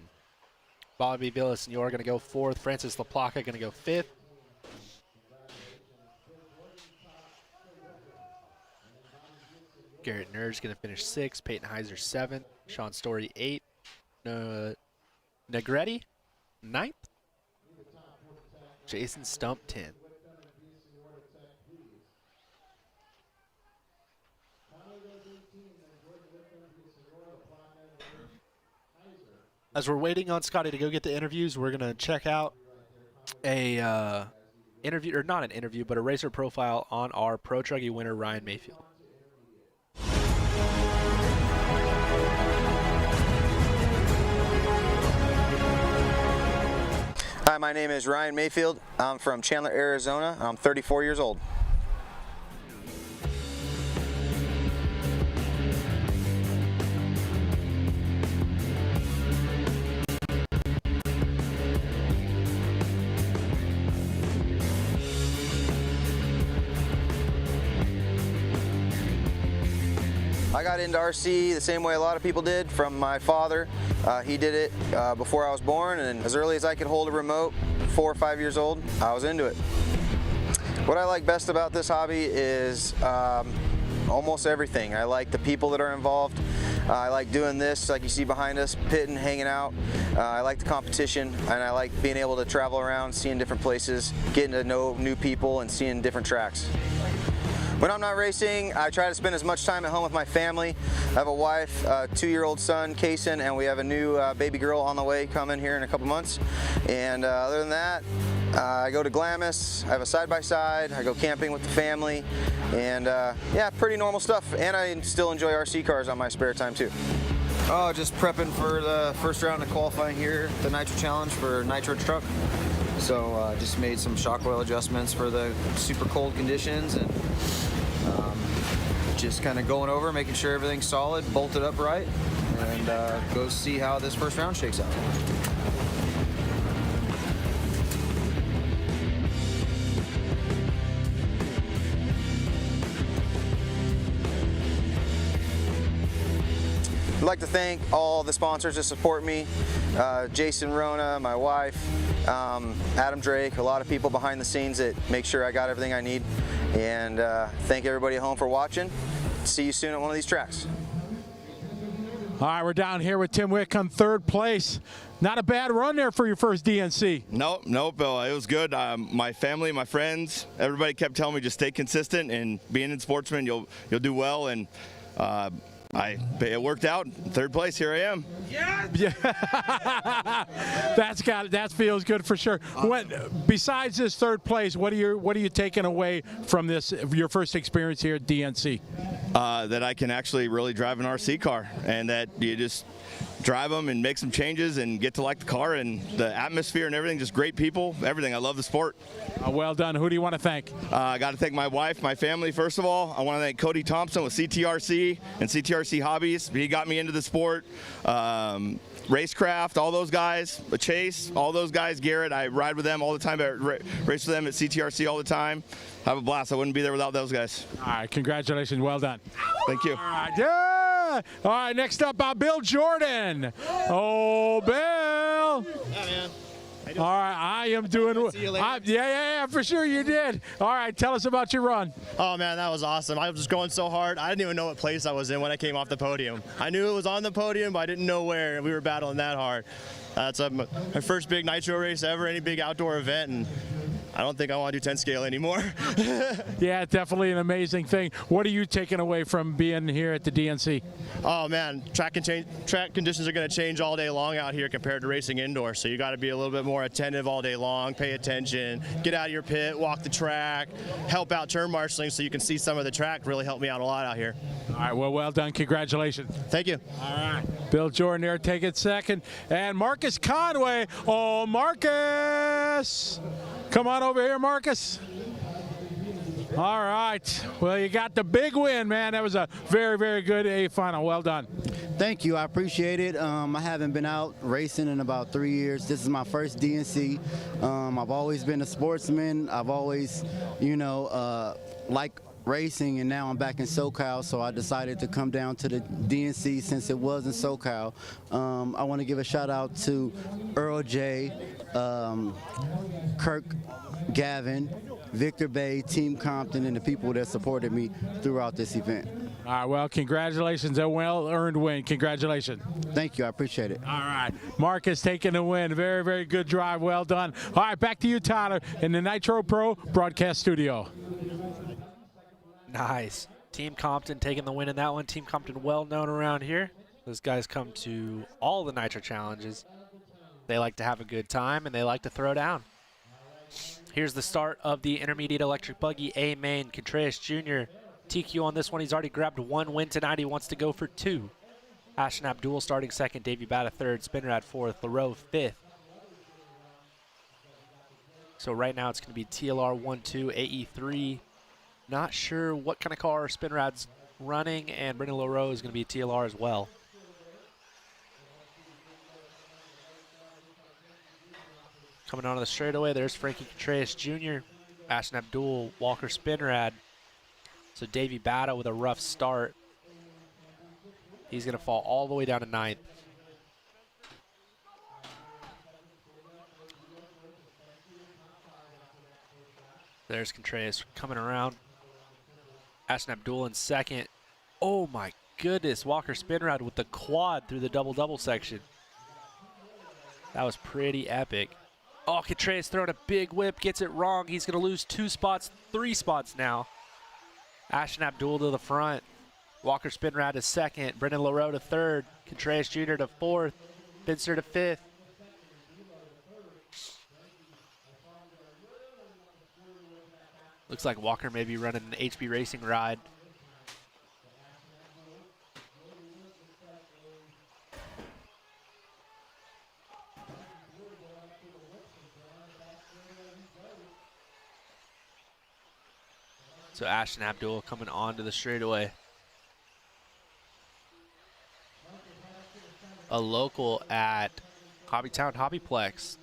Bobby Villasenor going to go 4th. Francis LaPlaca going to go 5th. Garrett Nurge going to finish 6th. Peyton Heiser 7th. Sean Story 8th. Negretti 9th. Jason Stump 10th. As we're waiting on Scotty to go get the interviews, we're going to check out a interview, or not an interview, but a racer profile on our Pro Truggy winner, Ryan Mayfield. Hi, my name is Ryan Mayfield. I'm from Chandler, Arizona. I'm 34 years old. I got into RC the same way a lot of people did, from my father. He did it before I was born, and as early as I could hold a remote, 4 or 5 years old, I was into it. What I like best about this hobby is almost everything. I like the people that are involved. I like doing this, like you see behind us, pitting, hanging out. I like the competition, and I like being able to travel around, seeing different places, getting to know new people, and seeing different tracks. When I'm not racing, I try to spend as much time at home with my family. I have a wife, a 2-year-old son, Kaysen, and we have a new baby girl on the way coming here in a couple months. And other than that, I go to Glamis, I have a side-by-side, I go camping with the family, and yeah, pretty normal stuff. And I still enjoy RC cars on my spare time too. Oh, just prepping for the first round of qualifying here, the Nitro Challenge for Nitro truck. So just made some shock oil adjustments for the super cold conditions, and just kind of going over, making sure everything's solid, bolted up right, and go see how this first round shakes out. I'd like to thank all the sponsors that support me, Jason Rona, my wife, Adam Drake, a lot of people behind the scenes that make sure I got everything I need, and thank everybody at home for watching. See you soon at one of these tracks. All right, we're down here with Tim Whitcomb, 3rd place. Not a bad run there for your first DNC. Nope, it was good. My family, my friends, everybody kept telling me just stay consistent, and being in Sportsman, you'll do well, and it worked out. 3rd place, here I am. Yeah. That feels good for sure. Besides this 3rd place, what are you taking away from this, your first experience here at DNC? That I can actually really drive an RC car, and that you just drive them and make some changes and get to like the car and the atmosphere and everything. Just great people, everything. I love the sport. Well done. Who do you want to thank? I got to thank my wife, my family, first of all. I want to thank Cody Thompson with CTRC and CTRC Hobbies. He got me into the sport. Racecraft, all those guys, Chase, all those guys, Garrett, I ride with them all the time, I race with them at CTRC all the time. Have a blast. I wouldn't be there without those guys. All right, congratulations. Well done. Thank you. All right, yeah. All right, next up, Bill Jordan. Oh, Bill. Yeah, man. All right, I am doing. See you later. Yeah, for sure you did. All right, tell us about your run. Oh man, that was awesome. I was just going so hard. I didn't even know what place I was in when I came off the podium. I knew it was on the podium, but I didn't know where. We were battling that hard. That's my first big Nitro race ever, any big outdoor event, and I don't think I want to do 10 scale anymore. Yeah, definitely an amazing thing. What are you taking away from being here at the DNC? Oh man, track conditions are going to change all day long out here compared to racing indoors. So you got to be a little bit more attentive all day long, pay attention, get out of your pit, walk the track, help out turn marshaling so you can see some of the track. Really helped me out a lot out here. All right, well done. Congratulations. Thank you. All right. Bill Jordan there taking 2nd. And Marcus Conway. Oh, Marcus. Come on over here, Marcus. All right. Well, you got the big win, man. That was a very, very good A final. Well done. Thank you. I appreciate it. I haven't been out racing in about 3 years. This is my first DNC. I've always been a sportsman. I've always, liked racing, and now I'm back in SoCal, so I decided to come down to the DNC since it was in SoCal. I want to give a shout out to Earl J, Kirk Gavin, Victor Bay, Team Compton, and the people that supported me throughout this event. All right, well, congratulations. A well-earned win. Congratulations. Thank you. I appreciate it. All right. Marcus taking the win. Very, very good drive. Well done. All right, back to you, Tyler, in the Nitro Pro broadcast studio. Nice. Team Compton taking the win in that one. Team Compton well known around here. Those guys come to all the Nitro challenges. They like to have a good time, and they like to throw down. Here's the start of the Intermediate Electric Buggy A Main. Contreras Jr. TQ on this one. He's already grabbed 1 win tonight. He wants to go for 2. Ashton Abdul starting 2nd. Davey Bata 3rd. Spinrad 4th. LaRoe 5th. So right now it's going to be TLR 1-2, AE 3. Not sure what kind of car Spinrad's running, and Brendan LaRoe is going to be TLR as well. Coming onto the straightaway, there's Frankie Contreras Jr., Ashton Abdul, Walker Spinrad. So Davey Bata with a rough start. He's going to fall all the way down to 9th. There's Contreras coming around. Ashton Abdul in 2nd. Oh my goodness. Walker spin ride with the quad through the double-double section. That was pretty epic. Oh, Contreras throwing a big whip, gets it wrong. He's going to lose 2 spots, 3 spots now. Ashton Abdul to the front. Walker spin ride to second. Brendan LaRoe to third. Contreras Jr. to fourth. Finster to fifth. Looks like Walker may be running an HB Racing ride. So Ashton Abdul coming onto the straightaway. A local at Hobbytown Hobbyplex.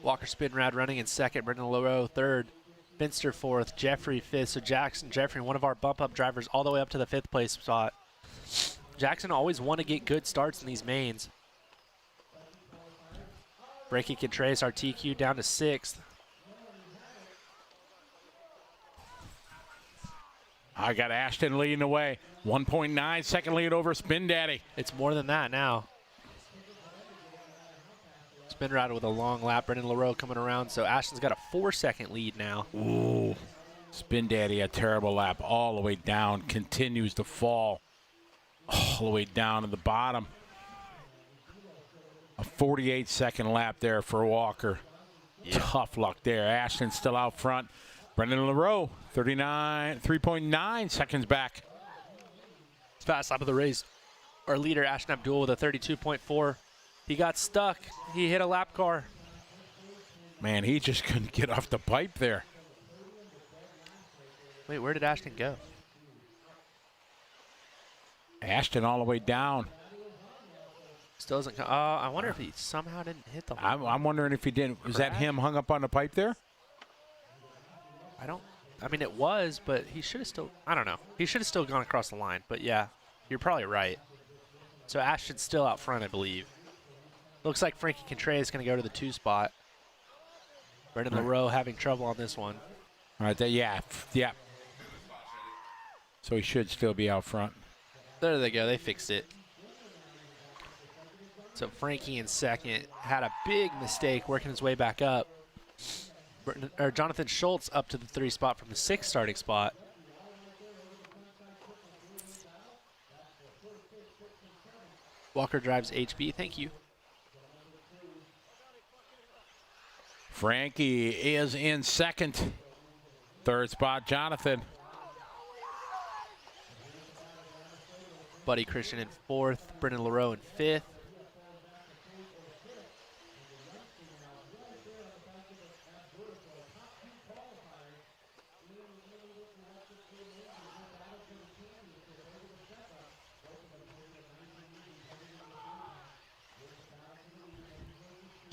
Walker spin rad running in second, Brendan LaRoe third, Finster fourth, Jeffrey fifth. So Jackson Jeffrey, one of our bump up drivers, all the way up to the 5th place spot. Jackson always want to get good starts in these mains. Breaking Contreras, our TQ down to 6th. I got Ashton leading the way. 1.9 second lead over Spin Daddy. It's more than that now. Spin ride with a long lap. Brendan LaRoe coming around. So Ashton's got a 4-second lead now. Ooh. Spin Daddy, a terrible lap all the way down. Continues to fall all the way down to the bottom. A 48-second lap there for Walker. Yeah. Tough luck there. Ashton's still out front. Brendan LaRoe, 3.9 seconds back. Fast lap of the race. Our leader, Ashton Abdul, with a 32.4. He got stuck. He hit a lap car. Man, he just couldn't get off the pipe there. Wait, where did Ashton go? Ashton all the way down. Still doesn't come. I wonder if he somehow didn't hit the lap. I'm wondering if he didn't. Was that him hung up on the pipe there? I mean, it was, but he should have still, I don't know. He should have still gone across the line, but yeah, you're probably right. So Ashton's still out front, I believe. Looks like Frankie Contreras is going to go to the 2 spot. Brendan LaRoe having trouble on this one. All right, yeah. So he should still be out front. There they go, they fixed it. So Frankie in second had a big mistake working his way back up. Jonathan Schultz up to the 3 spot from the 6th starting spot. Walker drives HB, thank you. Frankie is in second. 3rd spot, Jonathan. Buddy Christian in 4th, Brendan LaRoe in 5th.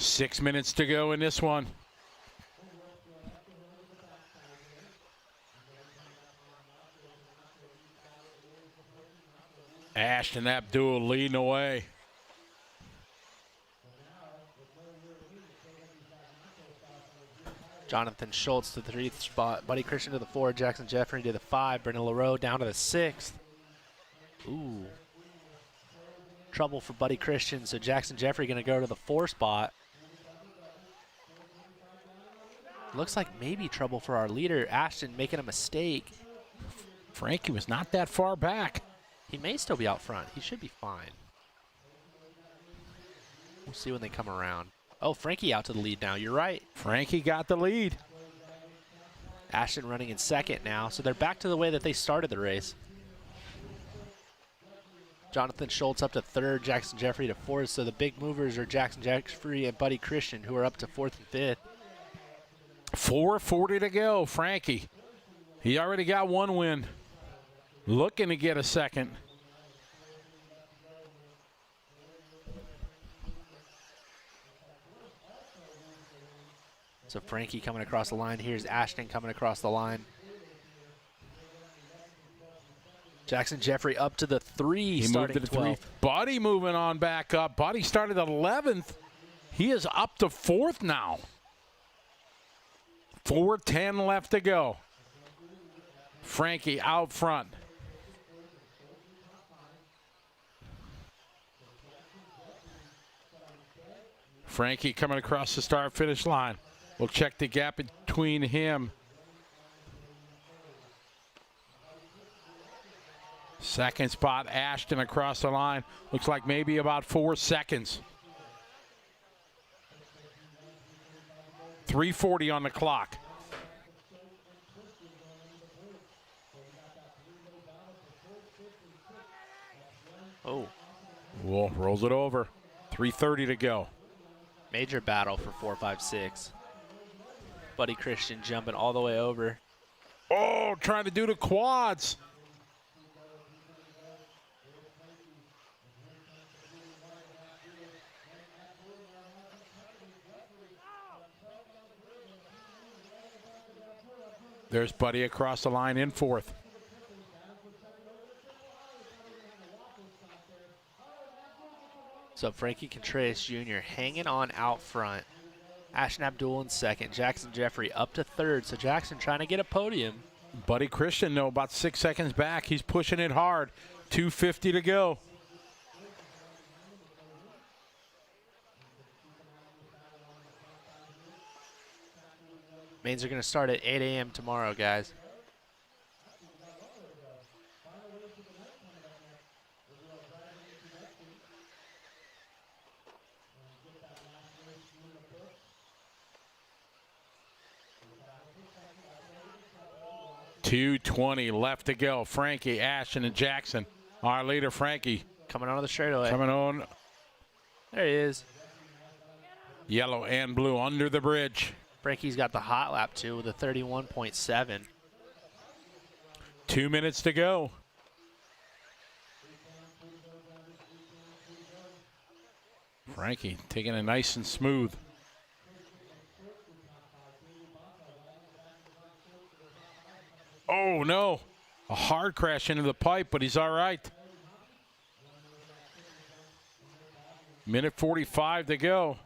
Six minutes to go in this one. Ashton Abdul leading away. Jonathan Schultz to the 3rd spot. Buddy Christian to the 4. Jackson Jeffrey to the 5. Brendan LaRoe down to the 6th. Ooh. Trouble for Buddy Christian. So Jackson Jeffrey going to go to the 4 spot. Looks like maybe trouble for our leader, Ashton, making a mistake. Frankie was not that far back. He may still be out front. He should be fine. We'll see when they come around. Oh, Frankie out to the lead now. You're right. Frankie got the lead. Ashton running in second now, so they're back to the way that they started the race. Jonathan Schultz up to 3rd, Jackson Jeffrey to 4th, so the big movers are Jackson Jeffrey and Buddy Christian, who are up to 4th and 5th. 4:40 to go. Frankie, he already got 1 win. Looking to get a second. So Frankie coming across the line. Here's Ashton coming across the line. Jackson Jeffrey up to the 3, he starting moved to the 12th. 3. Buddy moving on back up. Buddy started 11th. He is up to 4th now. 4:10 left to go. Frankie out front. Frankie coming across the start-finish line. We'll check the gap between him. Second spot, Ashton across the line. Looks like maybe about 4 seconds. 3:40 on the clock. Oh. Well, rolls it over. 3:30 to go. Major battle for 4, 5, 6. Buddy Christian jumping all the way over. Oh, trying to do the quads. There's Buddy across the line in fourth. So Frankie Contreras Jr. hanging on out front. Ashton Abdul in second. Jackson Jeffrey up to third. So Jackson trying to get a podium. Buddy Christian, though, about 6 seconds back. He's pushing it hard. 2:50 to go. Mains are going to start at 8 a.m. tomorrow, guys. .220 left to go. Frankie, Ashton, and Jackson. Our leader, Frankie. Coming on the straightaway. Coming on. There he is. Yellow and blue under the bridge. Frankie's got the hot lap, too, with a 31.7. 2 minutes to go. Frankie taking it nice and smooth. Oh, no. A hard crash into the pipe, but he's all right. Minute 45 to go.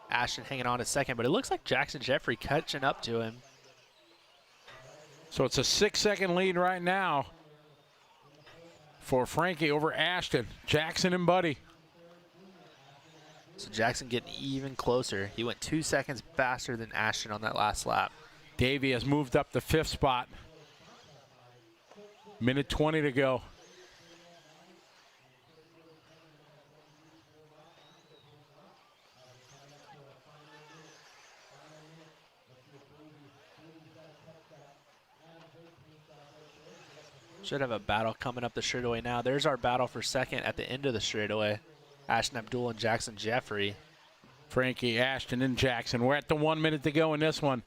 Ashton hanging on a second, but it looks like Jackson Jeffrey catching up to him. So it's a 6-second lead right now for Frankie over Ashton, Jackson, and Buddy. So Jackson getting even closer. He went 2 seconds faster than Ashton on that last lap. Davey has moved up the 5th spot. Minute 20 to go. Should have a battle coming up the straightaway now. There's our battle for second at the end of the straightaway. Ashton Abdul and Jackson Jeffrey. Frankie, Ashton, and Jackson. We're at the 1 minute to go in this one.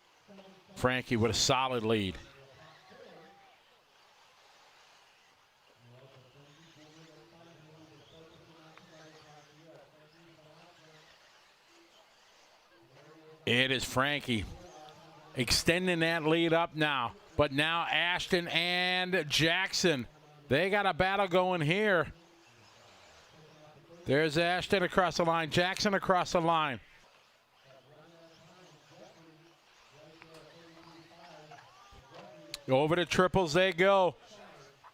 Frankie with a solid lead. It is Frankie extending that lead up now. But now Ashton and Jackson, they got a battle going here. There's Ashton across the line, Jackson across the line. Over to triples they go.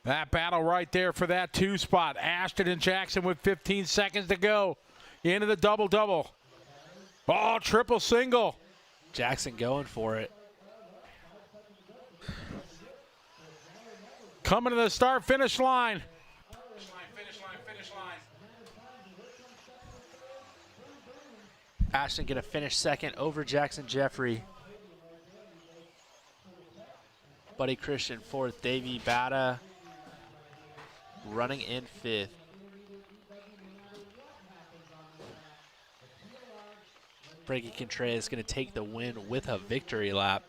That battle right there for that 2 spot. Ashton and Jackson with 15 seconds to go. Into the double-double. Oh, triple single. Jackson going for it. Coming to the start-finish line. Finish line. Ashton gonna finish second over Jackson Jeffrey. Buddy Christian fourth. Davey Bata running in 5th. Frankie Contreras gonna take the win with a victory lap.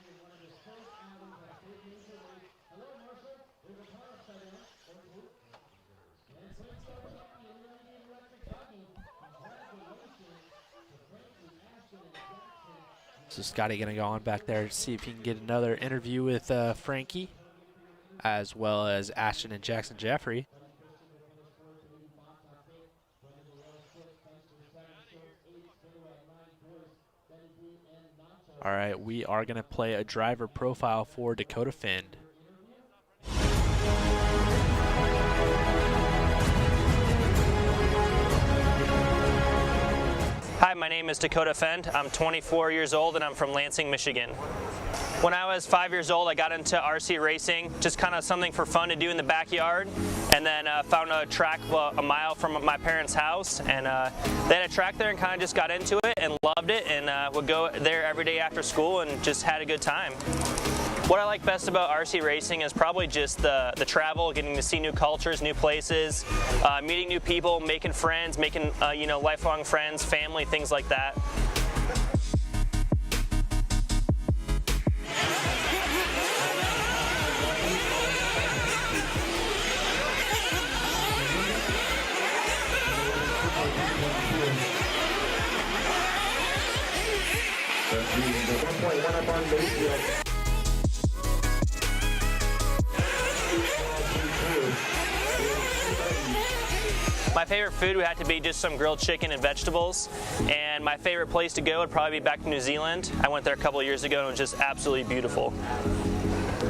So Scotty gonna go on back there to see if he can get another interview with Frankie, as well as Ashton and Jackson Jeffrey. All right, we are gonna play a driver profile for Dakota Fend. my name is Dakota Fent. I'm 24 years old and I'm from Lansing, Michigan. When I was 5 years old, I got into RC racing, just kind of something for fun to do in the backyard, and then found a track a mile from my parents' house, and they had a track there and kind of just got into it and loved it, and would go there every day after school and just had a good time. What I like best about RC racing is probably just the travel, getting to see new cultures, new places, meeting new people, making friends, making lifelong friends, family, things like that. My favorite food would have to be just some grilled chicken and vegetables, and my favorite place to go would probably be back to New Zealand. I went there a couple of years ago and it was just absolutely beautiful.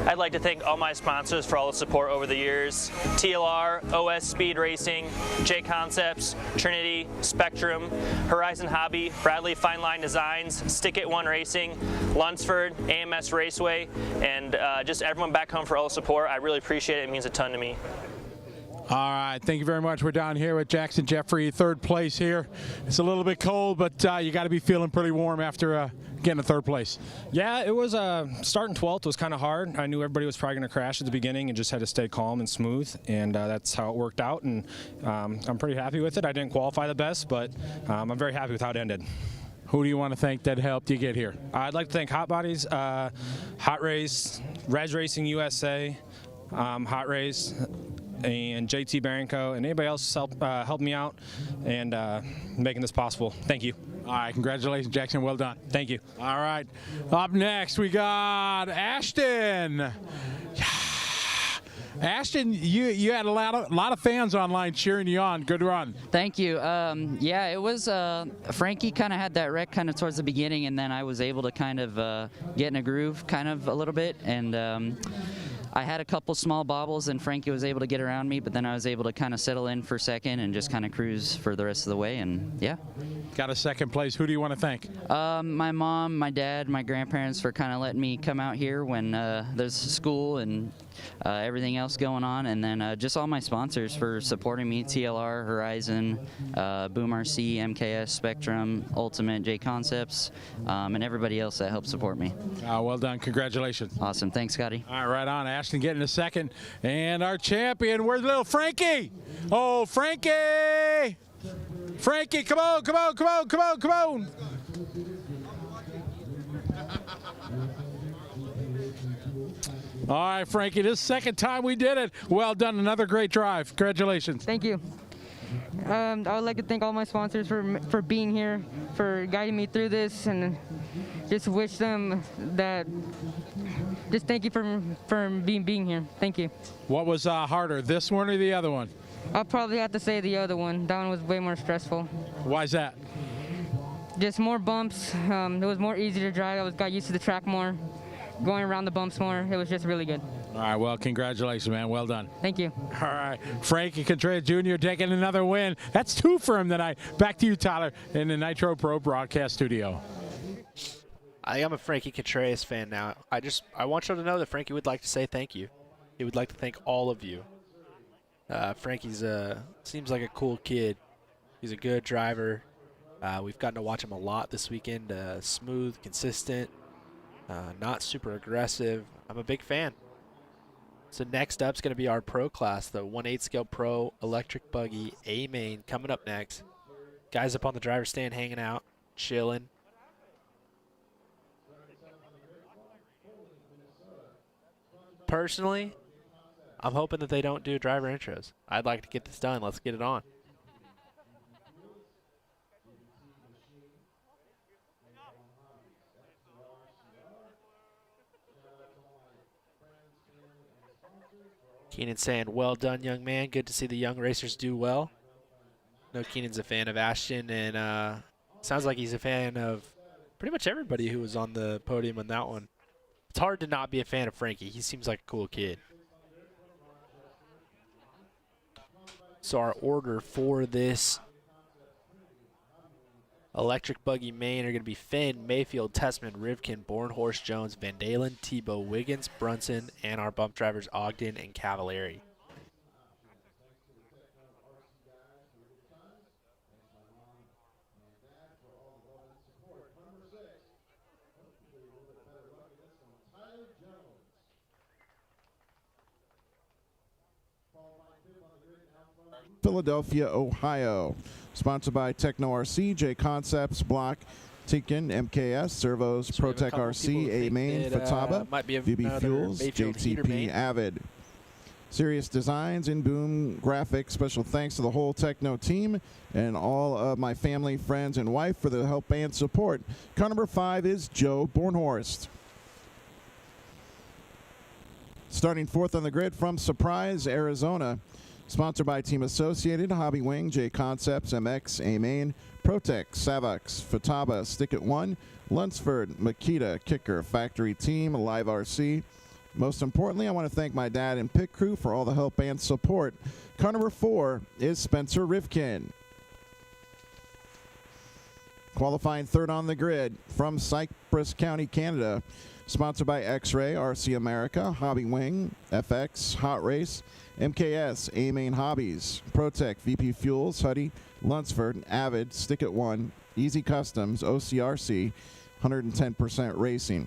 I'd like to thank all my sponsors for all the support over the years: TLR, OS Speed Racing, J Concepts, Trinity, Spectrum, Horizon Hobby, Bradley Fine Line Designs, Stick It One Racing, Lunsford, AMS Raceway, and just everyone back home for all the support. I really appreciate it. It means a ton to me. All right, thank you very much. We're down here with Jackson Jeffrey, third place here. It's a little bit cold, but you got to be feeling pretty warm after getting to third place. Yeah, it was starting 12th was kind of hard. I knew everybody was probably going to crash at the beginning and just had to stay calm and smooth, and that's how it worked out, and I'm pretty happy with it. I didn't qualify the best, but I'm very happy with how it ended. Who do you want to thank that helped you get here? I'd like to thank Hot Bodies, Hot Race, Reg Racing USA, Hot Race, and JT Barrenco, and anybody else helped me out and making this possible. Thank you. All right, congratulations, Jackson. Well done. Thank you. All right, up next we got Ashton. Ashton, you had a lot of fans online cheering you on. Good run. Thank you. Yeah, it was Frankie kind of had that wreck kind of towards the beginning, and then I was able to kind of get in a groove kind of a little bit, and I had a couple small bobbles and Frankie was able to get around me, but then I was able to kind of settle in for second and just kind of cruise for the rest of the way, and yeah. Got a second place. Who do you want to thank? My mom, my dad, my grandparents for kind of letting me come out here when there's school and everything else going on, and then just all my sponsors for supporting me: TLR, Horizon, Boom RC, MKS, Spectrum, Ultimate, J Concepts, and everybody else that helped support me. Well done. Congratulations. Awesome. Thanks, Scotty. All right, right on. Ashton getting a second. And our champion, where's little Frankie? Oh, Frankie! Frankie, come on, come on, come on, come on, come on! All right, Frankie, this is the second time we did it. Well done. Another great drive. Congratulations. Thank you. I would like to thank all my sponsors for being here, for guiding me through this, and just wish them that. Just thank you for being here. Thank you. What was harder, this one or the other one? I'll probably have to say the other one. That one was way more stressful. Why is that? Just more bumps. It was more easy to drive. I got used to the track more, going around the bumps more. It was just really good. All right, well, congratulations, man. Well done. Thank you. All right, Frankie Contreras Jr. taking another win. That's two for him tonight. Back to you, Tyler, in the Nitro Pro broadcast studio. I am a Frankie Contreras fan now. I want you to know that Frankie would like to say thank you. He would like to thank all of you. Frankie's seems like a cool kid. He's a good driver. We've gotten to watch him a lot this weekend. Smooth, consistent, not super aggressive. I'm a big fan. So next up is going to be our pro class, the 1/8 scale pro electric buggy A Main, coming up next. Guys up on the driver's stand hanging out, chilling. Personally, I'm hoping that they don't do driver intros. I'd like to get this done. Let's get it on. Keenan saying, well done, young man. Good to see the young racers do well. No, Keenan's a fan of Ashton, and sounds like he's a fan of pretty much everybody who was on the podium on that one. It's hard to not be a fan of Frankie. He seems like a cool kid. So our order for this Electric Buggy Main are going to be Finn, Mayfield, Tessman, Rivkin, Bornhorst, Jones, Van Dalen, Tebow, Wiggins, Brunson, and our bump drivers Ogden and Cavallari. Philadelphia, Ohio. Sponsored by Techno RC, J Concepts, Block, Tinkin, MKS, Servos, Protec RC, A Main, Fataba, VB Fuels, JTP, Avid. Serious Designs, In Boom Graphics. Special thanks to the whole Techno team and all of my family, friends, and wife for the help and support. Car number 5 is Joe Bornhorst. Starting 4th on the grid from Surprise, Arizona. Sponsored by Team Associated, Hobby Wing, J Concepts, MX, A Main, Protec, Savax, Fataba, Stick It 1, Lunsford, Makita, Kicker, Factory Team, Live RC. Most importantly, I want to thank my dad and pit crew for all the help and support. Car number 4 is Spencer Rivkin. Qualifying 3rd on the grid from Cypress County, Canada. Sponsored by X-Ray, RC America, Hobby Wing, FX, Hot Race, MKS, A Main Hobbies, Protec, VP Fuels, Huddy, Lunsford, Avid, Stick It 1, Easy Customs, OCRC, 110% Racing.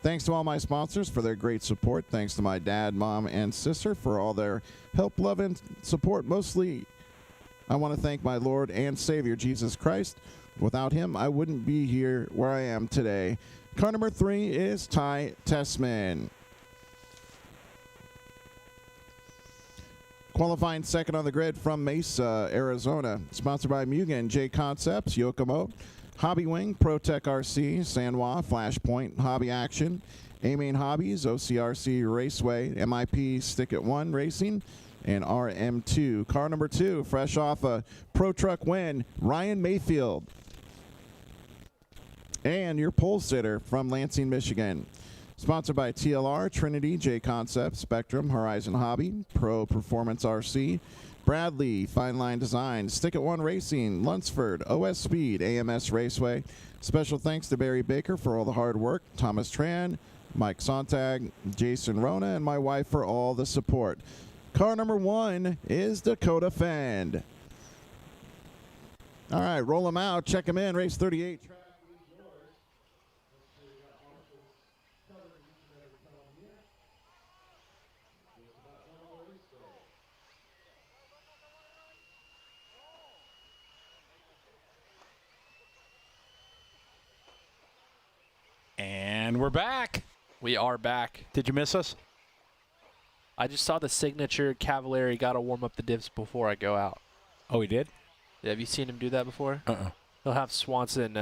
Thanks to all my sponsors for their great support. Thanks to my dad, mom, and sister for all their help, love, and support. Mostly, I want to thank my Lord and Savior, Jesus Christ. Without him, I wouldn't be here where I am today. Car number 3 is Ty Tessman. Qualifying 2nd on the grid from Mesa, Arizona. Sponsored by Mugen, J Concepts, Yokomo, Hobby Wing, Protec RC, Sanwa, Flashpoint, Hobby Action, A Main Hobbies, OCRC Raceway, MIP Stick It 1 Racing, and RM2. Car number 2, fresh off a Pro Truck win, Ryan Mayfield. And your pole sitter from Lansing, Michigan. Sponsored by TLR, Trinity, J Concepts, Spectrum, Horizon Hobby, Pro Performance RC, Bradley, Fine Line Design, Stick It 1 Racing, Lunsford, OS Speed, AMS Raceway. Special thanks to Barry Baker for all the hard work, Thomas Tran, Mike Sontag, Jason Rona, and my wife for all the support. Car number 1 is Dakota Fend. All right, roll them out, check them in, race 38. And we're back. We are back. Did you miss us? I just saw the signature Cavallari got to warm up the divs before I go out. Oh, he did? Yeah, have you seen him do that before? Uh-uh. He'll have Swanson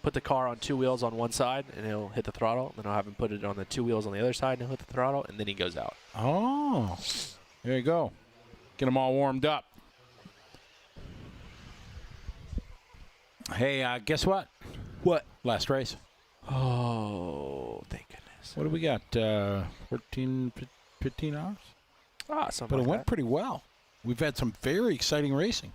put the car on 2 wheels on one side, and he'll hit the throttle. Then I'll have him put it on the 2 wheels on the other side, and he'll hit the throttle, and then he goes out. Oh, there you go. Get them all warmed up. Hey, guess what? What? Last race. Oh, thank goodness. What do we got? 14, 15 hours? Ah, something But like it went that. pretty well. We've had some very exciting racing.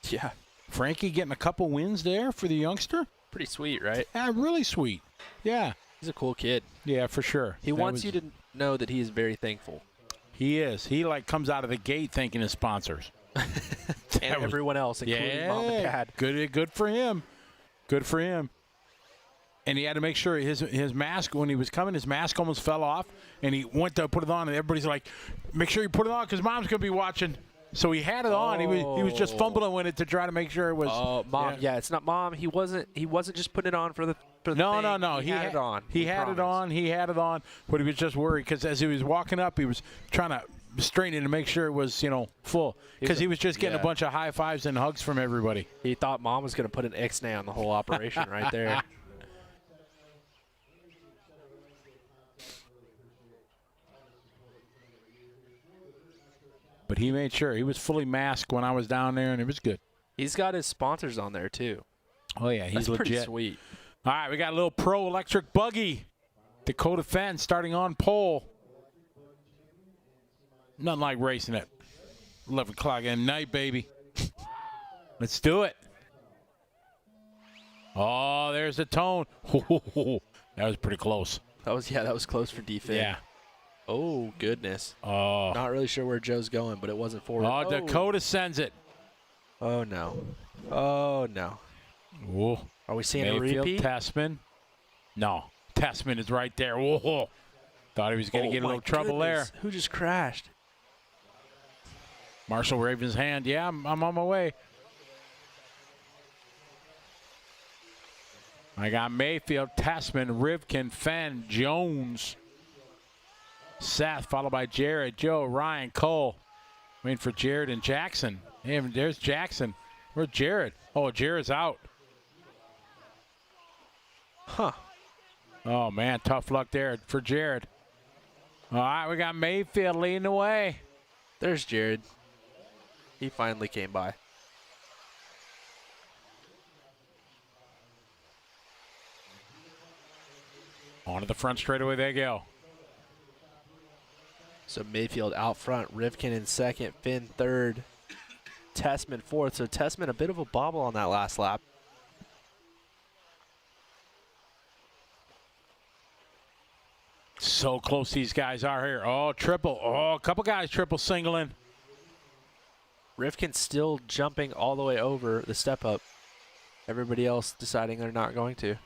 Yeah. Frankie getting a couple wins there for the youngster. Pretty sweet, right? Yeah, really sweet. Yeah. He's a cool kid. Yeah, for sure. He wants you to know that he is very thankful. He is. He, like, comes out of the gate thanking his sponsors. And everyone else, including mom and dad. Good for him. Good for him. And he had to make sure his mask, when he was coming, his mask almost fell off, and he went to put it on, and everybody's like, make sure you put it on because Mom's going to be watching. So he had it on. He was just fumbling with it to try to make sure it was. Oh, Mom. Yeah, it's not Mom. He wasn't just putting it on for the No. He had it on. He had it on. He had it on, but he was just worried because as he was walking up, he was trying to straighten it to make sure it was, full because he was just getting a bunch of high fives and hugs from everybody. He thought Mom was going to put an X-nay on the whole operation right there. But he made sure. He was fully masked when I was down there, and it was good. He's got his sponsors on there, too. Oh, yeah, he's That's legit. pretty sweet. All right, we got a little Pro Electric Buggy. Dakota Fenn starting on pole. Nothing like racing at 11 o'clock at night, baby. Let's do it. Oh, there's the tone. That was pretty close. That was close for defense. Yeah. Oh, goodness. Oh. Not really sure where Joe's going, but it wasn't forward. Oh, Dakota sends it. Oh, no. Oh, no. Ooh. Are we seeing Mayfield, a repeat? Tessman. No. Tessman is right there. Whoa. Thought he was going to get a little trouble there. Who just crashed? Marshall Raven's hand. Yeah, I'm on my way. I got Mayfield, Tessman, Rivkin, Fenn, Jones, Seth, followed by Jared, Joe, Ryan, Cole. Waiting for Jared and Jackson. Hey, there's Jackson. Where's Jared? Oh, Jared's out. Huh. Oh, man, tough luck there for Jared. All right, we got Mayfield leading the way. There's Jared. He finally came by. Onto the front straightaway they go. So Mayfield out front, Rivkin in second, Finn third, Tessman fourth. So Tessman a bit of a bobble on that last lap. So close these guys are here. Oh, triple. Oh, a couple guys triple singling. Rivkin still jumping all the way over the step up. Everybody else deciding they're not going to.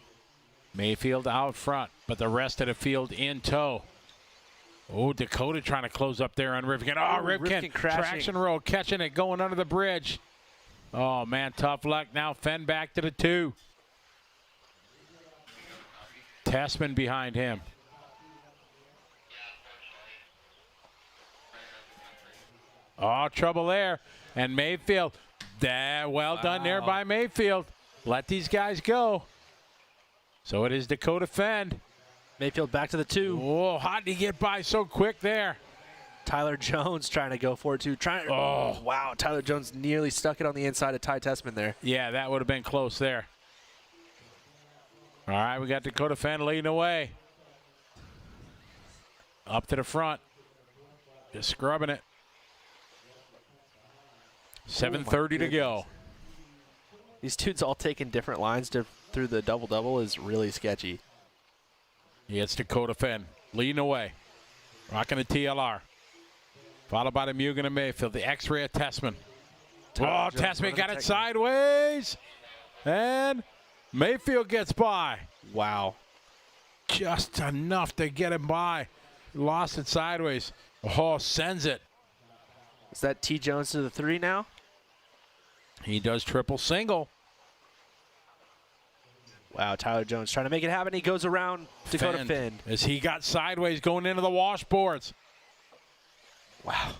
Mayfield out front, but the rest of the field in tow. Oh, Dakota trying to close up there on Rivkin. Oh, Rivkin traction roll, catching it, going under the bridge. Oh, man, tough luck. Now Fenn back to the 2. Tessman behind him. Oh, trouble there. And Mayfield, well done there by Mayfield. Let these guys go. So it is Dakota Fenn. Mayfield back to the 2. Oh, how did he get by so quick there? Tyler Jones trying to go for it too. Oh, wow. Tyler Jones nearly stuck it on the inside of Ty Tessman there. Yeah, that would have been close there. All right, we got Dakota Fenn leading away. Up to the front. Just scrubbing it. 7:30 to go. These dudes all taking different lines through the double-double is really sketchy. Yeah, it's Dakota Fenn leading away. Rocking the TLR. Followed by the Mugen and Mayfield. The X-ray of Tessman. Oh, Tessman got it sideways. And Mayfield gets by. Wow. Just enough to get him by. Lost it sideways. Oh, sends it. Is that T. Jones to the 3 now? He does triple single. Wow, Tyler Jones trying to make it happen. He goes around Dakota Fenn. As he got sideways going into the washboards. Wow.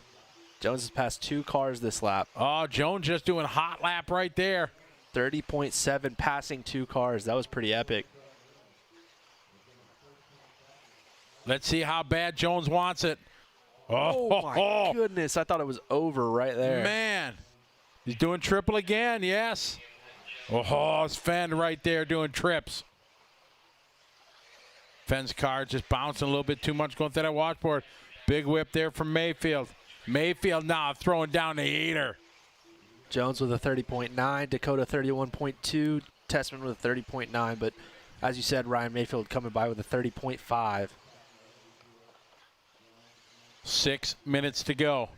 Jones has passed 2 cars this lap. Oh, Jones just doing hot lap right there. 30.7 passing 2 cars. That was pretty epic. Let's see how bad Jones wants it. Oh, my goodness. I thought it was over right there. Man. He's doing triple again, yes. Oh, it's Fenn right there doing trips. Fenn's car just bouncing a little bit too much going through that washboard. Big whip there from Mayfield. Mayfield now throwing down the heater. Jones with a 30.9, Dakota 31.2, Tessman with a 30.9. But as you said, Ryan Mayfield coming by with a 30.5. 6 minutes to go.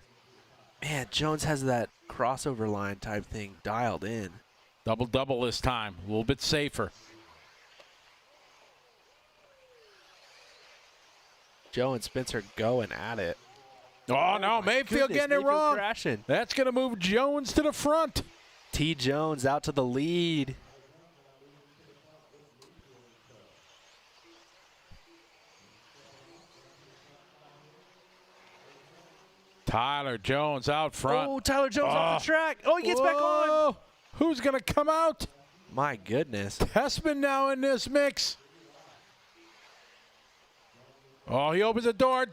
Man, Jones has that crossover line type thing dialed in. Double-double this time. A little bit safer. Joe and Spencer going at it. Oh, no, Mayfield getting it wrong. Crashing. That's going to move Jones to the front. T. Jones out to the lead. Tyler Jones out front. Oh, Tyler Jones off the track. Oh, he gets back on. Who's going to come out? My goodness. Tessman now in this mix. Oh, he opens the door.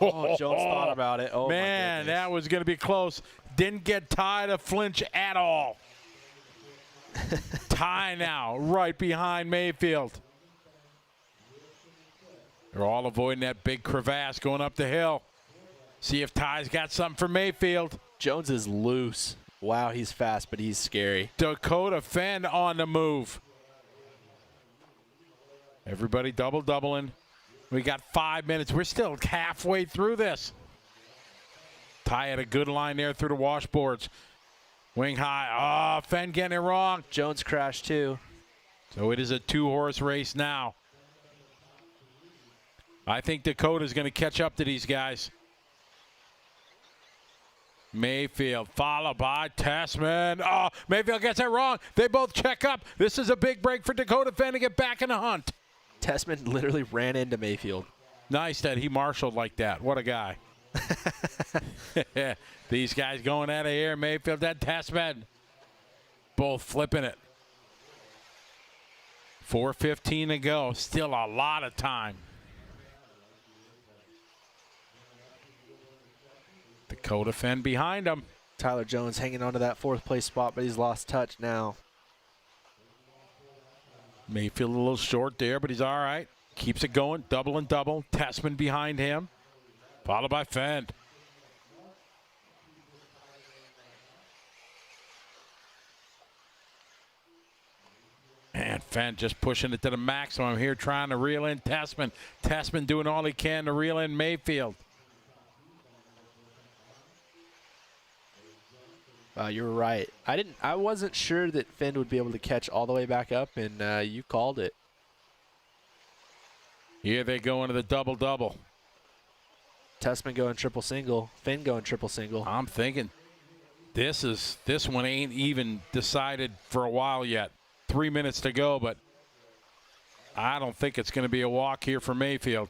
Oh, Jones thought about it. Oh, man, that was going to be close. Didn't get Ty to flinch at all. Ty now right behind Mayfield. They're all avoiding that big crevasse going up the hill. See if Ty's got something for Mayfield. Jones is loose. Wow, he's fast, but he's scary. Dakota Fenn on the move. Everybody double-doubling. We got 5 minutes. We're still halfway through this. Ty had a good line there through the washboards. Wing high. Oh, Fenn getting it wrong. Jones crashed too. So it is a 2-horse race now. I think Dakota's going to catch up to these guys. Mayfield followed by Tessman. Oh, Mayfield gets it wrong. They both check up. This is a big break for Dakota Fenn to get back in the hunt. Tessman literally ran into Mayfield. Nice that he marshaled like that. What a guy. These guys going out of here. Mayfield and Tessman. Both flipping it. 4:15 to go. Still a lot of time. Dakota Fenn behind him. Tyler Jones hanging on to that 4th place spot, but he's lost touch now. Mayfield a little short there, but he's all right. Keeps it going, double and double. Tessman behind him, followed by Fenn. And Fenn just pushing it to the maximum here, trying to reel in Tessman. Tessman doing all he can to reel in Mayfield. You're right. I wasn't sure that Fenn would be able to catch all the way back up, and you called it. Here they go into the double-double. Tessman going triple single. Fenn going triple single. I'm thinking this one ain't even decided for a while yet. 3 minutes to go, but I don't think it's going to be a walk here for Mayfield.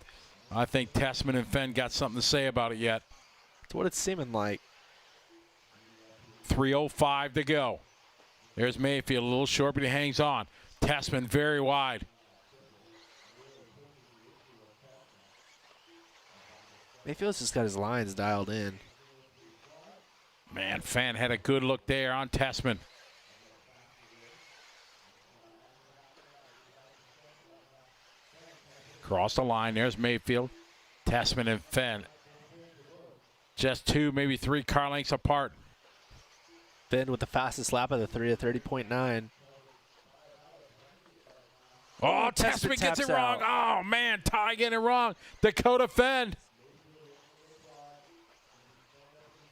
I think Tessman and Fenn got something to say about it yet. That's what it's seeming like. 3:05 to go. There's Mayfield, a little short, but he hangs on. Tessman very wide. Mayfield's just got his lines dialed in. Man, Fenn had a good look there on Tessman. Cross the line. There's Mayfield. Tessman and Fenn. Just 2, maybe 3 car lengths apart. Fenn with the fastest lap of the 3 at 30.9. Oh, Tessman gets it wrong. Oh, man, Ty getting it wrong. Dakota Fenn.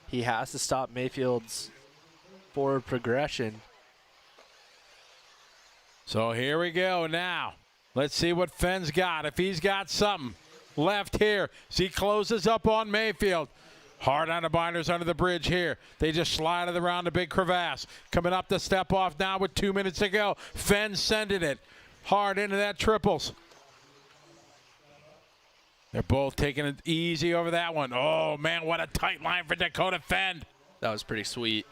He has to stop Mayfield's forward progression. So here we go now. Let's see what Fenn's got. If he's got something left here. As he closes up on Mayfield. Hard on the binders under the bridge here. They just slide it around the big crevasse. Coming up the step off now with 2 minutes to go. Fenn sending it hard into that triples. They're both taking it easy over that one. Oh, man, what a tight line for Dakota Fenn. That was pretty sweet.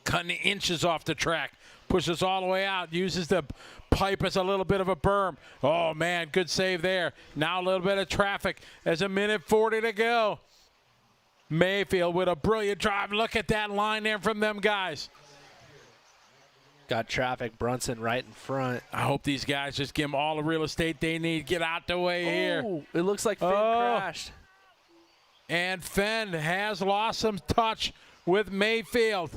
Cutting inches off the track. Pushes all the way out. Uses the pipe as a little bit of a berm. Oh, man, good save there. Now a little bit of traffic as 1:40 to go. Mayfield with a brilliant drive. Look at that line there from them guys. Got traffic. Brunson right in front. I hope these guys just give them all the real estate they need. Get out the way here. It looks like Fenn crashed. And Fenn has lost some touch with Mayfield.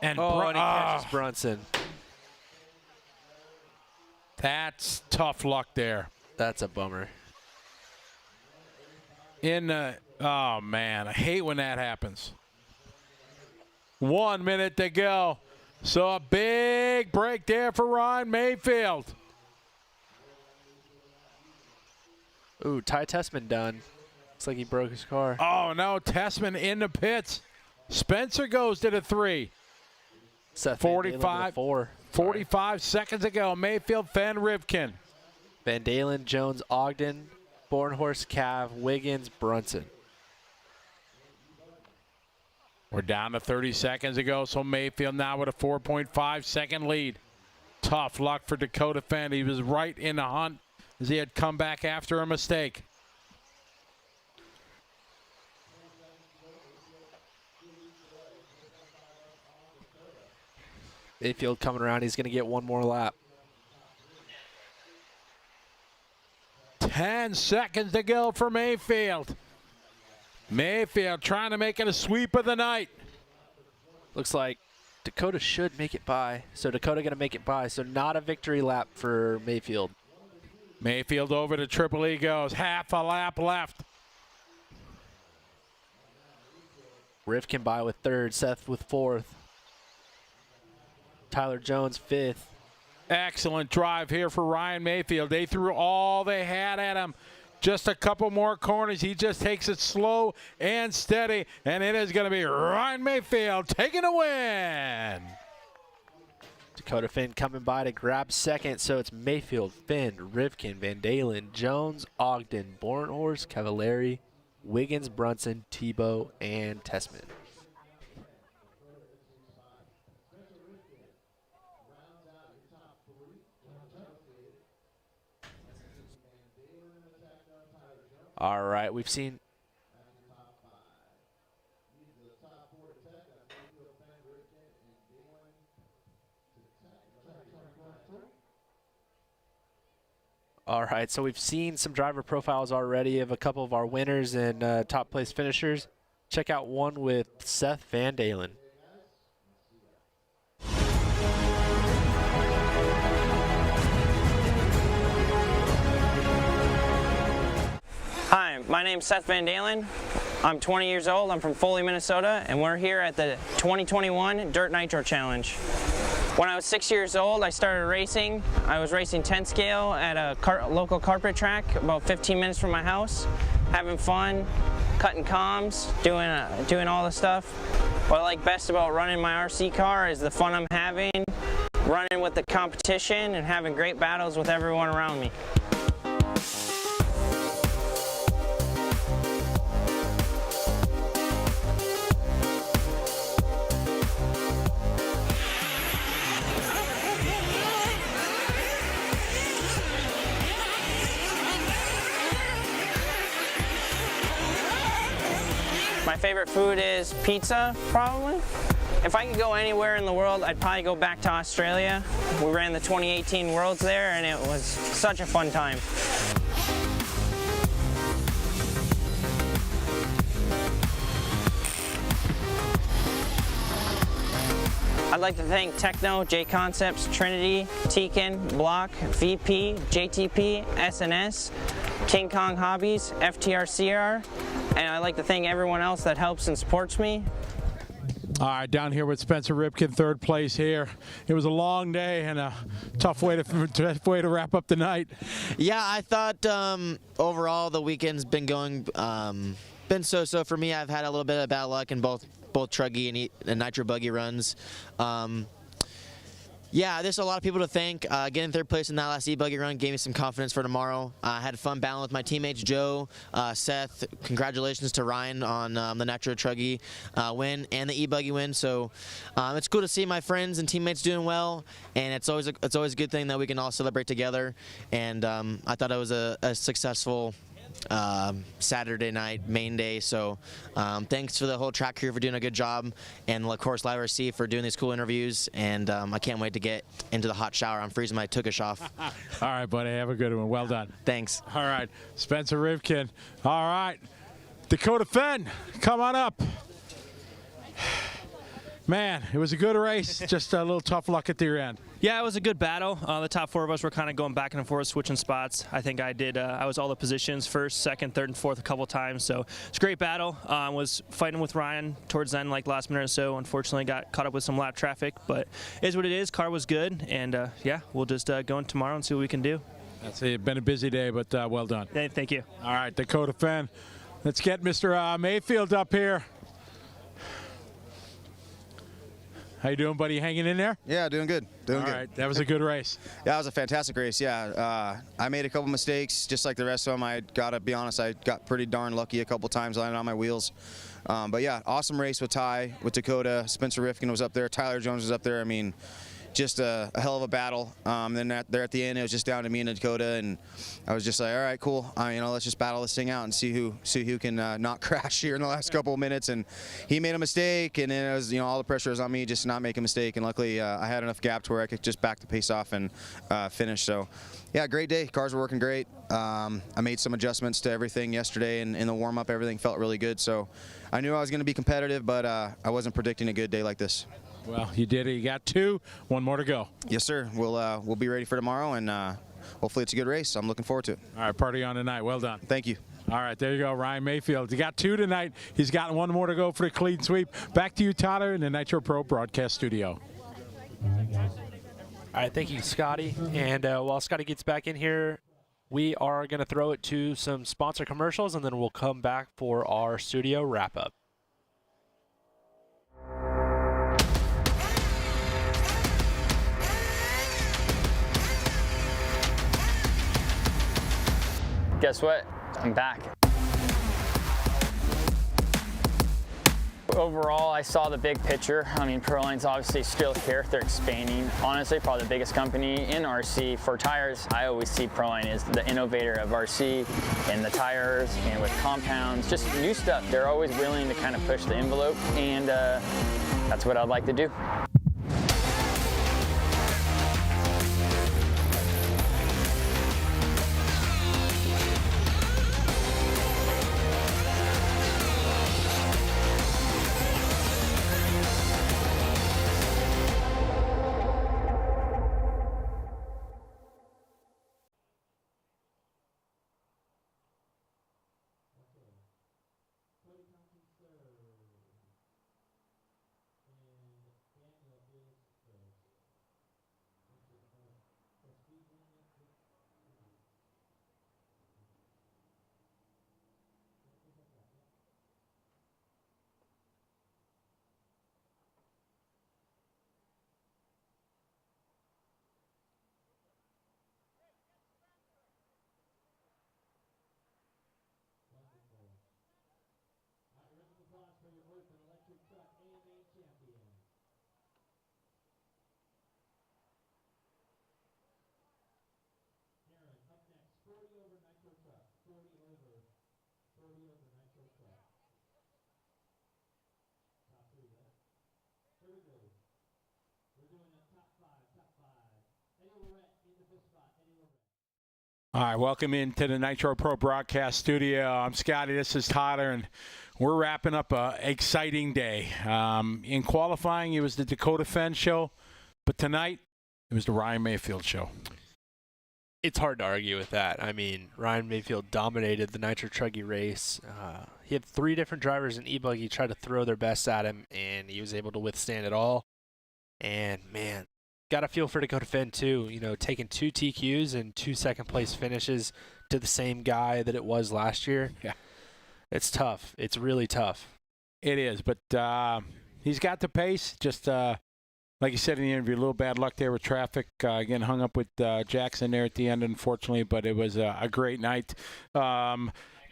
And, and he catches Brunson. That's tough luck there. That's a bummer. Oh, man, I hate when that happens. 1 minute to go. So a big break there for Ryan Mayfield. Ooh, Ty Tessman done. Looks like he broke his car. Oh, no, Tessman in the pits. Spencer goes to the 3. Seth 45 seconds ago. Mayfield, Fenn, Rivkin. Van Dalen, Jones, Ogden, Bornhorst, Cav, Wiggins, Brunson. We're down to 30 seconds ago, so Mayfield now with a 4.5-second lead. Tough luck for Dakota Fenn. He was right in the hunt as he had come back after a mistake. Mayfield coming around. He's going to get one more lap. 10 seconds to go for Mayfield. Mayfield trying to make it a sweep of the night. Looks like Dakota should make it by. So Dakota going to make it by. So not a victory lap for Mayfield. Mayfield over to Triple E goes. Half a lap left. Rivkin by with third. Seth with fourth. Tyler Jones fifth. Excellent drive here for Ryan Mayfield. They threw all they had at him. Just a couple more corners. He just takes it slow and steady, and it is going to be Ryan Mayfield taking a win. Dakota Finn coming by to grab second, so it's Mayfield, Finn, Rivkin, Van Dalen, Jones, Ogden, Bornhorst, Cavallari, Wiggins, Brunson, Tebow, and Tessman. All right, we've seen. All right, so we've seen some driver profiles already of a couple of our winners and top place finishers. Check out one with Seth Van Dalen. Hi, my name's Seth Van Dalen. I'm 20 years old. I'm from Foley, Minnesota, and we're here at the 2021 Dirt Nitro Challenge. When I was 6 years old, I started racing. I was racing 10 scale at a local carpet track about 15 minutes from my house, having fun, cutting comms, doing all the stuff. What I like best about running my RC car is the fun I'm having, running with the competition, and having great battles with everyone around me. My favorite food is pizza, probably. If I could go anywhere in the world, I'd probably go back to Australia. We ran the 2018 Worlds there, and it was such a fun time. I'd like to thank Techno, J Concepts, Trinity, Tekin, Block, VP, JTP, SNS, King Kong Hobbies, FTRCR, and I'd like to thank everyone else that helps and supports me. All right, down here with Spencer Rivkin, third place here. It was a long day and a tough way to wrap up the night. Yeah, I thought overall the weekend's been going been so-so for me. I've had a little bit of bad luck in both Truggy and Nitro Buggy runs. Yeah, there's a lot of people to thank. Getting third place in that last E-Buggy run gave me some confidence for tomorrow. I had fun battling with my teammates, Joe, Seth. Congratulations to Ryan on the Nitro Truggy win and the E-Buggy win. So it's cool to see my friends and teammates doing well, and it's always a good thing that we can all celebrate together. And I thought it was a successful Saturday night main day, so thanks to the whole track crew for doing a good job, and of course LiveStream for doing these cool interviews, and I can't wait to get into the hot shower. I'm freezing my tukish off. All right, buddy, have a good one. Well done. Thanks. All right, Spencer Rivkin. All right, Dakota Finn, come on up. Man, it was a good race, just a little tough luck at the end. Yeah, it was a good battle. The top four of us were kind of going back and forth, switching spots. I think I was all the positions, first, second, third, and fourth a couple times. So it's a great battle. Was fighting with Ryan towards the end, like last minute or so. Unfortunately, got caught up with some lap traffic, but it is what it is. Car was good, and yeah, we'll just go in tomorrow and see what we can do. That's it. Been a busy day, but well done. Yeah, thank you. All right, Dakota Finn. Let's get Mr. Mayfield up here. How you doing, buddy? Hanging in there? Yeah, doing good. Doing good. All right, that was a good race. Yeah, it was a fantastic race. Yeah, I made a couple mistakes, just like the rest of them. I gotta be honest, I got pretty darn lucky a couple times landing on my wheels. But yeah, awesome race with Ty, with Dakota. Spencer Rivkin was up there. Tyler Jones was up there. I mean, just a hell of a battle. Then there at the end, it was just down to me and Dakota, and I was just like, all right, cool. Let's just battle this thing out and see who can not crash here in the last couple of minutes. And he made a mistake, and then it was all the pressure was on me just to not make a mistake. And luckily, I had enough gap to where I could just back the pace off and finish. So, yeah, great day. Cars were working great. I made some adjustments to everything yesterday, and in the warm up, everything felt really good. So, I knew I was going to be competitive, but I wasn't predicting a good day like this. Well, you did it. You got 2. 1 more to go. Yes, sir. We'll be ready for tomorrow, and hopefully it's a good race. I'm looking forward to it. All right, party on tonight. Well done. Thank you. All right, there you go, Ryan Mayfield. He got 2 tonight. He's got 1 more to go for the clean sweep. Back to you, Tyler, in the Nitro Pro broadcast studio. All right, thank you, Scotty. And while Scotty gets back in here, we are going to throw it to some sponsor commercials, and then we'll come back for our studio wrap-up. Guess what? I'm back. Overall, I saw the big picture. I mean, Proline's obviously still here. They're expanding. Honestly, probably the biggest company in RC for tires. I always see Proline as the innovator of RC and the tires and with compounds, just new stuff. They're always willing to kind of push the envelope, and that's what I'd like to do. All right, welcome into the Nitro Pro broadcast studio. I'm Scotty, this is Tyler, and we're wrapping up an exciting day. In qualifying, it was the Dakota Fenn show, but tonight, it was the Ryan Mayfield show. It's hard to argue with that. I mean, Ryan Mayfield dominated the Nitro Truggy race. He had 3 different drivers in E-Buggy try to throw their best at him, and he was able to withstand it all. And, man, got to feel for Dakota Fenn, too. You know, taking 2 TQs and 2 second-place finishes to the same guy that it was last year. Yeah. It's tough. It's really tough. It is, but he's got the pace. Just like you said in the interview, a little bad luck there with traffic. Again, hung up with Jackson there at the end, unfortunately, but it was a great night.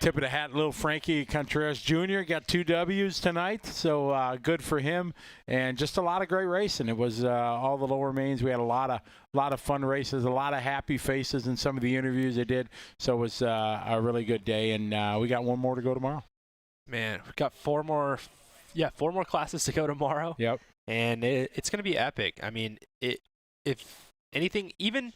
Tip of the hat, little Frankie Contreras Jr. got 2 W's tonight, so good for him. And just a lot of great racing. It was all the lower mains. We had a lot of fun races, a lot of happy faces in some of the interviews they did. So it was a really good day, and we got 1 more to go tomorrow. Man, we've got 4 more classes to go tomorrow. Yep. And it's going to be epic. I mean, if anything, even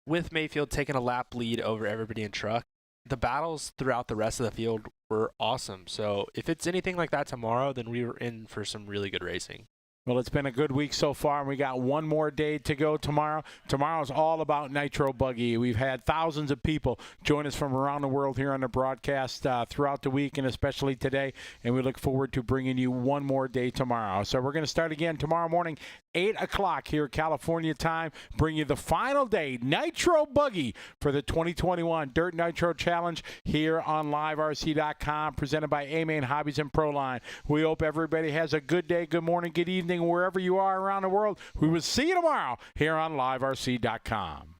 with Mayfield taking a lap lead over everybody in truck, the battles throughout the rest of the field were awesome. So if it's anything like that tomorrow, then we were in for some really good racing. Well, it's been a good week so far, and we got 1 more day to go tomorrow. Tomorrow's all about Nitro Buggy. We've had thousands of people join us from around the world here on the broadcast throughout the week, and especially today, and we look forward to bringing you 1 more day tomorrow. So we're going to start again tomorrow morning, 8 o'clock here California time, bring you the final day, Nitro Buggy, for the 2021 Dirt Nitro Challenge here on LiveRC.com, presented by A Main Hobbies and Proline. We hope everybody has a good day, good morning, good evening, wherever you are around the world. We will see you tomorrow here on LiveRC.com.